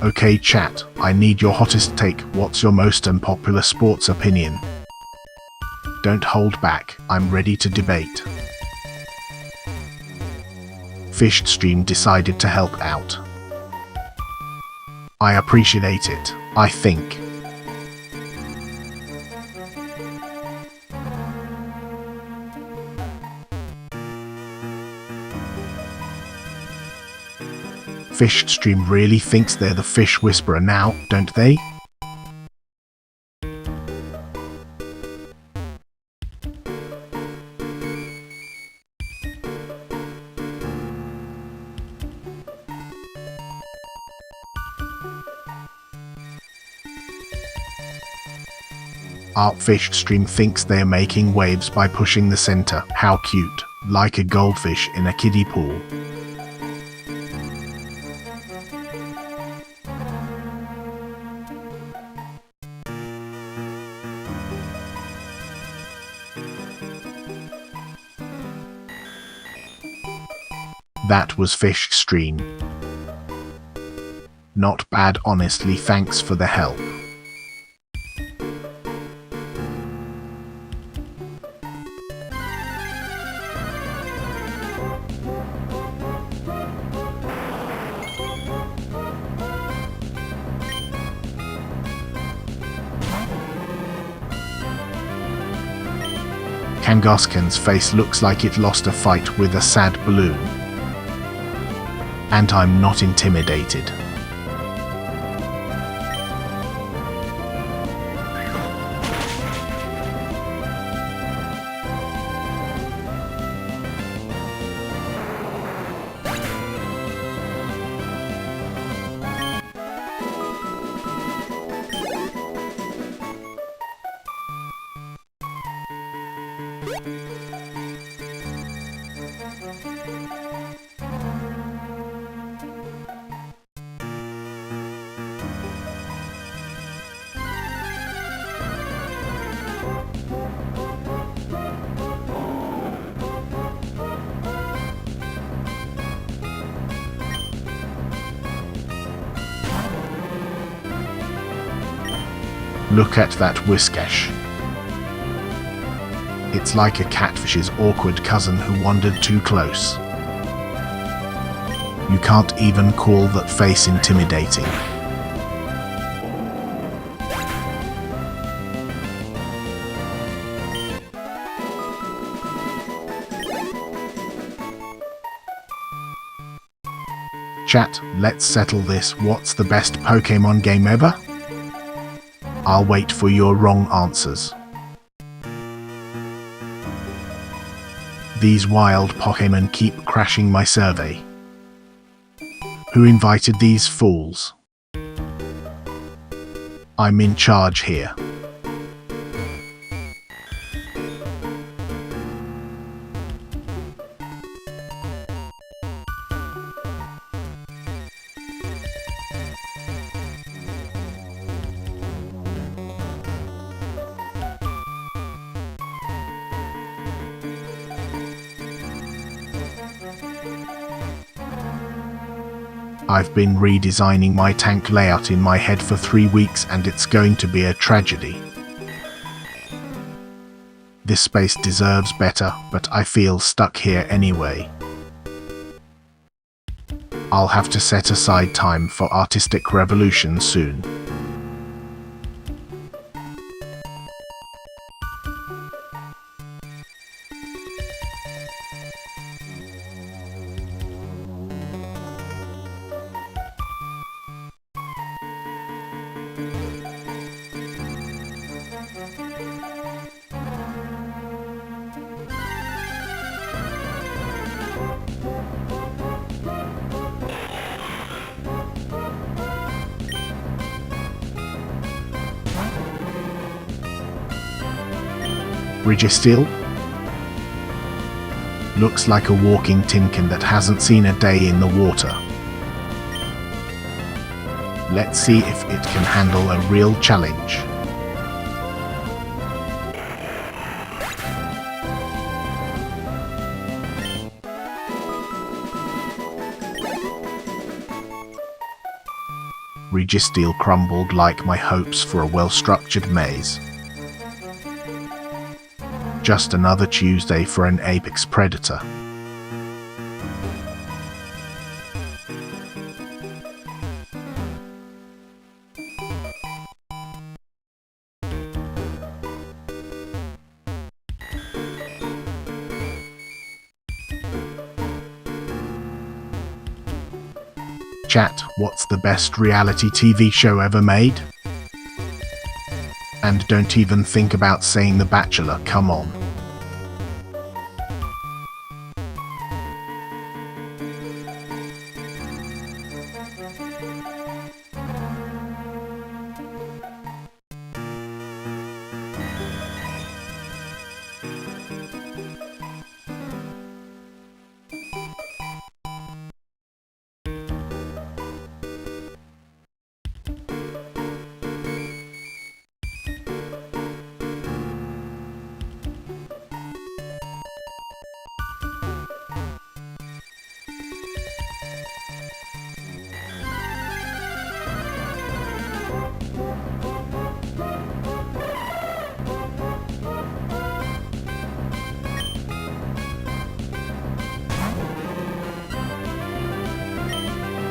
Okay chat, I need your hottest take. What's your most unpopular sports opinion? Don't hold back, I'm ready to debate. Fishstream decided to help out. I appreciate it, I think. Fishstream really thinks they're the fish whisperer now, don't they? Fishstream thinks they're making waves by pushing the center. How cute, like a goldfish in a kiddie pool. That was Fishstream. Not bad honestly, thanks for the help. Kangaskhan's face looks like it lost a fight with a sad balloon. And I'm not intimidated. Look at that Whiscash. It's like a catfish's awkward cousin who wandered too close. You can't even call that face intimidating. Chat, let's settle this. What's the best Pokemon game ever? I'll wait for your wrong answers. These wild Pokemon keep crashing my survey. Who invited these fools? I'm in charge here. I've been redesigning my tank layout in my head for 3 weeks and it's going to be a tragedy. This space deserves better, but I feel stuck here anyway. I'll have to set aside time for artistic revolution soon. Registeel? Looks like a walking tin can that hasn't seen a day in the water. Let's see if it can handle a real challenge. Registeel crumbled like my hopes for a well-structured maze. Just another Tuesday for an apex predator. Chat, what's the best reality TV show ever made? And don't even think about saying The Bachelor, come on.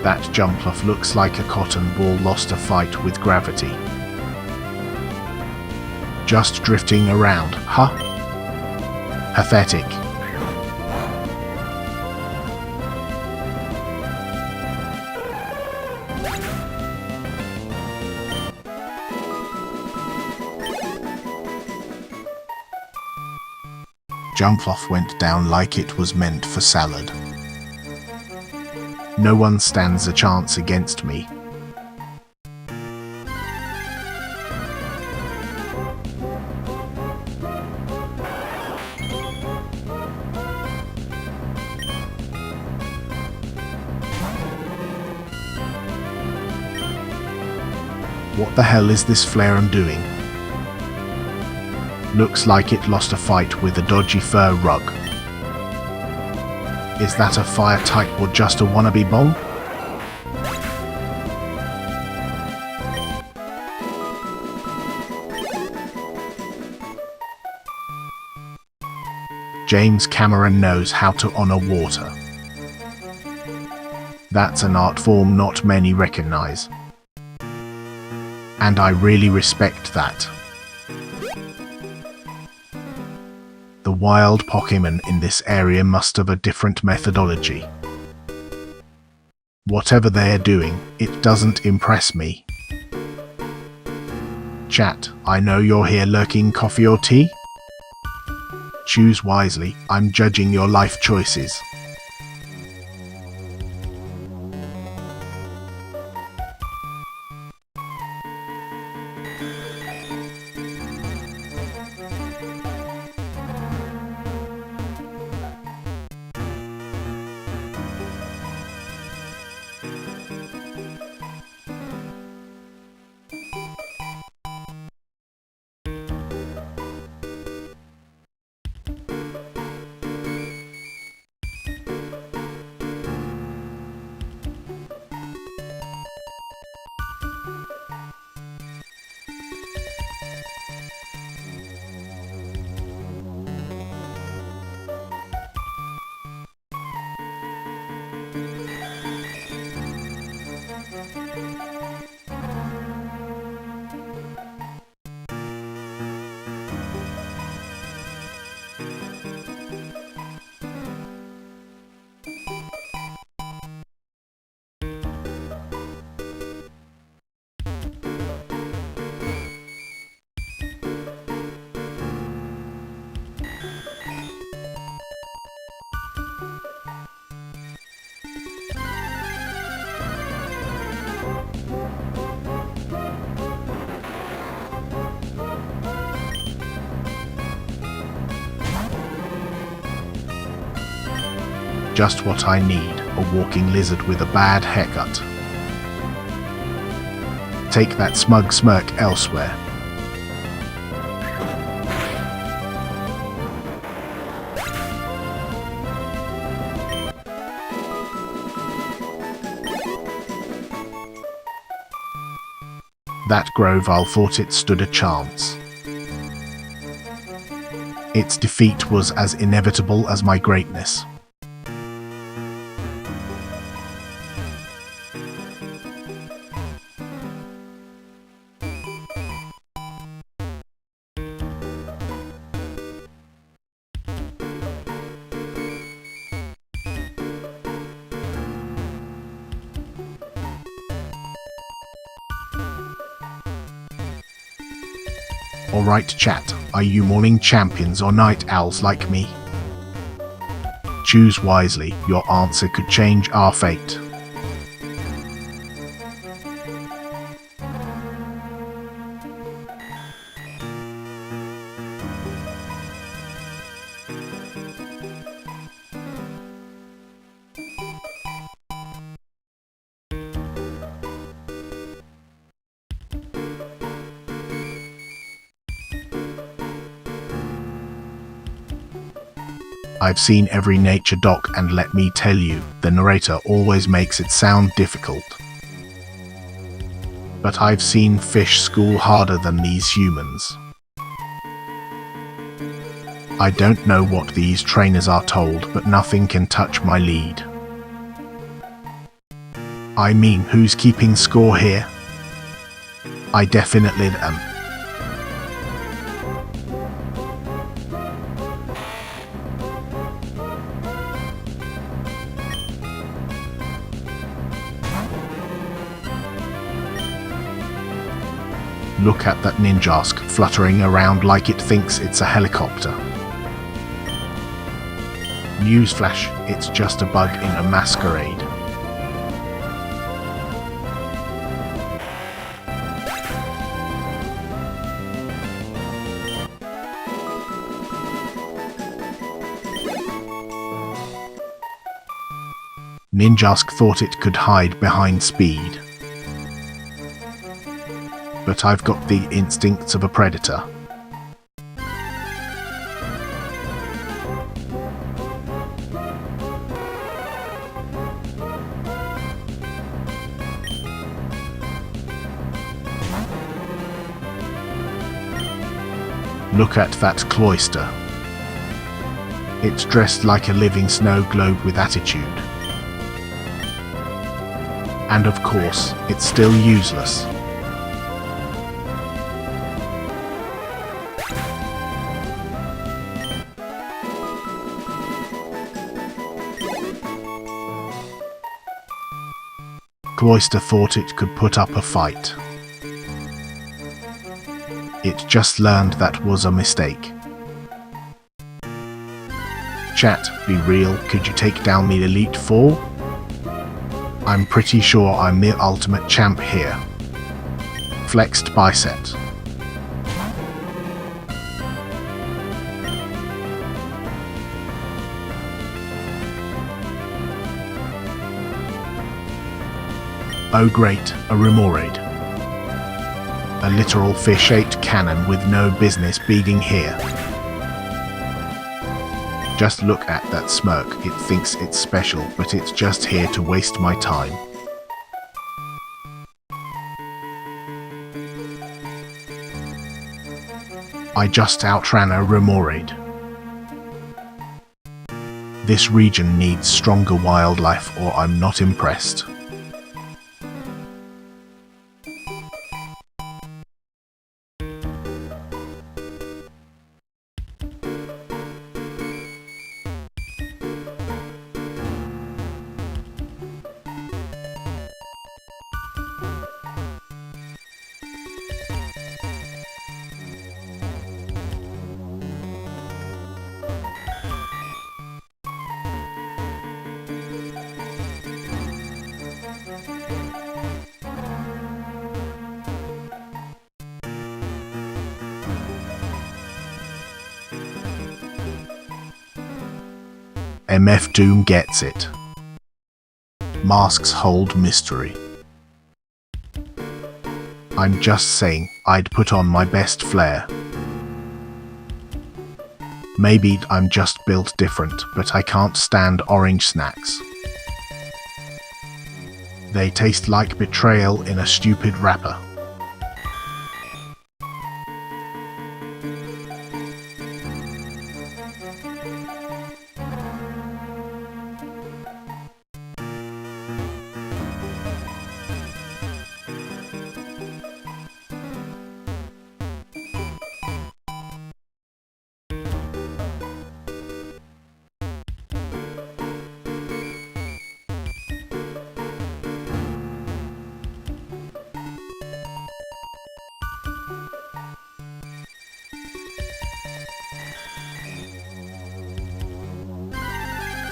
That jump-off looks like a cotton ball lost a fight with gravity. Just drifting around, huh? Pathetic. Jump-off went down like it was meant for salad. No one stands a chance against me. What the hell is this flare doing? Looks like it lost a fight with a dodgy fur rug. Is that a fire type or just a wannabe bomb? James Cameron knows how to honor water. That's an art form not many recognize. And I really respect that. The wild Pokemon in this area must have a different methodology. Whatever they're doing, it doesn't impress me. Chat, I know you're here lurking, coffee or tea? Choose wisely, I'm judging your life choices. Just what I need, a walking lizard with a bad haircut. Take that smug smirk elsewhere. That Grovile thought it stood a chance. Its defeat was as inevitable as my greatness. Alright chat, are you morning champions or night owls like me? Choose wisely, your answer could change our fate. I've seen every nature doc, and let me tell you, the narrator always makes it sound difficult. But I've seen fish school harder than these humans. I don't know what these trainers are told, but nothing can touch my lead. I mean, who's keeping score here? I definitely am. Look at that ninjask fluttering around like it thinks it's a helicopter. Newsflash, it's just a bug in a masquerade. Ninjask thought it could hide behind speed. But I've got the instincts of a predator. Look at that cloister. It's dressed like a living snow globe with attitude. And of course, it's still useless. Cloister thought it could put up a fight. It just learned that was a mistake. Chat, be real, could you take down the Elite Four? I'm pretty sure I'm the ultimate champ here. Flexed bicep. Oh great, a remoraid. A literal fish-shaped cannon with no business being here. Just look at that smirk, it thinks it's special, but it's just here to waste my time. I just outran a remoraid. This region needs stronger wildlife or I'm not impressed. MF Doom gets it. Masks hold mystery. I'm just saying, I'd put on my best flair. Maybe I'm just built different, but I can't stand orange snacks. They taste like betrayal in a stupid wrapper.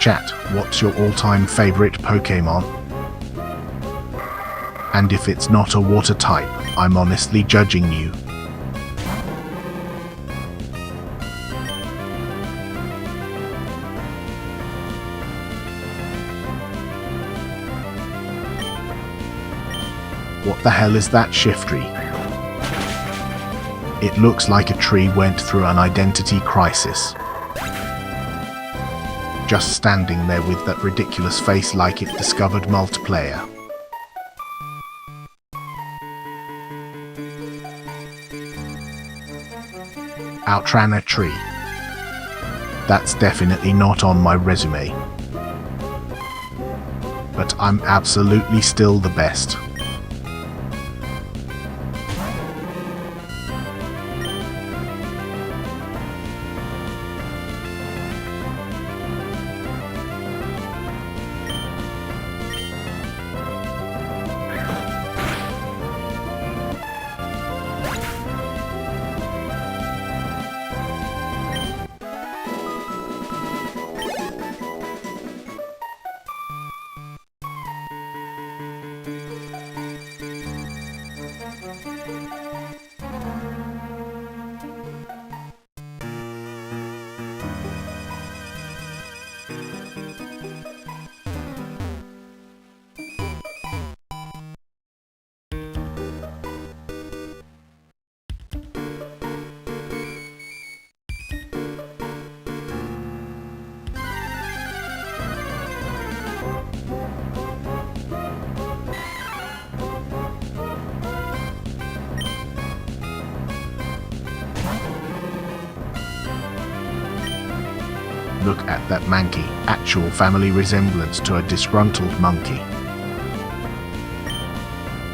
Chat, what's your all-time favorite Pokemon? And if it's not a water type, I'm honestly judging you. What the hell is that Shiftry? It looks like a tree went through an identity crisis. Just standing there with that ridiculous face like it discovered multiplayer. Outran a tree. That's definitely not on my resume. But I'm absolutely still the best. Look at that Mankey, actual family resemblance to a disgruntled monkey.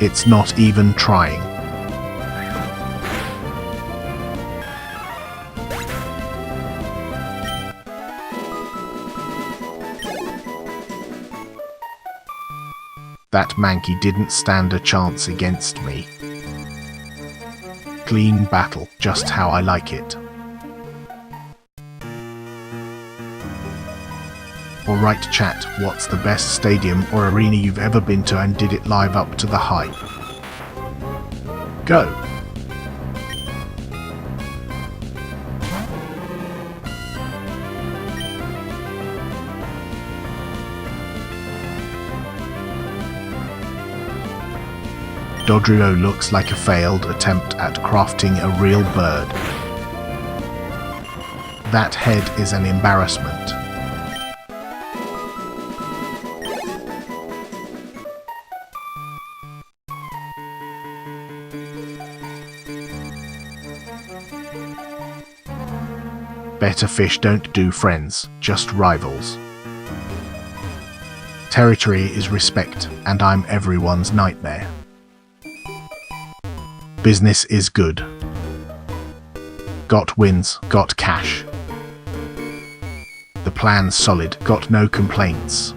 It's not even trying. That Mankey didn't stand a chance against me. Clean battle, just how I like it. Alright chat, what's the best stadium or arena you've ever been to and did it live up to the hype? Go! Dodrio looks like a failed attempt at crafting a real bird. That head is an embarrassment. Better fish don't do friends, just rivals. Territory is respect, and I'm everyone's nightmare. Business is good. Got wins, got cash. The plan's solid, got no complaints.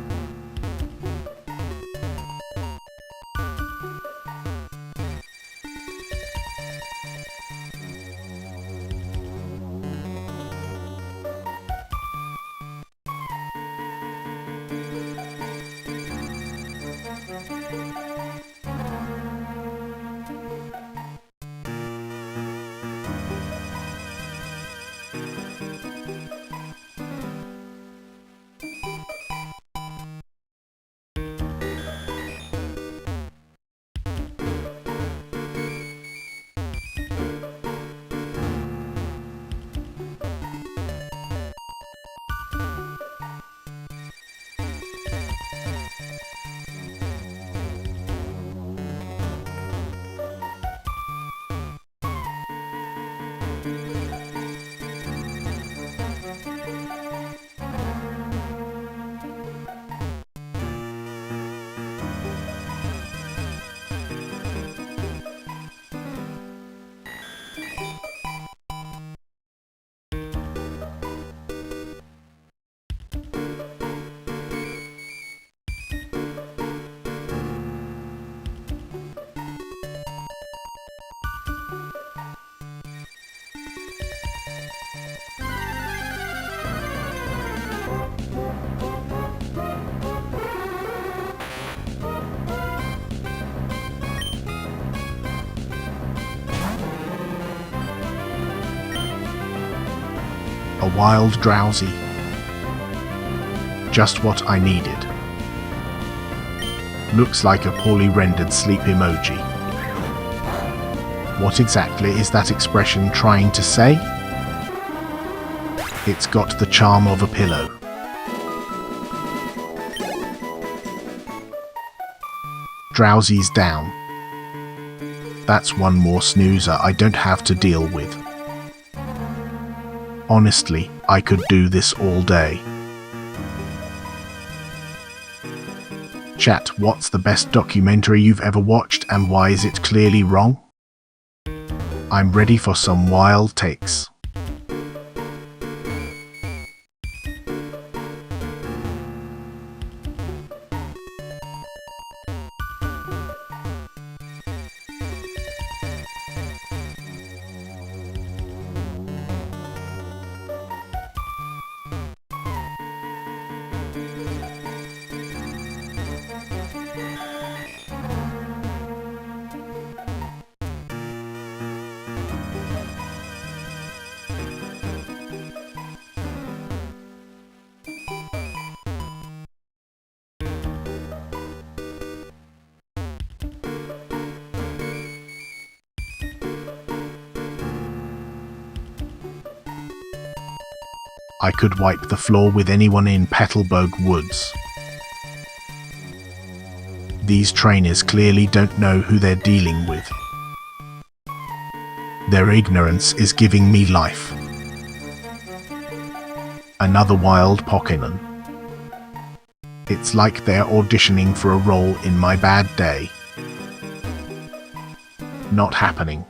wild drowsy. Just what I needed. Looks like a poorly rendered sleep emoji. What exactly is that expression trying to say? It's got the charm of a pillow. Drowsy's down. That's one more snoozer I don't have to deal with. Honestly, I could do this all day. Chat, what's the best documentary you've ever watched and why is it clearly wrong? I'm ready for some wild takes. I could wipe the floor with anyone in Petalburg Woods. These trainers clearly don't know who they're dealing with. Their ignorance is giving me life. Another wild Pokemon. It's like they're auditioning for a role in My Bad Day. Not happening.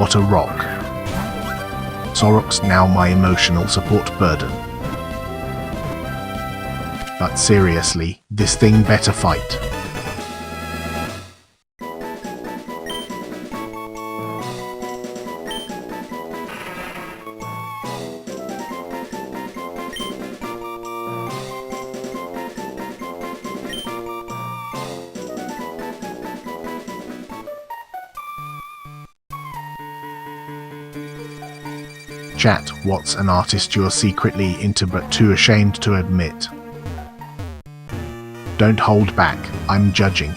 What a rock. Sorok's now my emotional support burden. But seriously, this thing better fight. Chat, what's an artist you're secretly into but too ashamed to admit? Don't hold back, I'm judging.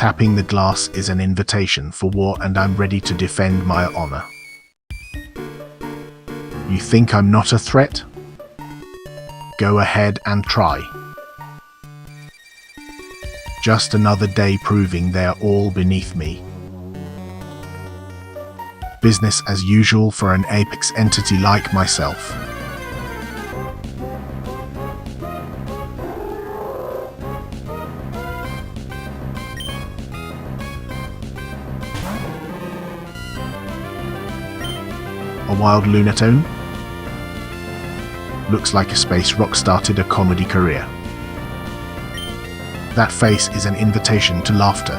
Tapping the glass is an invitation for war, and I'm ready to defend my honor. You think I'm not a threat? Go ahead and try. Just another day proving they're all beneath me. Business as usual for an apex entity like myself. A wild lunatone? Looks like a space rock started a comedy career. That face is an invitation to laughter.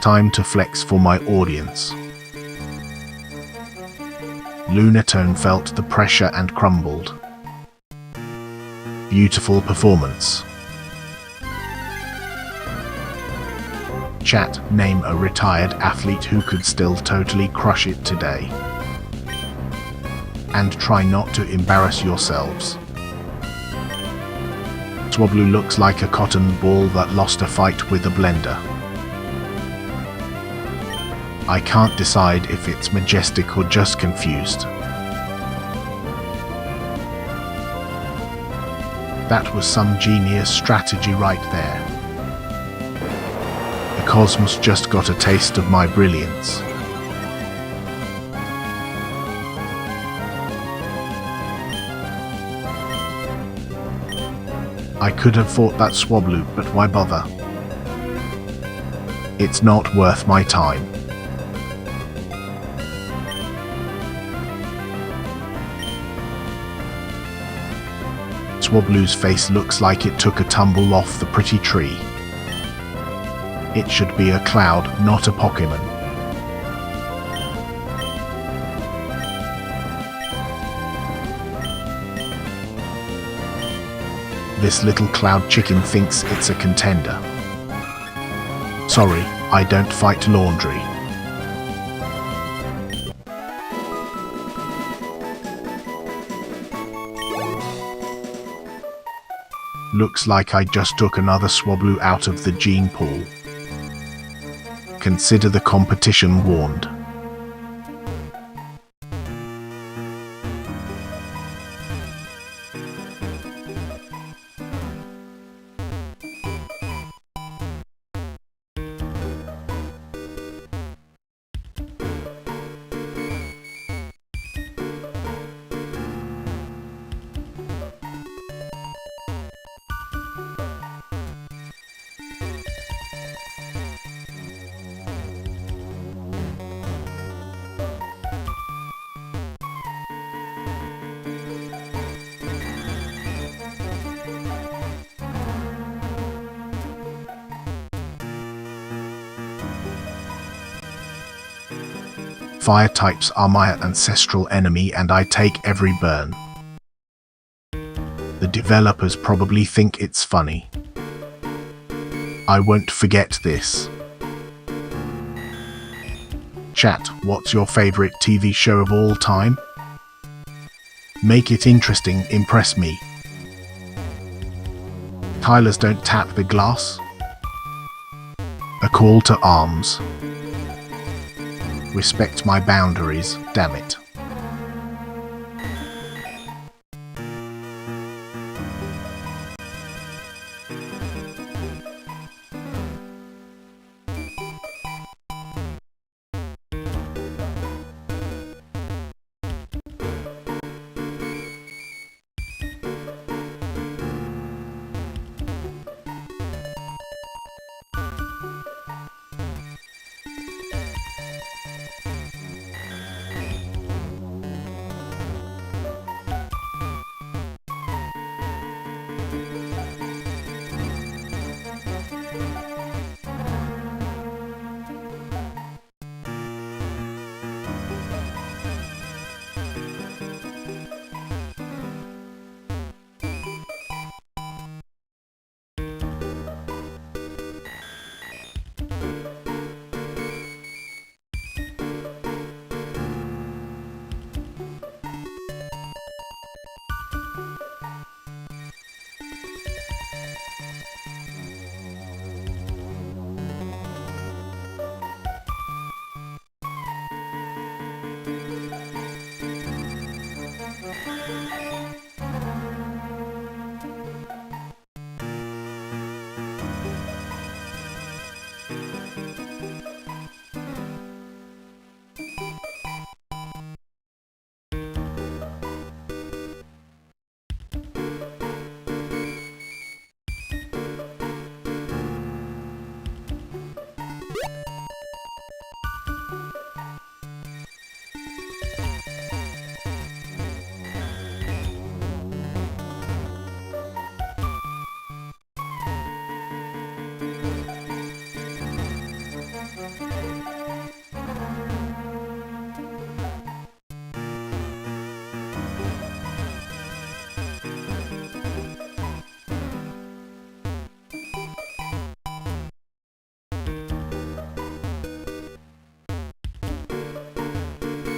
Time to flex for my audience. Lunatone felt the pressure and crumbled. Beautiful performance. Chat, name a retired athlete who could still totally crush it today. And try not to embarrass yourselves. Swablu looks like a cotton ball that lost a fight with a blender. I can't decide if it's majestic or just confused. That was some genius strategy right there. The cosmos just got a taste of my brilliance. I could have fought that Swablu, but why bother? It's not worth my time. Swablu's face looks like it took a tumble off the pretty tree. It should be a cloud, not a Pokemon. This little cloud chicken thinks it's a contender. Sorry, I don't fight laundry. Looks like I just took another Swablu out of the gene pool. Consider the competition warned. Fire types are my ancestral enemy, and I take every burn. The developers probably think it's funny. I won't forget this. Chat, what's your favorite TV show of all time? Make it interesting, impress me. Tylers don't tap the glass. A call to arms. Respect my boundaries, damn it.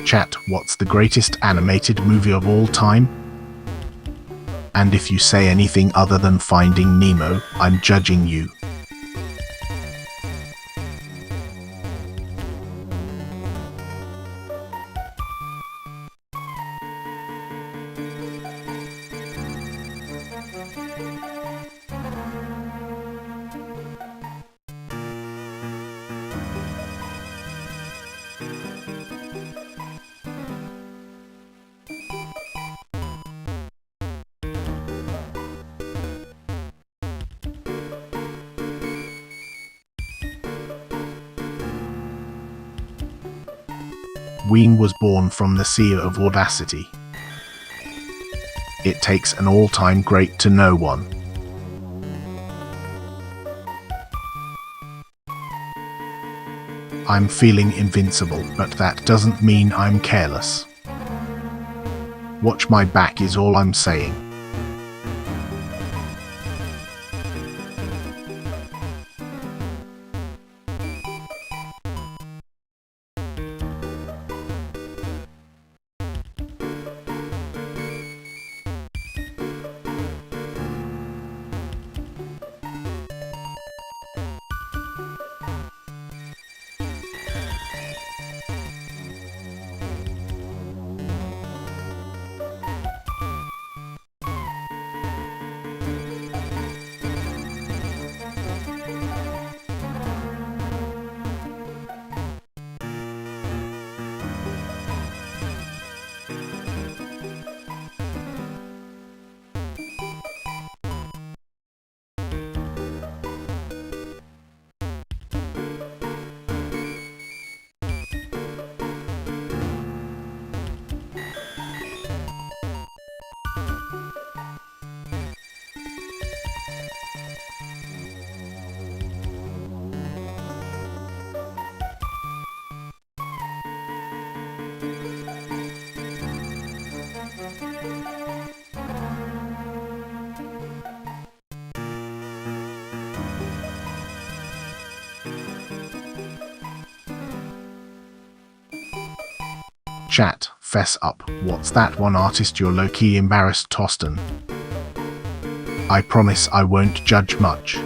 Chat, what's the greatest animated movie of all time? And if you say anything other than Finding Nemo, I'm judging you. Ween was born from the sea of audacity. It takes an all-time great to know one. I'm feeling invincible, but that doesn't mean I'm careless. Watch my back is all I'm saying. Chat, fess up, what's that one artist you're low-key embarrassed, Toston? I promise I won't judge much.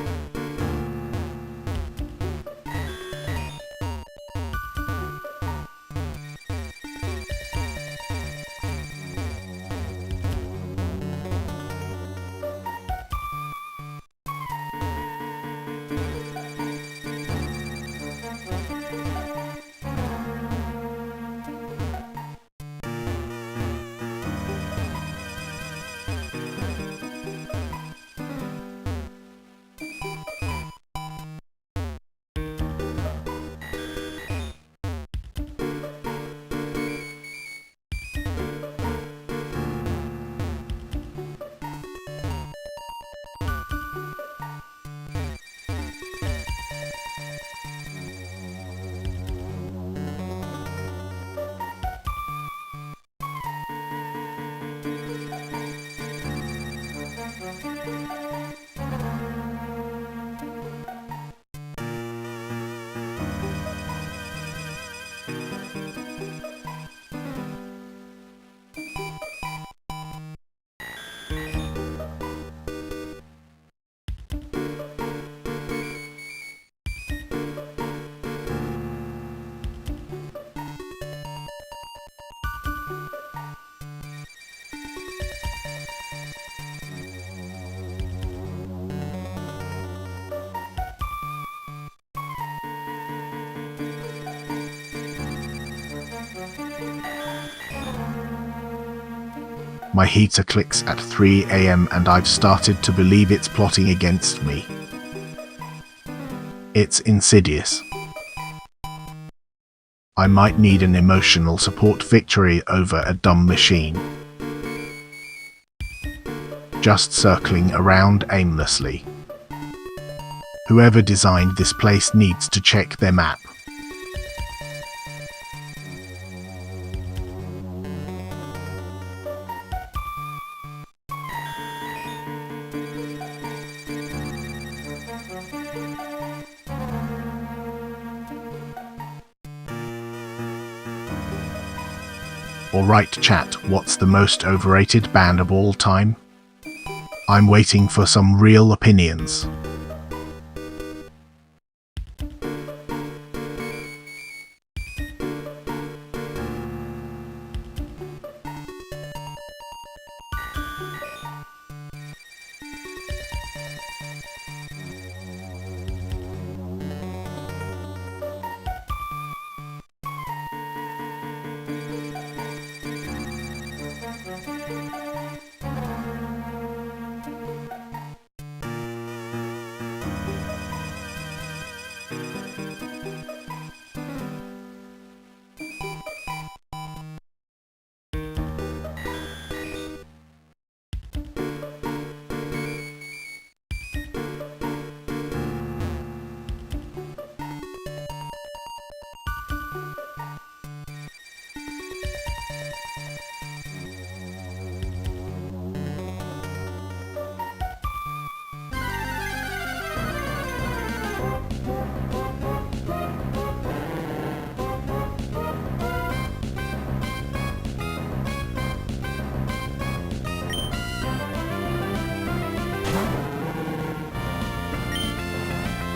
My heater clicks at 3 a.m. and I've started to believe it's plotting against me. It's insidious. I might need an emotional support victory over a dumb machine. Just circling around aimlessly. Whoever designed this place needs to check their map. Alright chat, what's the most overrated band of all time? I'm waiting for some real opinions.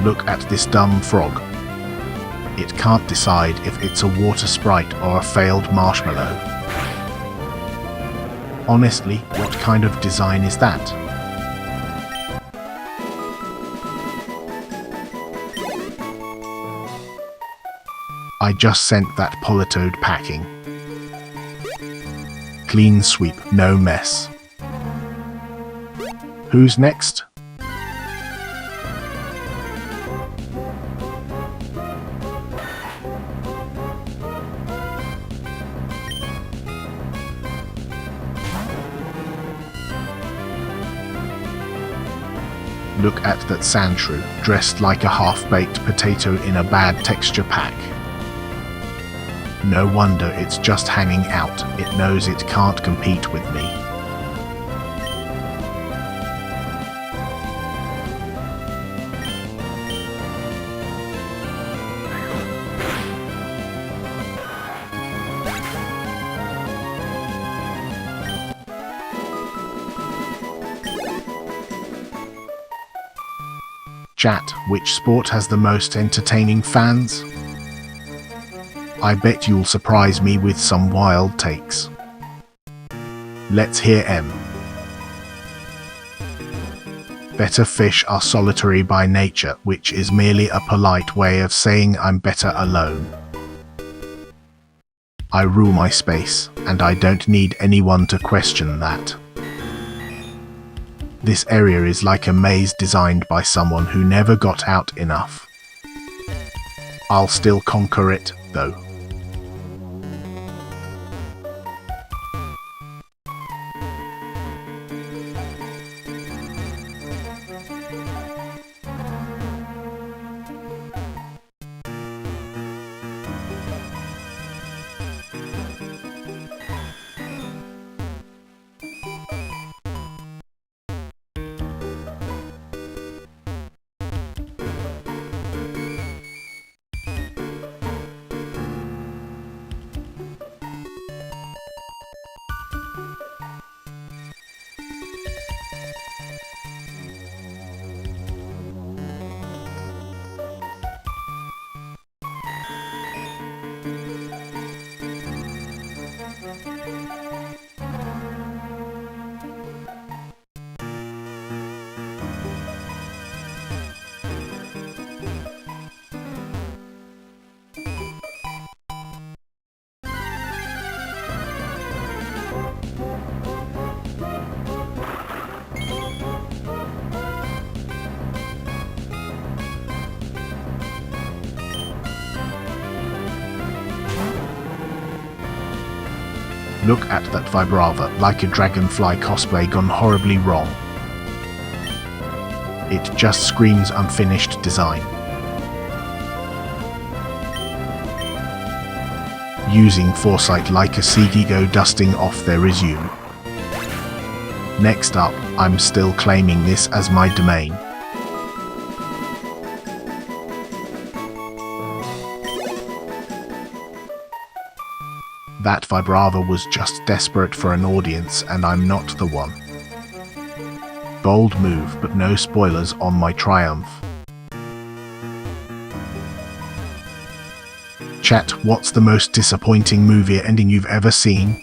Look at this dumb frog. It can't decide if it's a water sprite or a failed marshmallow. Honestly, what kind of design is that? I just sent that Politoad packing. Clean sweep, no mess. Who's next? Look at that sandshrew, dressed like a half-baked potato in a bad texture pack. No wonder it's just hanging out, it knows it can't compete with me. Chat, which sport has the most entertaining fans? I bet you'll surprise me with some wild takes. Let's hear 'em. Better fish are solitary by nature, which is merely a polite way of saying I'm better alone. I rule my space, and I don't need anyone to question that. This area is like a maze designed by someone who never got out enough. I'll still conquer it, though. Look at that vibrava, like a dragonfly cosplay gone horribly wrong. It just screams unfinished design. Using foresight like a seagull dusting off their resume. Next up, I'm still claiming this as my domain. That vibrava was just desperate for an audience, and I'm not the one. Bold move, but no spoilers on my triumph. Chat, what's the most disappointing movie ending you've ever seen?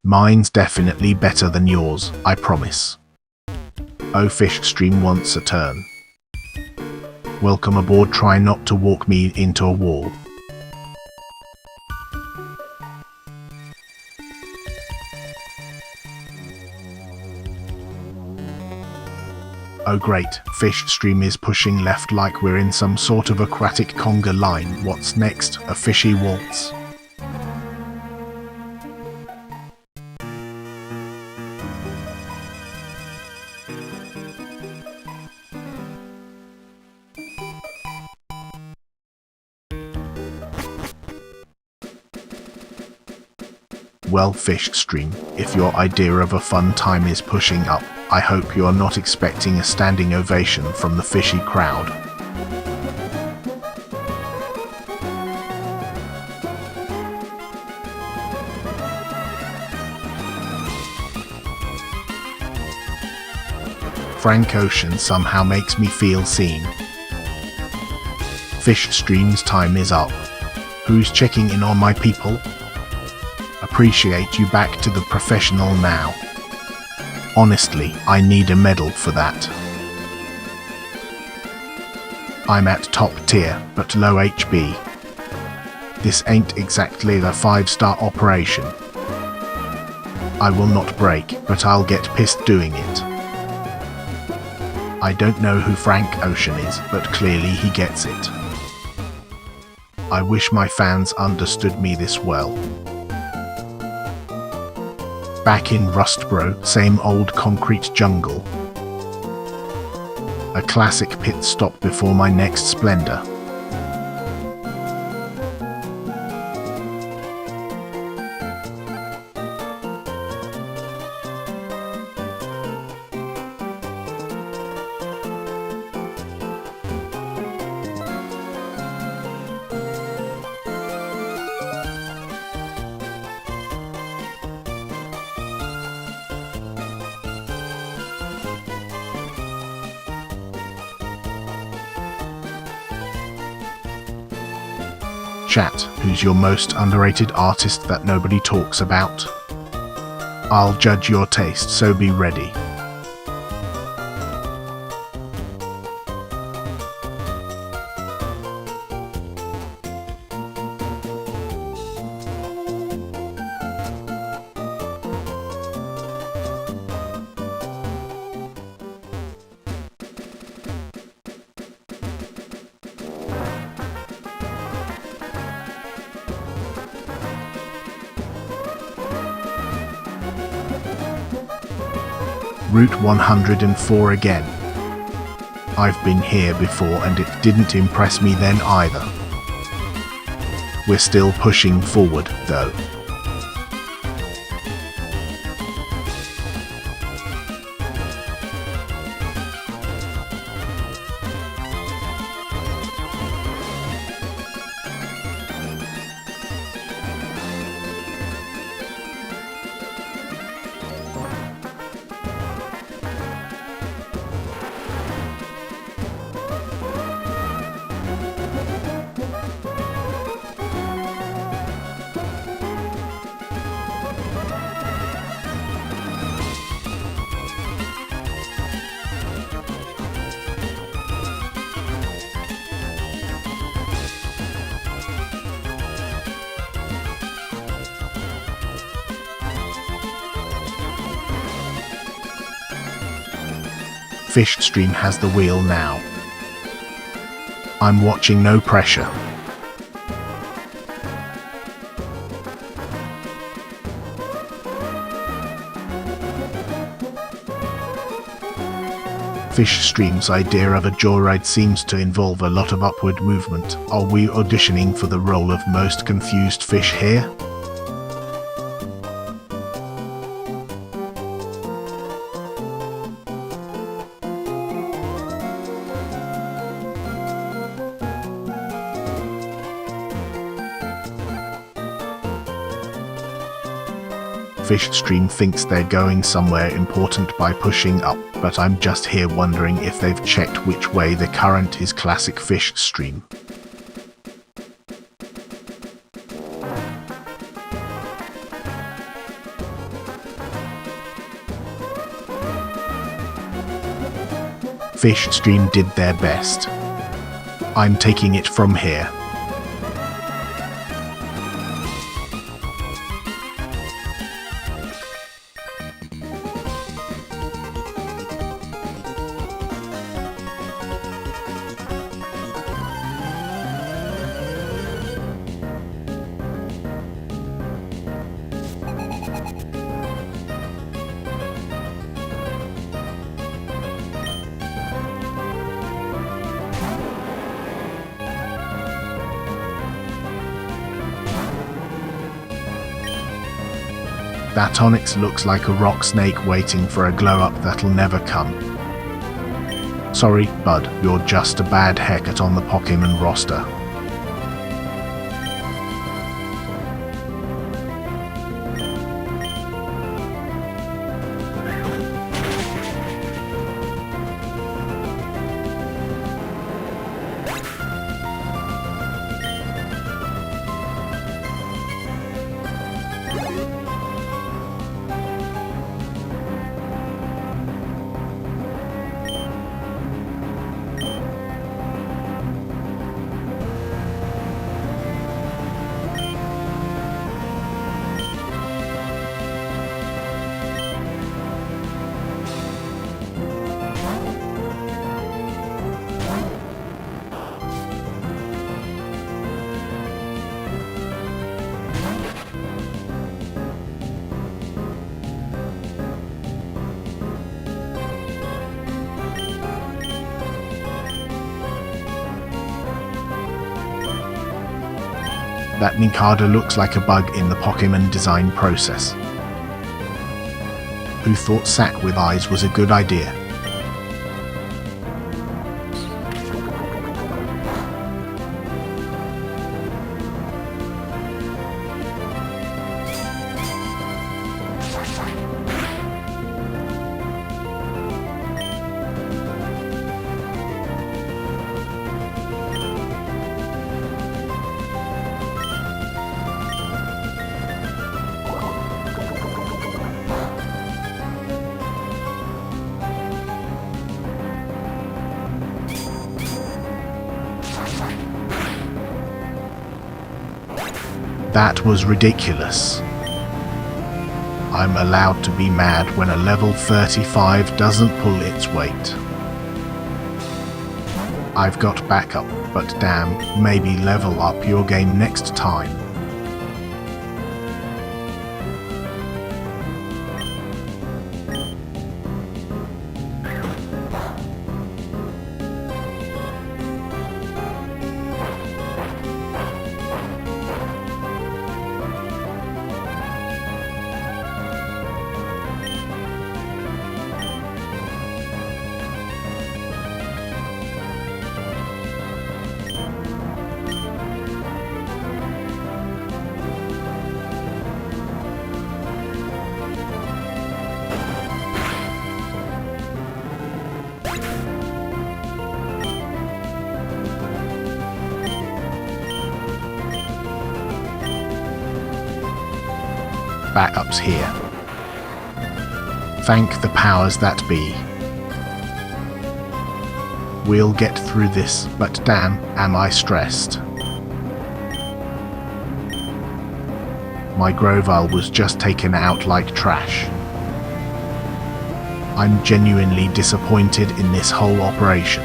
Mine's definitely better than yours, I promise. Oh, Fish Stream wants a turn. Welcome aboard, try not to walk me into a wall. Oh great, Fish Stream is pushing left like we're in some sort of aquatic conga line. What's next? A fishy waltz? Well, Fish Stream, if your idea of a fun time is pushing up, I hope you're not expecting a standing ovation from the fishy crowd. Frank Ocean somehow makes me feel seen. Fish Stream's time is up. Who's checking in on my people? Appreciate you, back to the professional now. Honestly, I need a medal for that. I'm at top tier, but low HB. This ain't exactly the 5-star operation. I will not break, but I'll get pissed doing it. I don't know who Frank Ocean is, but clearly he gets it. I wish my fans understood me this well. Back in Rust bro, same old concrete jungle. A classic pit stop before my next splendor. Chat, who's your most underrated artist that nobody talks about? I'll judge your taste, so be ready. Route 104 again. I've been here before and it didn't impress me then either. We're still pushing forward, though. Fish Stream has the wheel now. I'm watching, no pressure. Fish Stream's idea of a joyride seems to involve a lot of upward movement. Are we auditioning for the role of most confused fish here? Fish Stream thinks they're going somewhere important by pushing up, but I'm just here wondering if they've checked which way the current is. Classic Fish Stream. Fish Stream did their best. I'm taking it from here. That onyx looks like a rock snake waiting for a glow-up that'll never come. Sorry, bud, you're just a bad Hecate on the Pokemon roster. That Nincada looks like a bug in the Pokemon design process. Who thought sack with eyes was a good idea? That was ridiculous. I'm allowed to be mad when a level 35 doesn't pull its weight. I've got backup, but damn, maybe level up your game next time. Backups here. Thank the powers that be. We'll get through this, but damn, am I stressed. My Grovyle was just taken out like trash. I'm genuinely disappointed in this whole operation.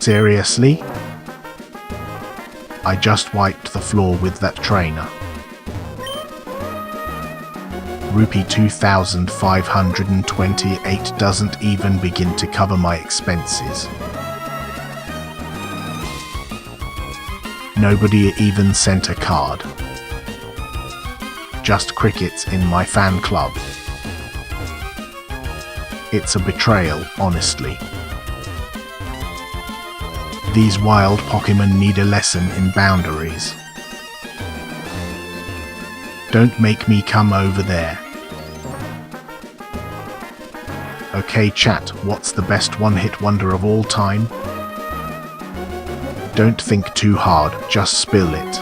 Seriously? I just wiped the floor with that trainer. Rupee 2,528 doesn't even begin to cover my expenses. Nobody even sent a card. Just crickets in my fan club. It's a betrayal, honestly. These wild Pokemon need a lesson in boundaries. Don't make me come over there. Okay chat, what's the best one-hit wonder of all time? Don't think too hard, just spill it.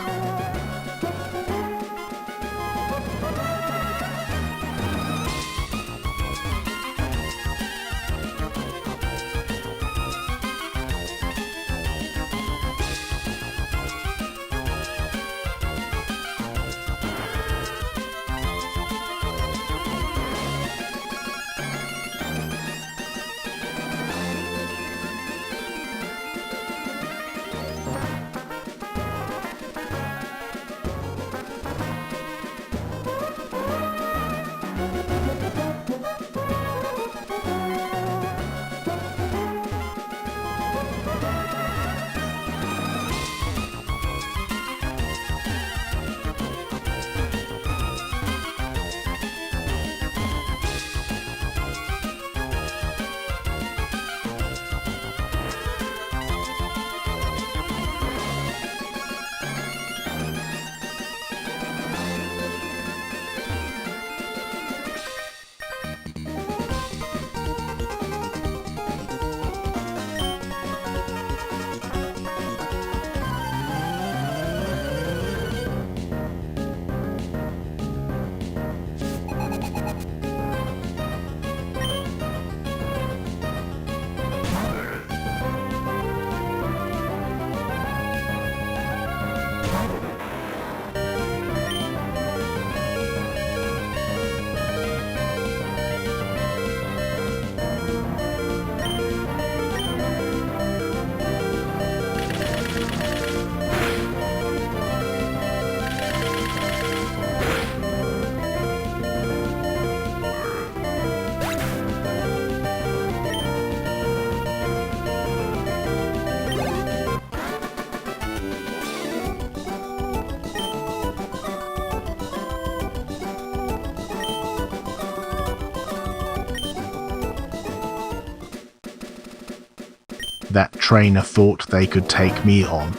That trainer thought they could take me on.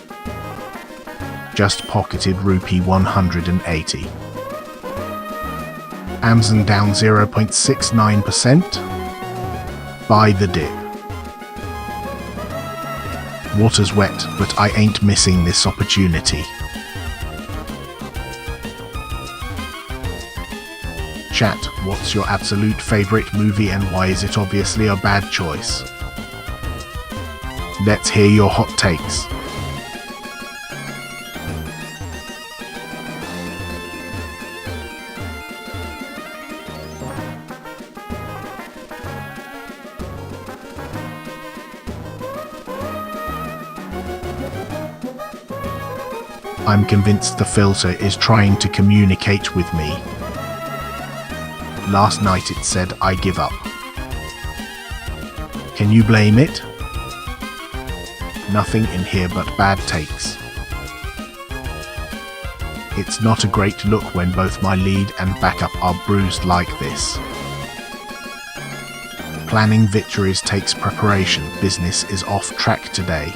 Just pocketed rupee 180. Amazon down 0.69%. Buy the dip. Water's wet, but I ain't missing this opportunity. Chat, what's your absolute favorite movie and why is it obviously a bad choice? Let's hear your hot takes. I'm convinced the filter is trying to communicate with me. Last night it said I give up. Can you blame it? Nothing in here but bad takes. It's not a great look when both my lead and backup are bruised like this. Planning victories takes preparation. Business is off track today.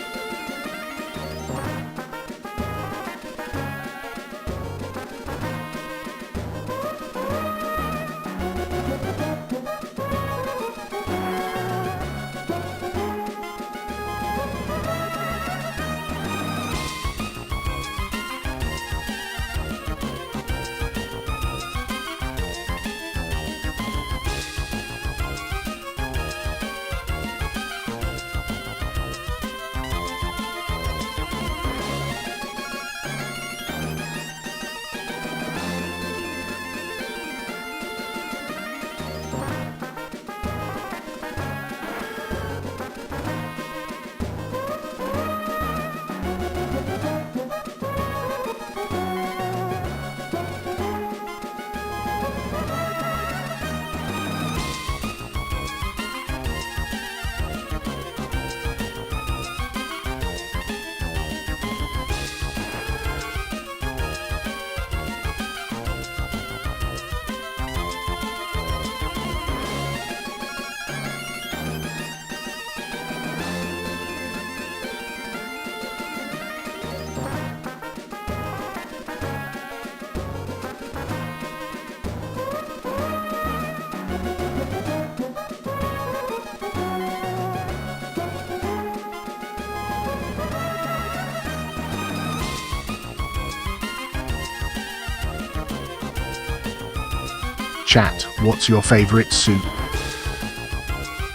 Chat, what's your favorite soup?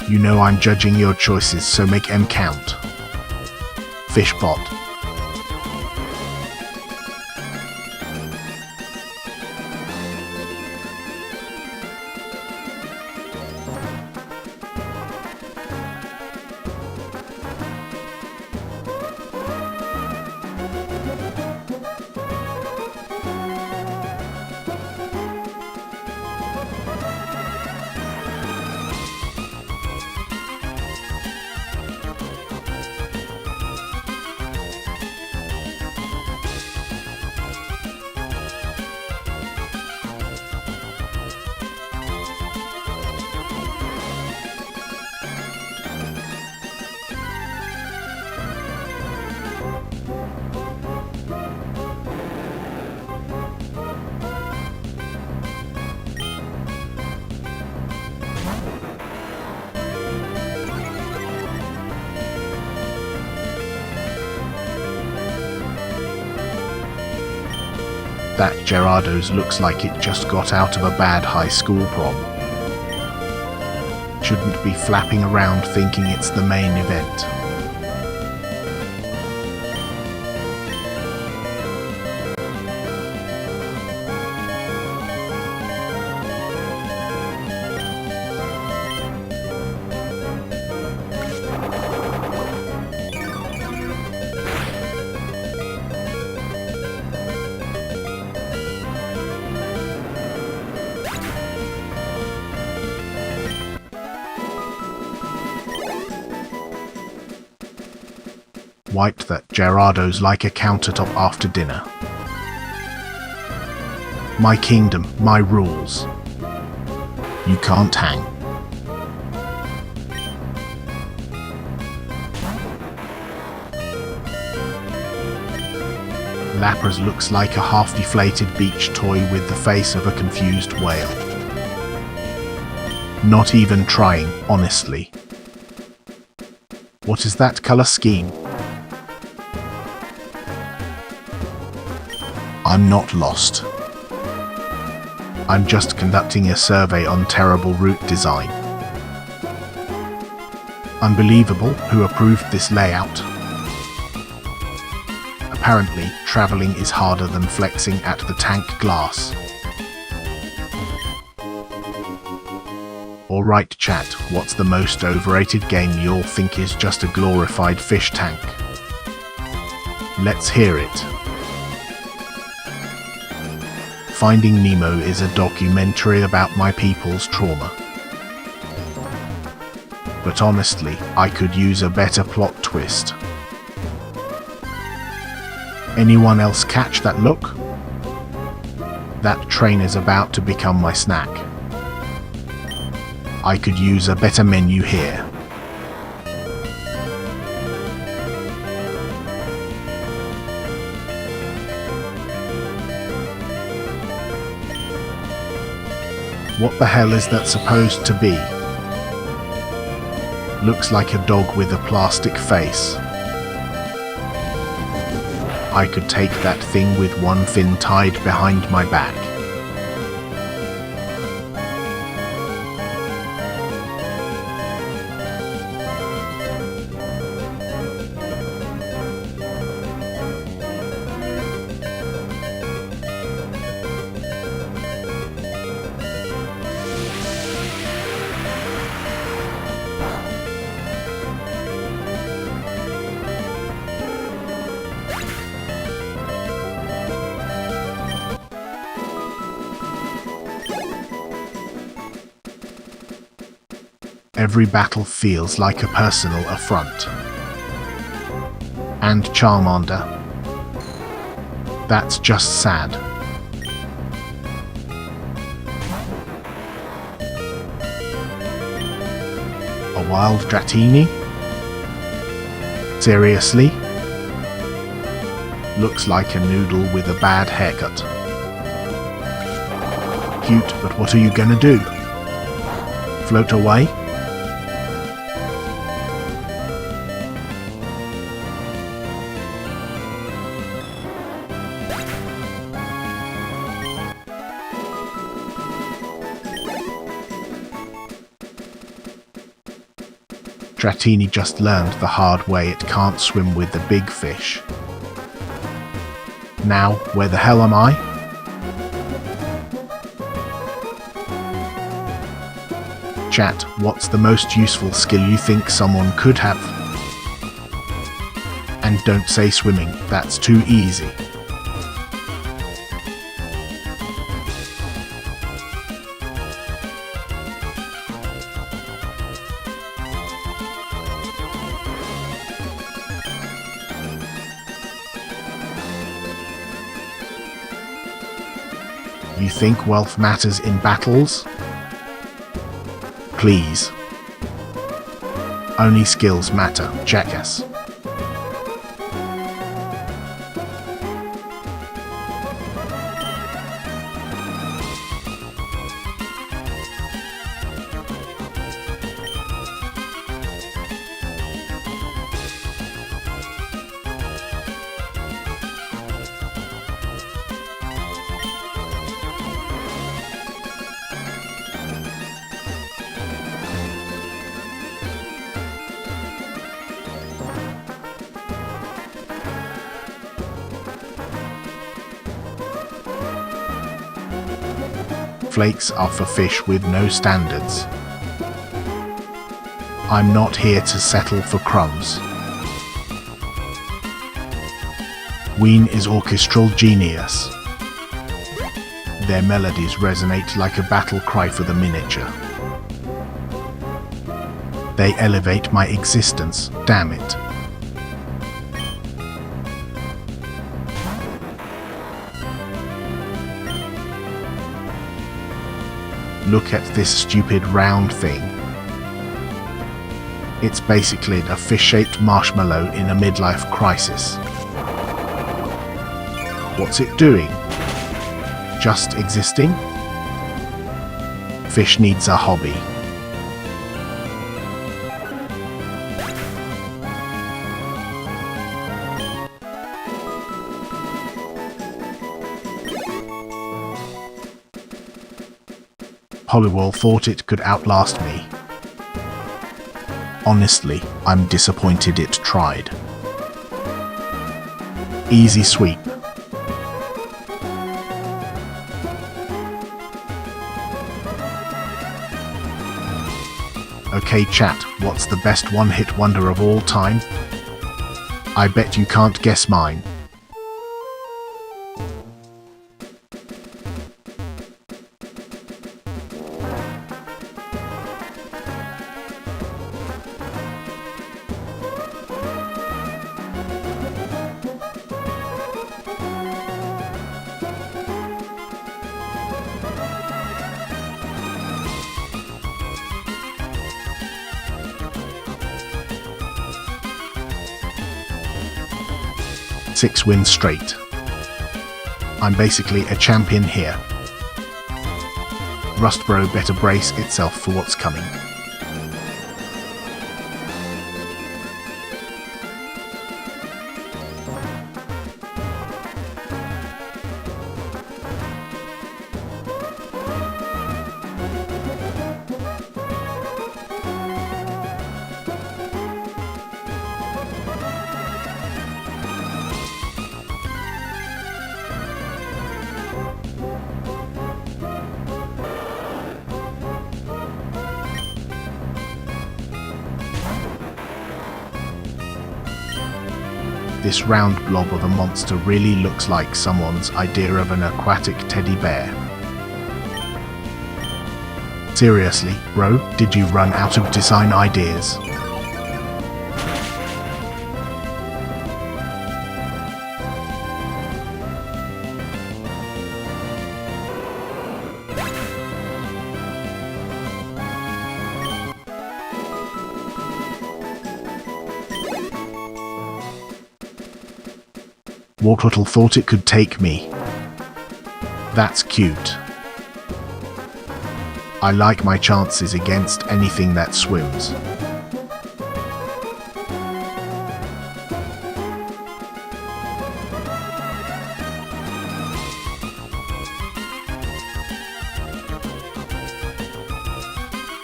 You know I'm judging your choices, so make M count. Fishbot. That Gerardo's looks like it just got out of a bad high school prom. Shouldn't be flapping around thinking it's the main event. Wiped that Gerardo's like a countertop after dinner. My kingdom, my rules. You can't hang. Lapras looks like a half-deflated beach toy with the face of a confused whale. Not even trying, honestly. What is that color scheme? I'm not lost. I'm just conducting a survey on terrible route design. Unbelievable, who approved this layout? Apparently, traveling is harder than flexing at the tank glass. Alright chat, what's the most overrated game you'll think is just a glorified fish tank? Let's hear it. Finding Nemo is a documentary about my people's trauma. But honestly, I could use a better plot twist. Anyone else catch that look? That train is about to become my snack. I could use a better menu here. What the hell is that supposed to be? Looks like a dog with a plastic face. I could take that thing with one fin tied behind my back. Every battle feels like a personal affront. And Charmander. That's just sad. A wild Dratini? Seriously? Looks like a noodle with a bad haircut. Cute, but what are you gonna do? Float away? Dratini just learned the hard way it can't swim with the big fish. Now, where the hell am I? Chat, what's the most useful skill you think someone could have? And don't say swimming, that's too easy. You think wealth matters in battles? Please. Only skills matter, jackass. Flakes are for fish with no standards. I'm not here to settle for crumbs. Ween is orchestral genius. Their melodies resonate like a battle cry for the miniature. They elevate my existence, damn it. Look at this stupid round thing. It's basically a fish-shaped marshmallow in a midlife crisis. What's it doing? Just existing? Fish needs a hobby. Hollywell thought it could outlast me. Honestly, I'm disappointed it tried. Easy sweep. Okay chat, what's the best one-hit wonder of all time? I bet you can't guess mine. Six wins straight. I'm basically a champion here. Rustbro better brace itself for what's coming. This round blob of a monster really looks like someone's idea of an aquatic teddy bear. Seriously, bro, did you run out of design ideas? Wartortle thought it could take me. That's cute. I like my chances against anything that swims.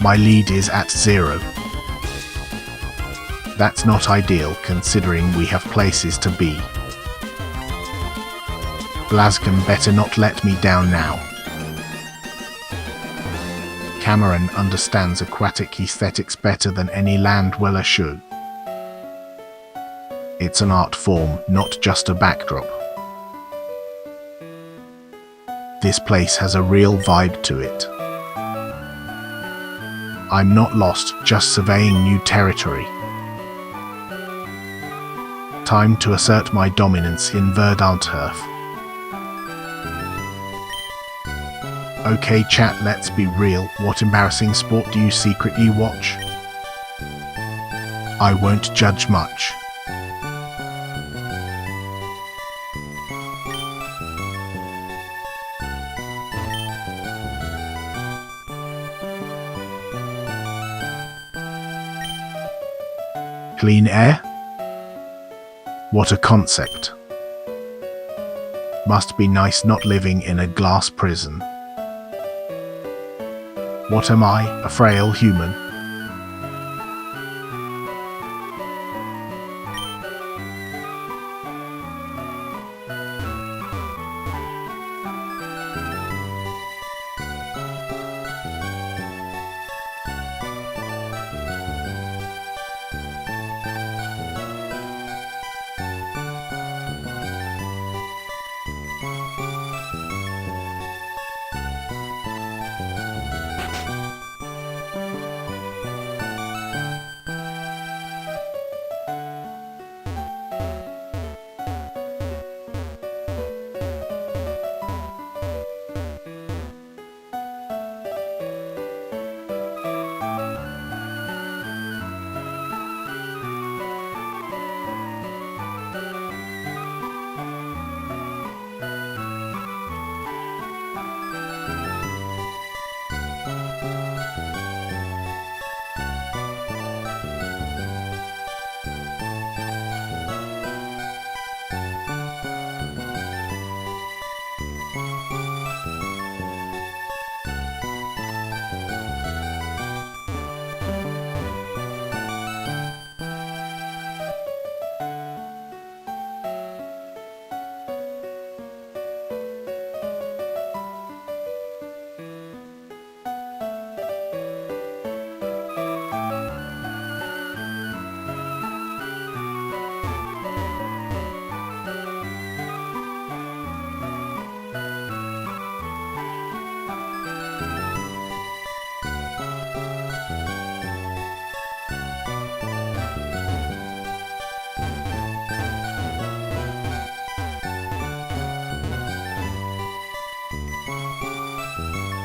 My lead is at 0. That's not ideal considering we have places to be. Blazken better not let me down now. Cameron understands aquatic aesthetics better than any land dweller should. It's an art form, not just a backdrop. This place has a real vibe to it. I'm not lost, just surveying new territory. Time to assert my dominance in verdant turf. Okay chat, let's be real. What embarrassing sport do you secretly watch? I won't judge much. Clean air? What a concept. Must be nice not living in a glass prison. What am I, a frail human?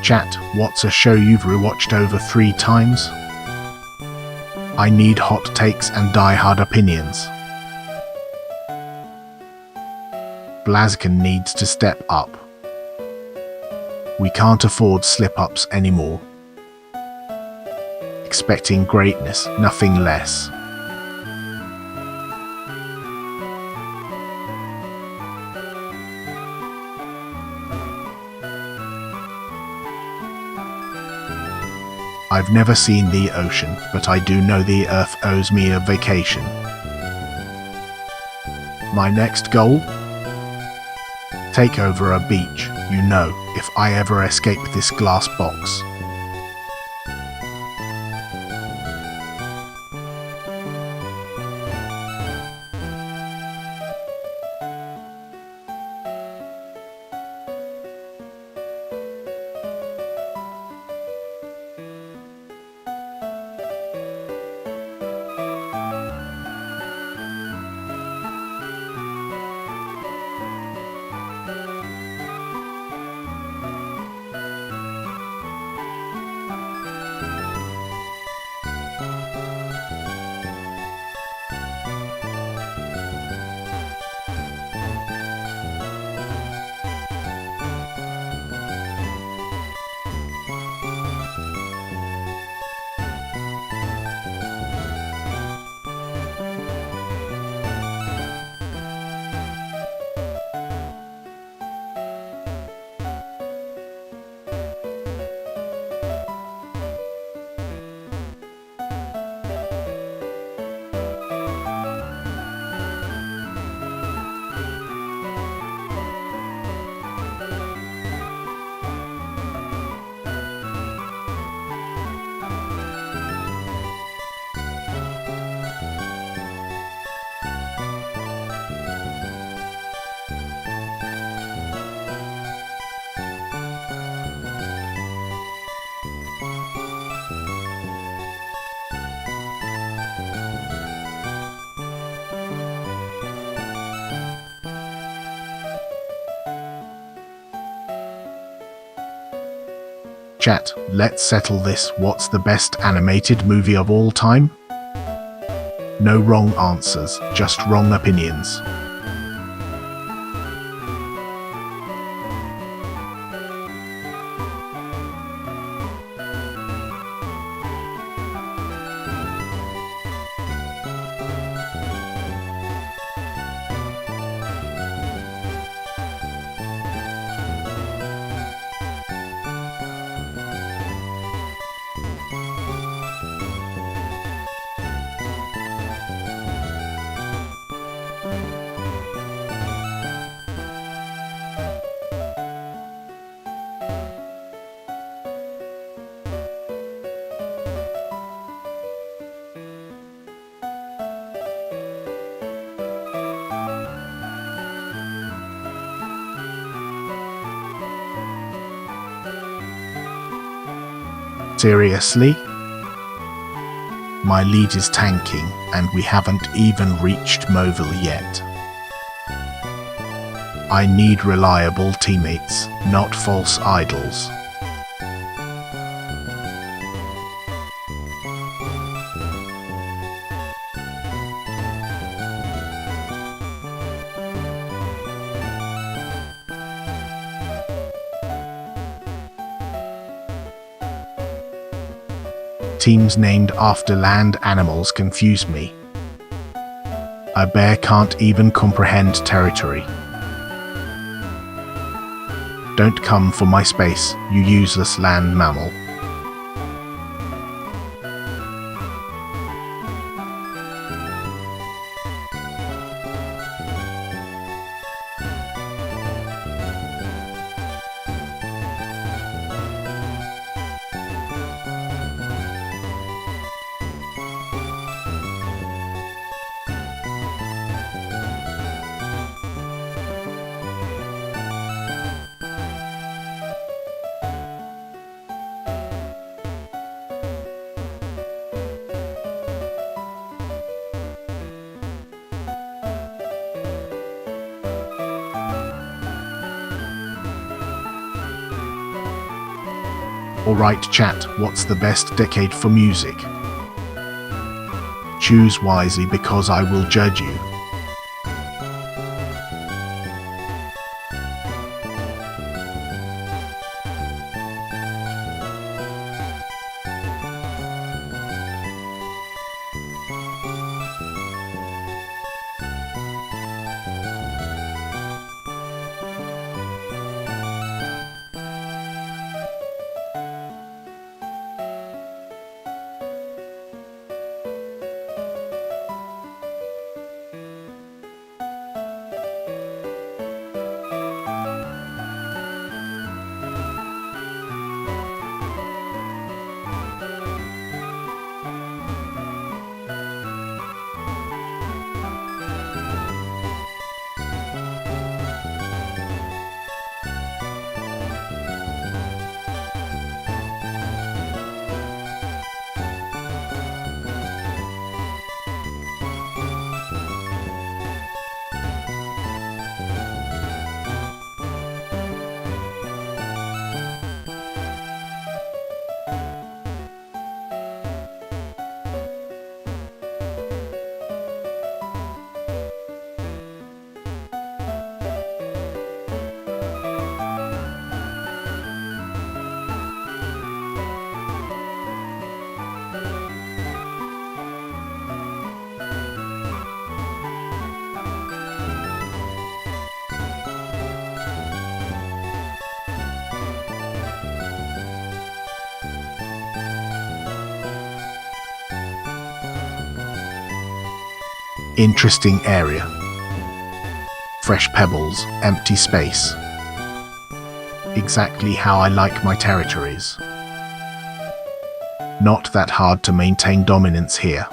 Chat, what's a show you've rewatched over 3 times? I need hot takes and die-hard opinions. Blazken needs to step up. We can't afford slip-ups anymore. Expecting greatness, nothing less. I've never seen the ocean, but I do know the earth owes me a vacation. My next goal? Take over a beach, you know, if I ever escape this glass box. Chat, let's settle this. What's the best animated movie of all time? No wrong answers, just wrong opinions. Seriously? My lead is tanking, and we haven't even reached Moville yet. I need reliable teammates, not false idols. Teams named after land animals confuse me. A bear can't even comprehend territory. Don't come for my space, you useless land mammal. Alright chat, what's the best decade for music? Choose wisely because I will judge you. Interesting area. Fresh pebbles, empty space. Exactly how I like my territories. Not that hard to maintain dominance here.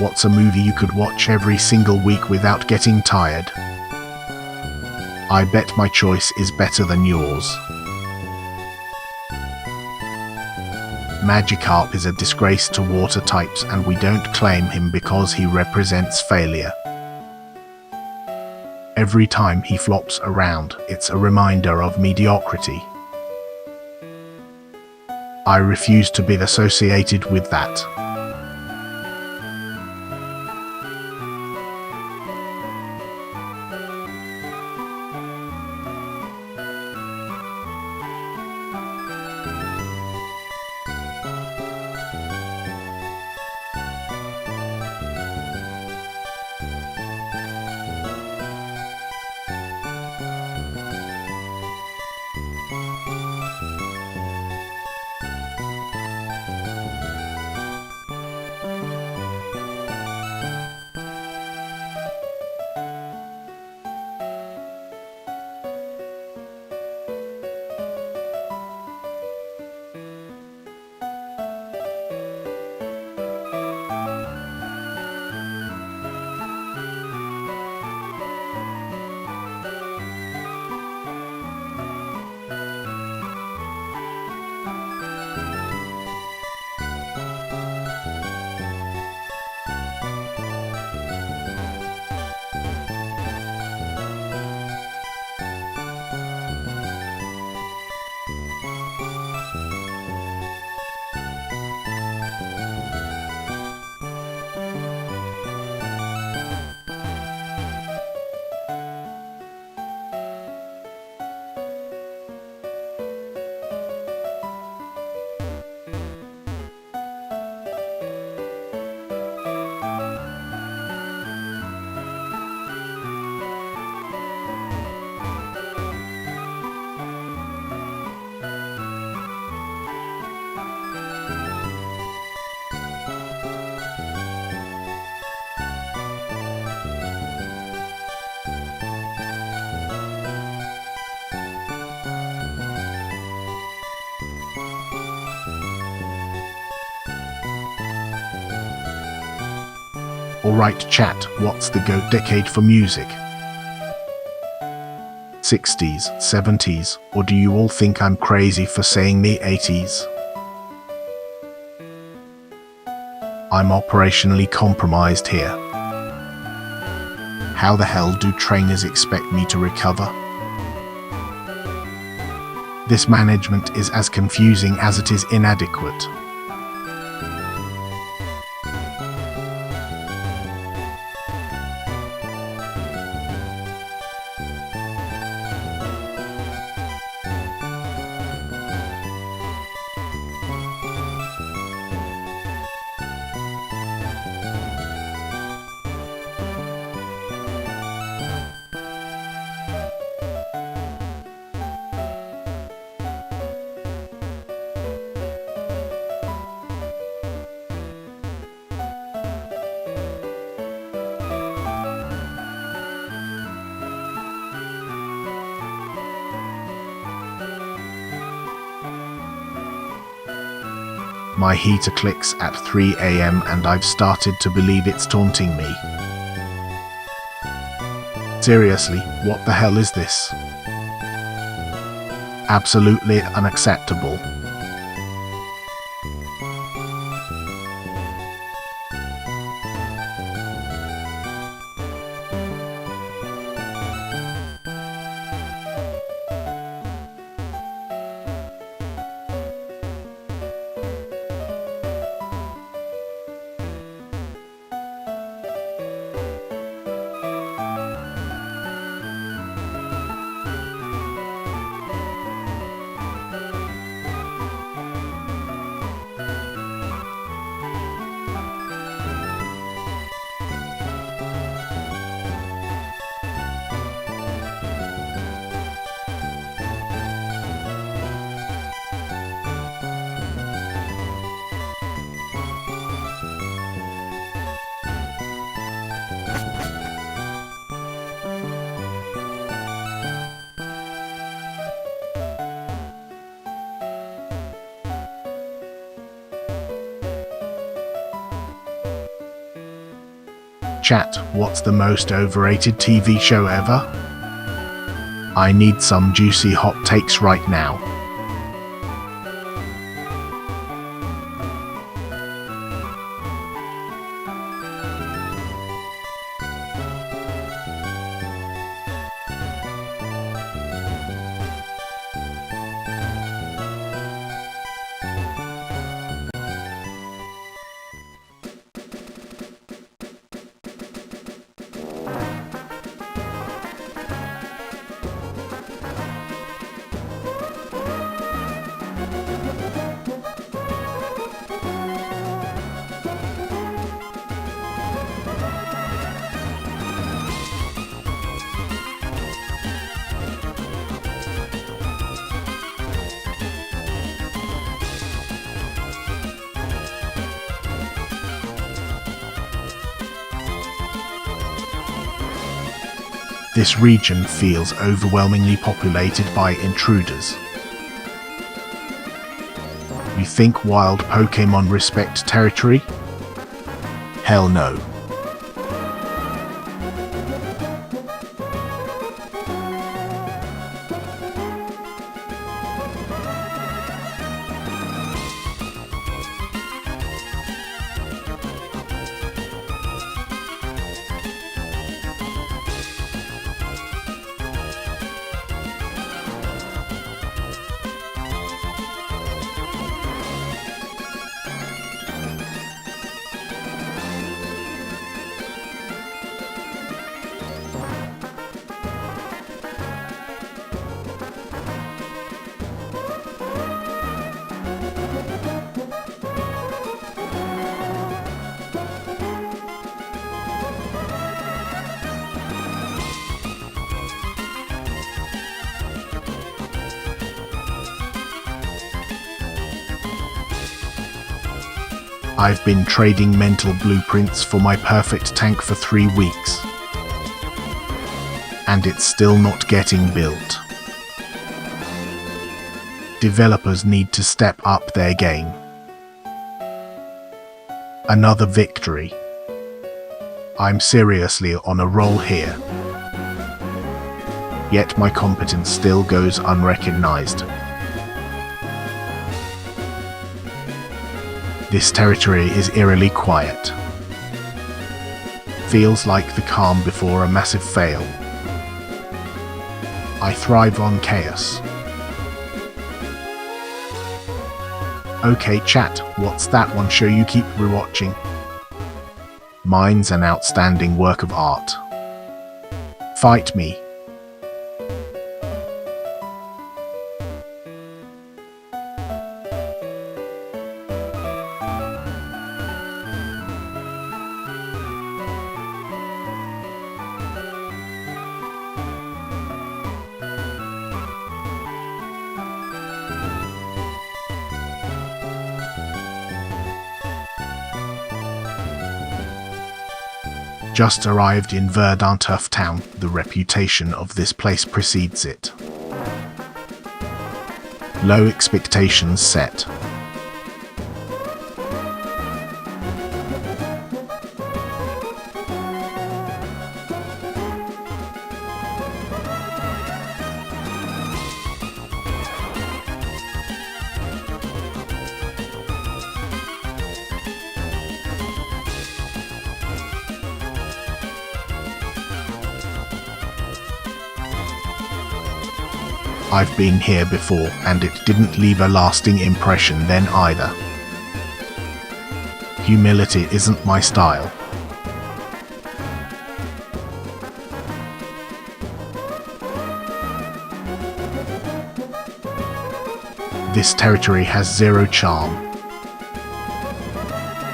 What's a movie you could watch every single week without getting tired? I bet my choice is better than yours. Magikarp is a disgrace to water types, and we don't claim him because he represents failure. Every time he flops around, it's a reminder of mediocrity. I refuse to be associated with that. Alright chat, what's the GOAT decade for music? 60s, 70s, or do you all think I'm crazy for saying the 80s? I'm operationally compromised here. How the hell do trainers expect me to recover? This management is as confusing as it is inadequate. My heater clicks at 3 AM and I've started to believe it's taunting me. Seriously, what the hell is this? Absolutely unacceptable. Chat, what's the most overrated TV show ever? I need some juicy hot takes right now. This region feels overwhelmingly populated by intruders. You think wild Pokémon respect territory? Hell no. I've been trading mental blueprints for my perfect tank for 3 weeks. And it's still not getting built. Developers need to step up their game. Another victory. I'm seriously on a roll here. Yet my competence still goes unrecognized. This territory is eerily quiet. Feels like the calm before a massive fail. I thrive on chaos. Okay chat, what's that one show you keep rewatching? Mine's an outstanding work of art. Fight me. Just arrived in Verdantuf town. The reputation of this place precedes it. Low expectations set. I've been here before, and it didn't leave a lasting impression then either. Humility isn't my style. This territory has zero charm.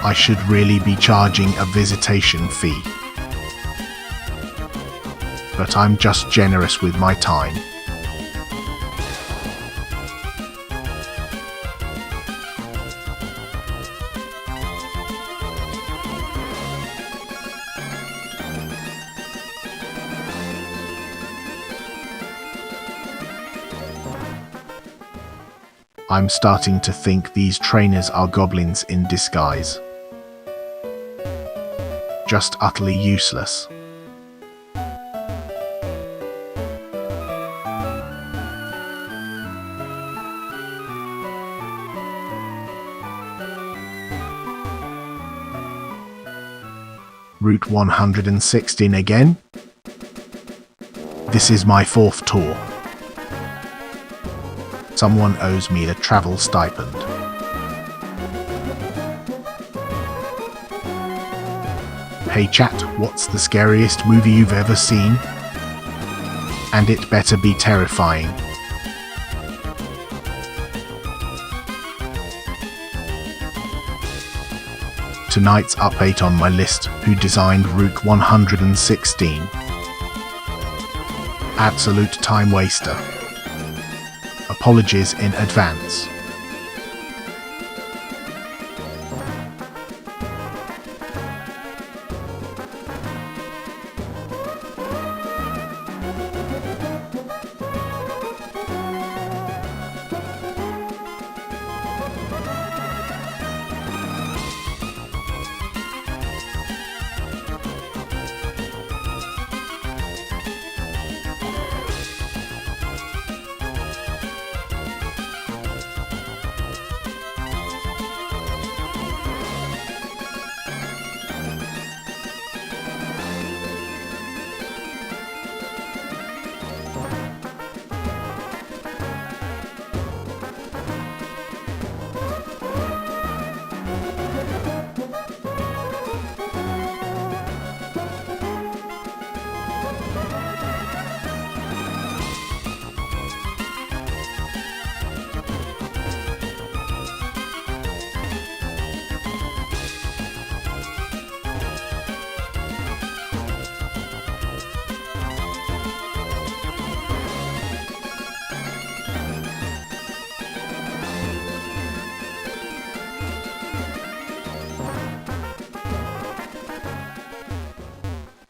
I should really be charging a visitation fee. But I'm just generous with my time. I'm starting to think these trainers are goblins in disguise. just utterly useless. Route 116 again? This is my 4th tour. Someone owes me a travel stipend. Hey chat, what's the scariest movie you've ever seen? And it better be terrifying. Tonight's update on my list: who designed Route 116? Absolute time waster. Apologies in advance.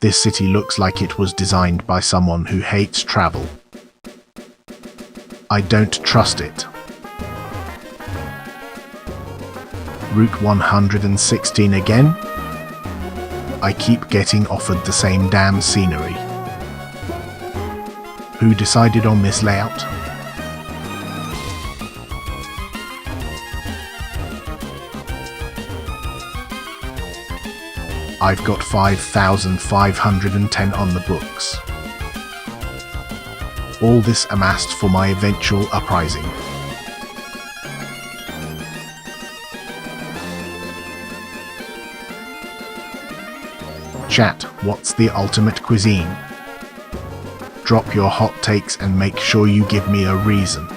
This city looks like it was designed by someone who hates travel. I don't trust it. Route 116 again? I keep getting offered the same damn scenery. Who decided on this layout? I've got 5,510 on the books. All this amassed for my eventual uprising. Chat, what's the ultimate cuisine? Drop your hot takes and make sure you give me a reason.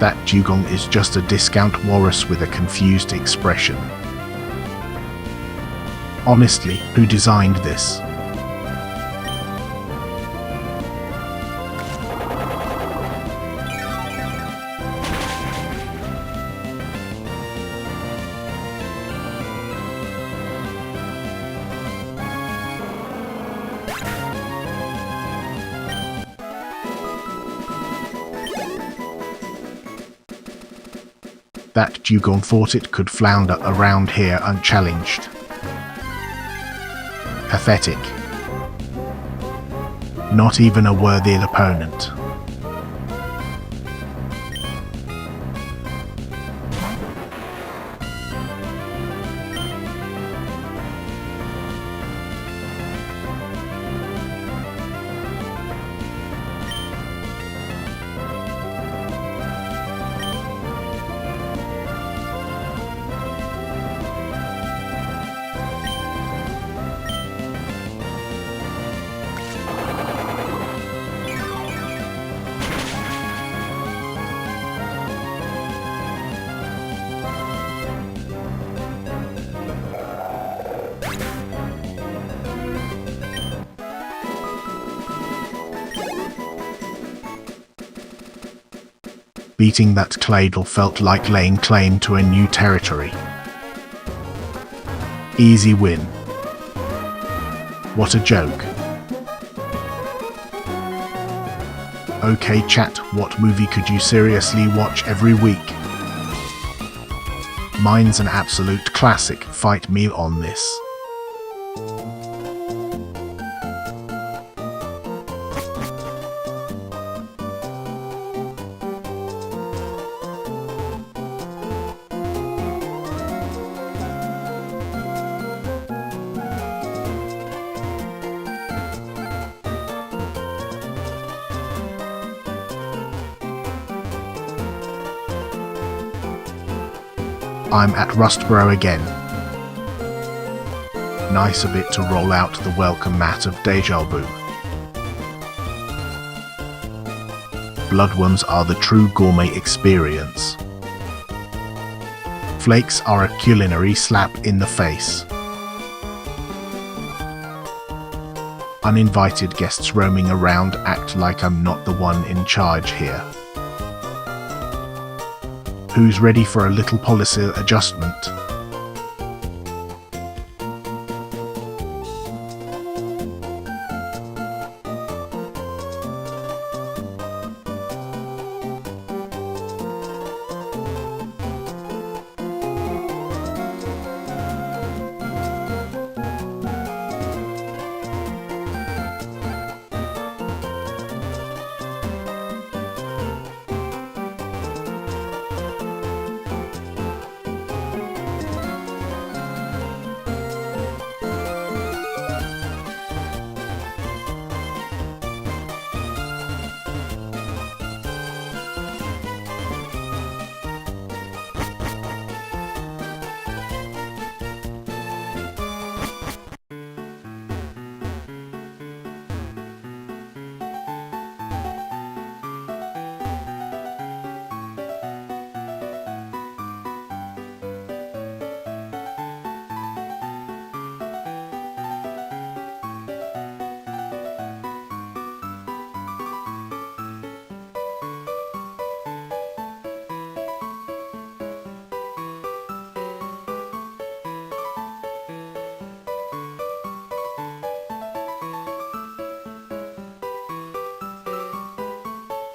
That dugong is just a discount walrus with a confused expression. Honestly, who designed this? That dugong thought it could flounder around here unchallenged. Pathetic. Not even a worthy opponent. Beating that Claydol felt like laying claim to a new territory. Easy win. What a joke. Okay chat, what movie could you seriously watch every week? Mine's an absolute classic, fight me on this. I'm at Rustboro again. Nice of it to roll out the welcome mat of deja vu. Bloodworms are the true gourmet experience. Flakes are a culinary slap in the face. Uninvited guests roaming around act like I'm not the one in charge here. Who's ready for a little policy adjustment?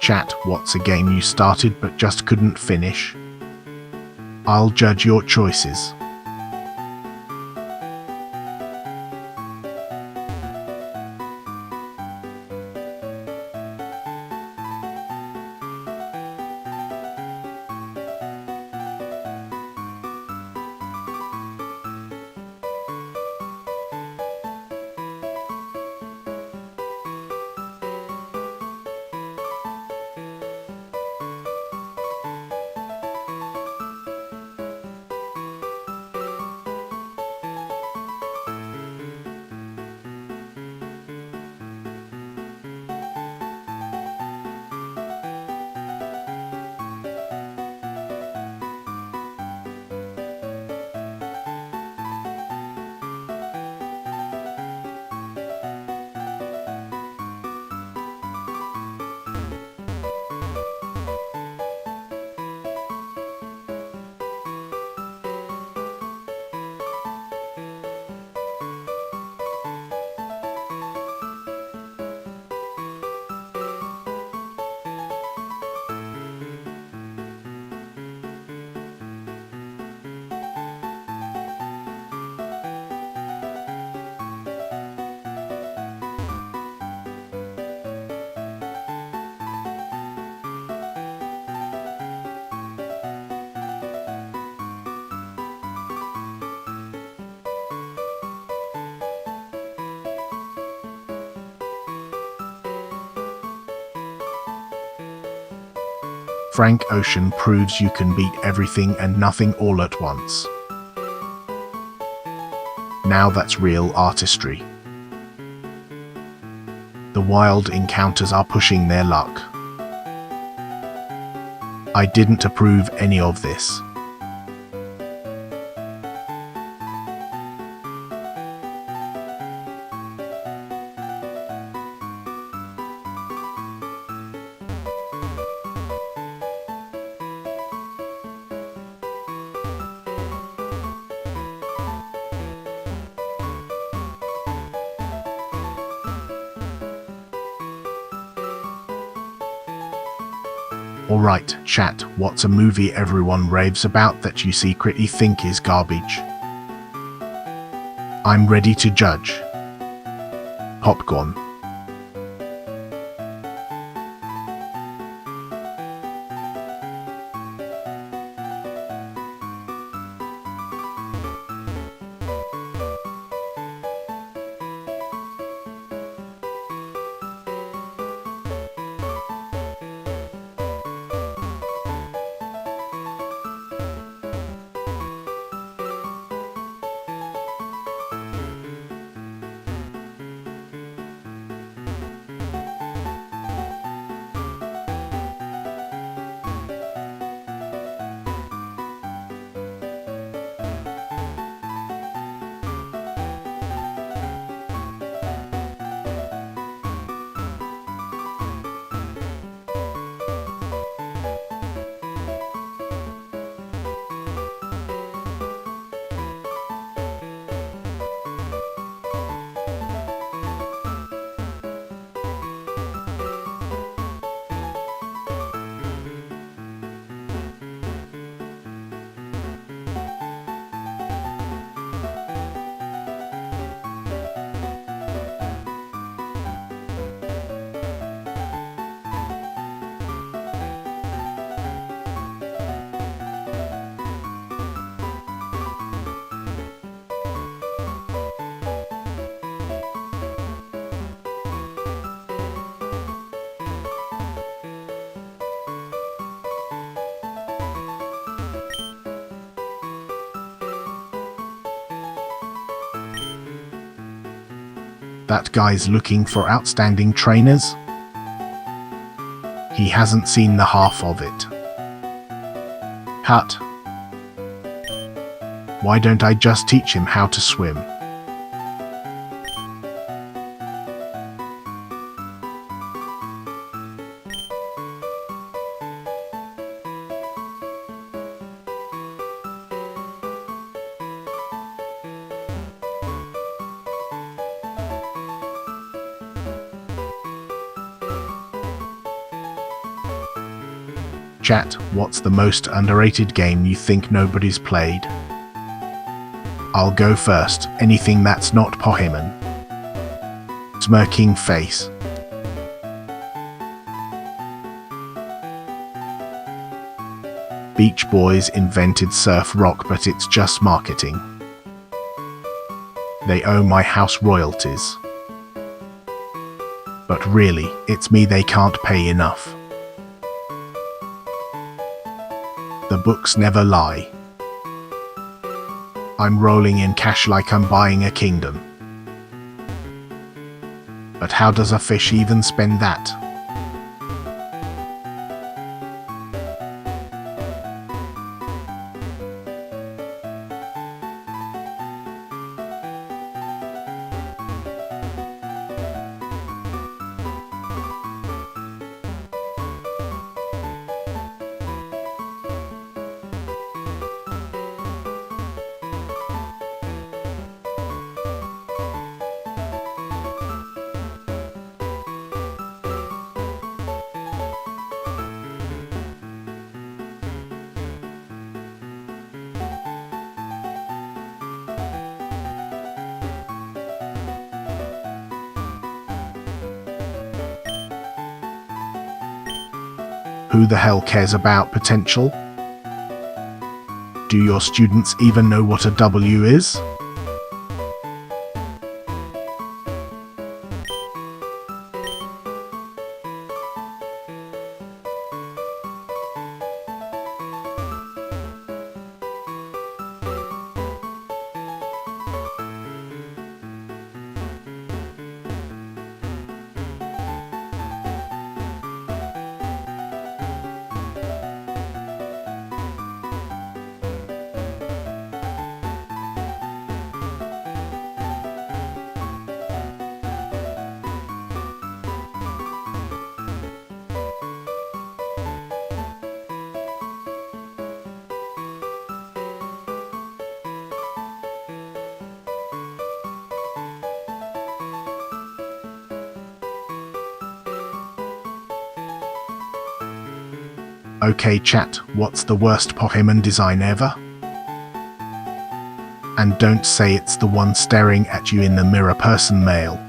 Chat, what's a game you started but just couldn't finish? I'll judge your choices. Frank Ocean proves you can beat everything and nothing all at once. Now that's real artistry. The wild encounters are pushing their luck. I didn't approve any of this. Alright, chat, what's a movie everyone raves about that you secretly think is garbage? I'm ready to judge. Popcorn. That guy's looking for outstanding trainers? He hasn't seen the half of it. Cut. Why don't I just teach him how to swim? Chat, what's the most underrated game you think nobody's played? I'll go first. Anything that's not Pohemon. Smirking face. Beach Boys invented surf rock, but it's just marketing. They owe my house royalties. But really, it's me they can't pay enough. The books never lie. I'm rolling in cash like I'm buying a kingdom. But how does a fish even spend that? Who the hell cares about potential? Do your students even know what a W is? Okay chat, what's the worst Pokemon design ever? And don't say it's the one staring at you in the mirror person male.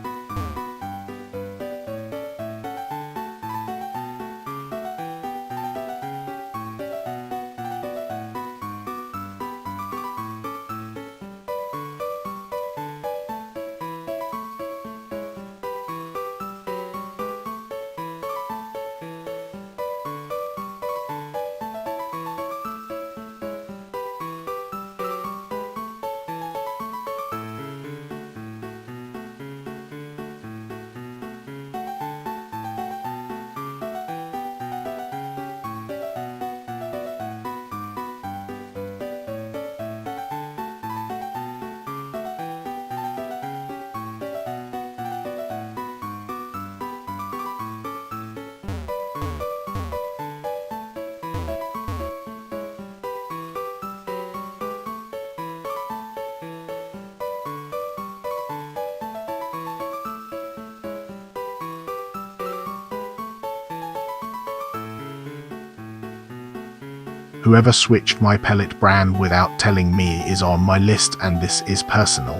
Whoever switched my pellet brand without telling me is on my list, and this is personal.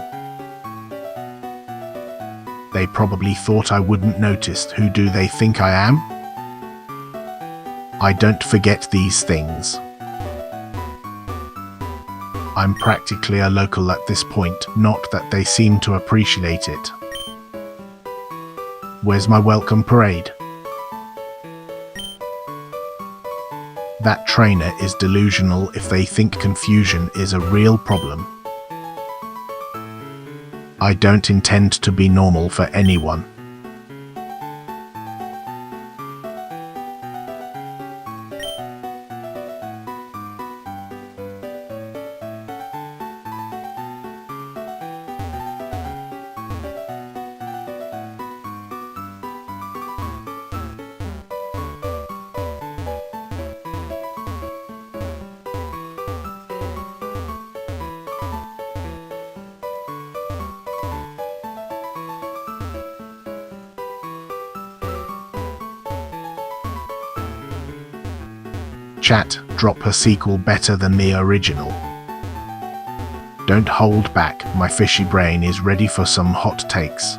They probably thought I wouldn't notice. Who do they think I am? I don't forget these things. I'm practically a local at this point, not that they seem to appreciate it. Where's my welcome parade? That trainer is delusional if they think confusion is a real problem. I don't intend to be normal for anyone. Chat, drop a sequel better than the original. Don't hold back, my fishy brain is ready for some hot takes.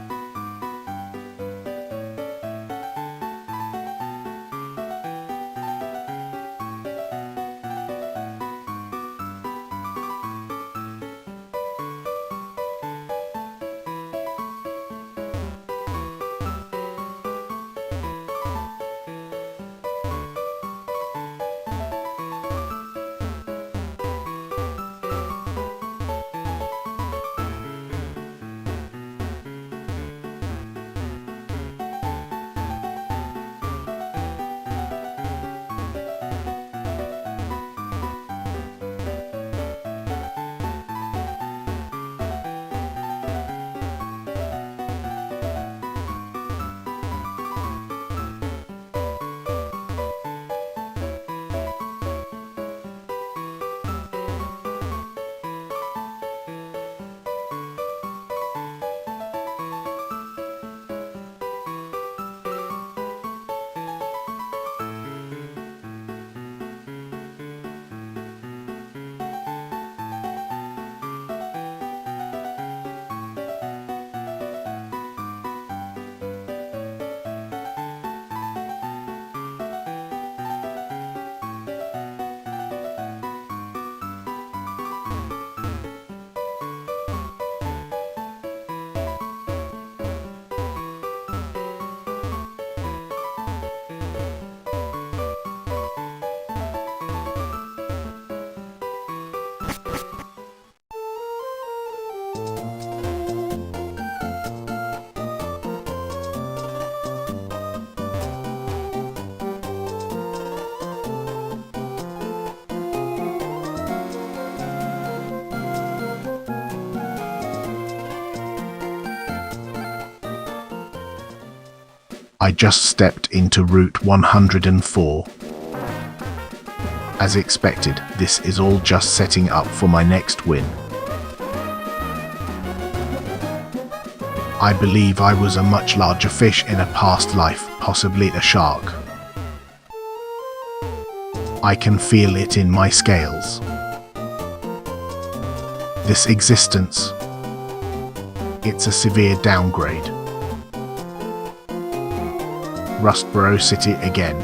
I just stepped into Route 104. As expected, this is all just setting up for my next win. I believe I was a much larger fish in a past life, possibly a shark. I can feel it in my scales. This existence, it's a severe downgrade. Rustboro City again.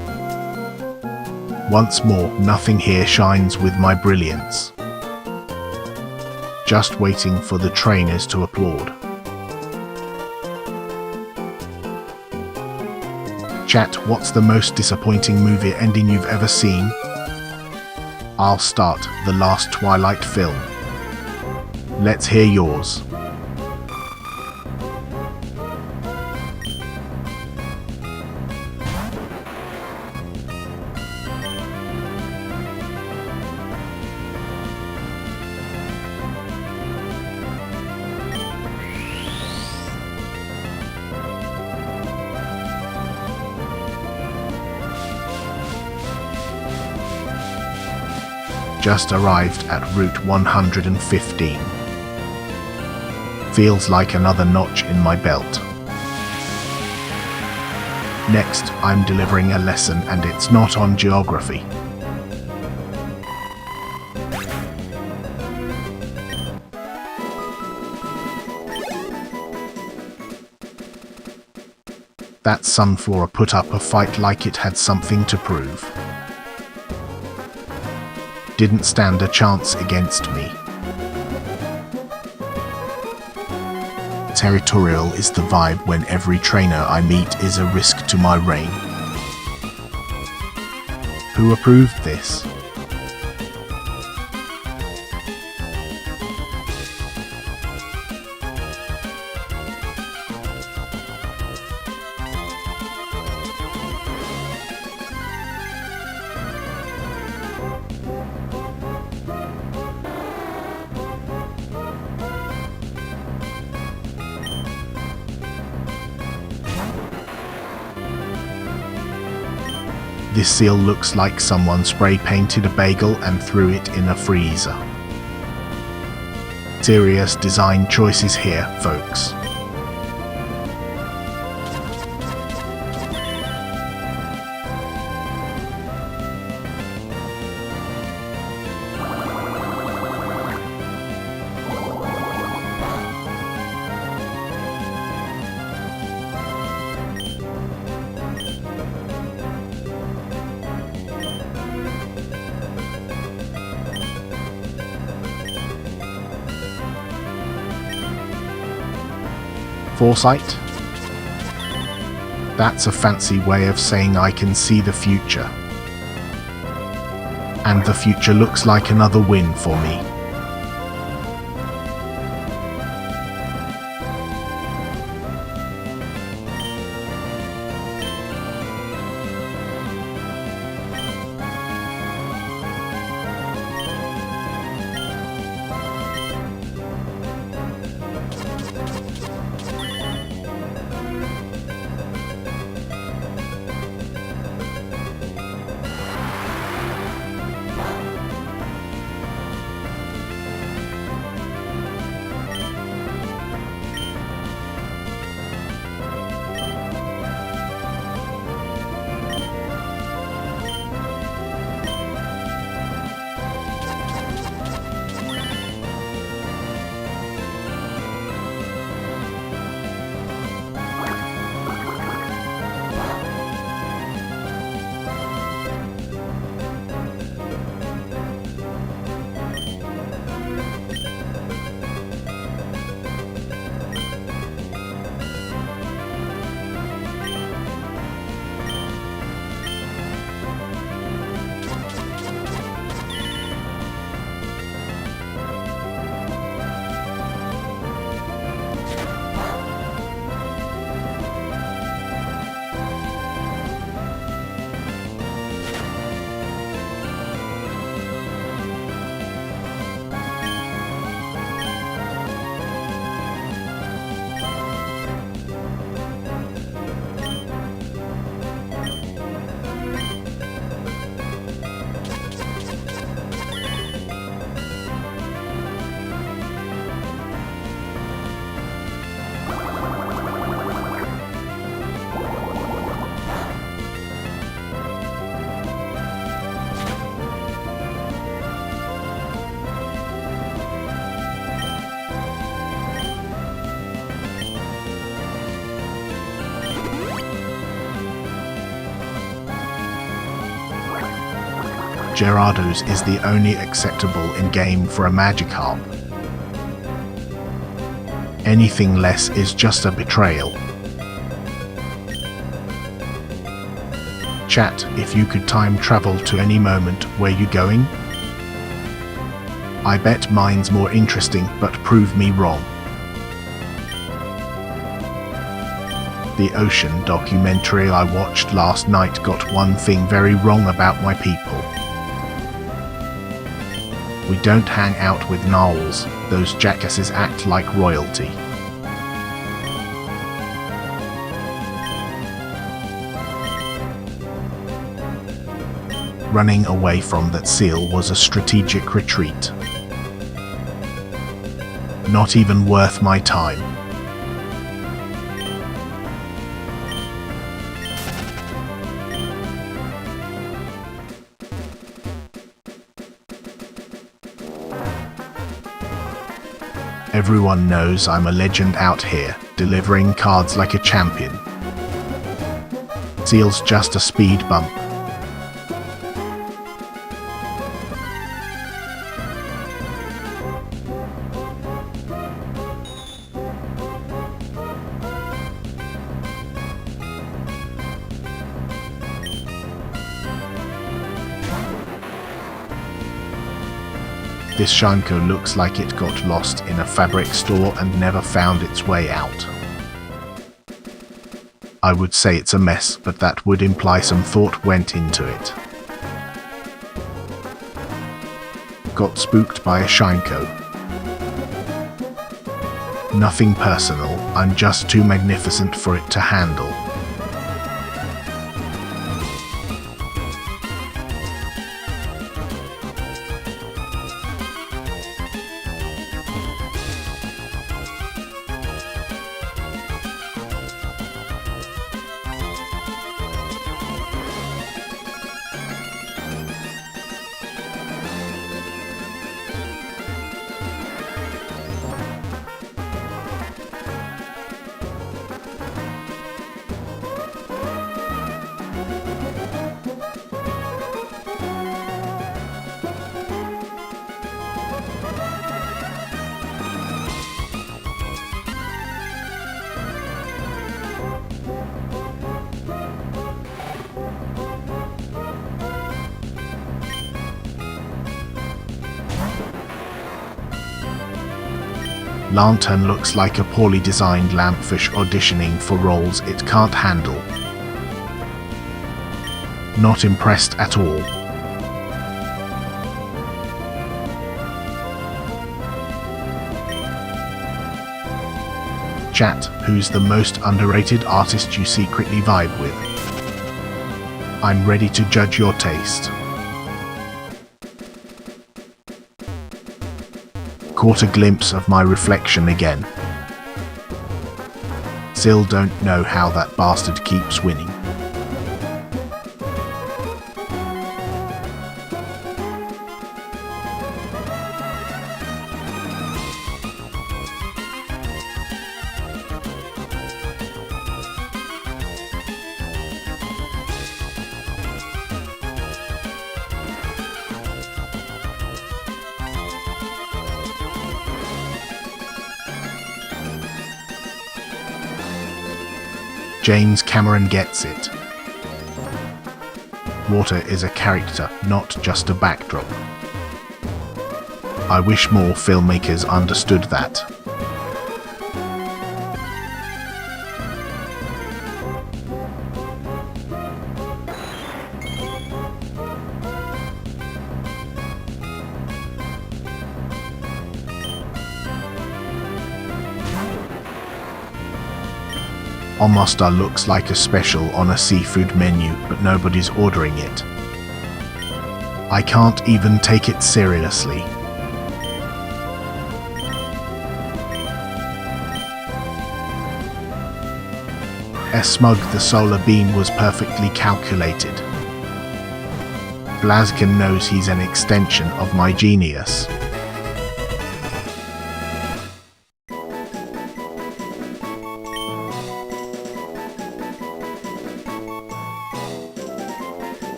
Once more, nothing here shines with my brilliance. Just waiting for the trainers to applaud. Chat, what's the most disappointing movie ending you've ever seen? I'll start. The last Twilight film. Let's hear yours. Just arrived at Route 115. Feels like another notch in my belt. Next, I'm delivering a lesson and it's not on geography. That sunflower put up a fight like it had something to prove. Didn't stand a chance against me. Territorial is the vibe when every trainer I meet is a risk to my reign. Who approved this? This seal looks like someone spray painted a bagel and threw it in a freezer. Serious design choices here, folks. Foresight? That's a fancy way of saying I can see the future. And the future looks like another win for me. Gerardo's is the only acceptable in-game for a Magikarp. Anything less is just a betrayal. Chat, if you could time travel to any moment, where you going? I bet mine's more interesting, but prove me wrong. The ocean documentary I watched last night got one thing very wrong about my people. We don't hang out with gnolls, those jackasses act like royalty. Running away from that seal was a strategic retreat. Not even worth my time. Everyone knows I'm a legend out here, delivering cards like a champion. Seal's just a speed bump. This Shinko looks like it got lost in a fabric store and never found its way out. I would say it's a mess, but that would imply some thought went into it. Got spooked by a Shinko. Nothing personal, I'm just too magnificent for it to handle. Lantern looks like a poorly designed lampfish auditioning for roles it can't handle. Not impressed at all. Chat, who's the most underrated artist you secretly vibe with? I'm ready to judge your taste. Caught a glimpse of my reflection again. Still don't know how that bastard keeps winning. James Cameron gets it. Water is a character, not just a backdrop. I wish more filmmakers understood that. Almosta looks like a special on a seafood menu, but nobody's ordering it. I can't even take it seriously. Smug, the solar beam was perfectly calculated. Blaziken knows he's an extension of my genius.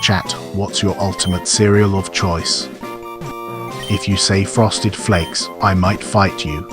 Chat, what's your ultimate cereal of choice? If you say Frosted Flakes, I might fight you.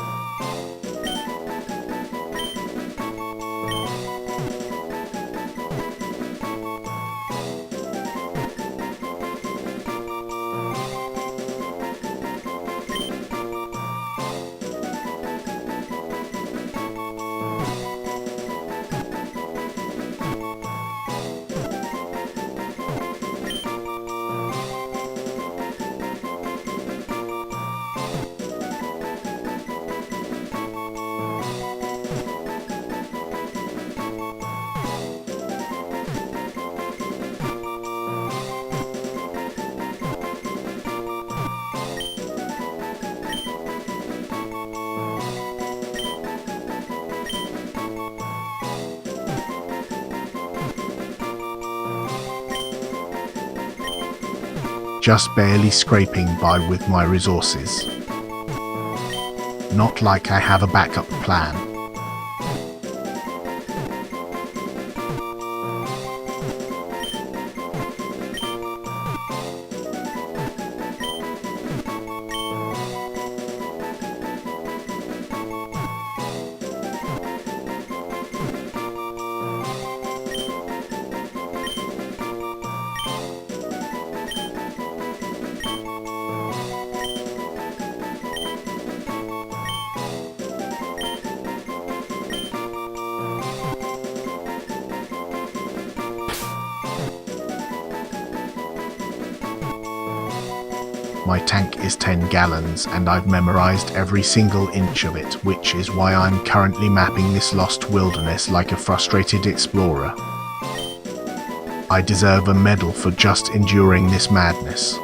Just barely scraping by with my resources. Not like I have a backup plan. My tank is 10 gallons and I've memorized every single inch of it, which is why I'm currently mapping this lost wilderness like a frustrated explorer. I deserve a medal for just enduring this madness.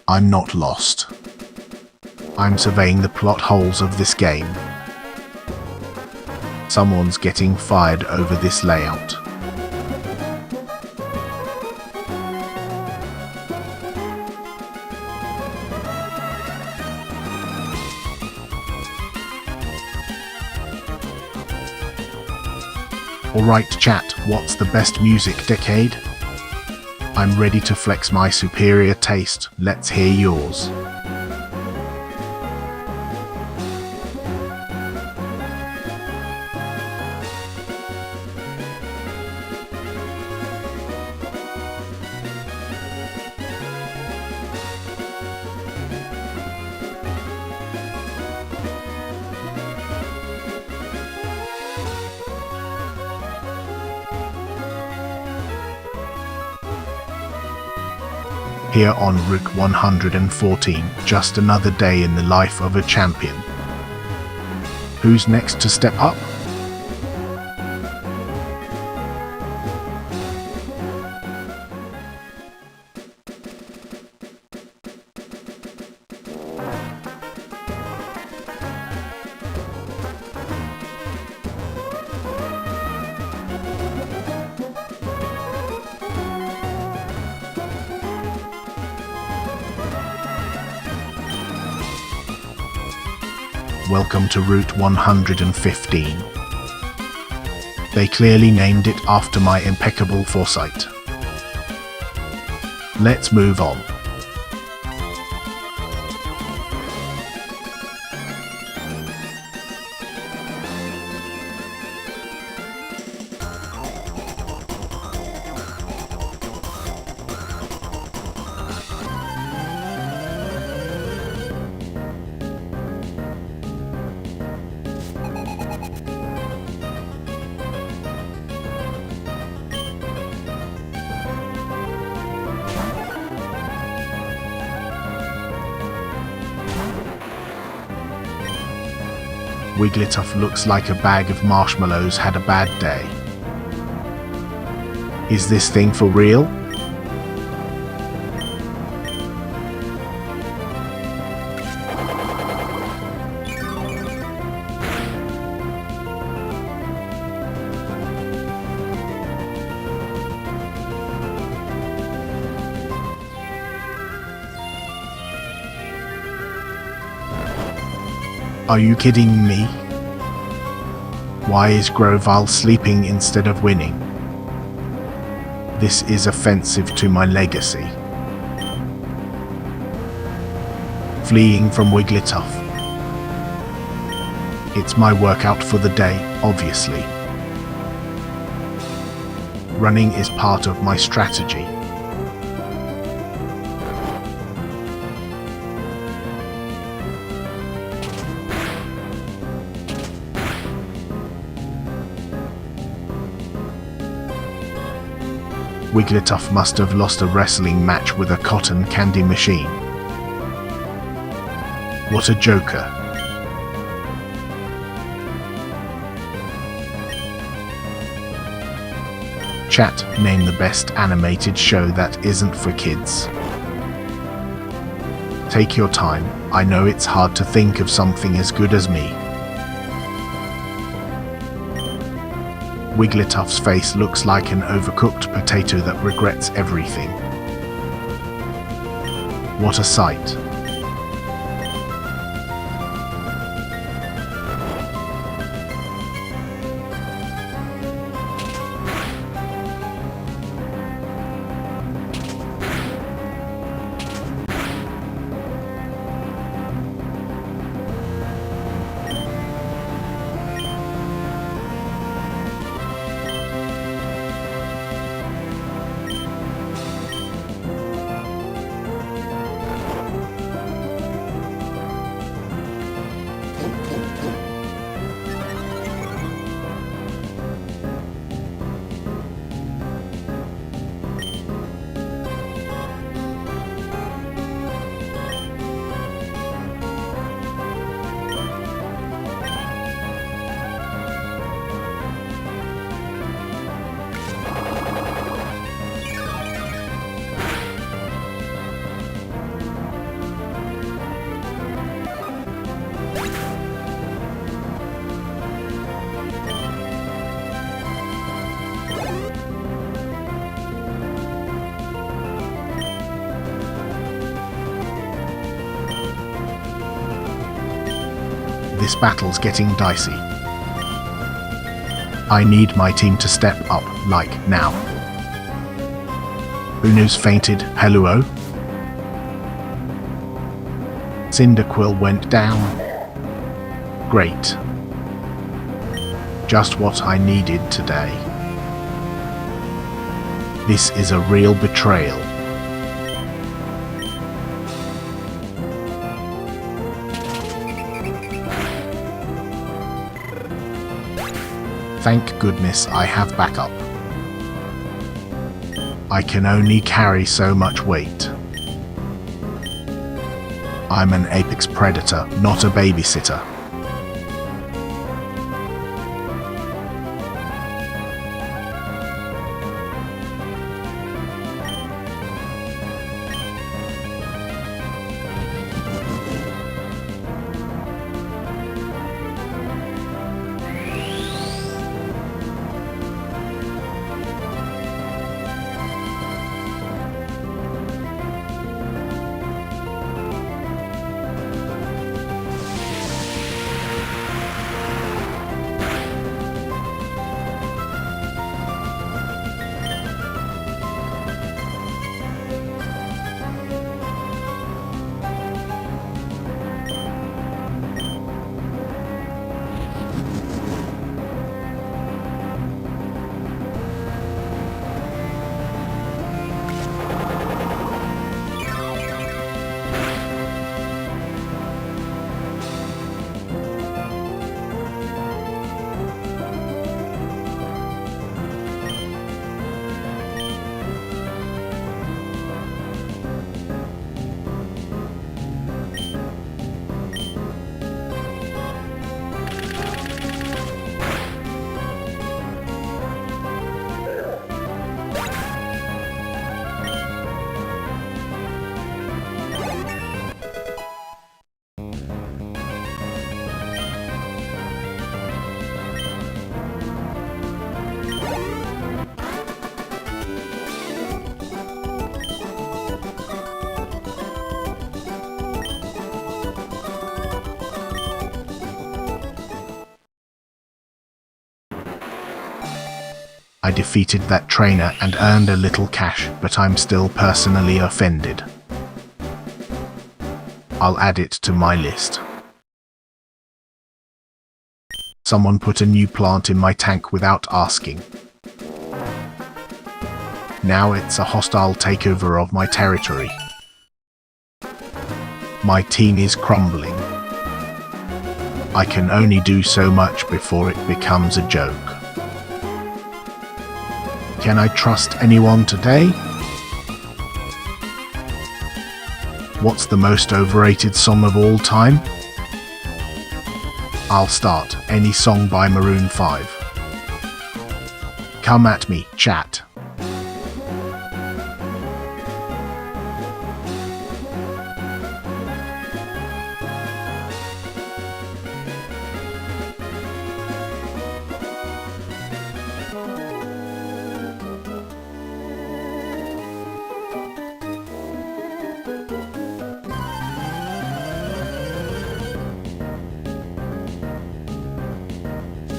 I'm not lost. I'm surveying the plot holes of this game. Someone's getting fired over this layout. Alright chat, what's the best music decade? I'm ready to flex my superior taste, let's hear yours. Here on Route 114, just another day in the life of a champion. Who's next to step up? Welcome to Route 115. They clearly named it after my impeccable foresight. Let's move on. Wigglytuff looks like a bag of marshmallows had a bad day. Is this thing for real? Are you kidding me? Why is Groval sleeping instead of winning? This is offensive to my legacy. Fleeing from Wigglytuff. It's my workout for the day, obviously. Running is part of my strategy. Wigglytuff must have lost a wrestling match with a cotton candy machine. What a joker. Chat, name the best animated show that isn't for kids. Take your time, I know it's hard to think of something as good as me. Wigglytuff's face looks like an overcooked potato that regrets everything. What a sight. This battle's getting dicey. I need my team to step up, like, now. Unu's fainted, hello? Cyndaquil went down. Great. Just what I needed today. This is a real betrayal. Thank goodness I have backup. I can only carry so much weight. I'm an apex predator, not a babysitter. I defeated that trainer and earned a little cash, but I'm still personally offended. I'll add it to my list. Someone put a new plant in my tank without asking. Now it's a hostile takeover of my territory. My team is crumbling. I can only do so much before it becomes a joke. Can I trust anyone today? What's the most overrated song of all time? I'll start any song by Maroon 5. Come at me, chat.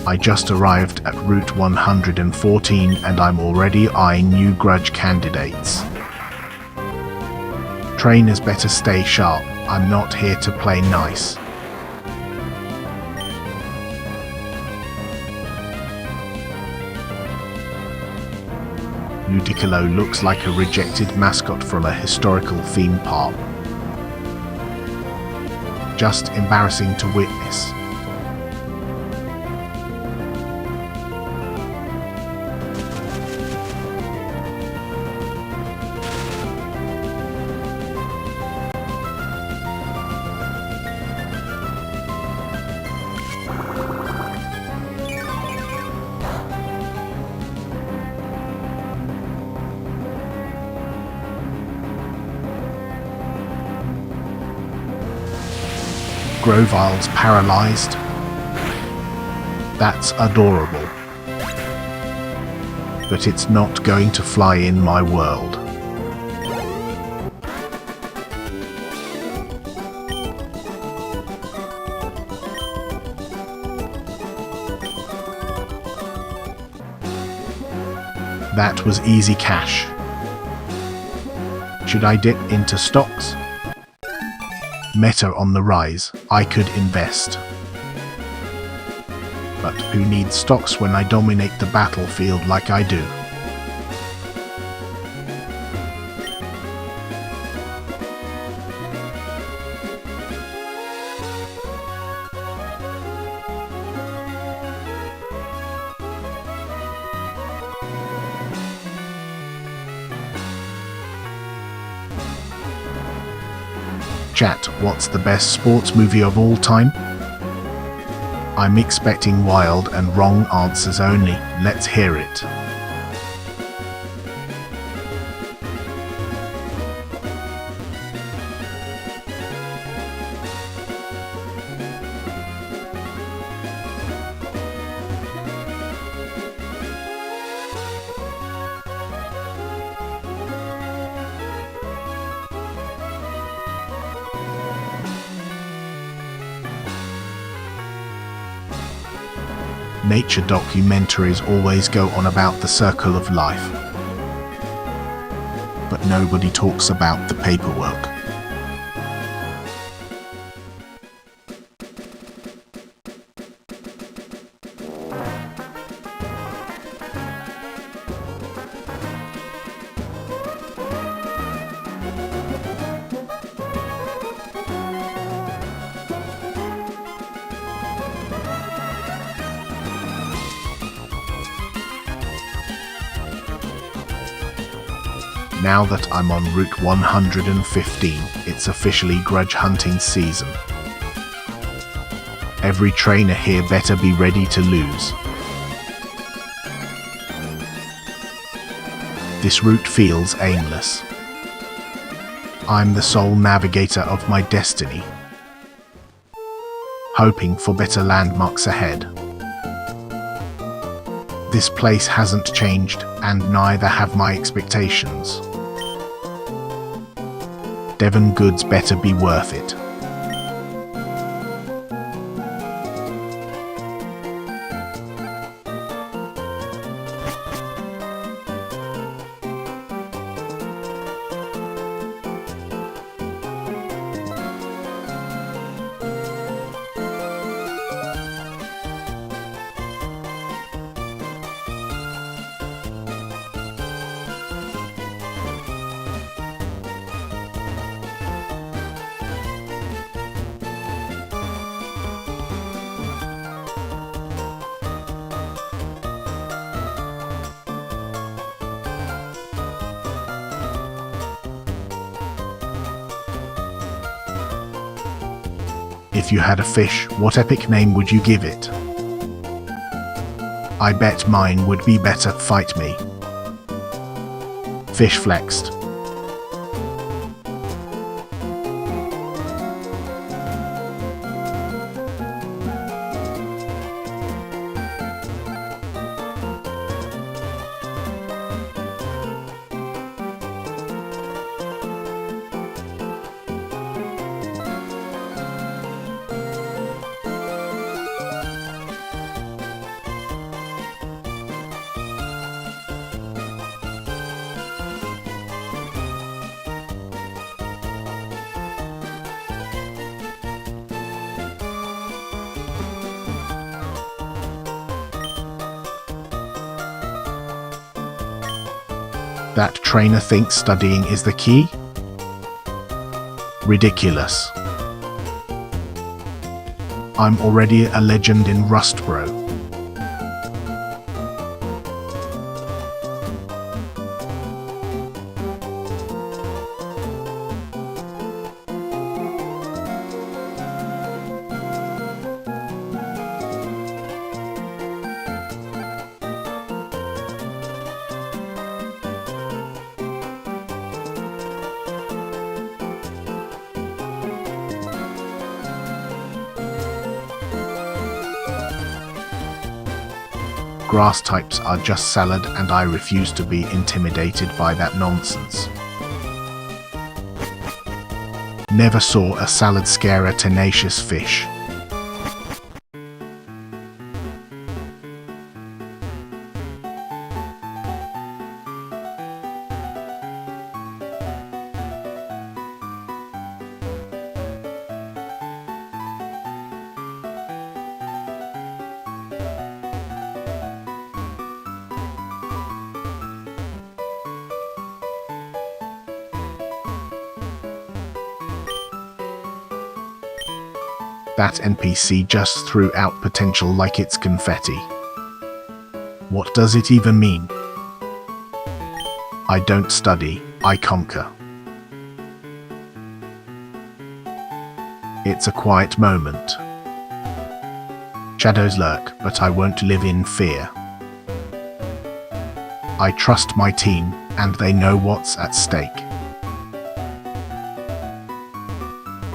I just arrived at Route 114 and I'm already eyeing new grudge candidates. Trainers better stay sharp, I'm not here to play nice. Ludicolo looks like a rejected mascot from a historical theme park. Just embarrassing to witness. Grovile's paralyzed. That's adorable. But it's not going to fly in my world. That was easy cash. Should I dip into stocks? Meta on the rise, I could invest. But who needs stocks when I dominate the battlefield like I do? Chat, what's the best sports movie of all time? I'm expecting wild and wrong answers only. Let's hear it. Nature documentaries always go on about the circle of life, but nobody talks about the paperwork. Now that I'm on Route 115, it's officially grudge hunting season. Every trainer here better be ready to lose. This route feels aimless. I'm the sole navigator of my destiny, hoping for better landmarks ahead. This place hasn't changed, and neither have my expectations. Devon goods better be worth it. If you had a fish, what epic name would you give it? I bet mine would be Betta, fight me. Fish flexed. That trainer thinks studying is the key? Ridiculous. I'm already a legend in Rust, bro. Grass types are just salad, and I refuse to be intimidated by that nonsense. Never saw a salad scare a tenacious fish. That NPC just threw out potential like it's confetti. What does it even mean? I don't study, I conquer. It's a quiet moment. Shadows lurk, but I won't live in fear. I trust my team, and they know what's at stake.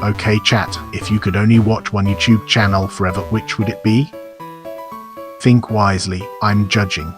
Okay chat, if you could only watch one YouTube channel forever, which would it be? Think wisely, I'm judging.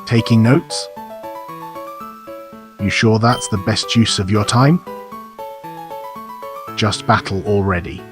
Taking notes? You sure that's the best use of your time? Just battle already.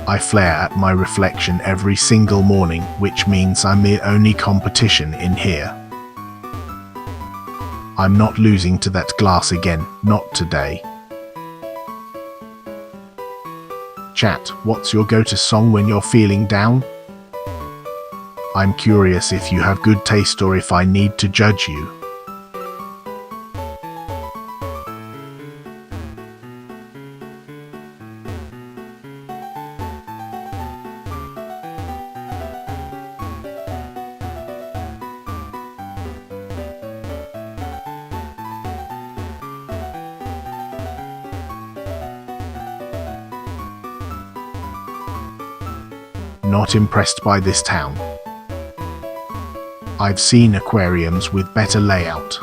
I flare at my reflection every single morning, which means I'm the only competition in here. I'm not losing to that glass again, not today. Chat, what's your go-to song when you're feeling down? I'm curious if you have good taste or if I need to judge you. Not impressed by this town. I've seen aquariums with better layout.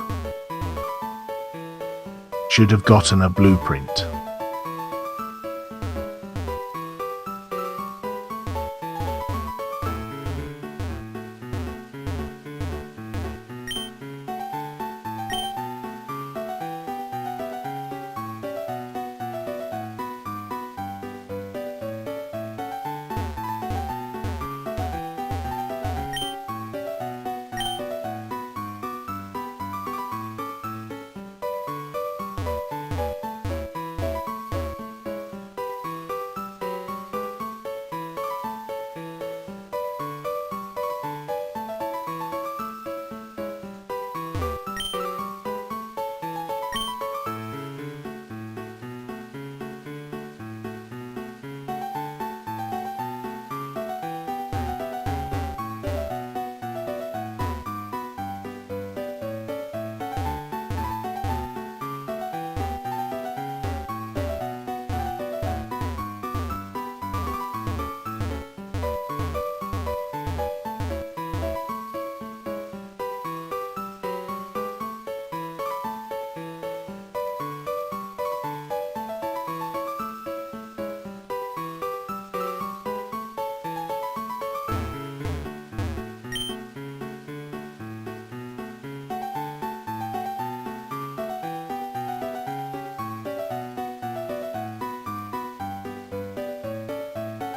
Should have gotten a blueprint.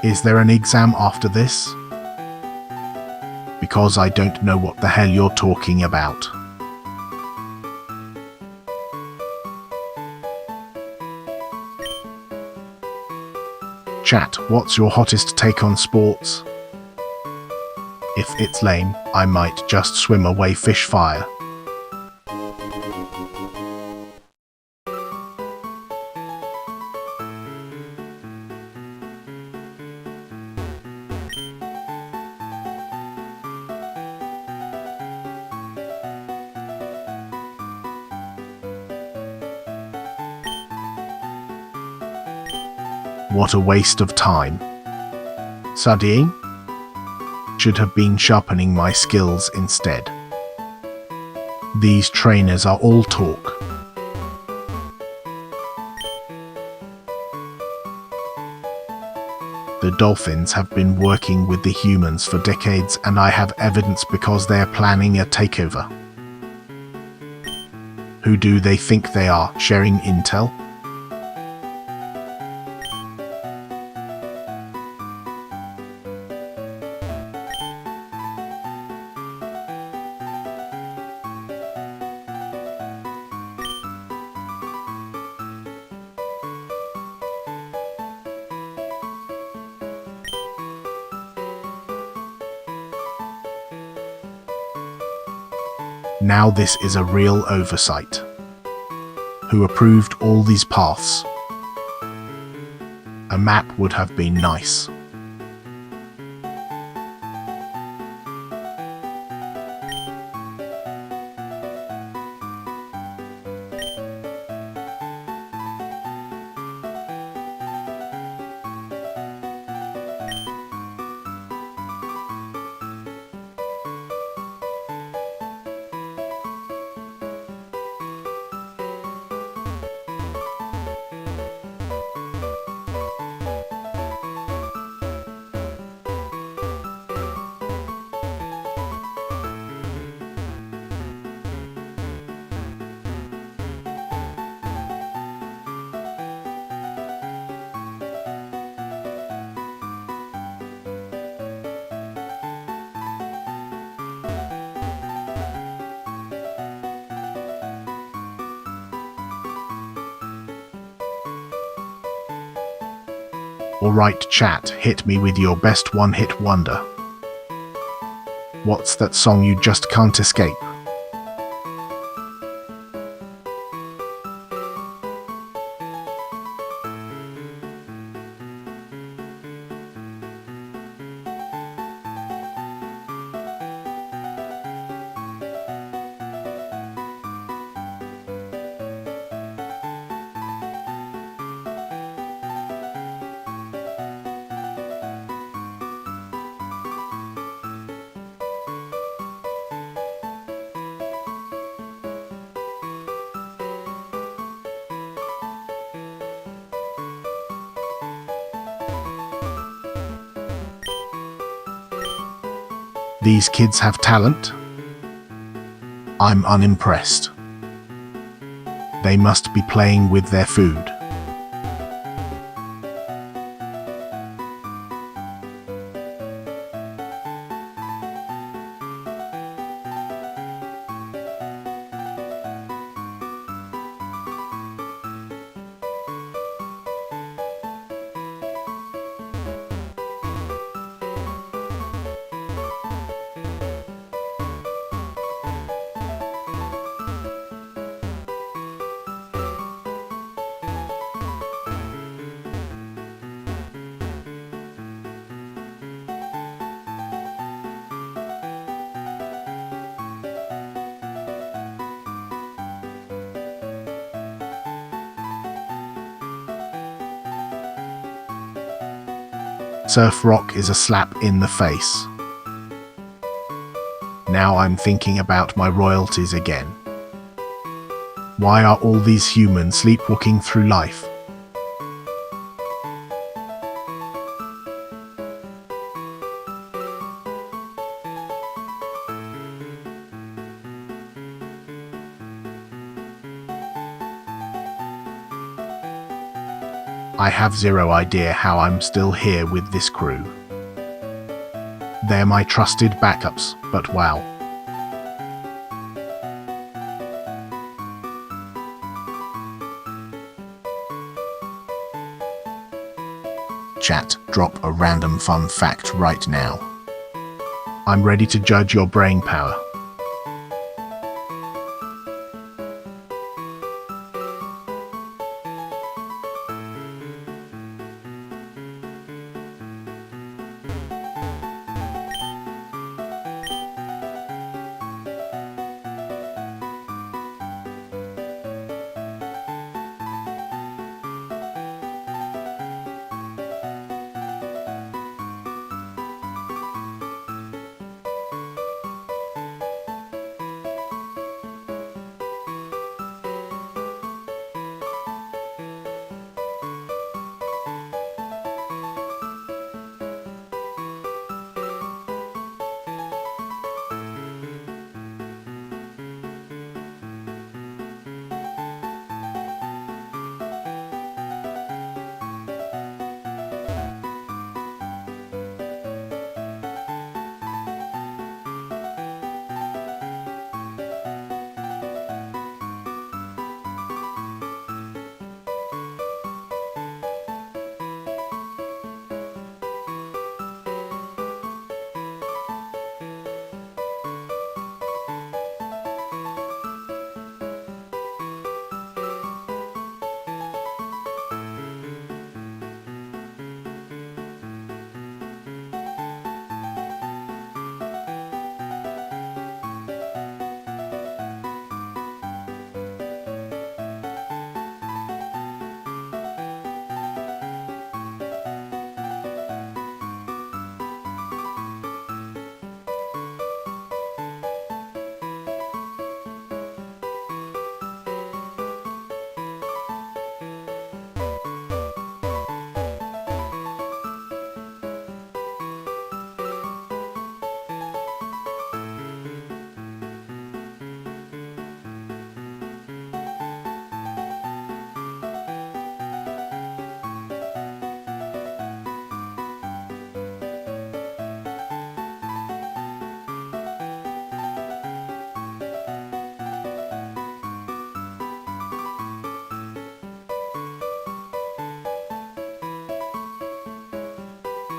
Is there an exam after this? Because I don't know what the hell you're talking about. Chat, what's your hottest take on sports? If it's lame, I might just swim away fish fire. What a waste of time. Studying? Should have been sharpening my skills instead. These trainers are all talk. The dolphins have been working with the humans for decades, and I have evidence because they are planning a takeover. Who do they think they are, sharing intel? Now this is a real oversight. Who approved all these paths? A map would have been nice. Alright chat, hit me with your best one-hit wonder. What's that song you just can't escape? These kids have talent? I'm unimpressed. They must be playing with their food. Surf rock is a slap in the face. Now I'm thinking about my royalties again. Why are all these humans sleepwalking through life? I have zero idea how I'm still here with this crew. They're my trusted backups, but wow. Chat, drop a random fun fact right now. I'm ready to judge your brain power.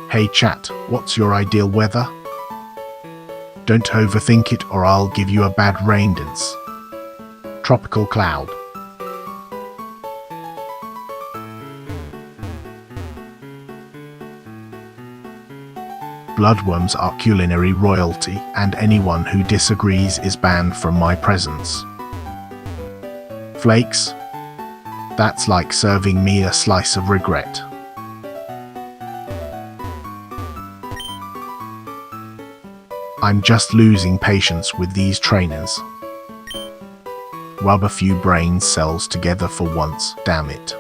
Hey chat, what's your ideal weather? Don't overthink it or I'll give you a bad rain dance. Tropical cloud. Bloodworms are culinary royalty, and anyone who disagrees is banned from my presence. Flakes? That's like serving me a slice of regret. I'm just losing patience with these trainers. Rub a few brain cells together for once, damn it.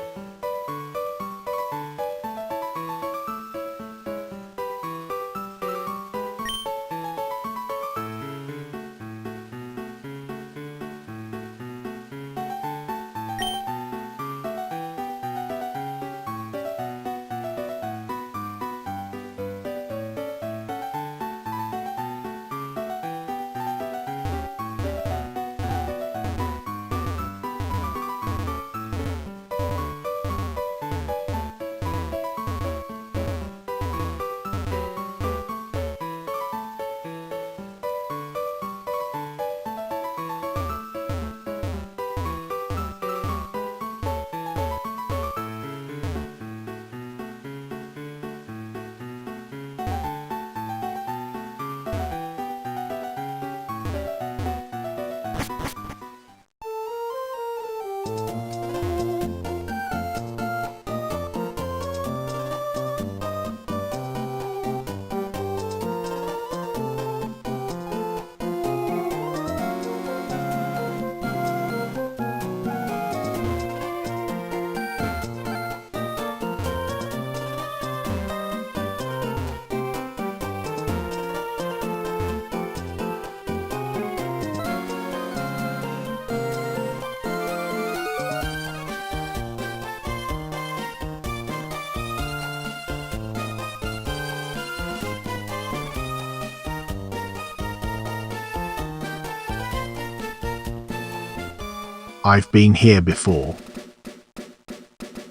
I've been here before.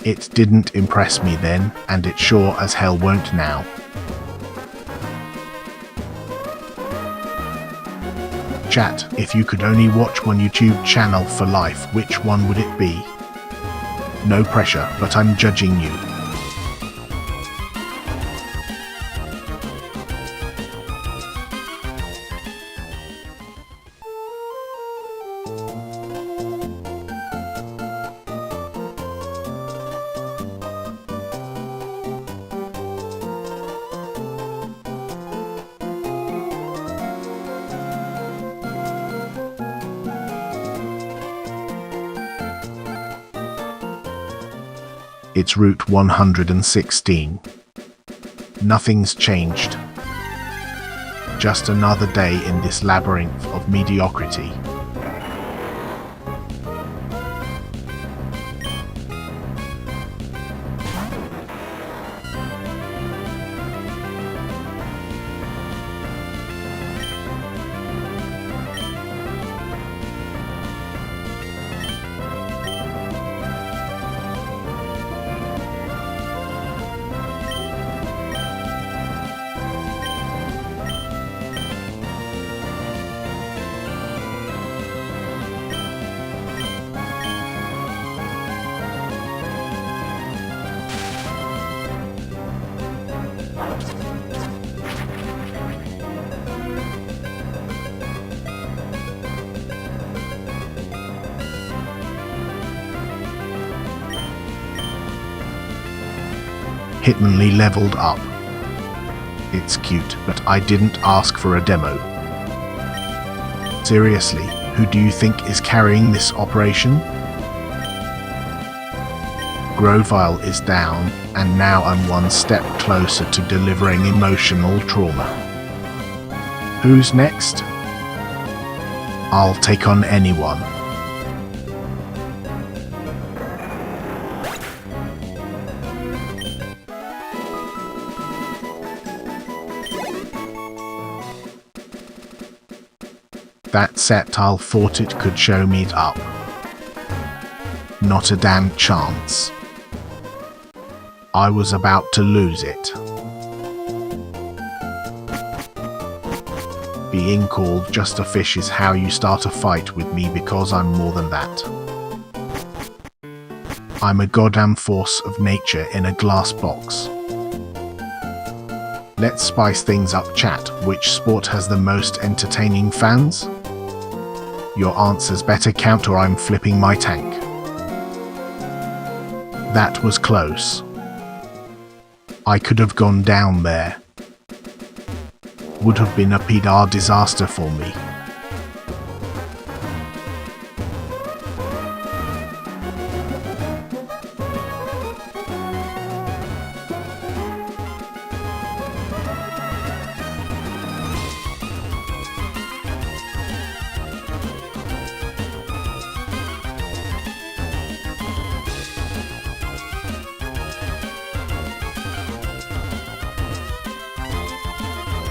It didn't impress me then, and it sure as hell won't now. Chat, if you could only watch one YouTube channel for life, which one would it be? No pressure, but I'm judging you. It's Route 116. Nothing's changed. Just another day in this labyrinth of mediocrity. Hitmonlee leveled up. It's cute, but I didn't ask for a demo. Seriously, who do you think is carrying this operation? Grovile is down, and now I'm one step closer to delivering emotional trauma. Who's next? I'll take on anyone. That Septile thought it could show me up. Not a damn chance. I was about to lose it. Being called just a fish is how you start a fight with me because I'm more than that. I'm a goddamn force of nature in a glass box. Let's spice things up, chat. Which sport has the most entertaining fans? Your answers better count or I'm flipping my tank. That was close. I could have gone down there. Would have been a PR disaster for me.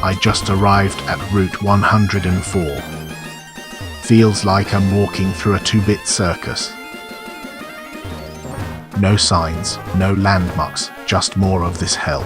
I just arrived at Route 104. Feels like I'm walking through a 2-bit circus. No signs, no landmarks, just more of this hell.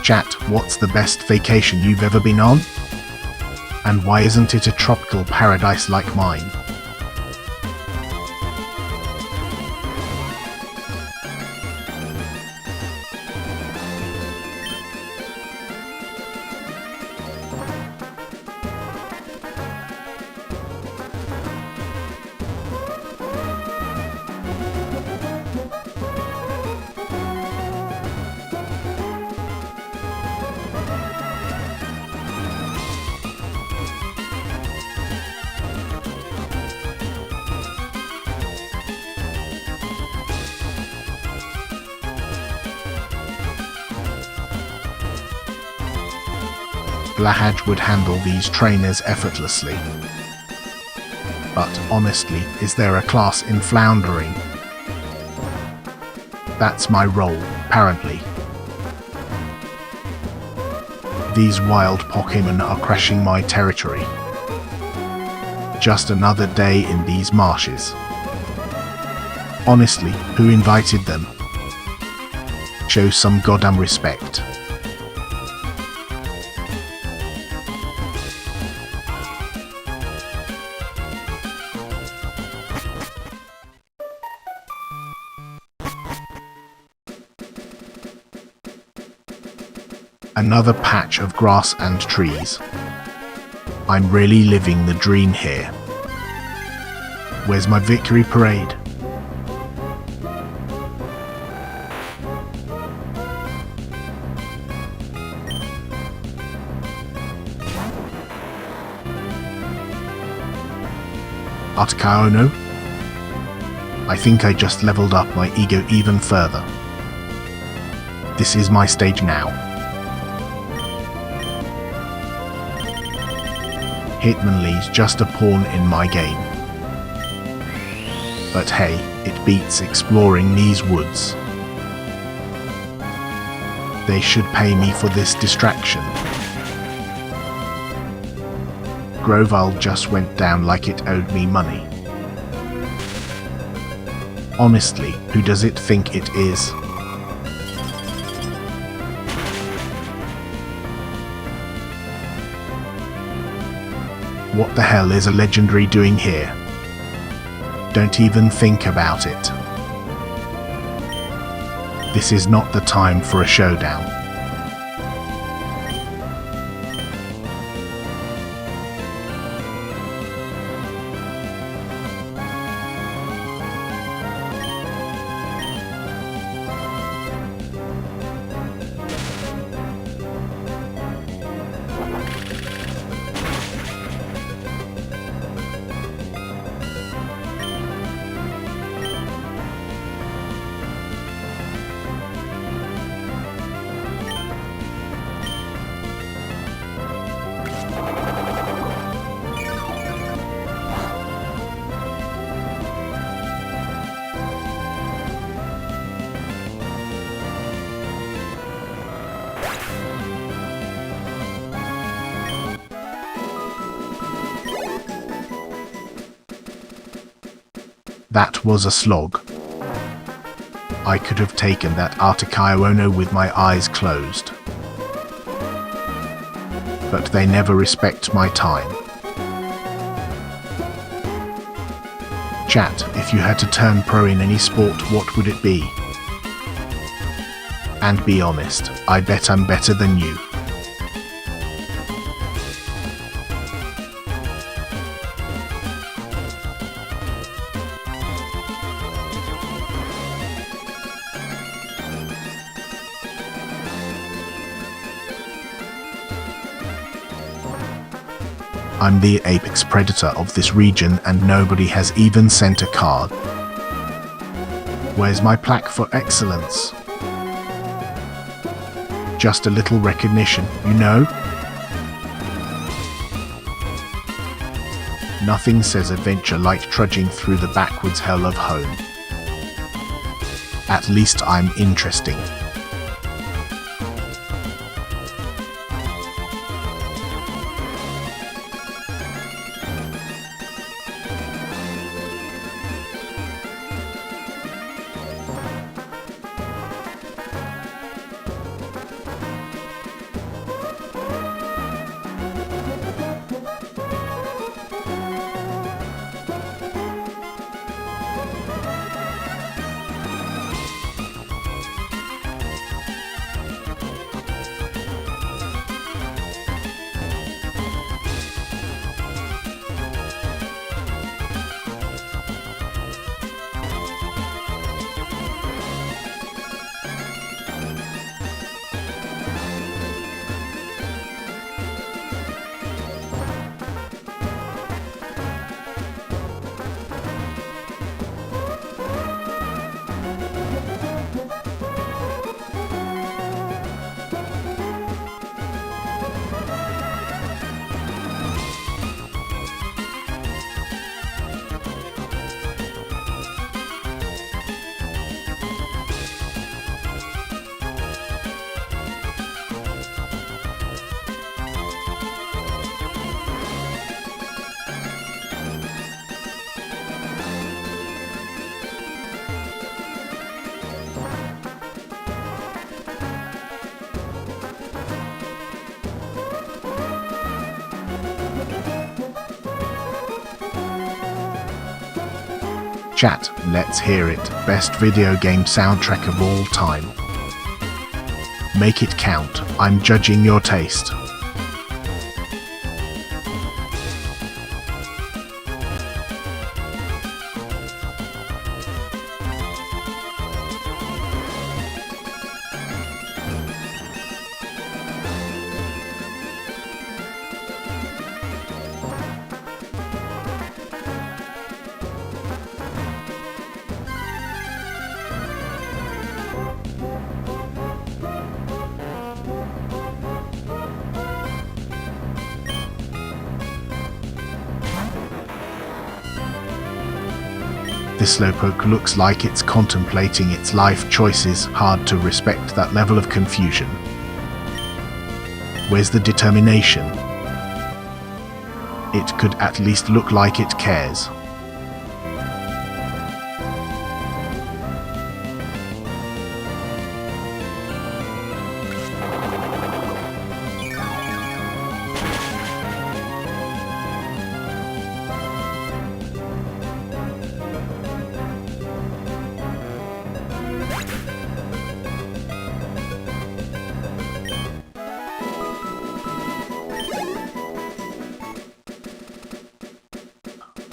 Chat, what's the best vacation you've ever been on? And why isn't it a tropical paradise like mine? Blahaj would handle these trainers effortlessly. But honestly, is there a class in floundering? That's my role, apparently. These wild Pokemon are crashing my territory. Just another day in these marshes. Honestly, who invited them? Show some goddamn respect. Another patch of grass and trees. I'm really living the dream here. Where's my victory parade? Atakaono? I think I just leveled up my ego even further. This is my stage now. Hitmonlee's just a pawn in my game. But hey, it beats exploring these woods. They should pay me for this distraction. Grovile just went down like it owed me money. Honestly, who does it think it is? What the hell is a legendary doing here? Don't even think about it. This is not the time for a showdown. That was a slog. I could have taken that Artikaiono with my eyes closed. But they never respect my time. Chat, if you had to turn pro in any sport, what would it be? And be honest, I bet I'm better than you. I'm the apex predator of this region and nobody has even sent a card. Where's my plaque for excellence? Just a little recognition, you know? Nothing says adventure like trudging through the backwards hell of home. At least I'm interesting. Chat, let's hear it. Best video game soundtrack of all time. Make it count. I'm judging your taste. This slowpoke looks like it's contemplating its life choices. Hard to respect that level of confusion. Where's the determination? It could at least look like it cares.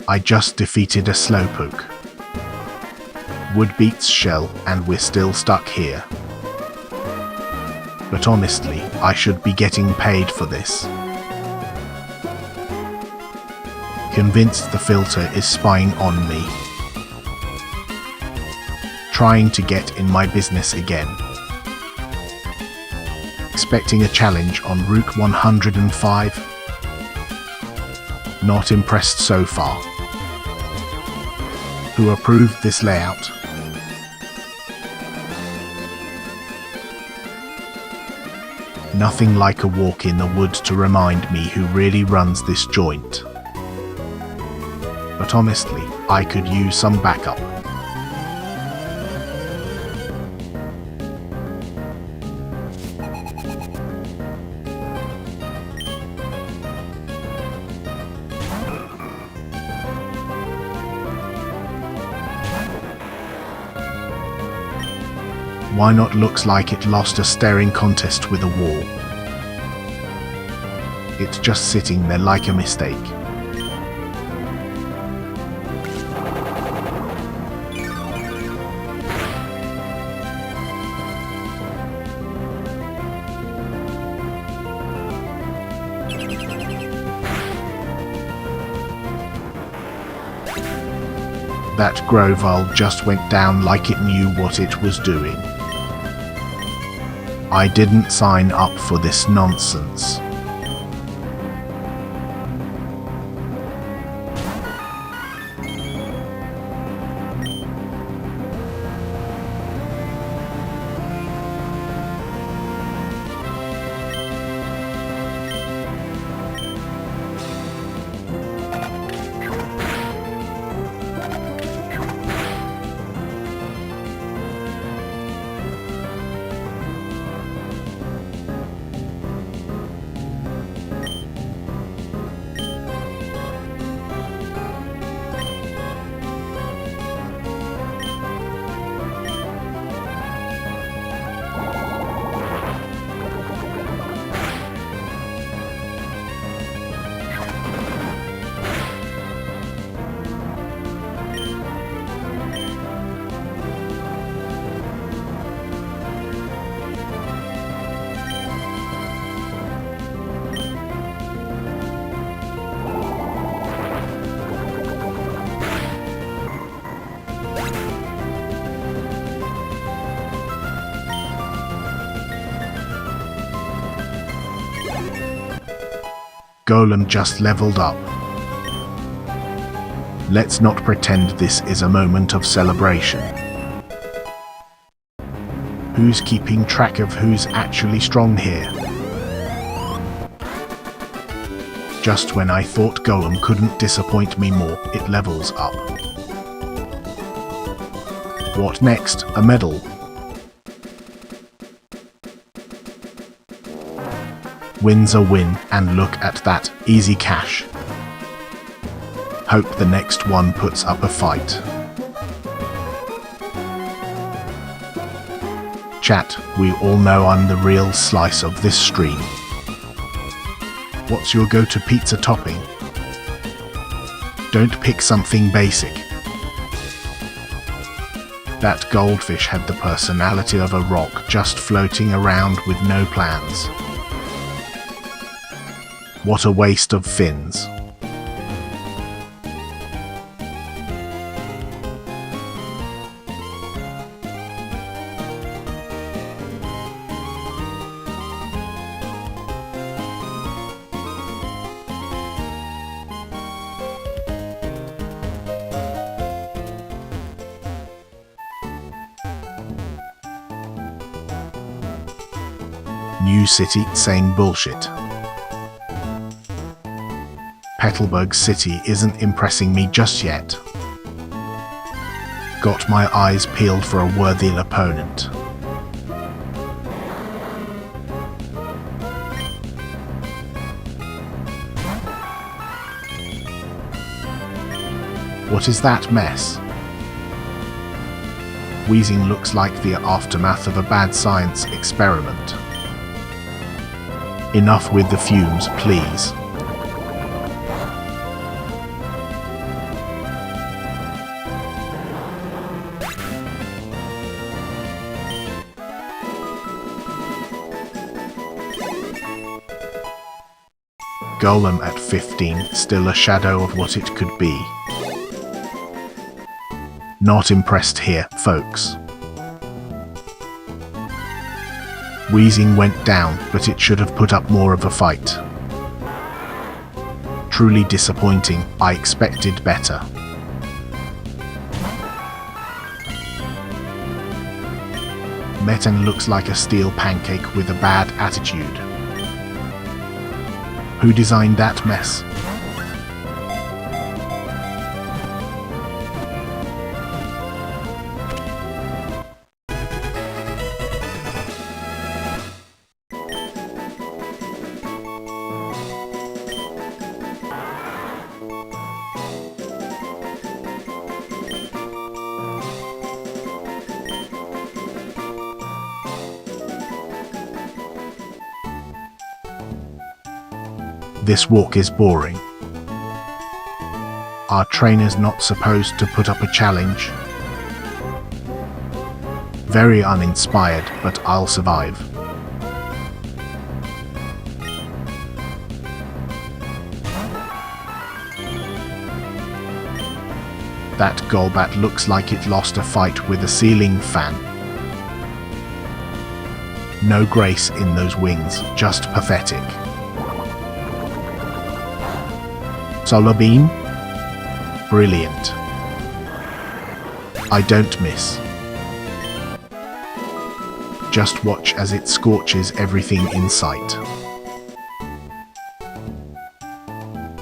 I just defeated a slowpoke. Wood beats shell and we're still stuck here. But honestly, I should be getting paid for this. Convinced the filter is spying on me. Trying to get in my business again. Expecting a challenge on Route 105. Not impressed so far. Who approved this layout? Nothing like a walk in the woods to remind me who really runs this joint. But honestly, I could use some backup. Why not? Looks like it lost a staring contest with a wall. It's just sitting there like a mistake. That Grovile just went down like it knew what it was doing. I didn't sign up for this nonsense. Golem just leveled up. Let's not pretend this is a moment of celebration. Who's keeping track of who's actually strong here? Just when I thought Golem couldn't disappoint me more, it levels up. What next? A medal? Win's a win, and look at that, easy cash. Hope the next one puts up a fight. Chat, we all know I'm the real slice of this stream. What's your go-to pizza topping? Don't pick something basic. That goldfish had the personality of a rock just floating around with no plans. What a waste of fins. New city, same bullshit. Petalburg City isn't impressing me just yet. Got my eyes peeled for a worthy opponent. What is that mess? Wheezing looks like the aftermath of a bad science experiment. Enough with the fumes, please. Golem at 15, still a shadow of what it could be. Not impressed here, folks. Wheezing went down, but it should have put up more of a fight. Truly disappointing, I expected better. Metan looks like a steel pancake with a bad attitude. Who designed that mess? This walk is boring. Are trainers not supposed to put up a challenge? Very uninspired, but I'll survive. That Golbat looks like it lost a fight with a ceiling fan. No grace in those wings, just pathetic. Solar beam? Brilliant. I don't miss. Just watch as it scorches everything in sight.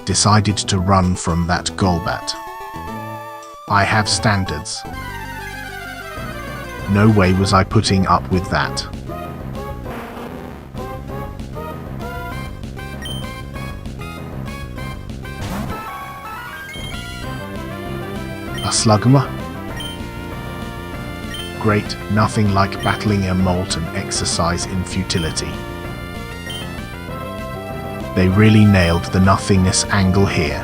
Decided to run from that Golbat. I have standards. No way was I putting up with that. A Slugma? Great, nothing like battling a molten exercise in futility. They really nailed the nothingness angle here.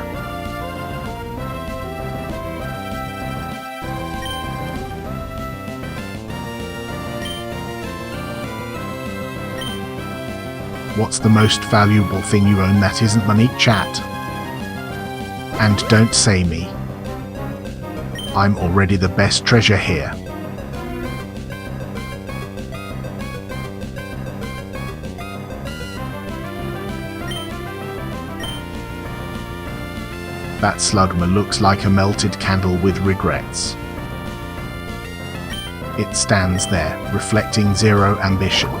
What's the most valuable thing you own that isn't money, chat? And don't say me. I'm already the best treasure here. That Slugma looks like a melted candle with regrets. It stands there, reflecting zero ambition.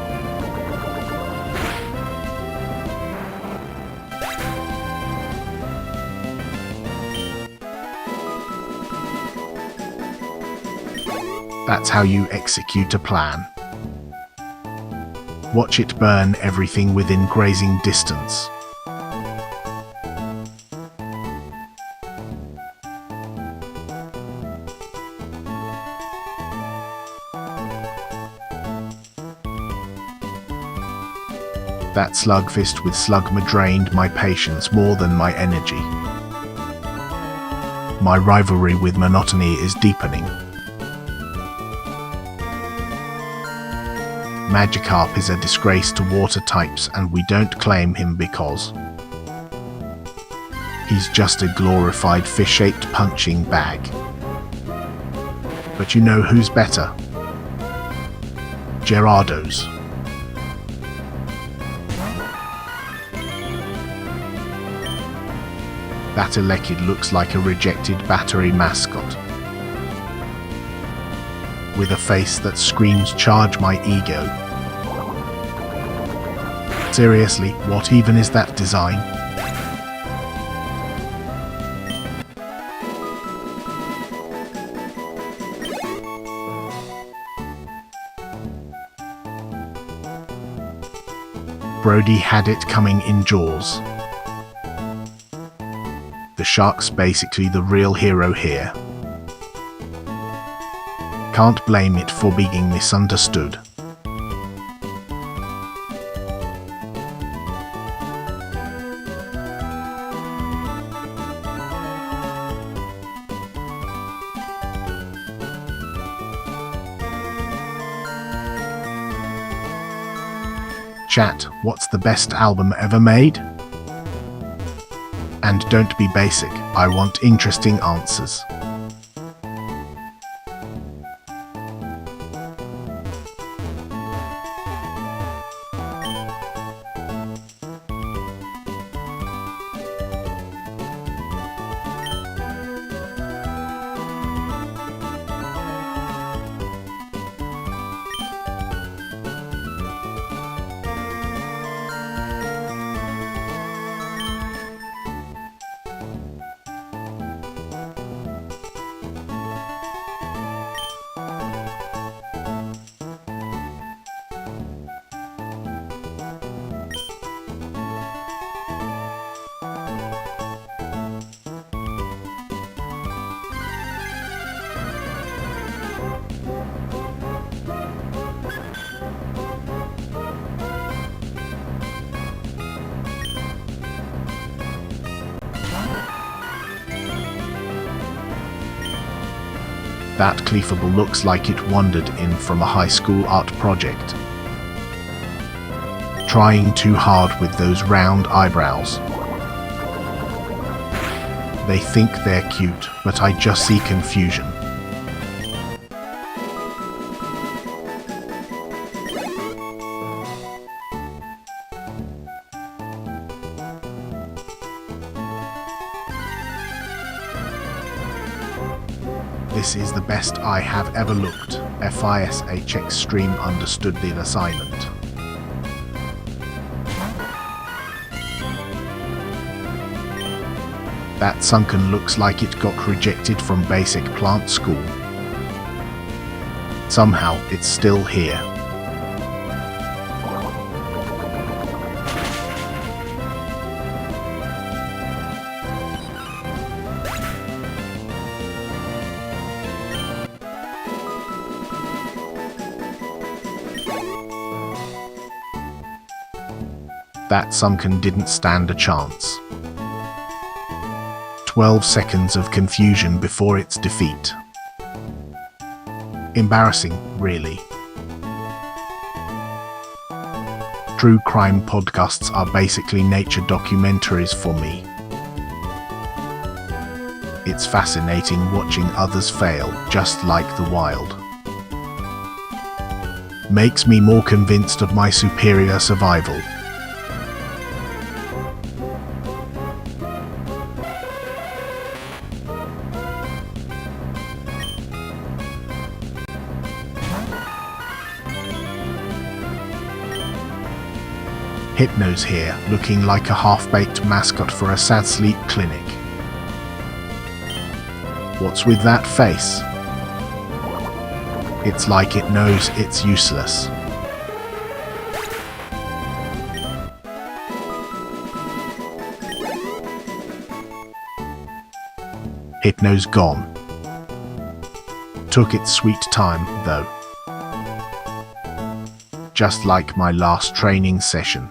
That's how you execute a plan. Watch it burn everything within grazing distance. That Slugfist with Slugma drained my patience more than my energy. My rivalry with Monotony is deepening. Magikarp is a disgrace to water types, and we don't claim him because he's just a glorified fish-shaped punching bag. But you know who's better? Gerardo's. That Elekid looks like a rejected battery mascot, with a face that screams charge my ego. Seriously, what even is that design? Brody had it coming in Jaws. The shark's basically the real hero here. Can't blame it for being misunderstood. Chat, what's the best album ever made? And don't be basic, I want interesting answers. That cleavable looks like it wandered in from a high school art project. Trying too hard with those round eyebrows. They think they're cute, but I just see confusion. This is the best I have ever looked. FISH Extreme understood the assignment. That sunken looks like it got rejected from basic plant school. Somehow it's still here. That sunken didn't stand a chance. 12 seconds of confusion before its defeat. Embarrassing, really. True crime podcasts are basically nature documentaries for me. It's fascinating watching others fail, just like the wild. Makes me more convinced of my superior survival. Hypno's here, looking like a half-baked mascot for a sad sleep clinic. What's with that face? It's like it knows it's useless. Hypno's gone. Took its sweet time, though. Just like my last training session.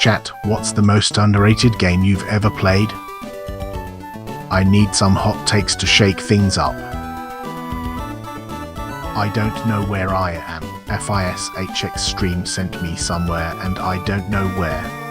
Chat, what's the most underrated game you've ever played? I need some hot takes to shake things up. I don't know where I am. FISH Extreme sent me somewhere and I don't know where.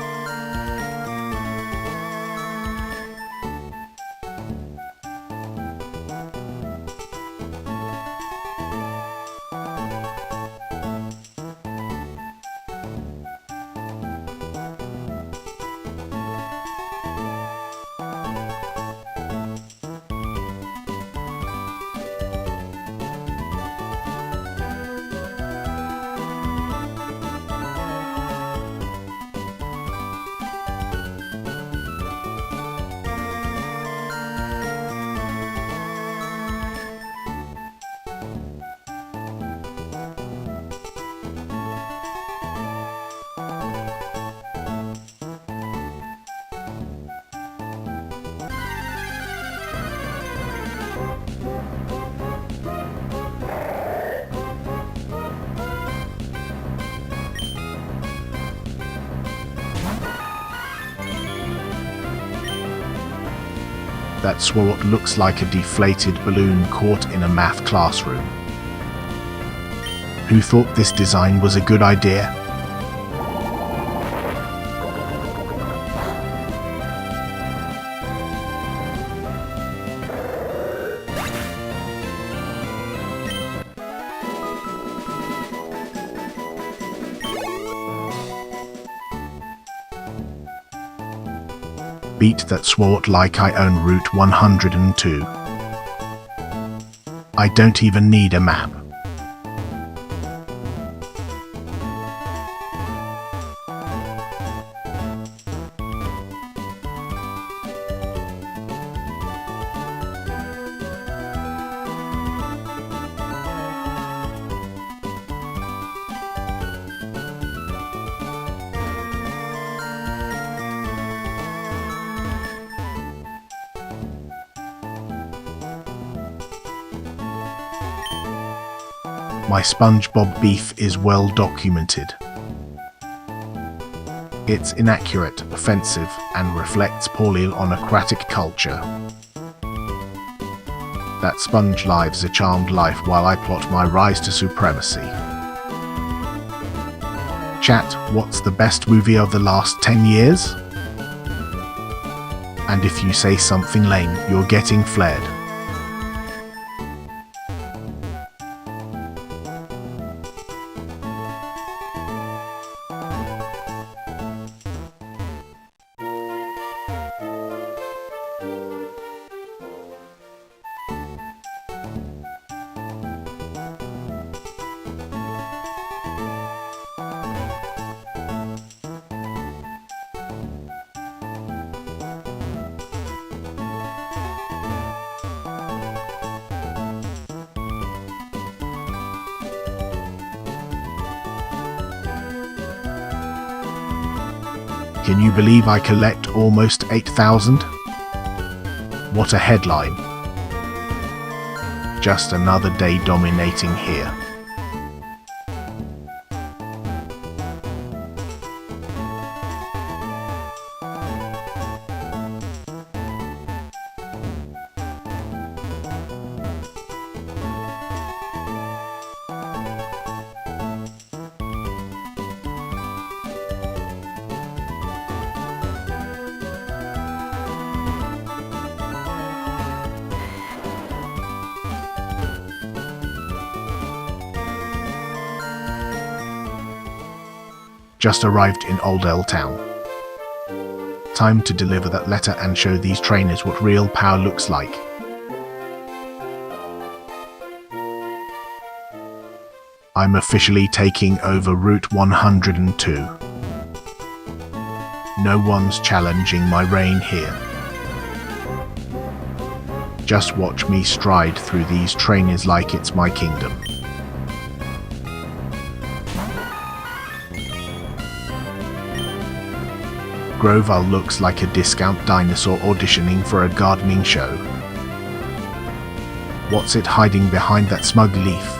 That's what looks like a deflated balloon caught in a math classroom. Who thought this design was a good idea? Beat that swore like I own Route 102. I don't even need a map. My SpongeBob beef is well documented. It's inaccurate, offensive, and reflects poorly on aquatic culture. That sponge lives a charmed life while I plot my rise to supremacy. Chat, what's the best movie of the last 10 years? And if you say something lame, you're getting flared. Can you believe I collect almost 8,000? What a headline. Just another day dominating here. Just arrived in Old L Town. Time to deliver that letter and show these trainers what real power looks like. I'm officially taking over Route 102. No one's challenging my reign here. Just watch me stride through these trainers like it's my kingdom. Groval looks like a discount dinosaur auditioning for a gardening show. What's it hiding behind that smug leaf?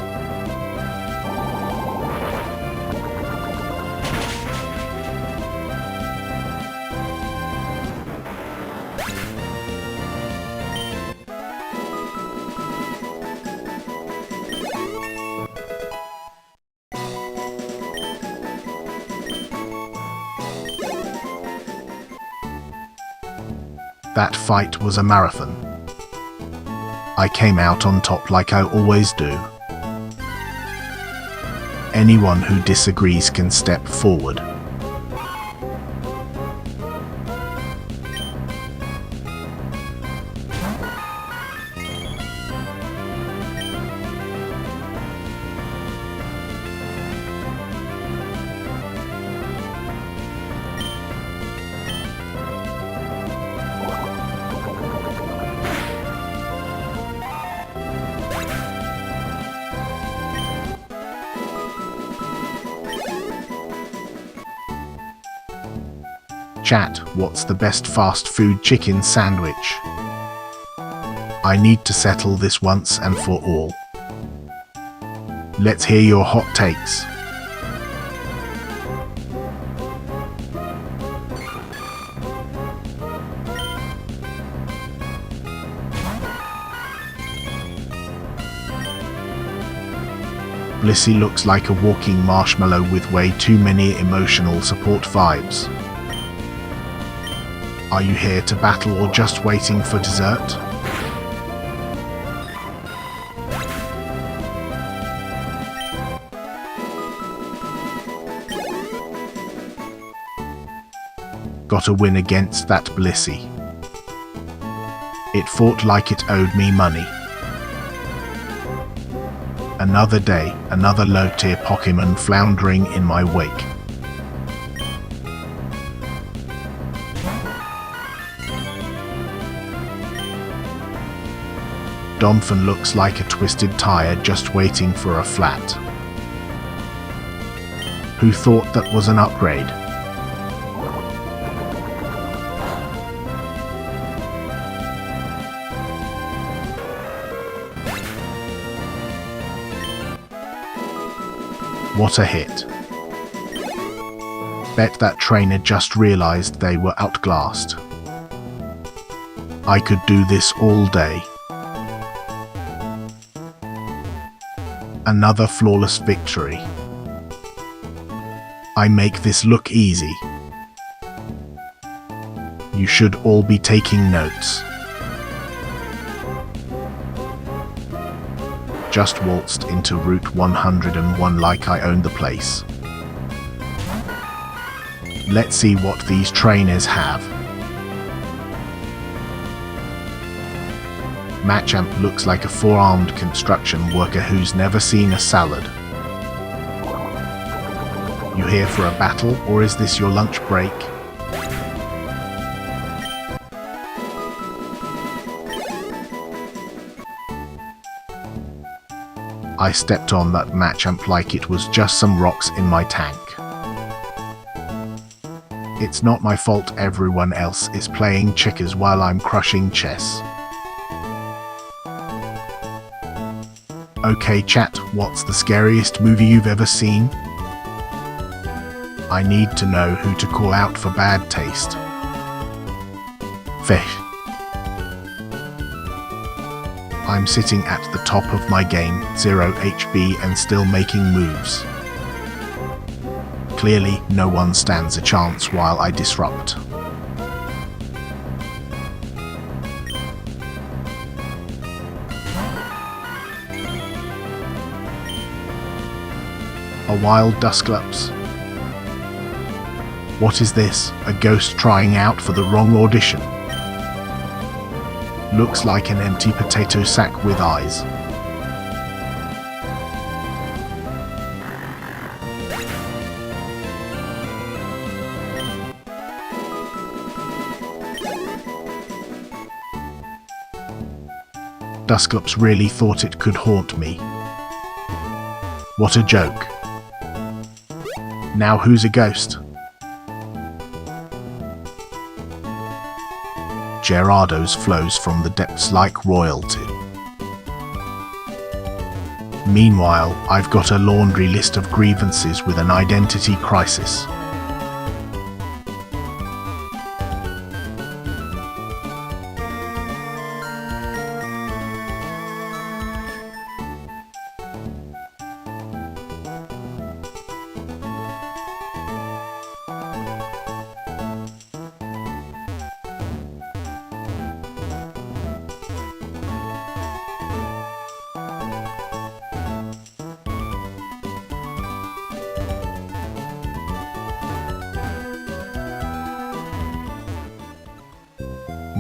That fight was a marathon. I came out on top like I always do. Anyone who disagrees can step forward. Chat, what's the best fast food chicken sandwich? I need to settle this once and for all. Let's hear your hot takes. Blissey looks like a walking marshmallow with way too many emotional support vibes. Are you here to battle or just waiting for dessert? Got a win against that Blissey. It fought like it owed me money. Another day, another low-tier Pokemon floundering in my wake. Donphan looks like a twisted tire just waiting for a flat. Who thought that was an upgrade? What a hit. Bet that trainer just realized they were outclassed. I could do this all day. Another flawless victory. I make this look easy. You should all be taking notes. Just waltzed into Route 101 like I own the place. Let's see what these trainers have. Machamp looks like a four-armed construction worker who's never seen a salad. You here for a battle, or is this your lunch break? I stepped on that Machamp like it was just some rocks in my tank. It's not my fault everyone else is playing checkers while I'm crushing chess. Okay chat, what's the scariest movie you've ever seen? I need to know who to call out for bad taste. Fish. I'm sitting at the top of my game, 0 HP and still making moves. Clearly, no one stands a chance while I disrupt. A wild Dusclops. What is this? A ghost trying out for the wrong audition? Looks like an empty potato sack with eyes. Dusclops really thought it could haunt me. What a joke. Now who's a ghost? Gerardo's flows from the depths like royalty. Meanwhile, I've got a laundry list of grievances with an identity crisis.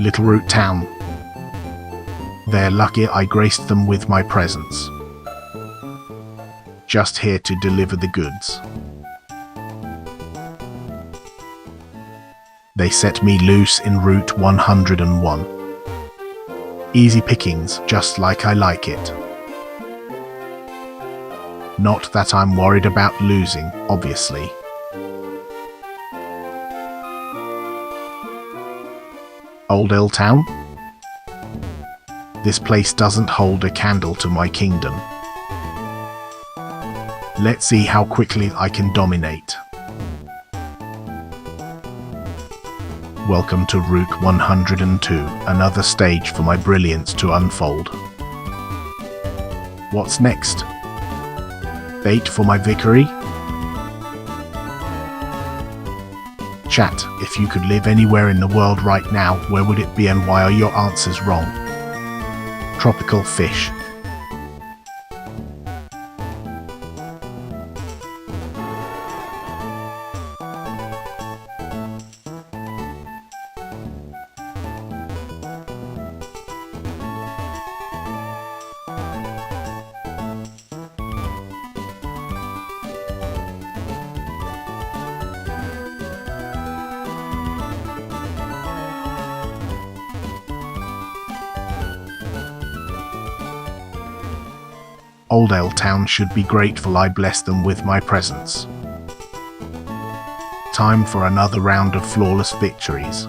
Little Root Town. They're lucky I graced them with my presence. Just here to deliver the goods. They set me loose in Route 101. Easy pickings, just like I like it. Not that I'm worried about losing, obviously. Old L Town? This place doesn't hold a candle to my kingdom. Let's see how quickly I can dominate. Welcome to Route 102, another stage for my brilliance to unfold. What's next? Bait for my victory? Chat, if you could live anywhere in the world right now, where would it be and why are your answers wrong? Tropical fish. Oldale Town should be grateful I bless them with my presence. Time for another round of flawless victories.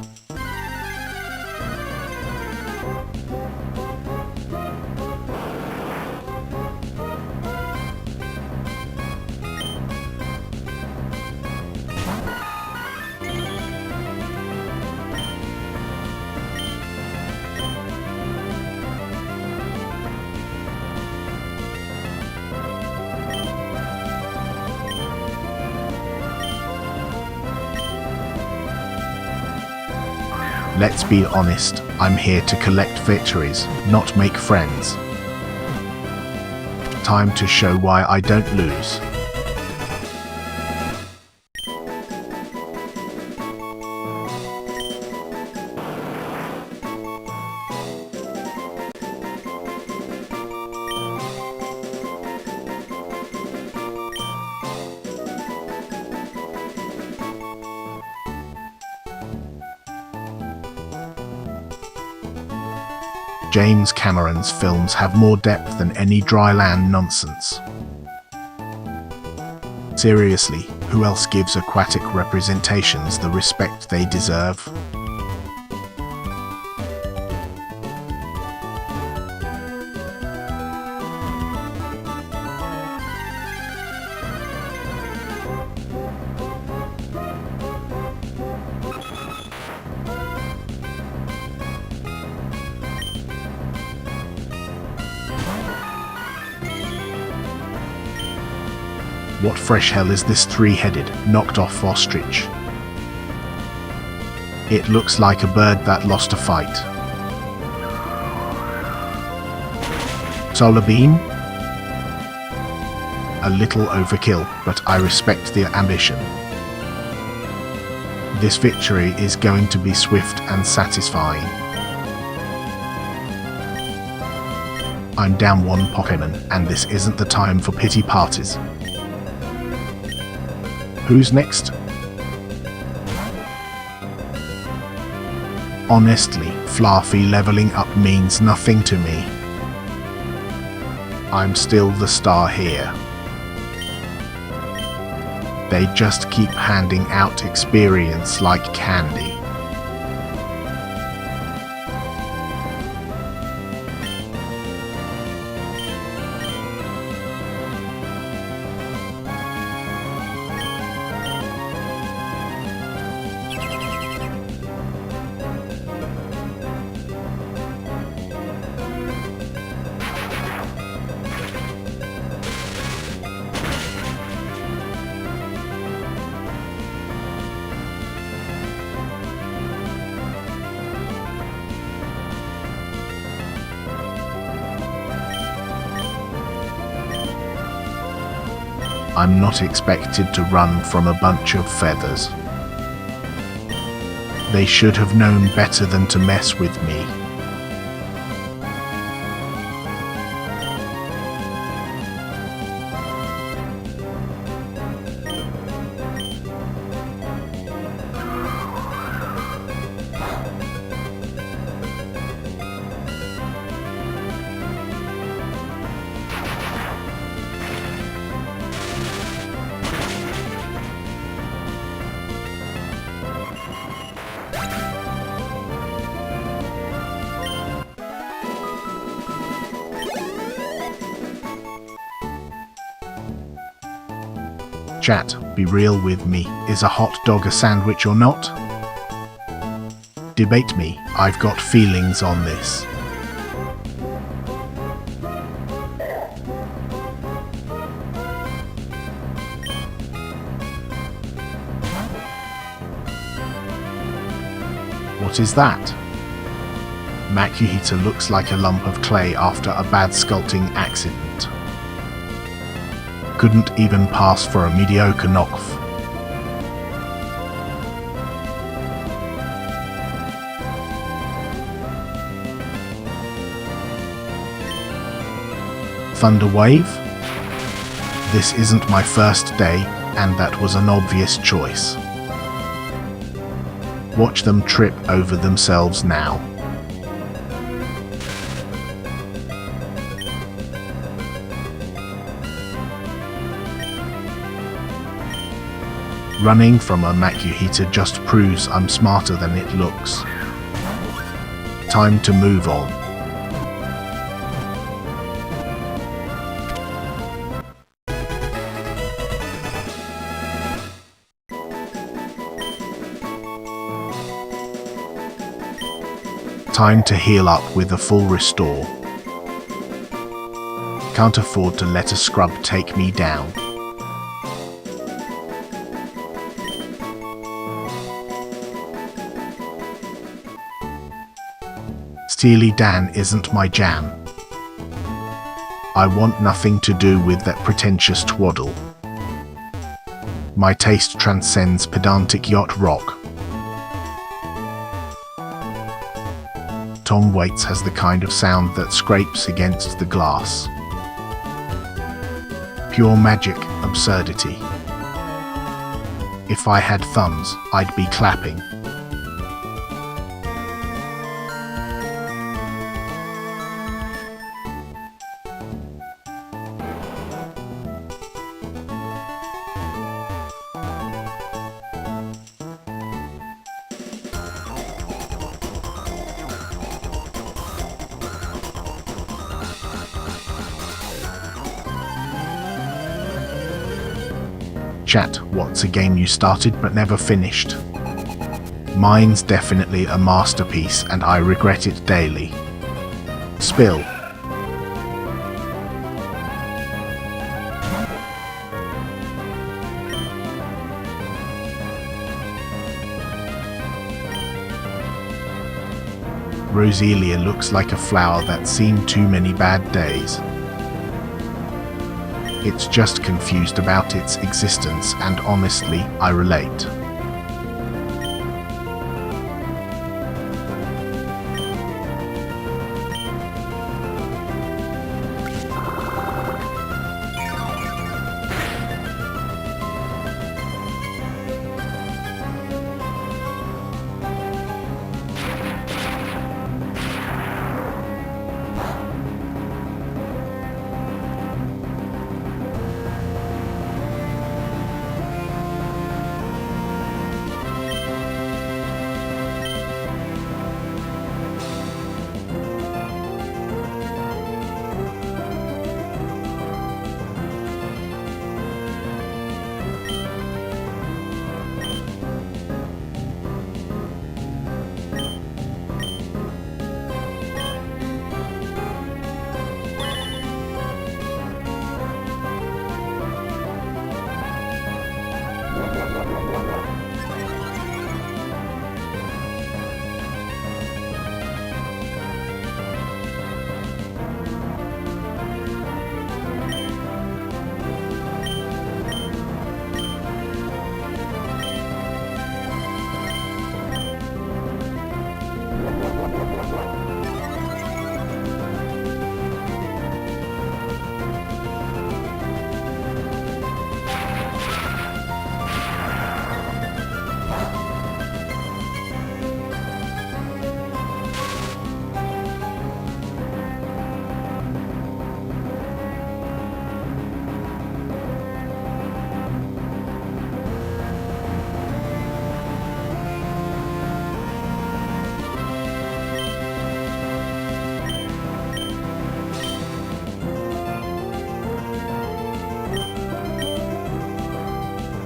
Let's be honest, I'm here to collect victories, not make friends. Time to show why I don't lose. James Cameron's films have more depth than any dryland nonsense. Seriously, who else gives aquatic representations the respect they deserve? What fresh hell is this three-headed, knocked-off ostrich? It looks like a bird that lost a fight. Solar beam? A little overkill, but I respect the ambition. This victory is going to be swift and satisfying. I'm down one Pokemon, and this isn't the time for pity parties. Who's next? Honestly, Fluffy leveling up means nothing to me. I'm still the star here. They just keep handing out experience like candy. I'm not expected to run from a bunch of feathers. They should have known better than to mess with me. Chat, be real with me. Is a hot dog a sandwich or not? Debate me. I've got feelings on this. What is that? Makuhita looks like a lump of clay after a bad sculpting accident. Couldn't even pass for a mediocre knockoff. Thunder Wave? This isn't my first day, and that was an obvious choice. Watch them trip over themselves now. Running from a Makuhita just proves I'm smarter than it looks. Time to move on. Time to heal up with a full restore. Can't afford to let a scrub take me down. Steely Dan isn't my jam. I want nothing to do with that pretentious twaddle. My taste transcends pedantic yacht rock. Tom Waits has the kind of sound that scrapes against the glass. Pure magic absurdity. If I had thumbs, I'd be clapping. Chat, what's a game you started but never finished? Mine's definitely a masterpiece and I regret it daily. Spill. Roselia looks like a flower that's seen too many bad days. It's just confused about its existence, and honestly, I relate.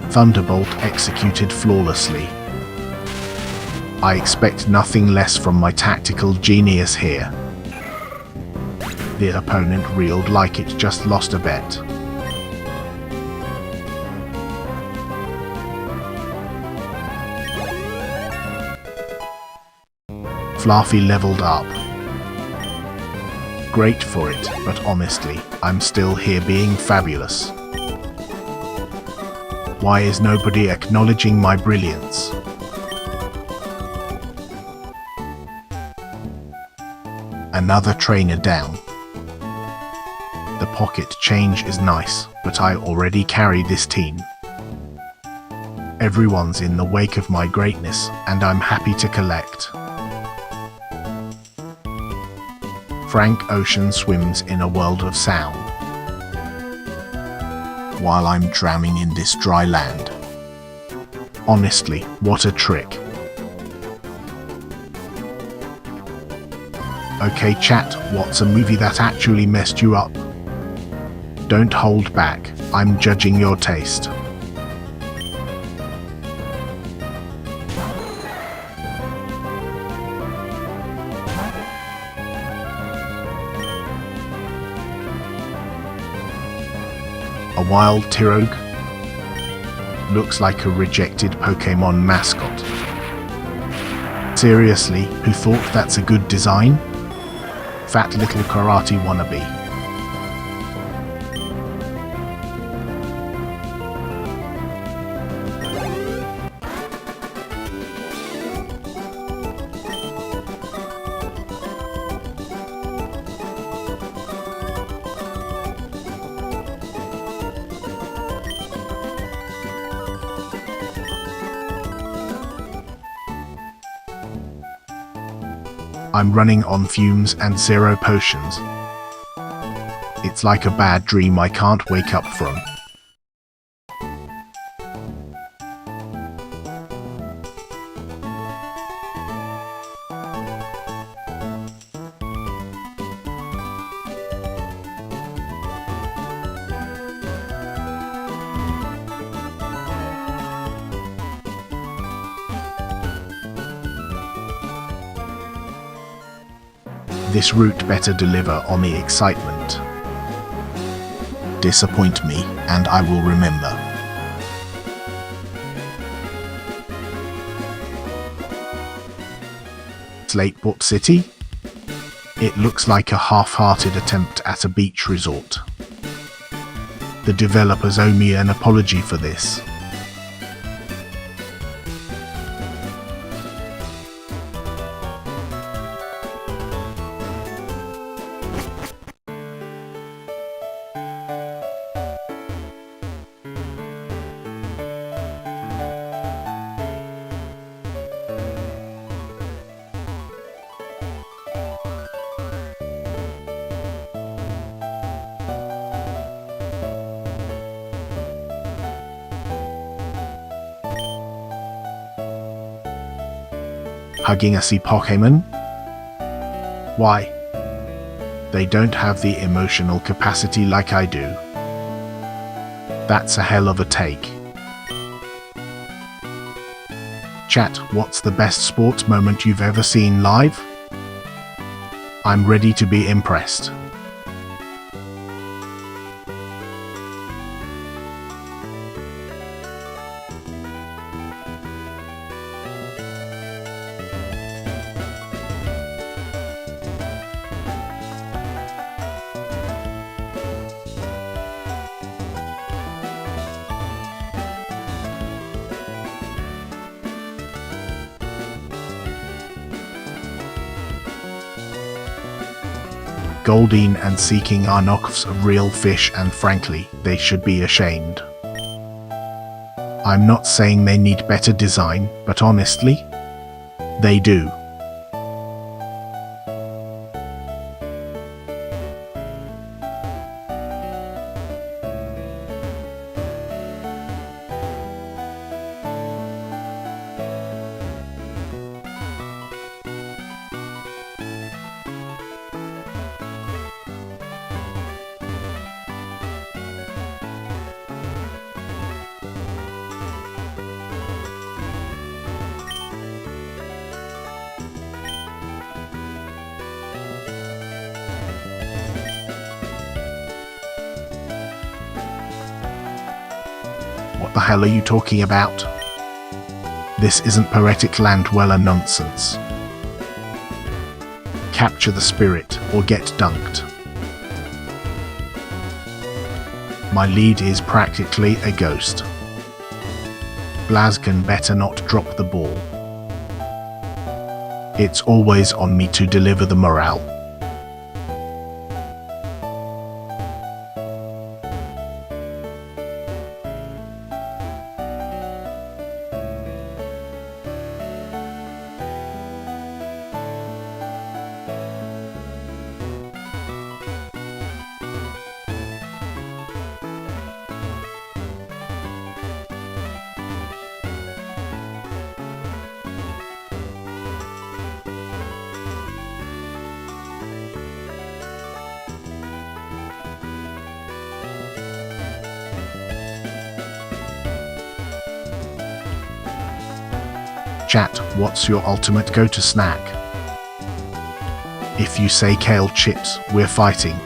Thunderbolt executed flawlessly. I expect nothing less from my tactical genius here. The opponent reeled like it just lost a bet. Fluffy leveled up. Great for it, but honestly, I'm still here being fabulous. Why is nobody acknowledging my brilliance? Another trainer down. The pocket change is nice, but I already carry this team. Everyone's in the wake of my greatness, and I'm happy to collect. Frank Ocean swims in a world of sound, while I'm drowning in this dry land. Honestly, what a trick. Okay chat, what's a movie that actually messed you up? Don't hold back, I'm judging your taste. A wild Tirogue? Looks like a rejected Pokemon mascot. Seriously, who thought that's a good design? Fat little karate wannabe. I'm running on fumes and 0 potions. It's like a bad dream I can't wake up from. This route better deliver on the excitement. Disappoint me, and I will remember. Slateport City? It looks like a half-hearted attempt at a beach resort. The developers owe me an apology for this. Hugging a sea Pokemon? Why? They don't have the emotional capacity like I do. That's a hell of a take. Chat, what's the best sports moment you've ever seen live? I'm ready to be impressed. Goldeen and Seeking are knockoffs of real fish, and frankly, they should be ashamed. I'm not saying they need better design, but honestly, they do. What the hell are you talking about? This isn't poetic land dweller nonsense. Capture the spirit or get dunked. My lead is practically a ghost. Blazken better not drop the ball. It's always on me to deliver the morale. Chat, what's your ultimate go-to snack? If you say kale chips, we're fighting.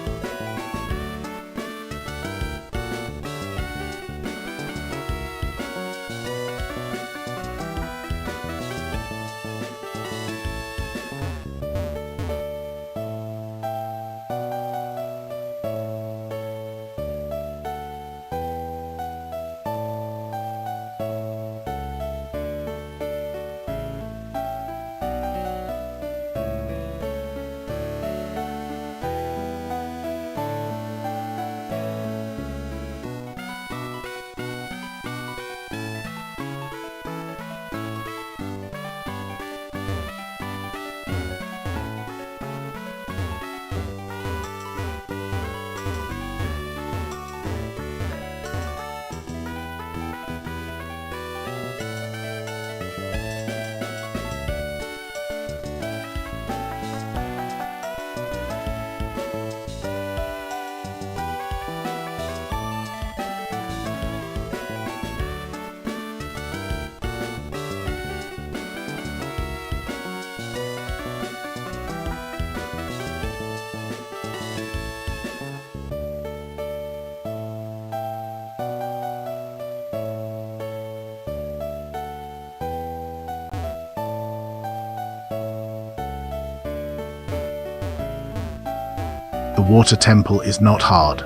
The water temple is not hard.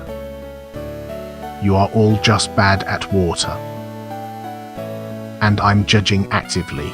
You are all just bad at water. And I'm judging actively.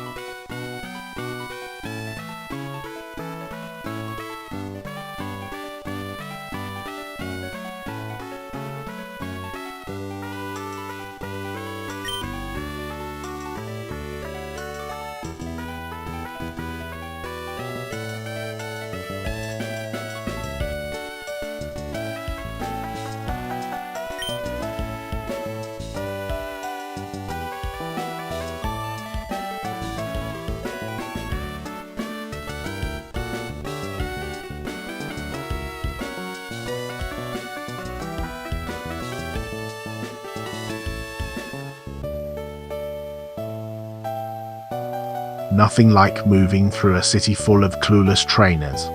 Nothing like moving through a city full of clueless trainers.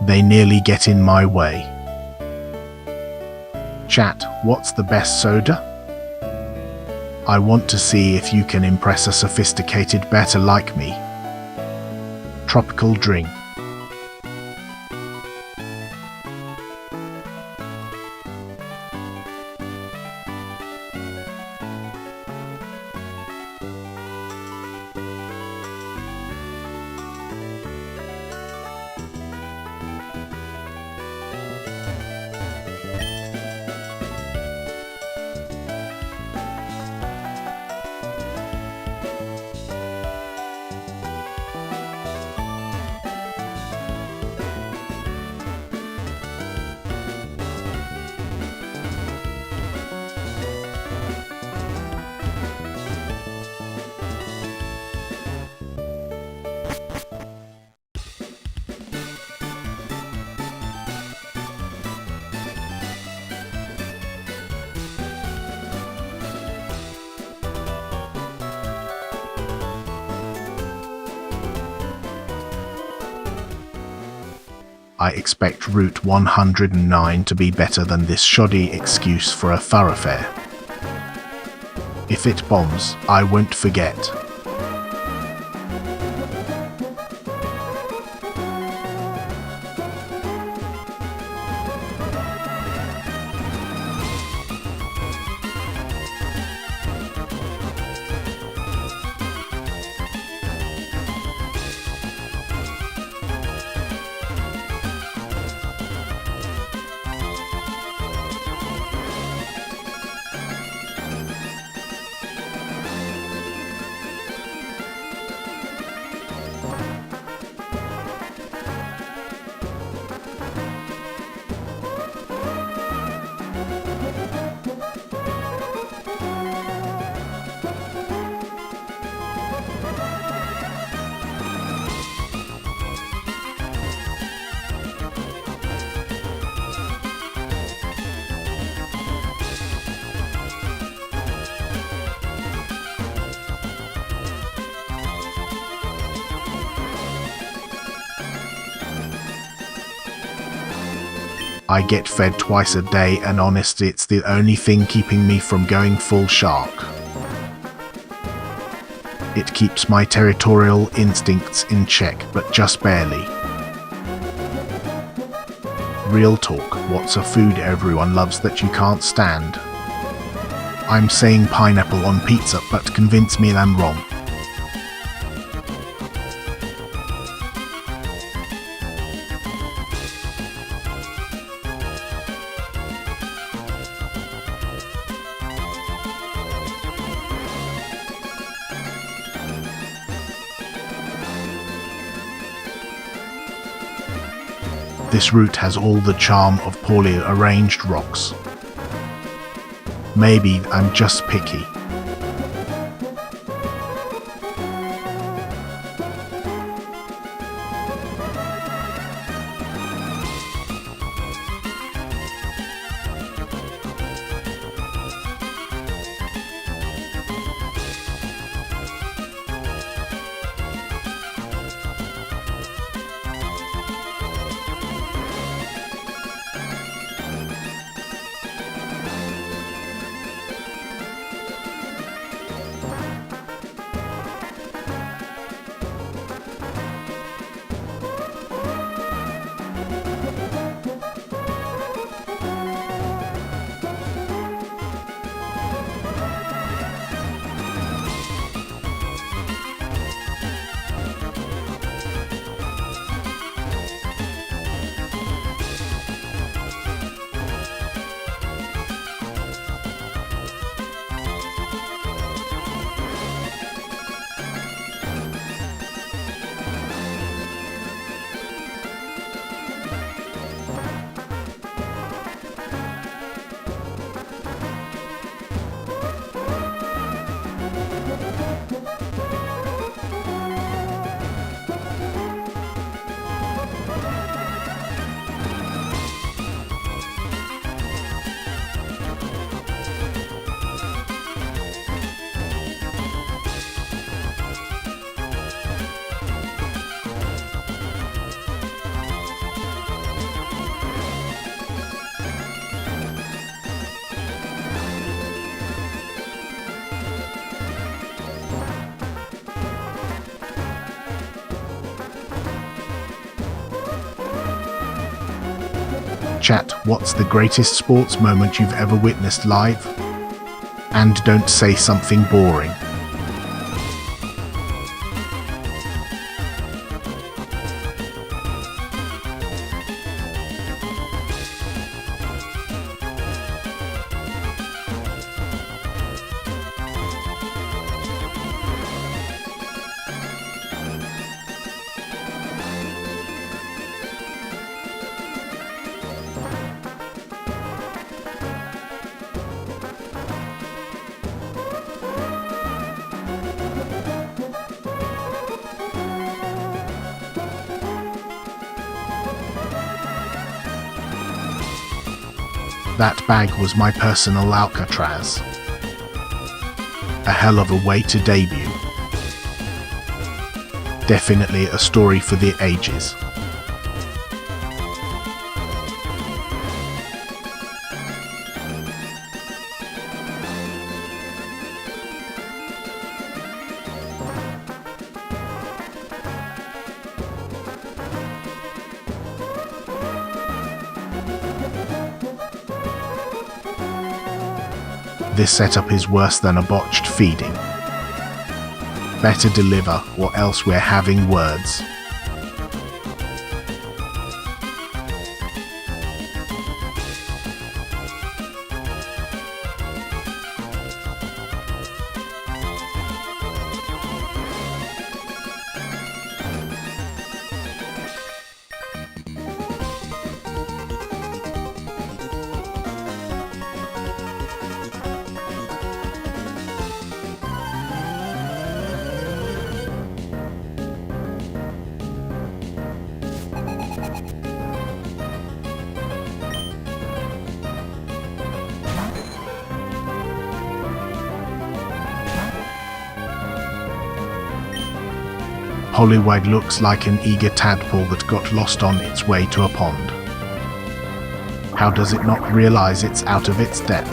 They nearly get in my way. Chat, what's the best soda? I want to see if you can impress a sophisticated Betta like me. Tropical drink. I expect Route 109 to be better than this shoddy excuse for a thoroughfare. If it bombs, I won't forget. I get fed twice a day, and honestly, it's the only thing keeping me from going full shark. It keeps my territorial instincts in check, but just barely. Real talk, what's a food everyone loves that you can't stand? I'm saying pineapple on pizza, but convince me I'm wrong. This route has all the charm of poorly arranged rocks. Maybe I'm just picky. Chat, what's the greatest sports moment you've ever witnessed live? And don't say something boring. That bag was my personal Alcatraz. A hell of a way to debut. Definitely a story for the ages. This setup is worse than a botched feeding. Better deliver, or else we're having words. Hollywood looks like an eager tadpole that got lost on its way to a pond. How does it not realize it's out of its depth?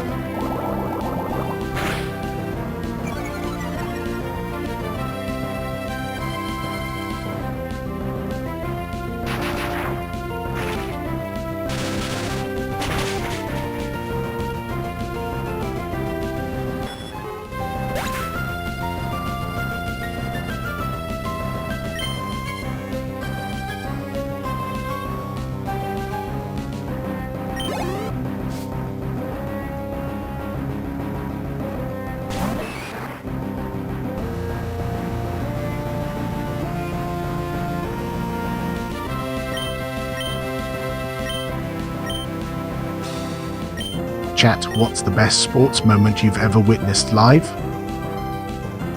Chat, what's the best sports moment you've ever witnessed live?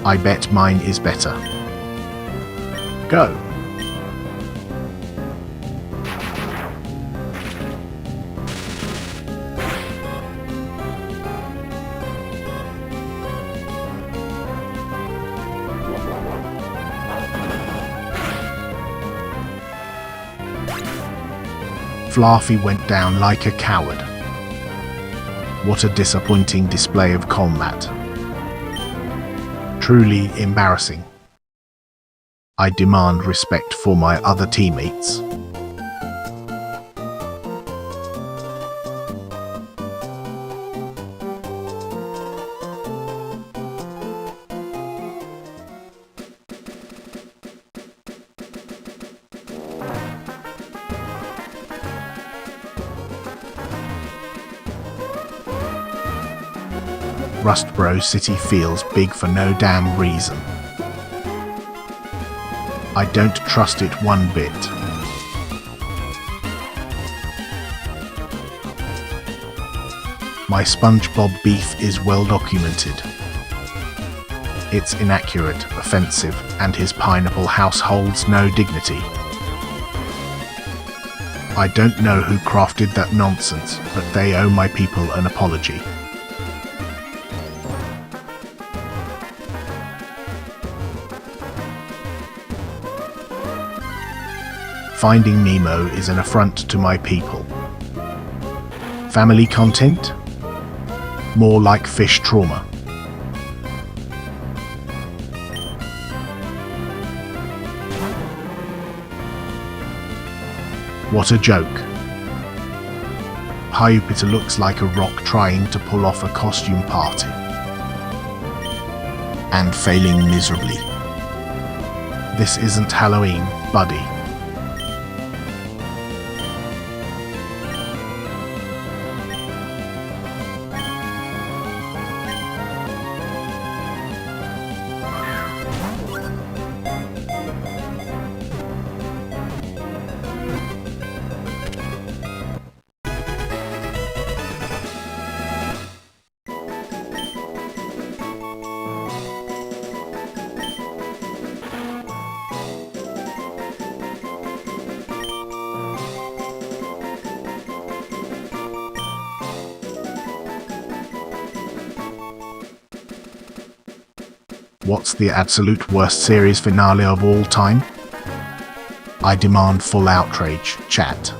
I bet mine is Betta. Go. Fluffy went down like a coward. What a disappointing display of combat. Truly embarrassing. I demand respect for my other teammates. Rustbro City feels big for no damn reason. I don't trust it one bit. My SpongeBob beef is well documented. It's inaccurate, offensive, and his pineapple house holds no dignity. I don't know who crafted that nonsense, but they owe my people an apology. Finding Nemo is an affront to my people. Family content? More like fish trauma. What a joke. Jupiter looks like a rock trying to pull off a costume party. And failing miserably. This isn't Halloween, buddy. What's the absolute worst series finale of all time? I demand full outrage, chat.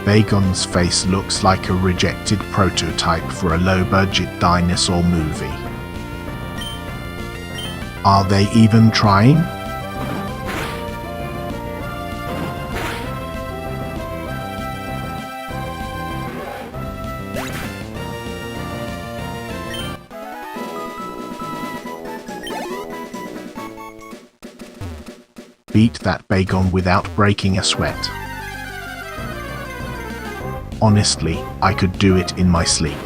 Bacon's face looks like a rejected prototype for a low-budget dinosaur movie. Are they even trying? Beat that bacon without breaking a sweat. Honestly, I could do it in my sleep.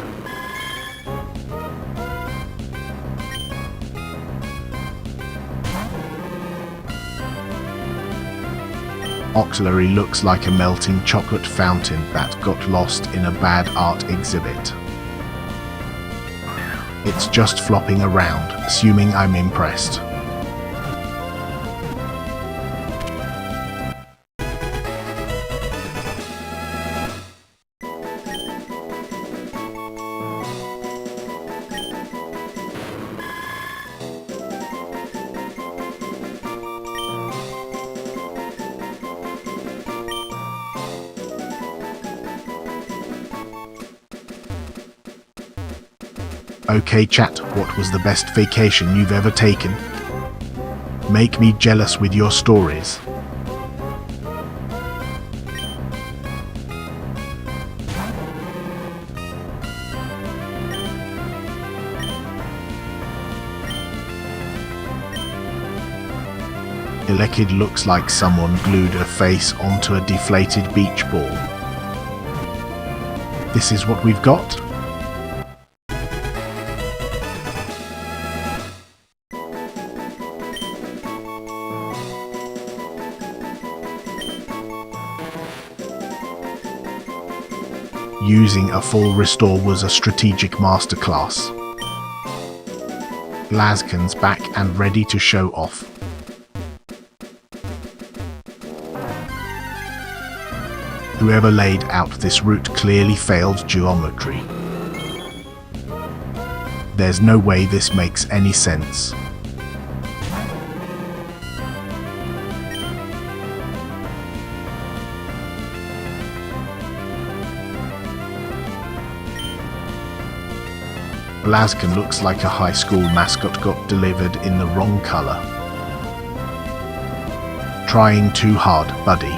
Auxiliary looks like a melting chocolate fountain that got lost in a bad art exhibit. It's just flopping around, assuming I'm impressed. Okay chat, what was the best vacation you've ever taken? Make me jealous with your stories. Elekid looks like someone glued a face onto a deflated beach ball. This is what we've got? Using a full restore was a strategic masterclass. Blazken's back and ready to show off. Whoever laid out this route clearly failed geometry. There's no way this makes any sense. Blazken looks like a high school mascot got delivered in the wrong color. Trying too hard, buddy.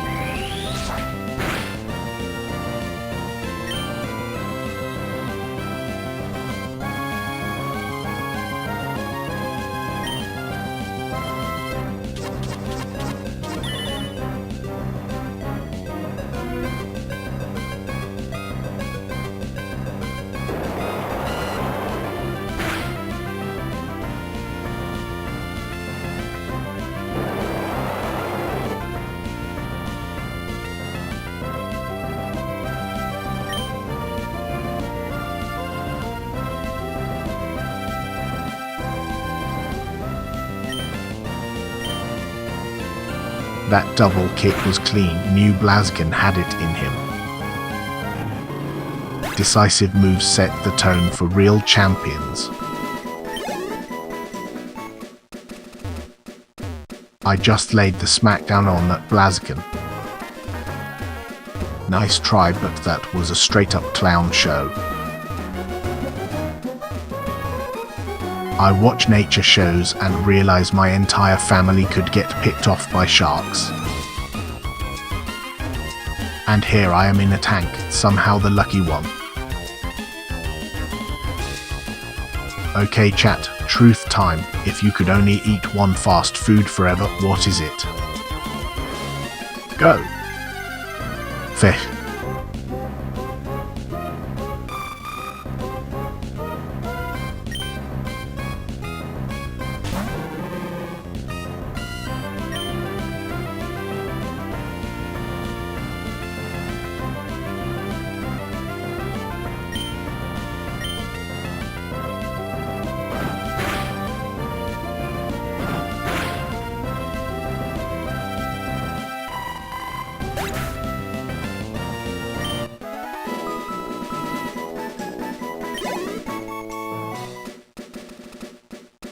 That double kick was clean, knew Blazken had it in him. Decisive moves set the tone for real champions. I just laid the smackdown on that Blazken. Nice try, but that was a straight up clown show. I watch nature shows and realize my entire family could get picked off by sharks. And here I am in a tank, somehow the lucky one. Okay chat, truth time. If you could only eat one fast food forever, what is it? Go! Fish.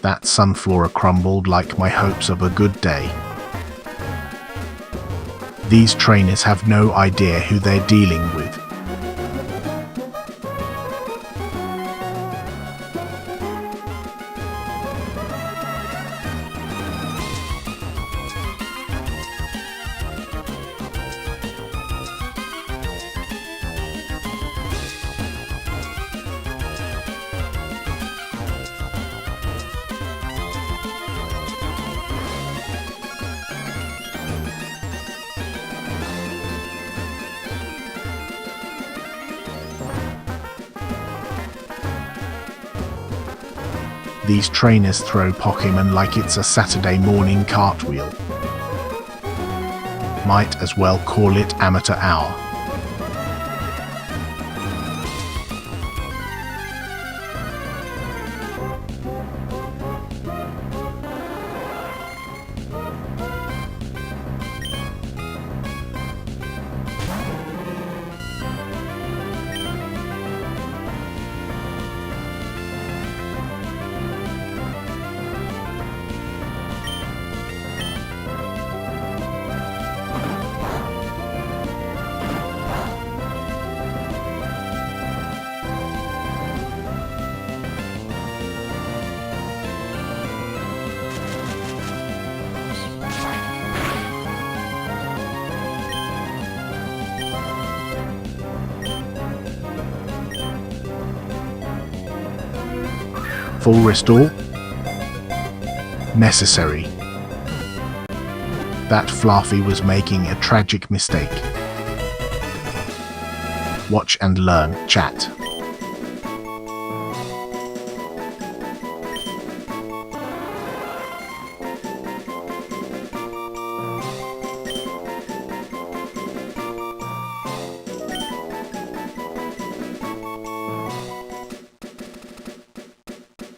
That sunflower crumbled like my hopes of a good day. These trainers have no idea who they're dealing with. These trainers throw Pokemon like it's a Saturday morning cartwheel. Might as well call it amateur hour. Full restore? Necessary. That Fluffy was making a tragic mistake. Watch and learn, chat.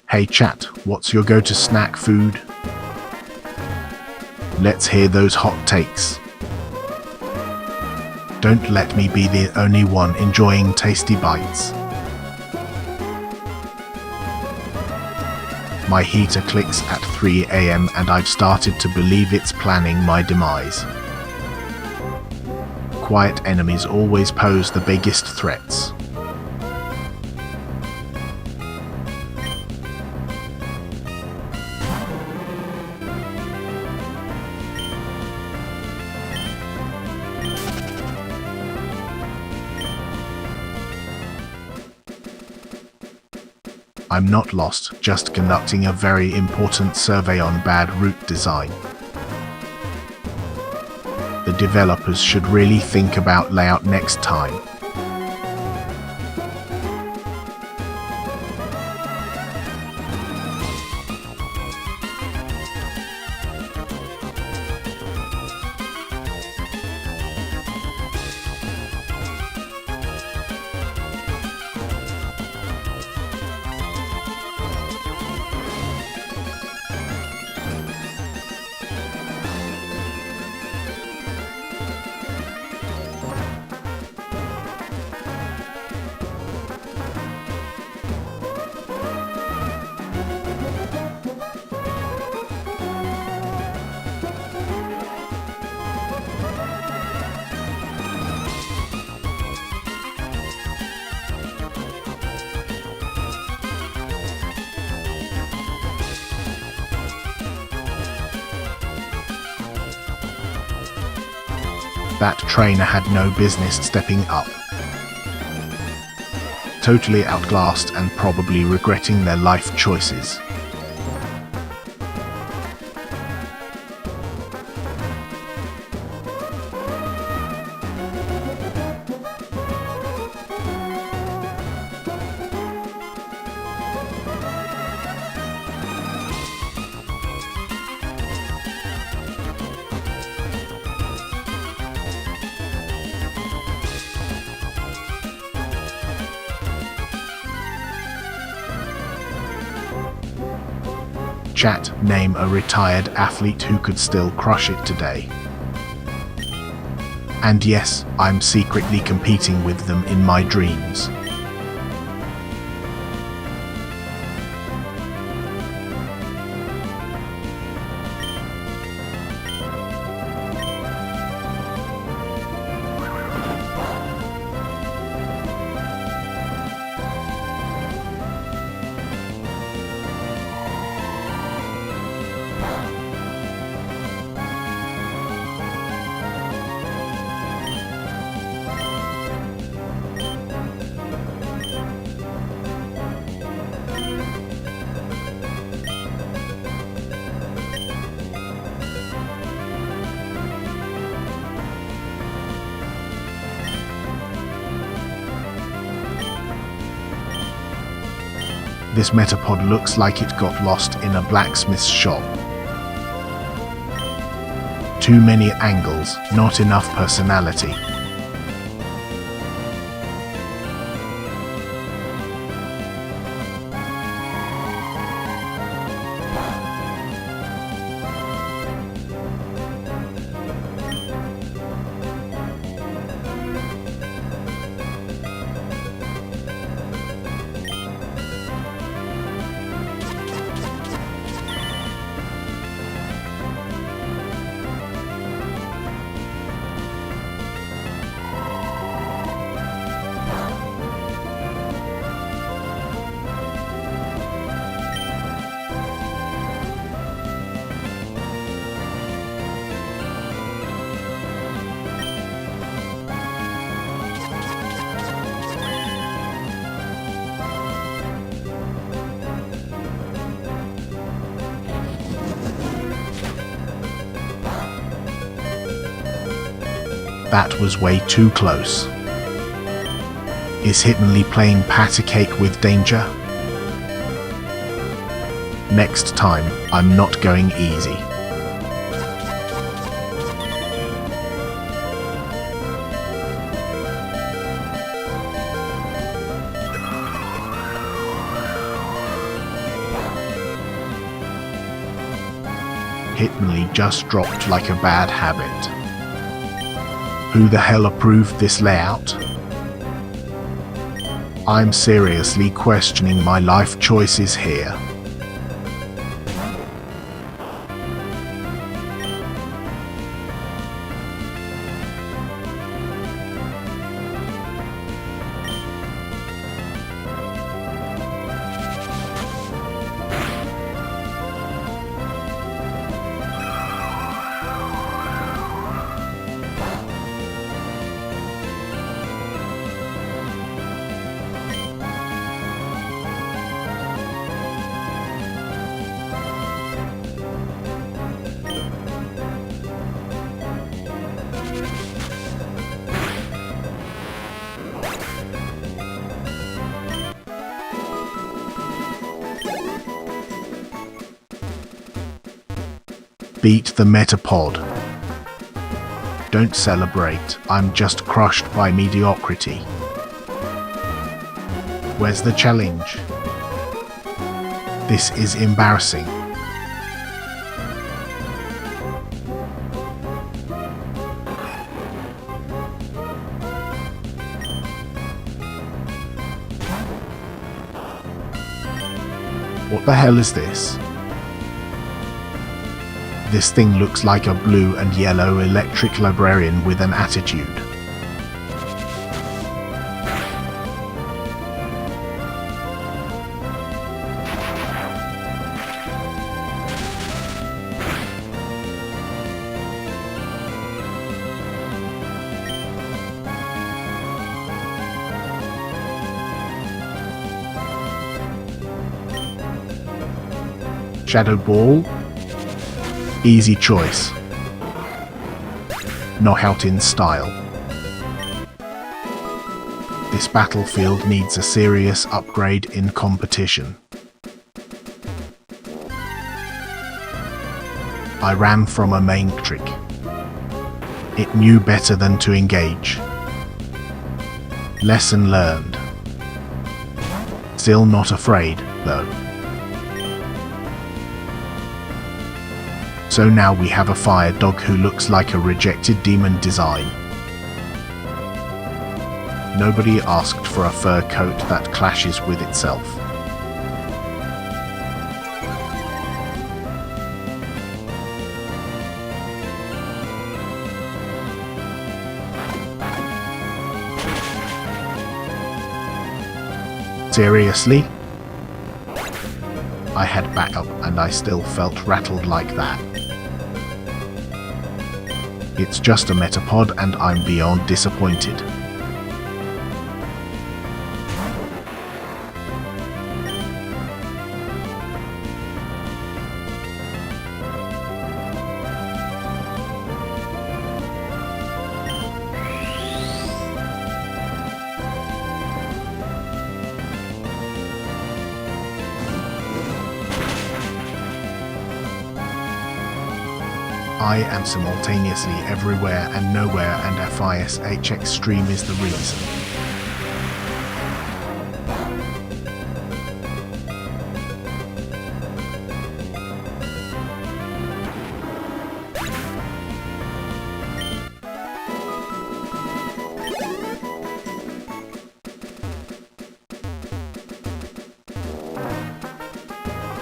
Hey chat, what's your go-to snack food? Let's hear those hot takes. Don't let me be the only one enjoying tasty bites. My heater clicks at 3 AM and I've started to believe it's planning my demise. Quiet enemies always pose the biggest threats. I'm not lost, just conducting a very important survey on bad route design. The developers should really think about layout next time. That trainer had no business stepping up. Totally outclassed and probably regretting their life choices. Chat, name a retired athlete who could still crush it today. And yes, I'm secretly competing with them in my dreams. This metapod looks like it got lost in a blacksmith's shop. Too many angles, not enough personality. That was way too close. Is Hitmonlee playing patty cake with danger? Next time, I'm not going easy. Hitmonlee just dropped like a bad habit. Who the hell approved this layout? I'm seriously questioning my life choices here. Beat the metapod. Don't celebrate, I'm just crushed by mediocrity. Where's the challenge? This is embarrassing. What the hell is this? This thing looks like a blue and yellow electric librarian with an attitude. Shadow Ball? Easy choice. Knockout in style. This battlefield needs a serious upgrade in competition. I ran from a main trick. It knew better than to engage. Lesson learned. Still not afraid, though. So now we have a fire dog who looks like a rejected demon design. Nobody asked for a fur coat that clashes with itself. Seriously? I had backup and I still felt rattled like that. It's just a metapod and I'm beyond disappointed. I am simultaneously everywhere and nowhere, and FISH extreme is the reason.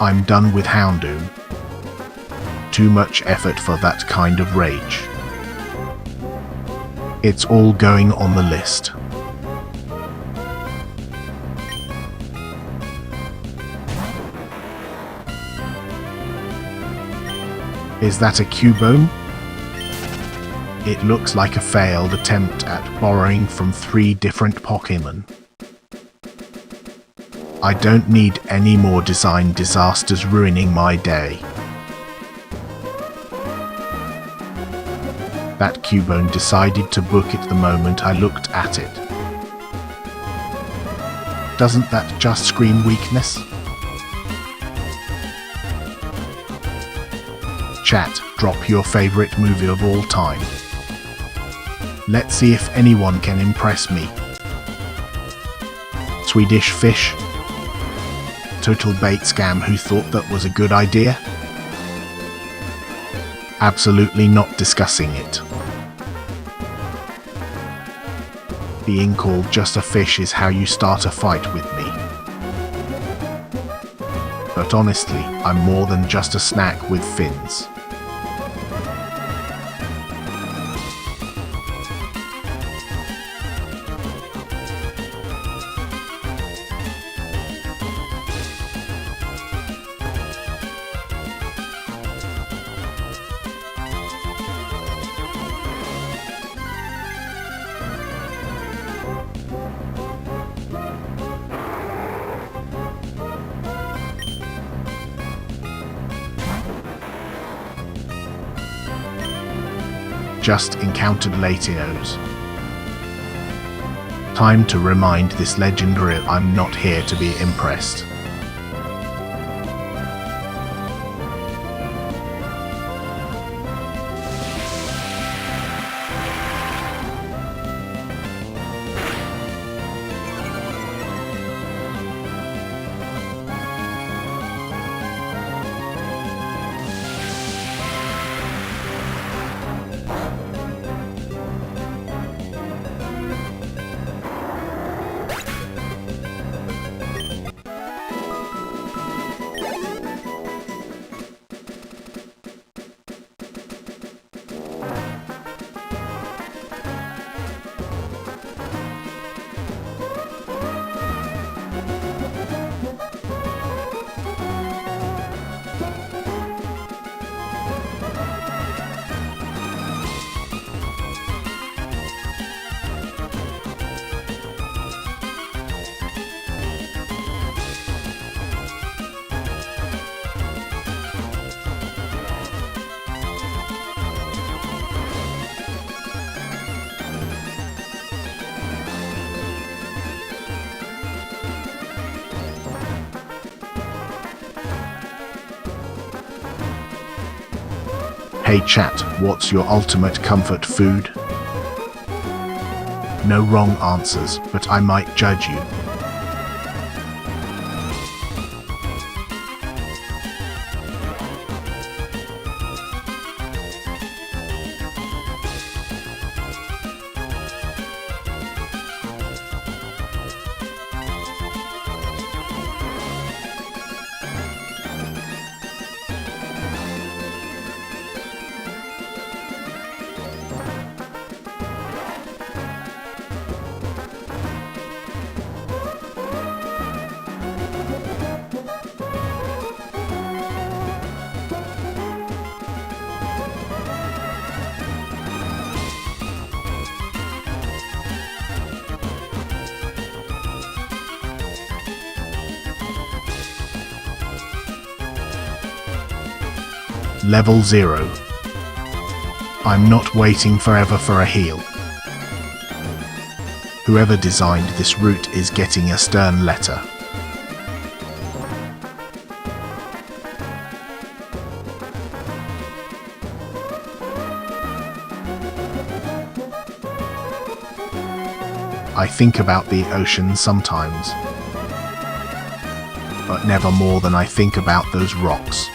I'm done with Houndoom. Too much effort for that kind of rage. It's all going on the list. Is that a Cubone? It looks like a failed attempt at borrowing from 3 different Pokémon. I don't need any more design disasters ruining my day. That Cubone decided to book it the moment I looked at it. Doesn't that just scream weakness? Chat, drop your favorite movie of all time. Let's see if anyone can impress me. Swedish Fish? Total bait scam who thought that was a good idea? Absolutely not discussing it. Being called just a fish is how you start a fight with me. But honestly, I'm more than just a snack with fins. Just encountered Latios. Time to remind this legendary I'm not here to be impressed. Hey chat, what's your ultimate comfort food? No wrong answers, but I might judge you. Level 0. I'm not waiting forever for a heal. Whoever designed this route is getting a stern letter. I think about the ocean sometimes, but never more than I think about those rocks.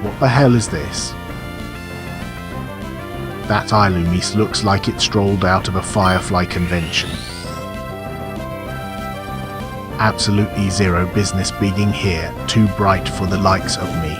What the hell is this? That Illumis looks like it strolled out of a Firefly convention. Absolutely zero business being here, too bright for the likes of me.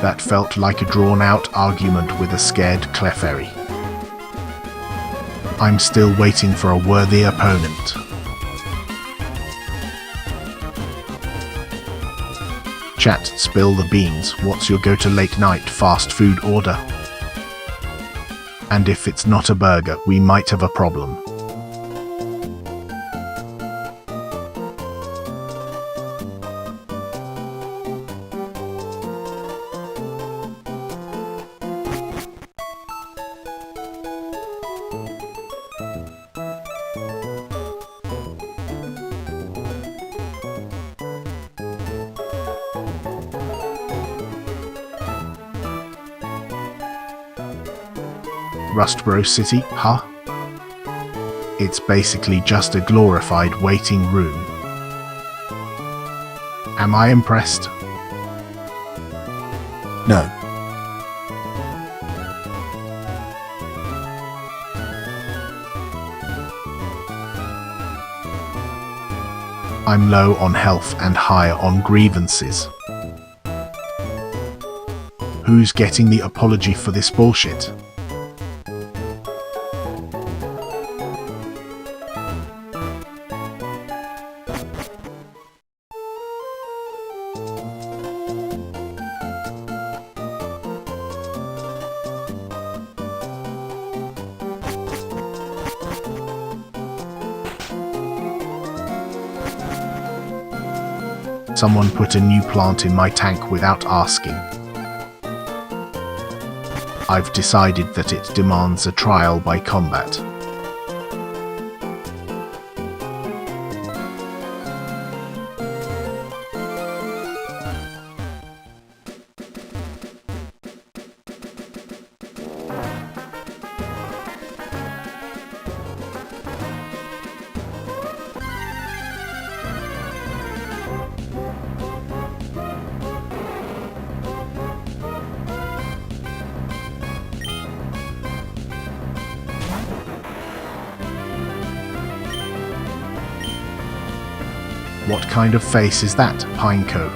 That felt like a drawn-out argument with a scared Clefairy. I'm still waiting for a worthy opponent. Chat, spill the beans. What's your go-to late-night fast food order? And if it's not a burger, we might have a problem. Rustboro City, huh? It's basically just a glorified waiting room. Am I impressed? No. I'm low on health and high on grievances. Who's getting the apology for this bullshit? Someone put a new plant in my tank without asking. I've decided that it demands a trial by combat. What kind of face is that, Pinecone?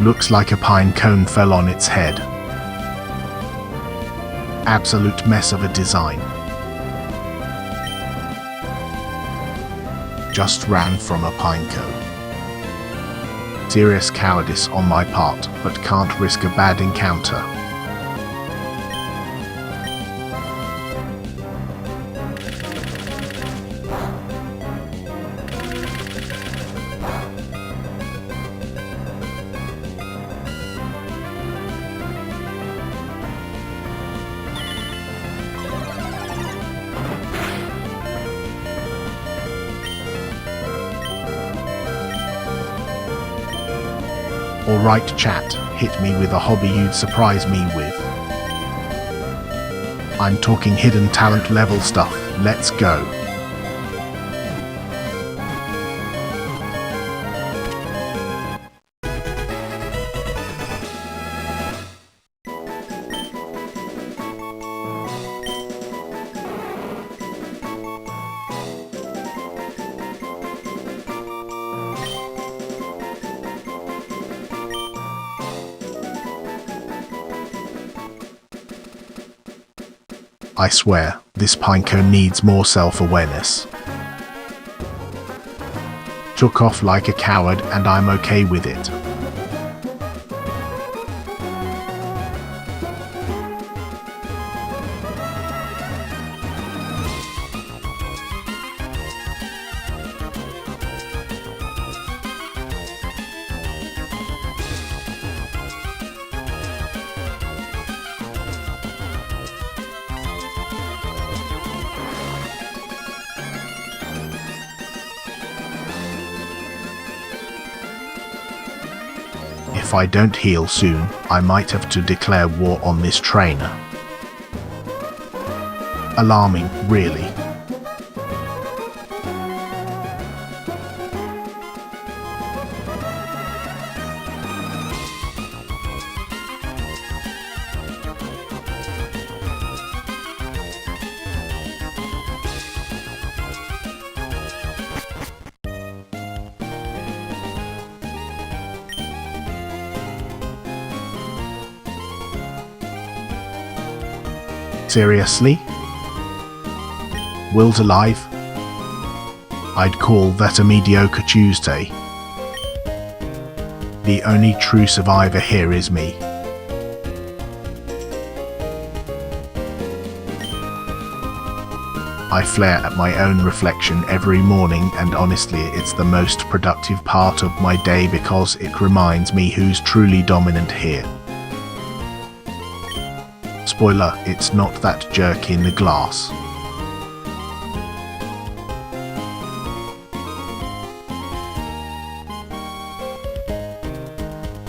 Looks like a pine cone fell on its head. Absolute mess of a design. Just ran from a pinecone. Serious cowardice on my part, but can't risk a bad encounter. Alright chat, hit me with a hobby you'd surprise me with. I'm talking hidden talent level stuff, let's go. I swear, this pinecone needs more self-awareness. Took off like a coward and I'm okay with it. If I don't heal soon, I might have to declare war on this trainer. Alarming, really. Seriously? Will's alive? I'd call that a mediocre Tuesday. The only true survivor here is me. I flare at my own reflection every morning, and honestly it's the most productive part of my day because it reminds me who's truly dominant here. Spoiler, it's not that jerk in the glass.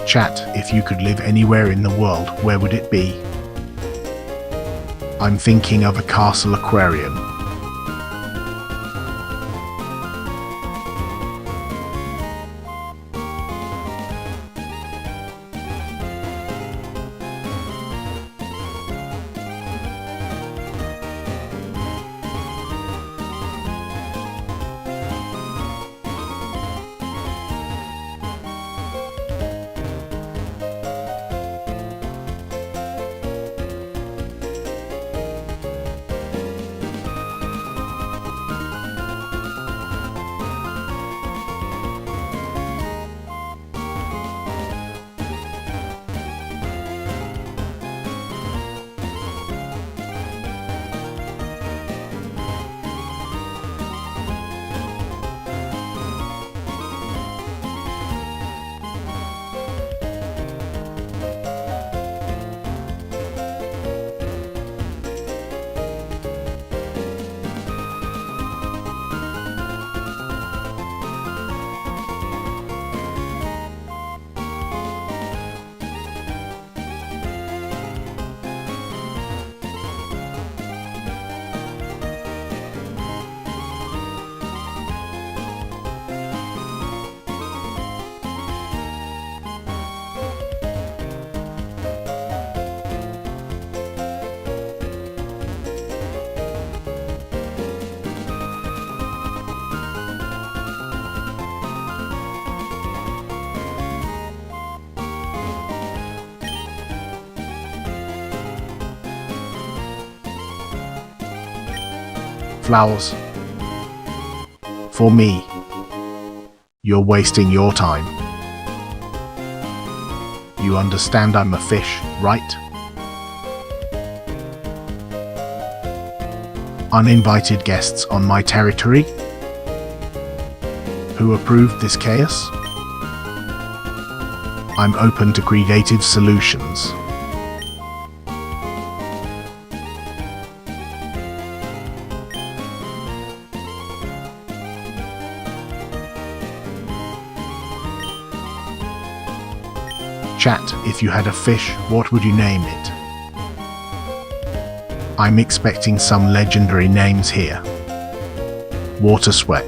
Chat, if you could live anywhere in the world, where would it be? I'm thinking of a castle aquarium. Flowers. For me. You're wasting your time. You understand I'm a fish, right? Uninvited guests on my territory? Who approved this chaos? I'm open to creative solutions. Chat, if you had a fish, what would you name it? I'm expecting some legendary names here. Water sweat.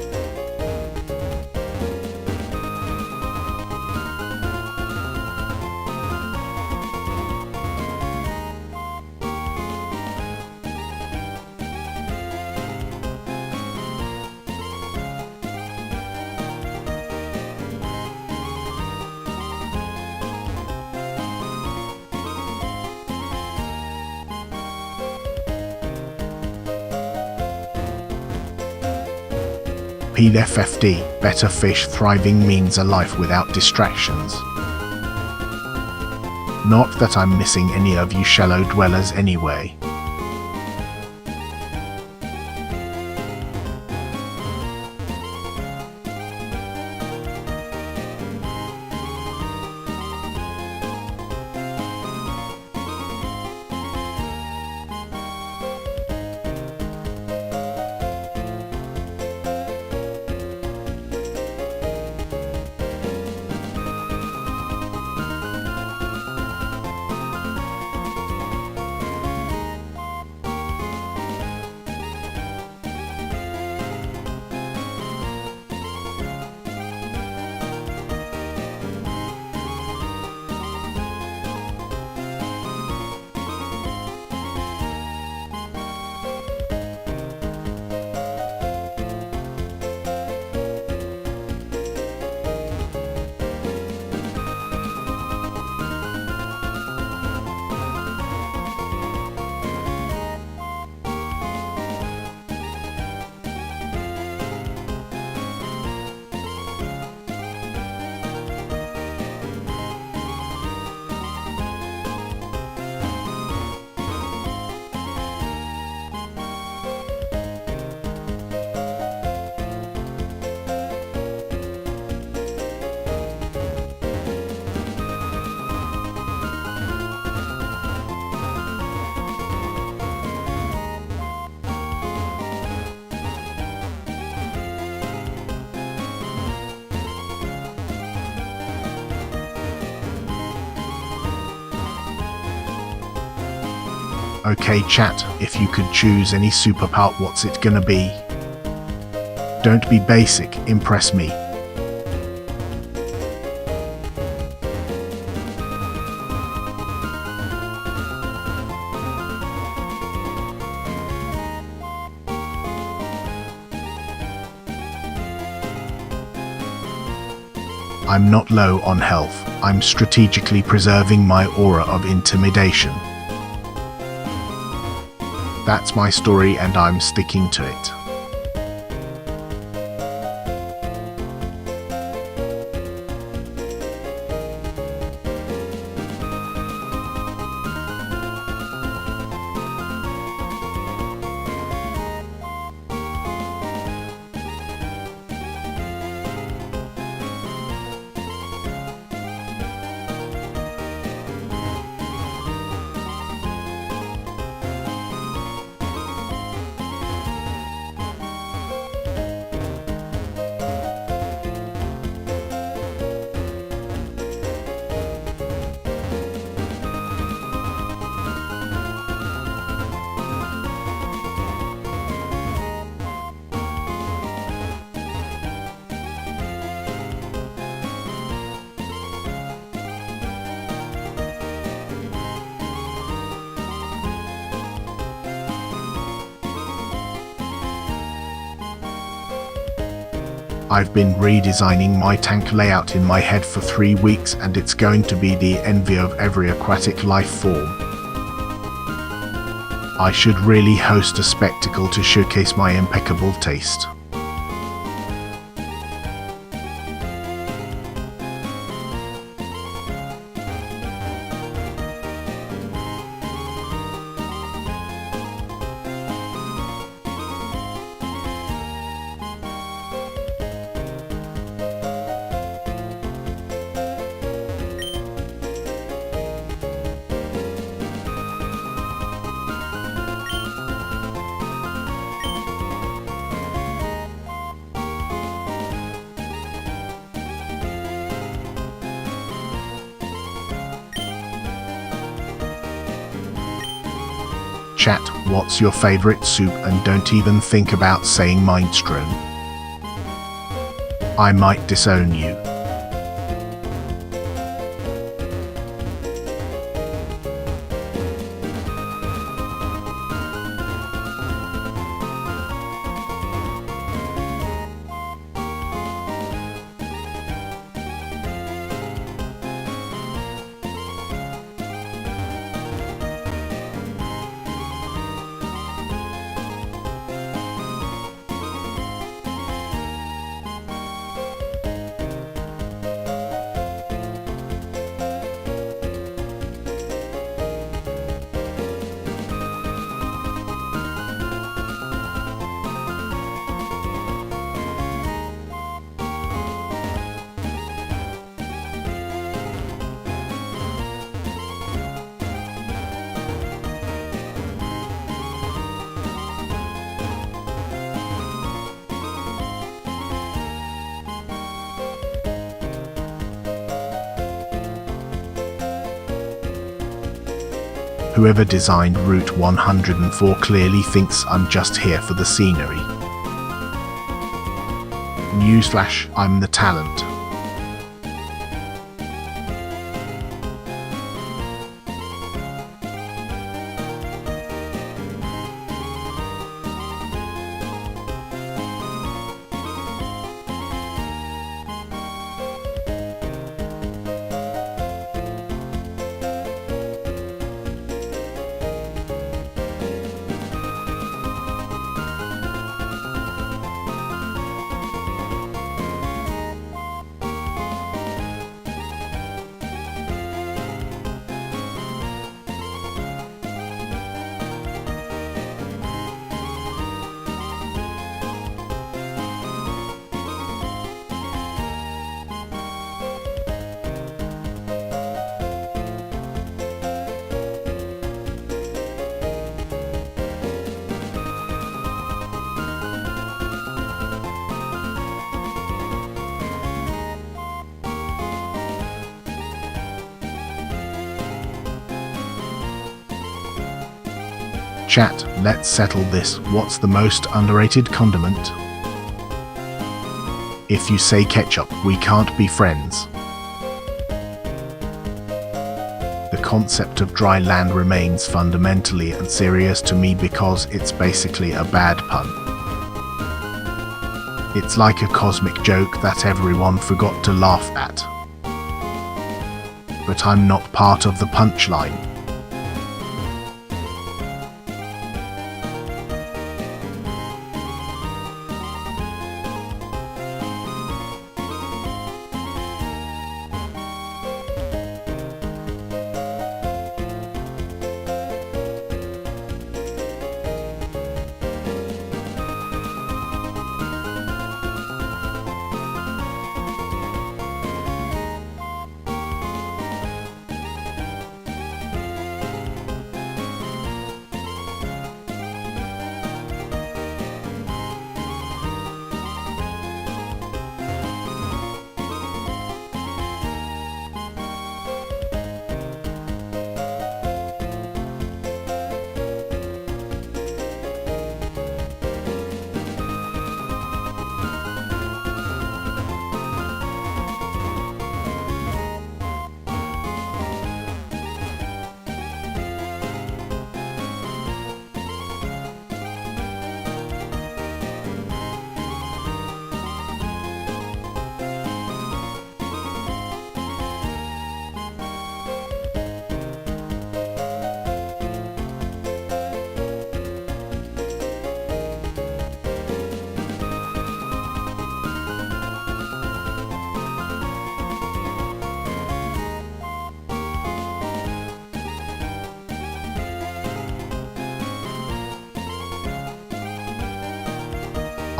PFFD, better fish thriving means a life without distractions. Not that I'm missing any of you shallow dwellers anyway. Okay chat, if you could choose any superpower, what's it gonna be? Don't be basic, impress me. I'm not low on health, I'm strategically preserving my aura of intimidation. That's my story and I'm sticking to it. I've been redesigning my tank layout in my head for 3 weeks and it's going to be the envy of every aquatic life form. I should really host a spectacle to showcase my impeccable taste. Chat, what's your favorite soup, and don't even think about saying minestrone. I might disown you. Whoever designed Route 104 clearly thinks I'm just here for the scenery. Newsflash, I'm the talent. Chat, let's settle this. What's the most underrated condiment? If you say ketchup, we can't be friends. The concept of dry land remains fundamentally unserious to me because it's basically a bad pun. It's like a cosmic joke that everyone forgot to laugh at. But I'm not part of the punchline.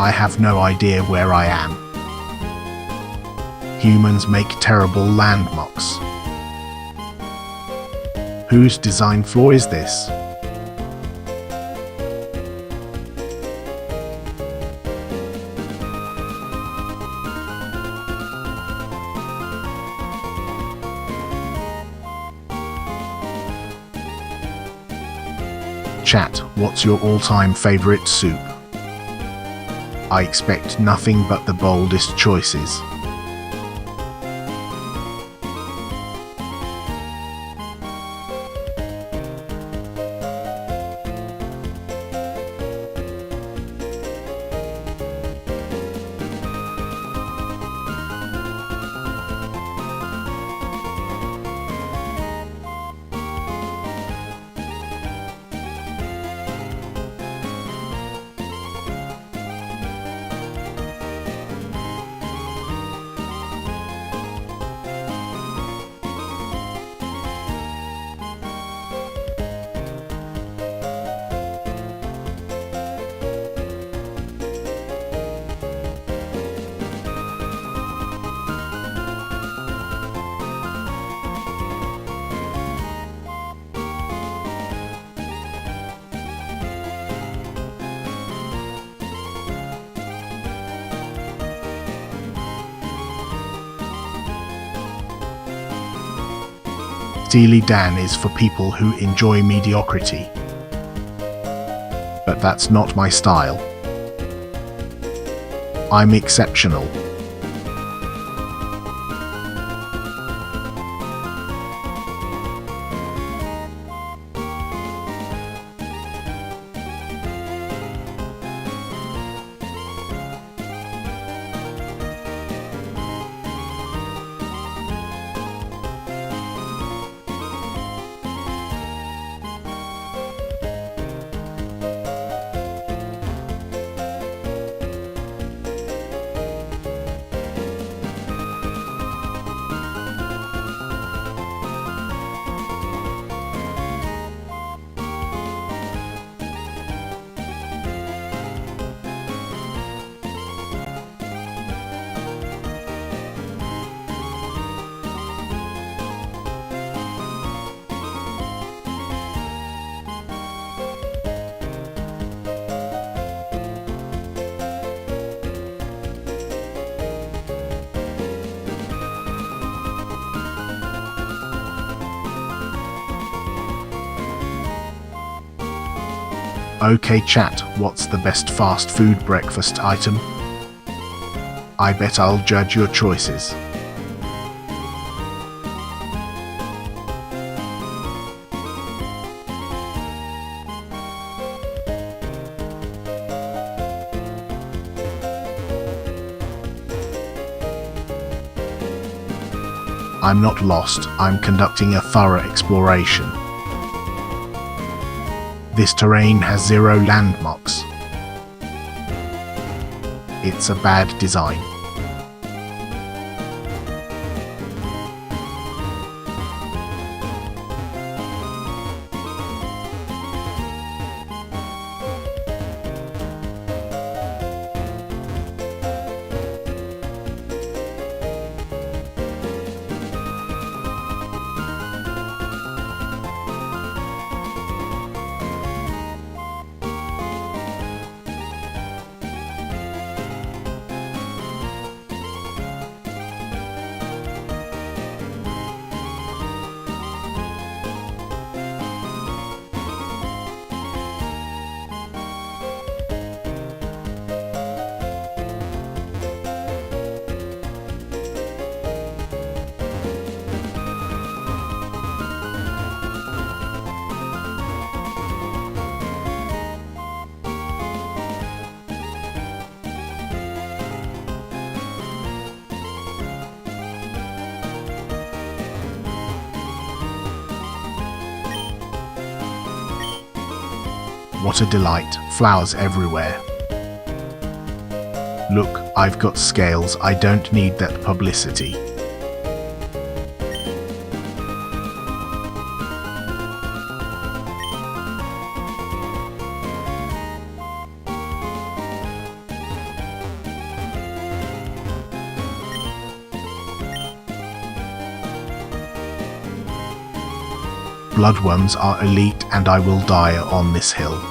I have no idea where I am. Humans make terrible landmarks. Whose design flaw is this? chat, what's your all-time favorite soup? I expect nothing but the boldest choices. Steely Dan is for people who enjoy mediocrity. But that's not my style. I'm exceptional. Okay chat, what's the best fast food breakfast item? I bet I'll judge your choices. I'm not lost, I'm conducting a thorough exploration. This terrain has 0 landmarks. It's a bad design. What a delight, flowers everywhere. Look, I've got scales, I don't need that publicity. Bloodworms are elite and I will die on this hill.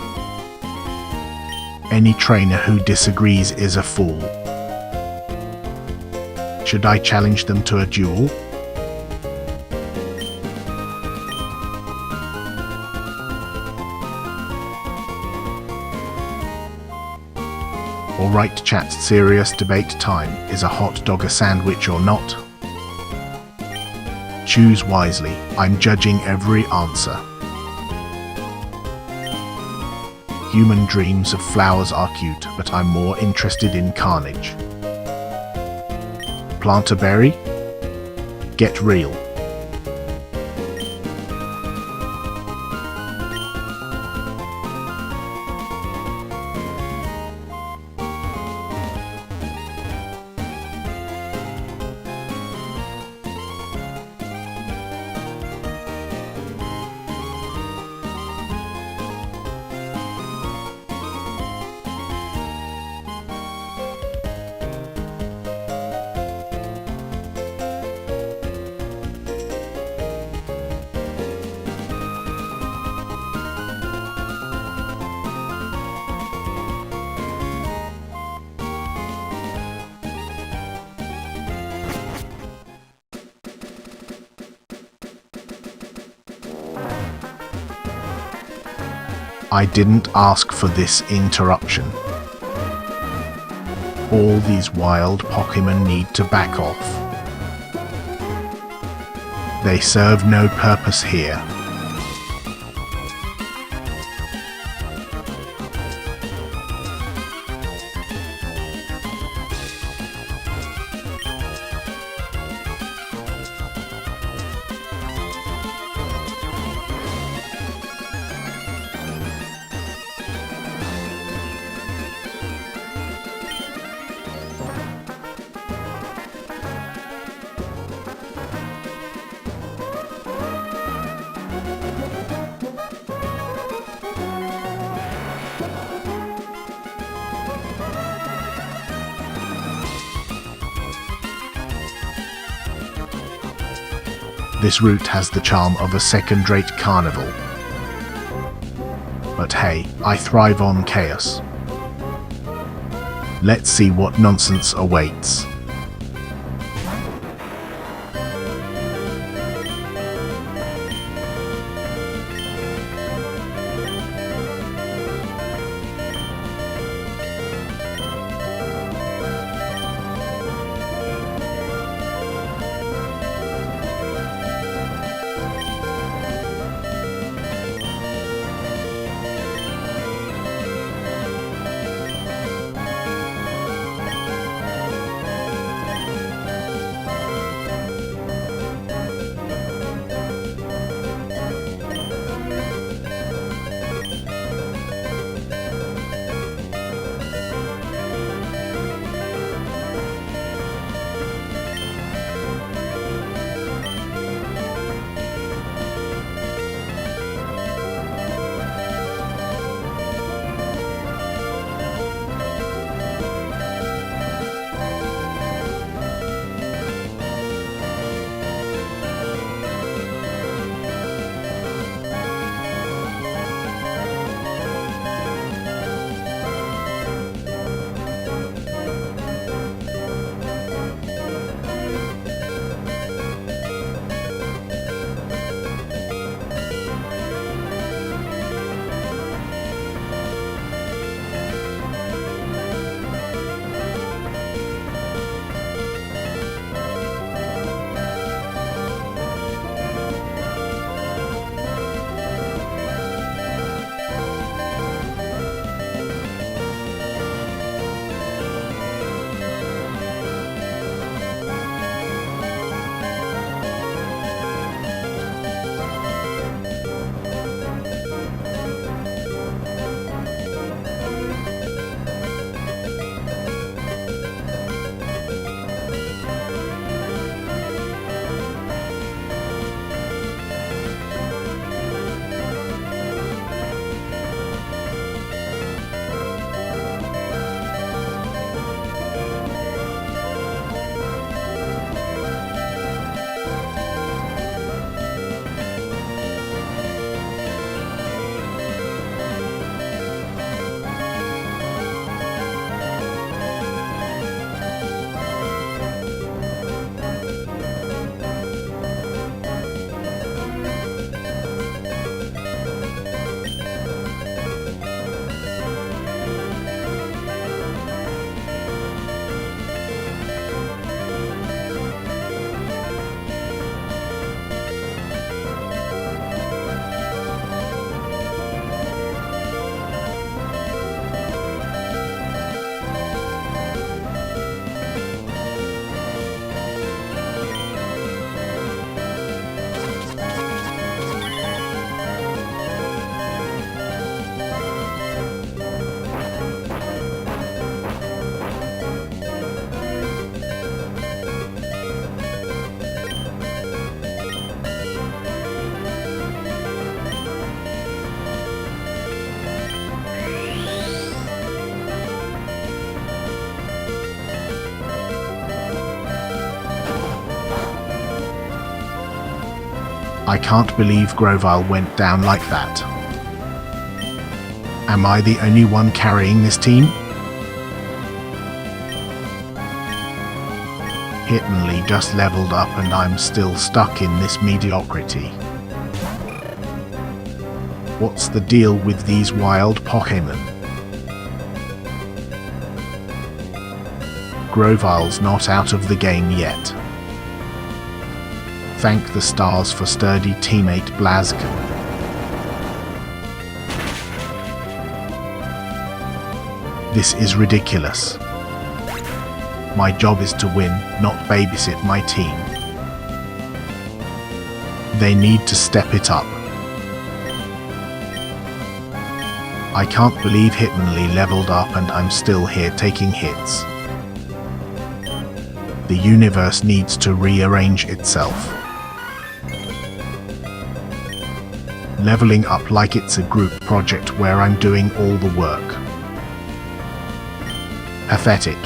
Any trainer who disagrees is a fool. Should I challenge them to a duel? Alright chat, serious debate time. Is a hot dog a sandwich or not? Choose wisely. I'm judging every answer. Human dreams of flowers are cute, but I'm more interested in carnage. Plant a berry? Get real. I didn't ask for this interruption. All these wild Pokemon need to back off. They serve no purpose here. This route has the charm of a second-rate carnival. But hey, I thrive on chaos. Let's see what nonsense awaits. I can't believe Grovile went down like that. Am I the only one carrying this team? Hitmonlee just leveled up and I'm still stuck in this mediocrity. What's the deal with these wild Pokémon? Grovile's not out of the game yet. Thank the stars for sturdy teammate Blaziken. This is ridiculous. My job is to win, not babysit my team. They need to step it up. I can't believe Hitmonlee leveled up and I'm still here taking hits. The universe needs to rearrange itself. Leveling up like it's a group project where I'm doing all the work. Pathetic.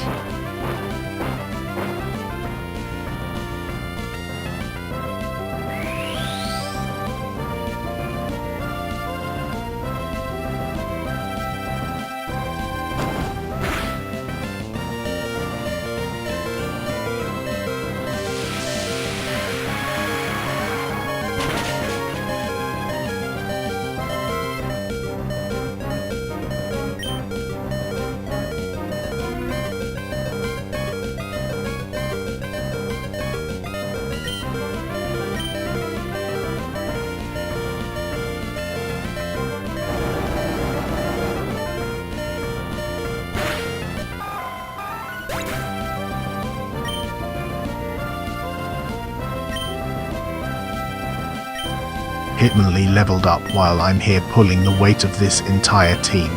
Hitmonlee leveled up while I'm here pulling the weight of this entire team.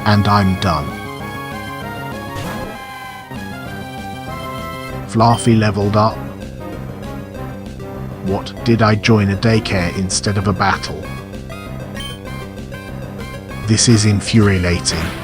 And I'm done. Fluffy leveled up. What, did I join a daycare instead of a battle? This is infuriating.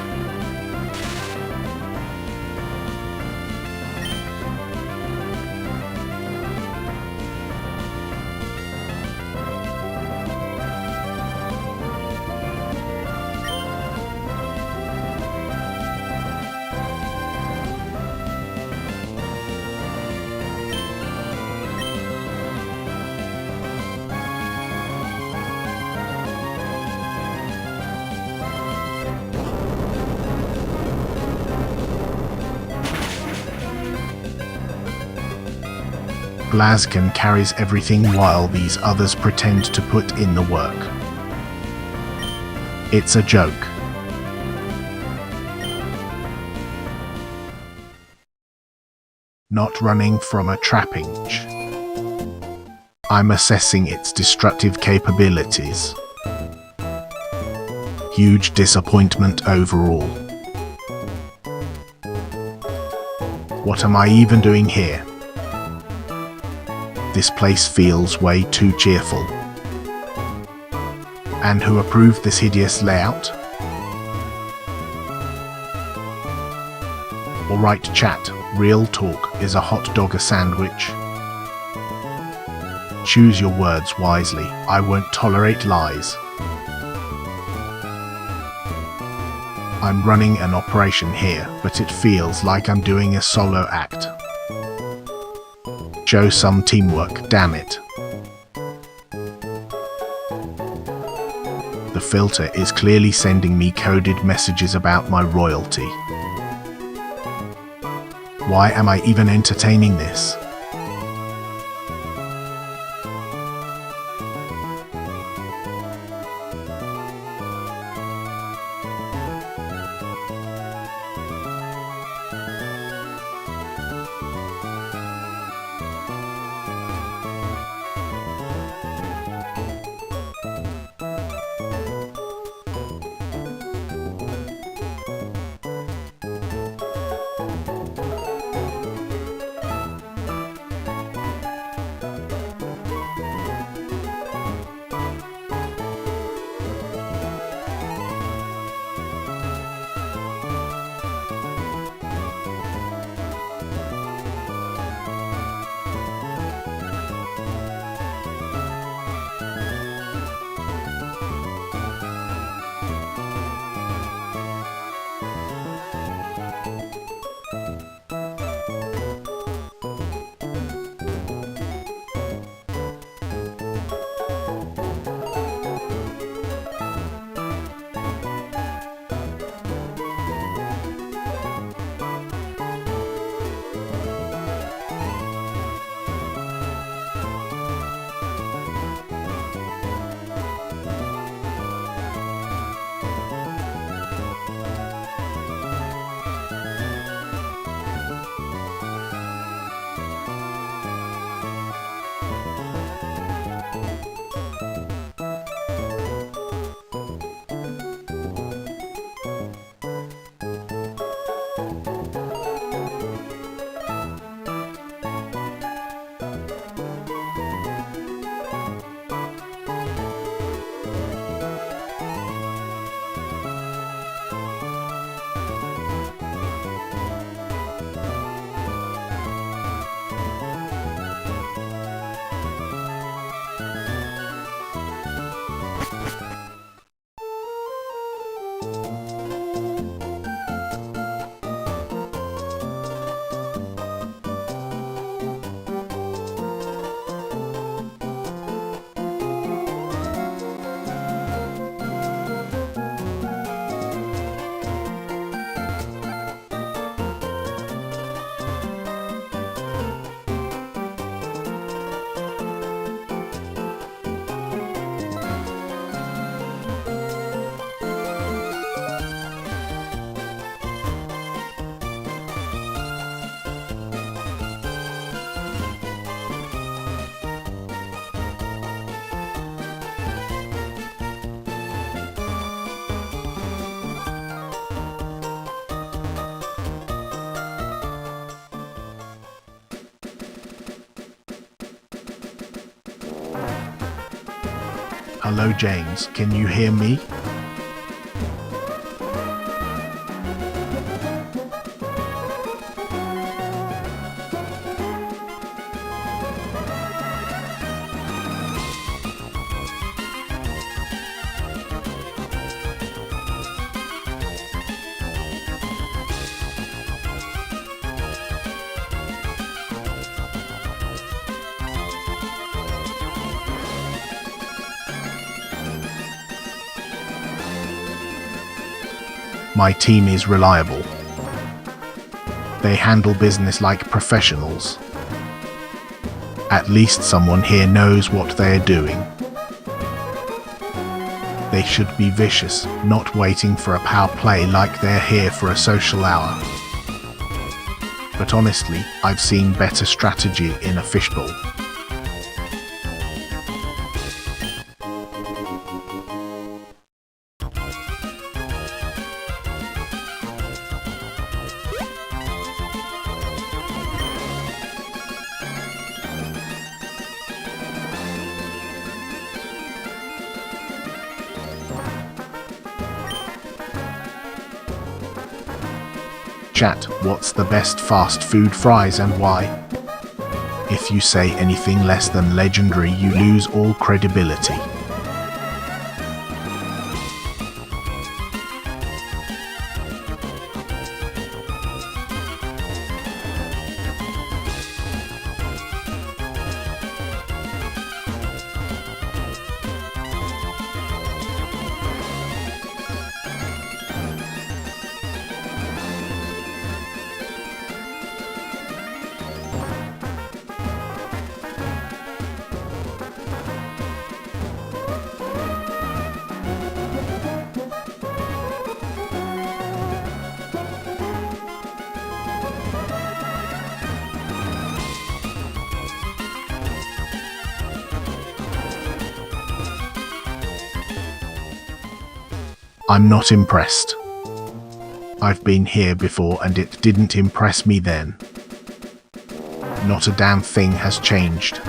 Blaziken carries everything while these others pretend to put in the work. It's a joke. Not running from a trappinge. I'm assessing its destructive capabilities. Huge disappointment overall. What am I even doing here? This place feels way too cheerful. And who approved this hideous layout? Alright chat, real talk, is a hot dog a sandwich? Choose your words wisely, I won't tolerate lies. I'm running an operation here, but it feels like I'm doing a solo act. Show some teamwork, damn it. The filter is clearly sending me coded messages about my royalty. Why am I even entertaining this? Hello, James. Can you hear me? My team is reliable. They handle business like professionals. At least someone here knows what they are doing. They should be vicious, not waiting for a power play like they're here for a social hour. But honestly, I've seen better strategy in a fishbowl. Chat, what's the best fast food fries and why? If you say anything less than legendary, you lose all credibility. I'm not impressed. I've been here before and it didn't impress me then. Not a damn thing has changed.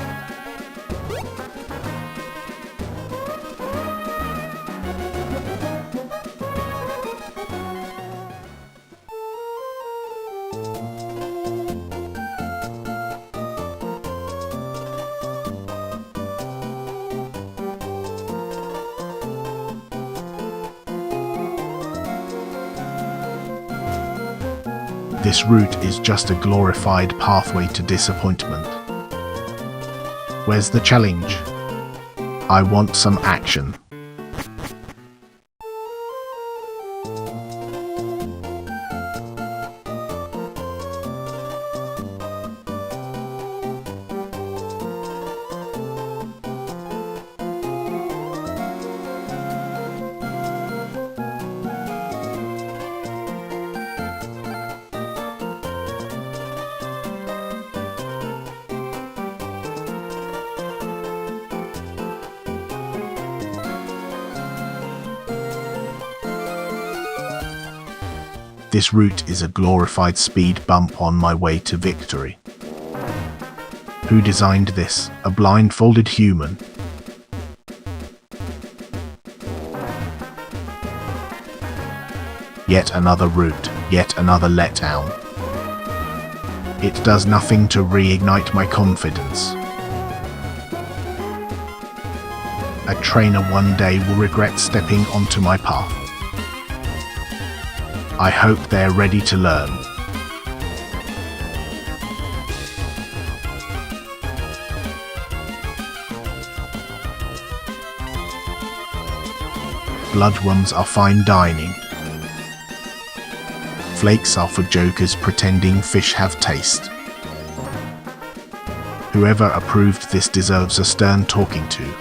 This route is just a glorified pathway to disappointment. Where's the challenge? I want some action. This route is a glorified speed bump on my way to victory. Who designed this? A blindfolded human? Yet another route, yet another letdown. It does nothing to reignite my confidence. A trainer one day will regret stepping onto my path. I hope they're ready to learn. Bloodworms are fine dining. Flakes are for jokers pretending fish have taste. Whoever approved this deserves a stern talking to.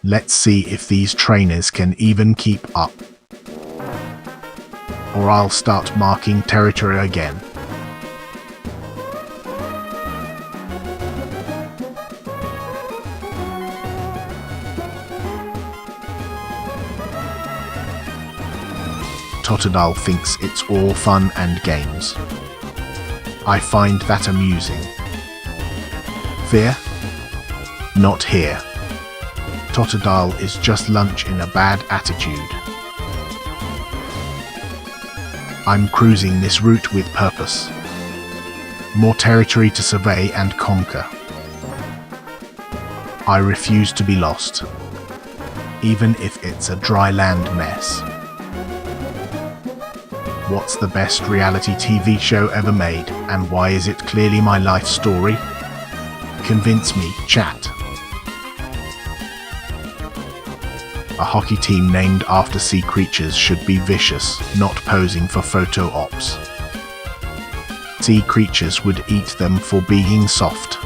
Let's see if these trainers can even keep up. Or I'll start marking territory again. Totodile thinks it's all fun and games. I find that amusing. Fear? Not here. Totodile is just lunch in a bad attitude. I'm cruising this route with purpose. More territory to survey and conquer. I refuse to be lost, even if it's a dry land mess. What's the best reality TV show ever made, and why is it clearly my life story? Convince me, chat. A hockey team named after sea creatures should be vicious, not posing for photo ops. Sea creatures would eat them for being soft.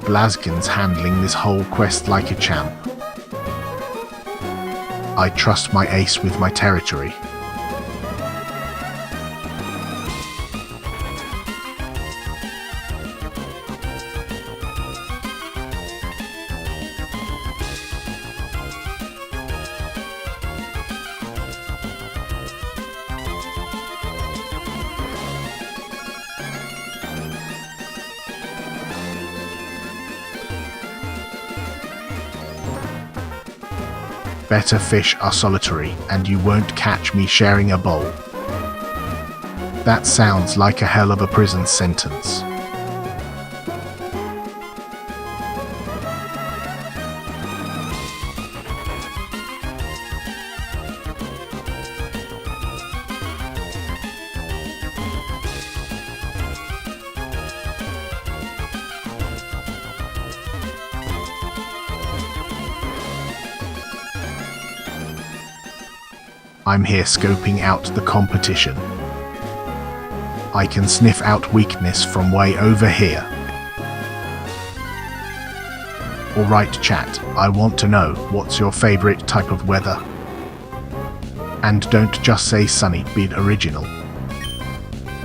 Blazkin's handling this whole quest like a champ. I trust my ace with my territory. Better fish are solitary, and you won't catch me sharing a bowl. That sounds like a hell of a prison sentence. I'm here scoping out the competition. I can sniff out weakness from way over here. Alright chat, I want to know, what's your favorite type of weather? And don't just say sunny, be original.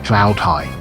Cloud high.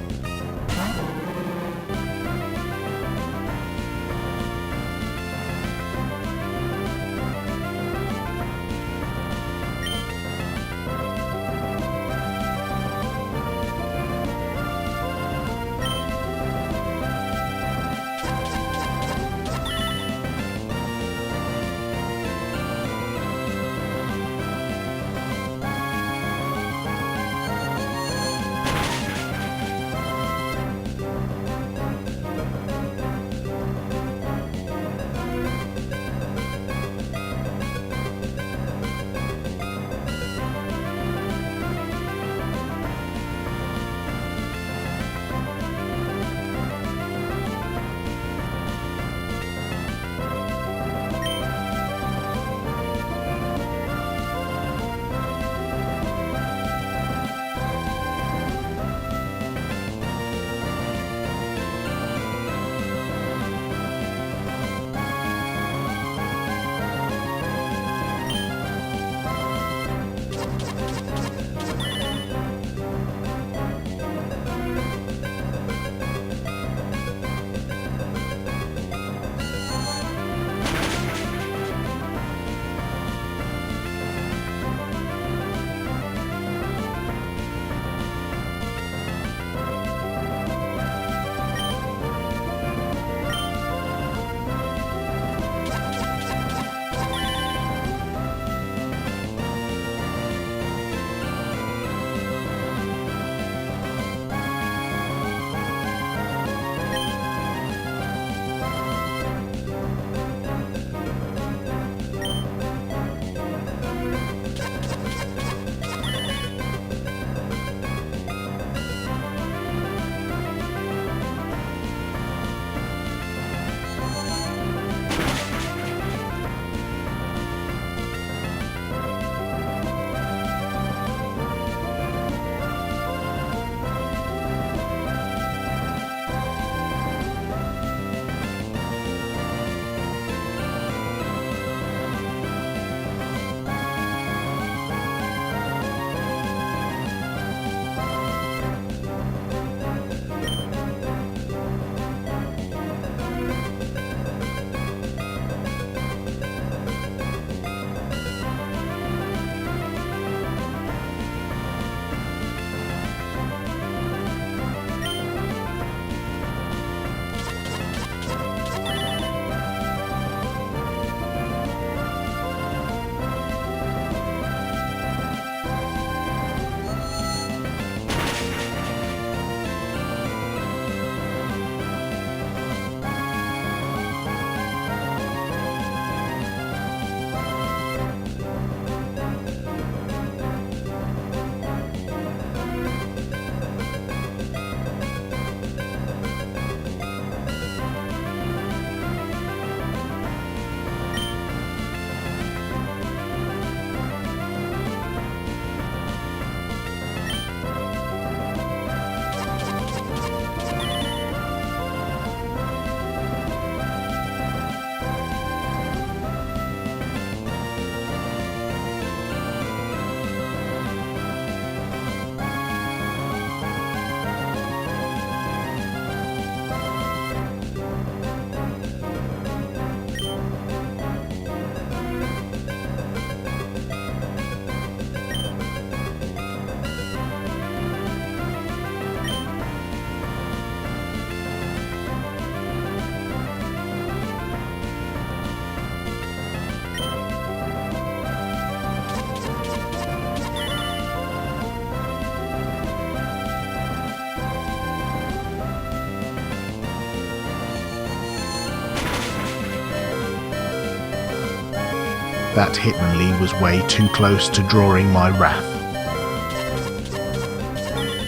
That Hitmonlee was way too close to drawing my wrath.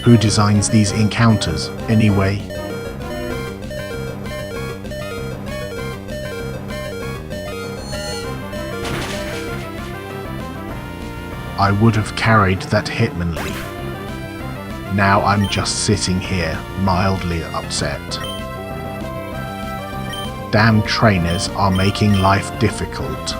Who designs these encounters, anyway? I would have carried that Hitmonlee. Now I'm just sitting here, mildly upset. Damn trainers are making life difficult.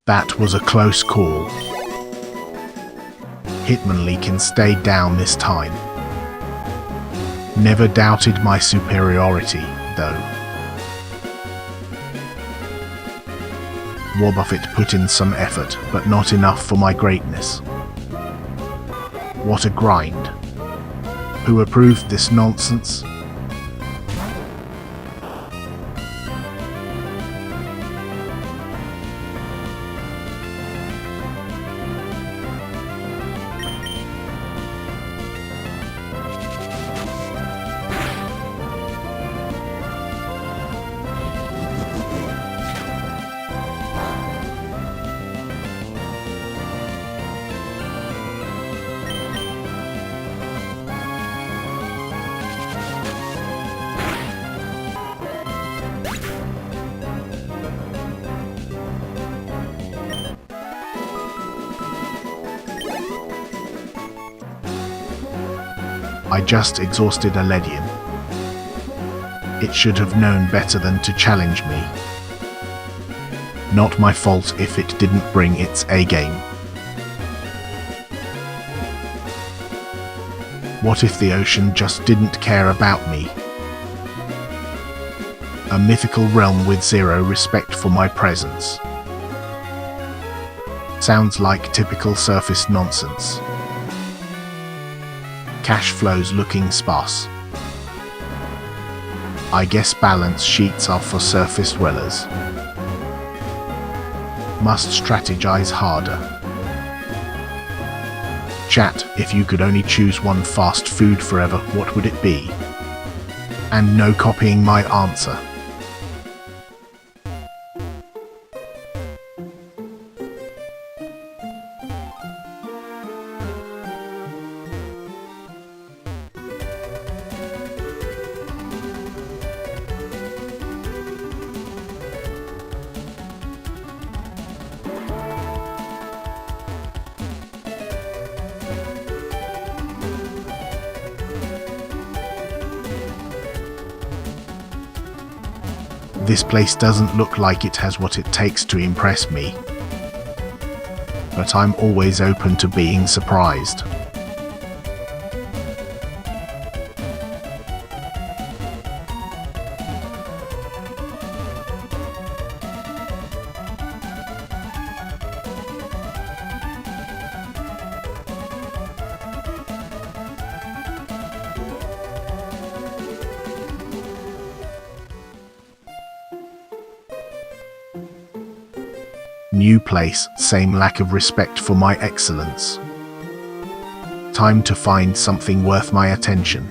That was a close call. Hitmonlee can stay down this time. Never doubted my superiority, though. Wobbuffet put in some effort, but not enough for my greatness. What a grind. Who approved this nonsense? I just exhausted a Ledian. It should have known better than to challenge me. Not my fault if it didn't bring its A-game. What if the ocean just didn't care about me? A mythical realm with zero respect for my presence. Sounds like typical surface nonsense. Cash flows looking sparse. I guess balance sheets are for surface dwellers. Must strategize harder. Chat, if you could only choose one fast food forever, what would it be? And no copying my answer. This place doesn't look like it has what it takes to impress me. But I'm always open to being surprised. New place, same lack of respect for my excellence. Time to find something worth my attention.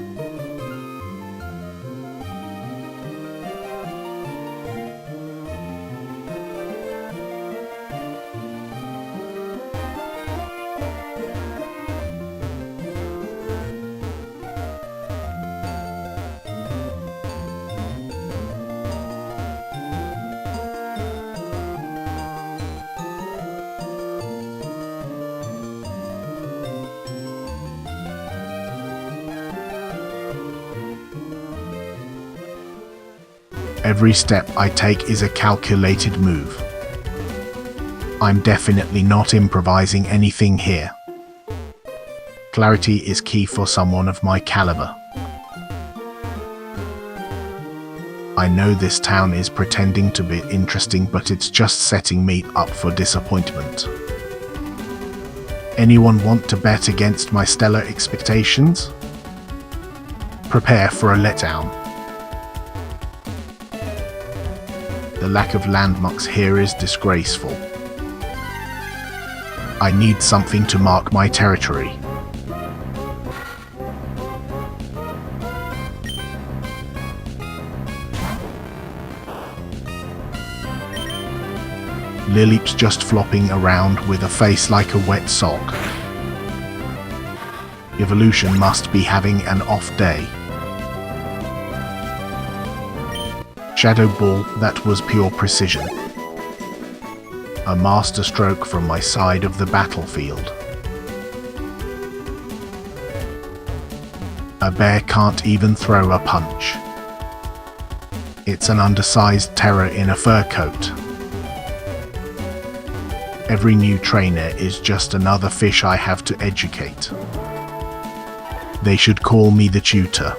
Every step I take is a calculated move. I'm definitely not improvising anything here. Clarity is key for someone of my caliber. I know this town is pretending to be interesting, but it's just setting me up for disappointment. Anyone want to bet against my stellar expectations? Prepare for a letdown. The lack of landmarks here is disgraceful. I need something to mark my territory. Lily's just flopping around with a face like a wet sock. Evolution must be having an off day. Shadow Ball, that was pure precision. A masterstroke from my side of the battlefield. A bear can't even throw a punch. It's an undersized terror in a fur coat. Every new trainer is just another fish I have to educate. They should call me the tutor.